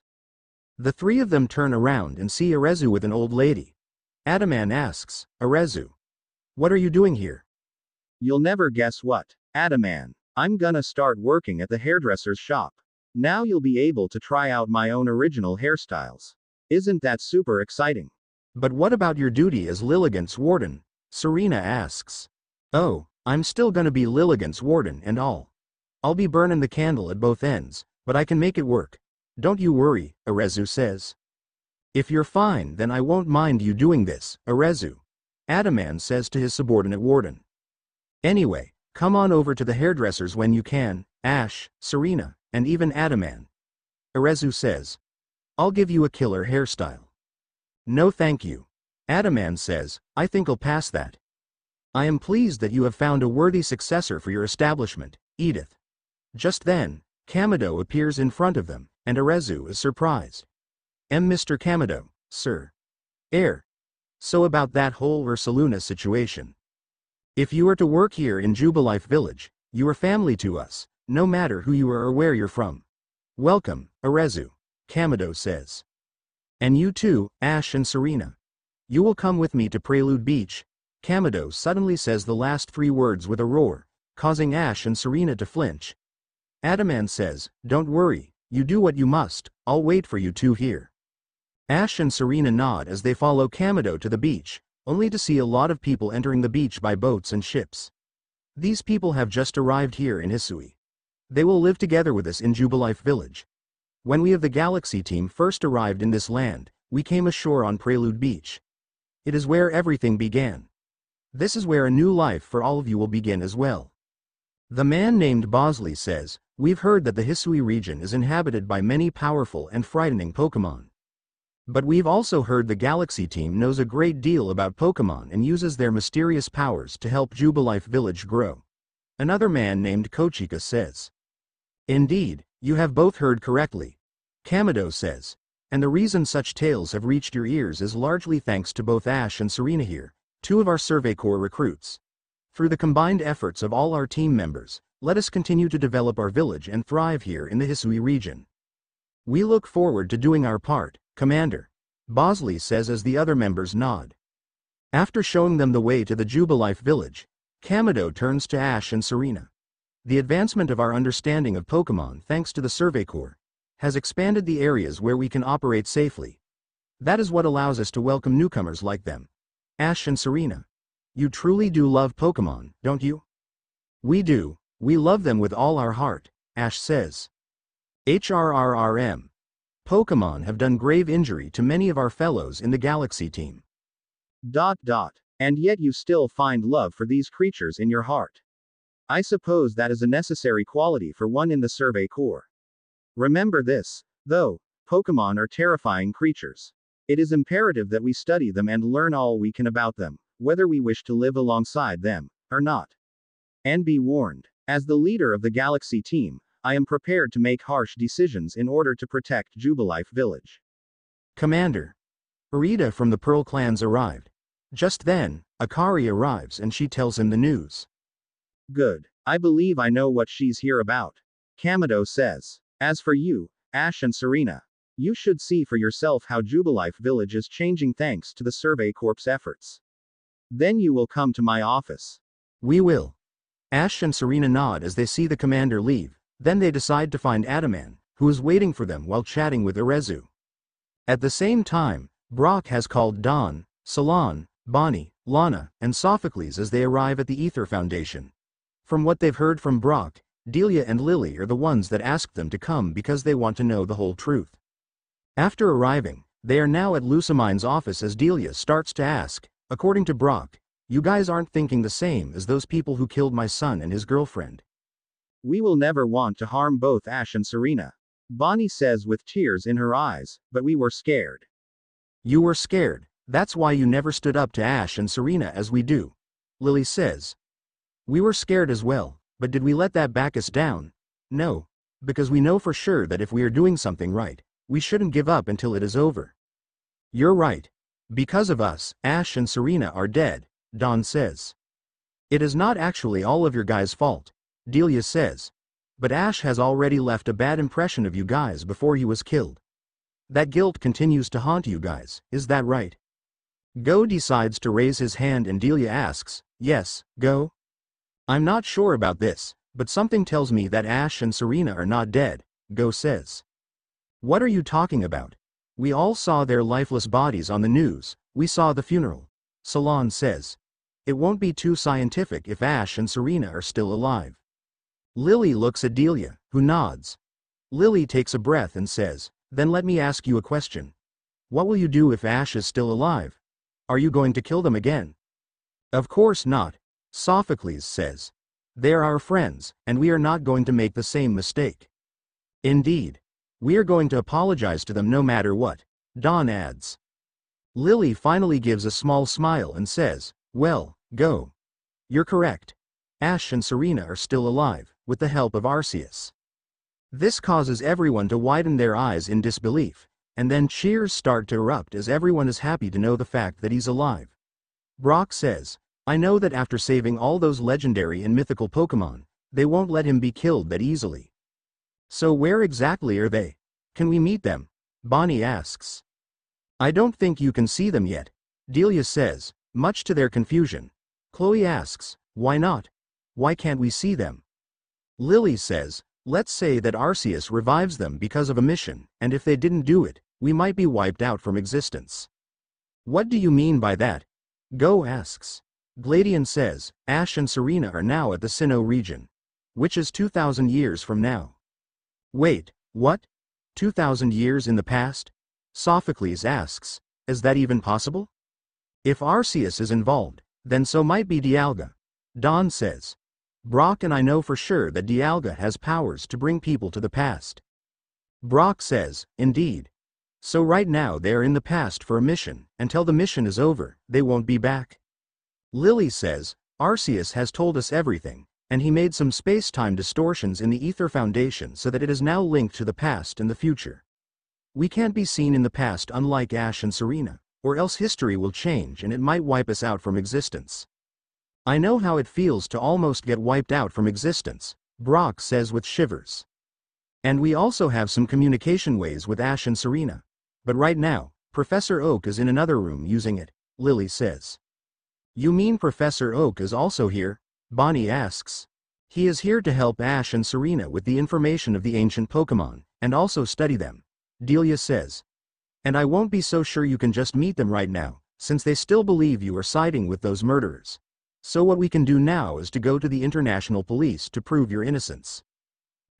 The three of them turn around and see Arezu with an old lady. Adaman asks, Arezu, what are you doing here? You'll never guess what, Adaman. I'm gonna start working at the hairdresser's shop. Now you'll be able to try out my own original hairstyles. Isn't that super exciting? But what about your duty as Lilligant's warden? Serena asks. Oh, I'm still gonna be Lilligant's warden and all. I'll be burning the candle at both ends, but I can make it work. Don't you worry, Arezu says. If you're fine, then I won't mind you doing this, Arezu. Adaman says to his subordinate warden. Anyway, come on over to the hairdressers when you can, Ash, Serena, and even Adaman. Arezu says. I'll give you a killer hairstyle. No thank you. Adaman says, I think I'll pass that. I am pleased that you have found a worthy successor for your establishment, Edith. Just then, Kamado appears in front of them, and Arezu is surprised. Mr. Kamado, sir. So about that whole Ursaluna situation. If you are to work here in Jubilife Village, you are family to us, no matter who you are or where you're from. Welcome, Arezu. Kamado says. And you too, Ash and Serena. You will come with me to Prelude Beach. Kamado suddenly says the last three words with a roar, causing Ash and Serena to flinch. Adaman says, don't worry, you do what you must, I'll wait for you two here. Ash and Serena nod as they follow Kamado to the beach, only to see a lot of people entering the beach by boats and ships. These people have just arrived here in Hisui. They will live together with us in Jubilife Village. When we of the Galaxy team first arrived in this land, we came ashore on Prelude Beach. It is where everything began. This is where a new life for all of you will begin as well. The man named Bosley says, we've heard that the Hisui region is inhabited by many powerful and frightening Pokemon. But we've also heard the Galaxy team knows a great deal about Pokemon and uses their mysterious powers to help Jubilife Village grow. Another man named Kochika says. Indeed, you have both heard correctly. Kamado says. And the reason such tales have reached your ears is largely thanks to both Ash and Serena here, two of our Survey Corps recruits. Through the combined efforts of all our team members, let us continue to develop our village and thrive here in the Hisui region. We look forward to doing our part, Commander. Bosley says as the other members nod. After showing them the way to the Jubilife village, Kamado turns to Ash and Serena. The advancement of our understanding of Pokemon thanks to the Survey Corps has expanded the areas where we can operate safely. That is what allows us to welcome newcomers like them. Ash and Serena. You truly do love Pokemon, don't you? We do, we love them with all our heart, Ash says. HRRRM. Pokemon have done grave injury to many of our fellows in the Galaxy team. ... And yet you still find love for these creatures in your heart. I suppose that is a necessary quality for one in the Survey Corps. Remember this, though, Pokemon are terrifying creatures. It is imperative that we study them and learn all we can about them, whether we wish to live alongside them, or not. And be warned, as the leader of the Galaxy team, I am prepared to make harsh decisions in order to protect Jubilife Village. Commander. Rita from the Pearl clans arrived. Just then, Akari arrives and she tells him the news. Good. I believe I know what she's here about. Kamado says. As for you, Ash and Serena, you should see for yourself how Jubilife Village is changing thanks to the Survey Corps' efforts. Then you will come to my office. We will. Ash and Serena nod as they see the commander leave, then they decide to find Adaman, who is waiting for them while chatting with Erezu. At the same time, Brock has called Dawn, Salon, Bonnie, Lana, and Sophocles as they arrive at the Ether Foundation. From what they've heard from Brock, Delia and Lily are the ones that asked them to come because they want to know the whole truth. After arriving, they are now at Lucimine's office as Delia starts to ask, according to Brock, you guys aren't thinking the same as those people who killed my son and his girlfriend. We will never want to harm both Ash and Serena. Bonnie says with tears in her eyes, but we were scared. You were scared, that's why you never stood up to Ash and Serena as we do. Lily says. We were scared as well, but did we let that back us down? No. Because we know for sure that if we are doing something right, we shouldn't give up until it is over. You're right. Because of us, Ash and Serena are dead, Dawn says. It is not actually all of your guys' fault, Delia says. But Ash has already left a bad impression of you guys before he was killed. That guilt continues to haunt you guys, is that right? Go decides to raise his hand and Delia asks, yes, Go? I'm not sure about this, but something tells me that Ash and Serena are not dead, Go says. What are you talking about? We all saw their lifeless bodies on the news, we saw the funeral. Salon says. It won't be too scientific if Ash and Serena are still alive. Lily looks at Delia, who nods. Lily takes a breath and says, then let me ask you a question. What will you do if Ash is still alive? Are you going to kill them again? Of course not, Sophocles says. They are our friends, and we are not going to make the same mistake. Indeed. We are going to apologize to them no matter what, Dawn adds. Lily finally gives a small smile and says, well, Go. You're correct. Ash and Serena are still alive, with the help of Arceus. This causes everyone to widen their eyes in disbelief, and then cheers start to erupt as everyone is happy to know the fact that he's alive. Brock says, I know that after saving all those legendary and mythical Pokemon, they won't let him be killed that easily. So where exactly are they? Can we meet them? Bonnie asks. I don't think you can see them yet, Delia says, much to their confusion. Chloe asks, why not? Why can't we see them? Lily says, let's say that Arceus revives them because of a mission, and if they didn't do it, we might be wiped out from existence. What do you mean by that? Go asks. Gladian says, Ash and Serena are now at the Sinnoh region. Which is 2,000 years from now. Wait, what? 2,000 years in the past? Sophocles asks, is that even possible? If Arceus is involved, then so might be Dialga. Dawn says. Brock and I know for sure that Dialga has powers to bring people to the past. Brock says, indeed. So right now they are in the past for a mission, until the mission is over, they won't be back. Lily says, Arceus has told us everything, and he made some space-time distortions in the Ether Foundation so that it is now linked to the past and the future. We can't be seen in the past unlike Ash and Serena, or else history will change and it might wipe us out from existence. I know how it feels to almost get wiped out from existence, Brock says with shivers. And we also have some communication ways with Ash and Serena. But right now, Professor Oak is in another room using it, Lily says. You mean Professor Oak is also here? Bonnie asks. He is here to help Ash and Serena with the information of the ancient Pokemon, and also study them, Delia says. And I won't be so sure you can just meet them right now, since they still believe you are siding with those murderers. So what we can do now is to go to the international police to prove your innocence.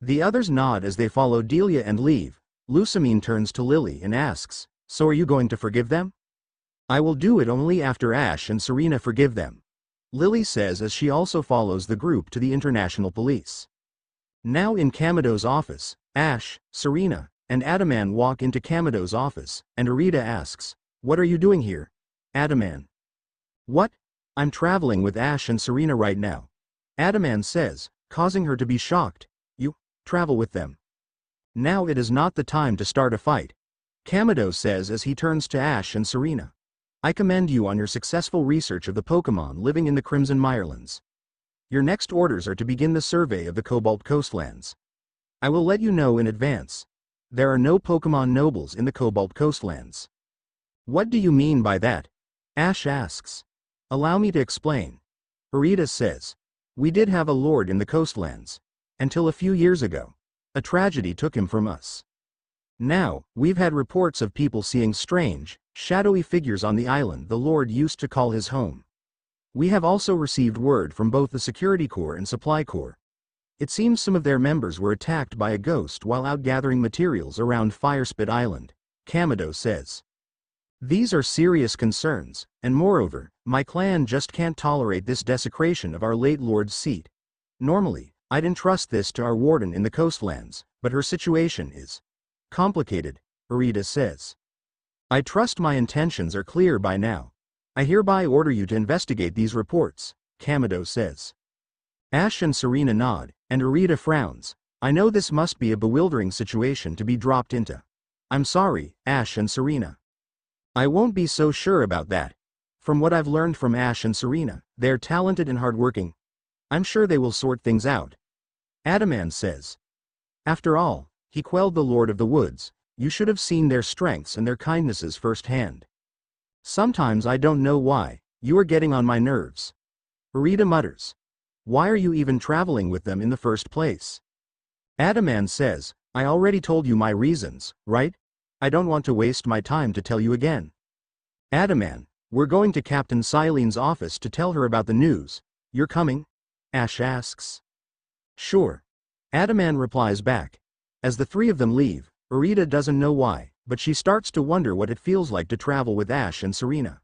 The others nod as they follow Delia and leave. Lusamine turns to Lily and asks, so are you going to forgive them? I will do it only after Ash and Serena forgive them, Lily says as she also follows the group to the international police. Now in Kamado's office, Ash, Serena, and Adaman walk into Kamado's office, and Arita asks, what are you doing here? Adaman. What? I'm traveling with Ash and Serena right now. Adaman says, causing her to be shocked. You travel with them? Now it is not the time to start a fight. Kamado says as he turns to Ash and Serena. I commend you on your successful research of the Pokemon living in the Crimson Mirelands. Your next orders are to begin the survey of the Cobalt Coastlands. I will let you know in advance. There are no Pokemon nobles in the Cobalt Coastlands. What do you mean by that? Ash asks. Allow me to explain. Arita says. We did have a lord in the coastlands. Until a few years ago. A tragedy took him from us. Now, we've had reports of people seeing strange, shadowy figures on the island the lord used to call his home. We have also received word from both the Security Corps and Supply Corps. It seems some of their members were attacked by a ghost while out gathering materials around Firespit Island, Kamado says. These are serious concerns, and moreover, my clan just can't tolerate this desecration of our late lord's seat. Normally, I'd entrust this to our warden in the coastlands, but her situation is complicated, Arita says. I trust my intentions are clear by now. I hereby order you to investigate these reports, Kamado says. Ash and Serena nod, and Arita frowns. I know this must be a bewildering situation to be dropped into. I'm sorry, Ash and Serena. I won't be so sure about that. From what I've learned from Ash and Serena, they're talented and hardworking. I'm sure they will sort things out. Adaman says. After all, he quelled the Lord of the Woods. You should have seen their strengths and their kindnesses firsthand. Sometimes I don't know why, you are getting on my nerves. Arita mutters. Why are you even traveling with them in the first place? Adaman says, I already told you my reasons, right? I don't want to waste my time to tell you again. Adaman, we're going to Captain Silene's office to tell her about the news. You're coming? Ash asks. Sure. Adaman replies back. As the three of them leave, Arita doesn't know why, but she starts to wonder what it feels like to travel with Ash and Serena.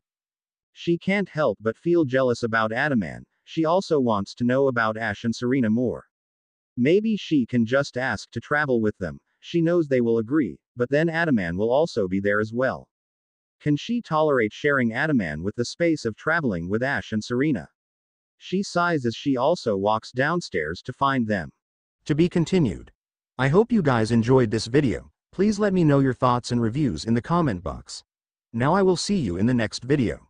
She can't help but feel jealous about Adaman. She also wants to know about Ash and Serena more. Maybe she can just ask to travel with them. She knows they will agree, but then Adaman will also be there as well. Can she tolerate sharing Adaman with the space of traveling with Ash and Serena? She sighs as she also walks downstairs to find them. To be continued. I hope you guys enjoyed this video. Please let me know your thoughts and reviews in the comment box. Now I will see you in the next video.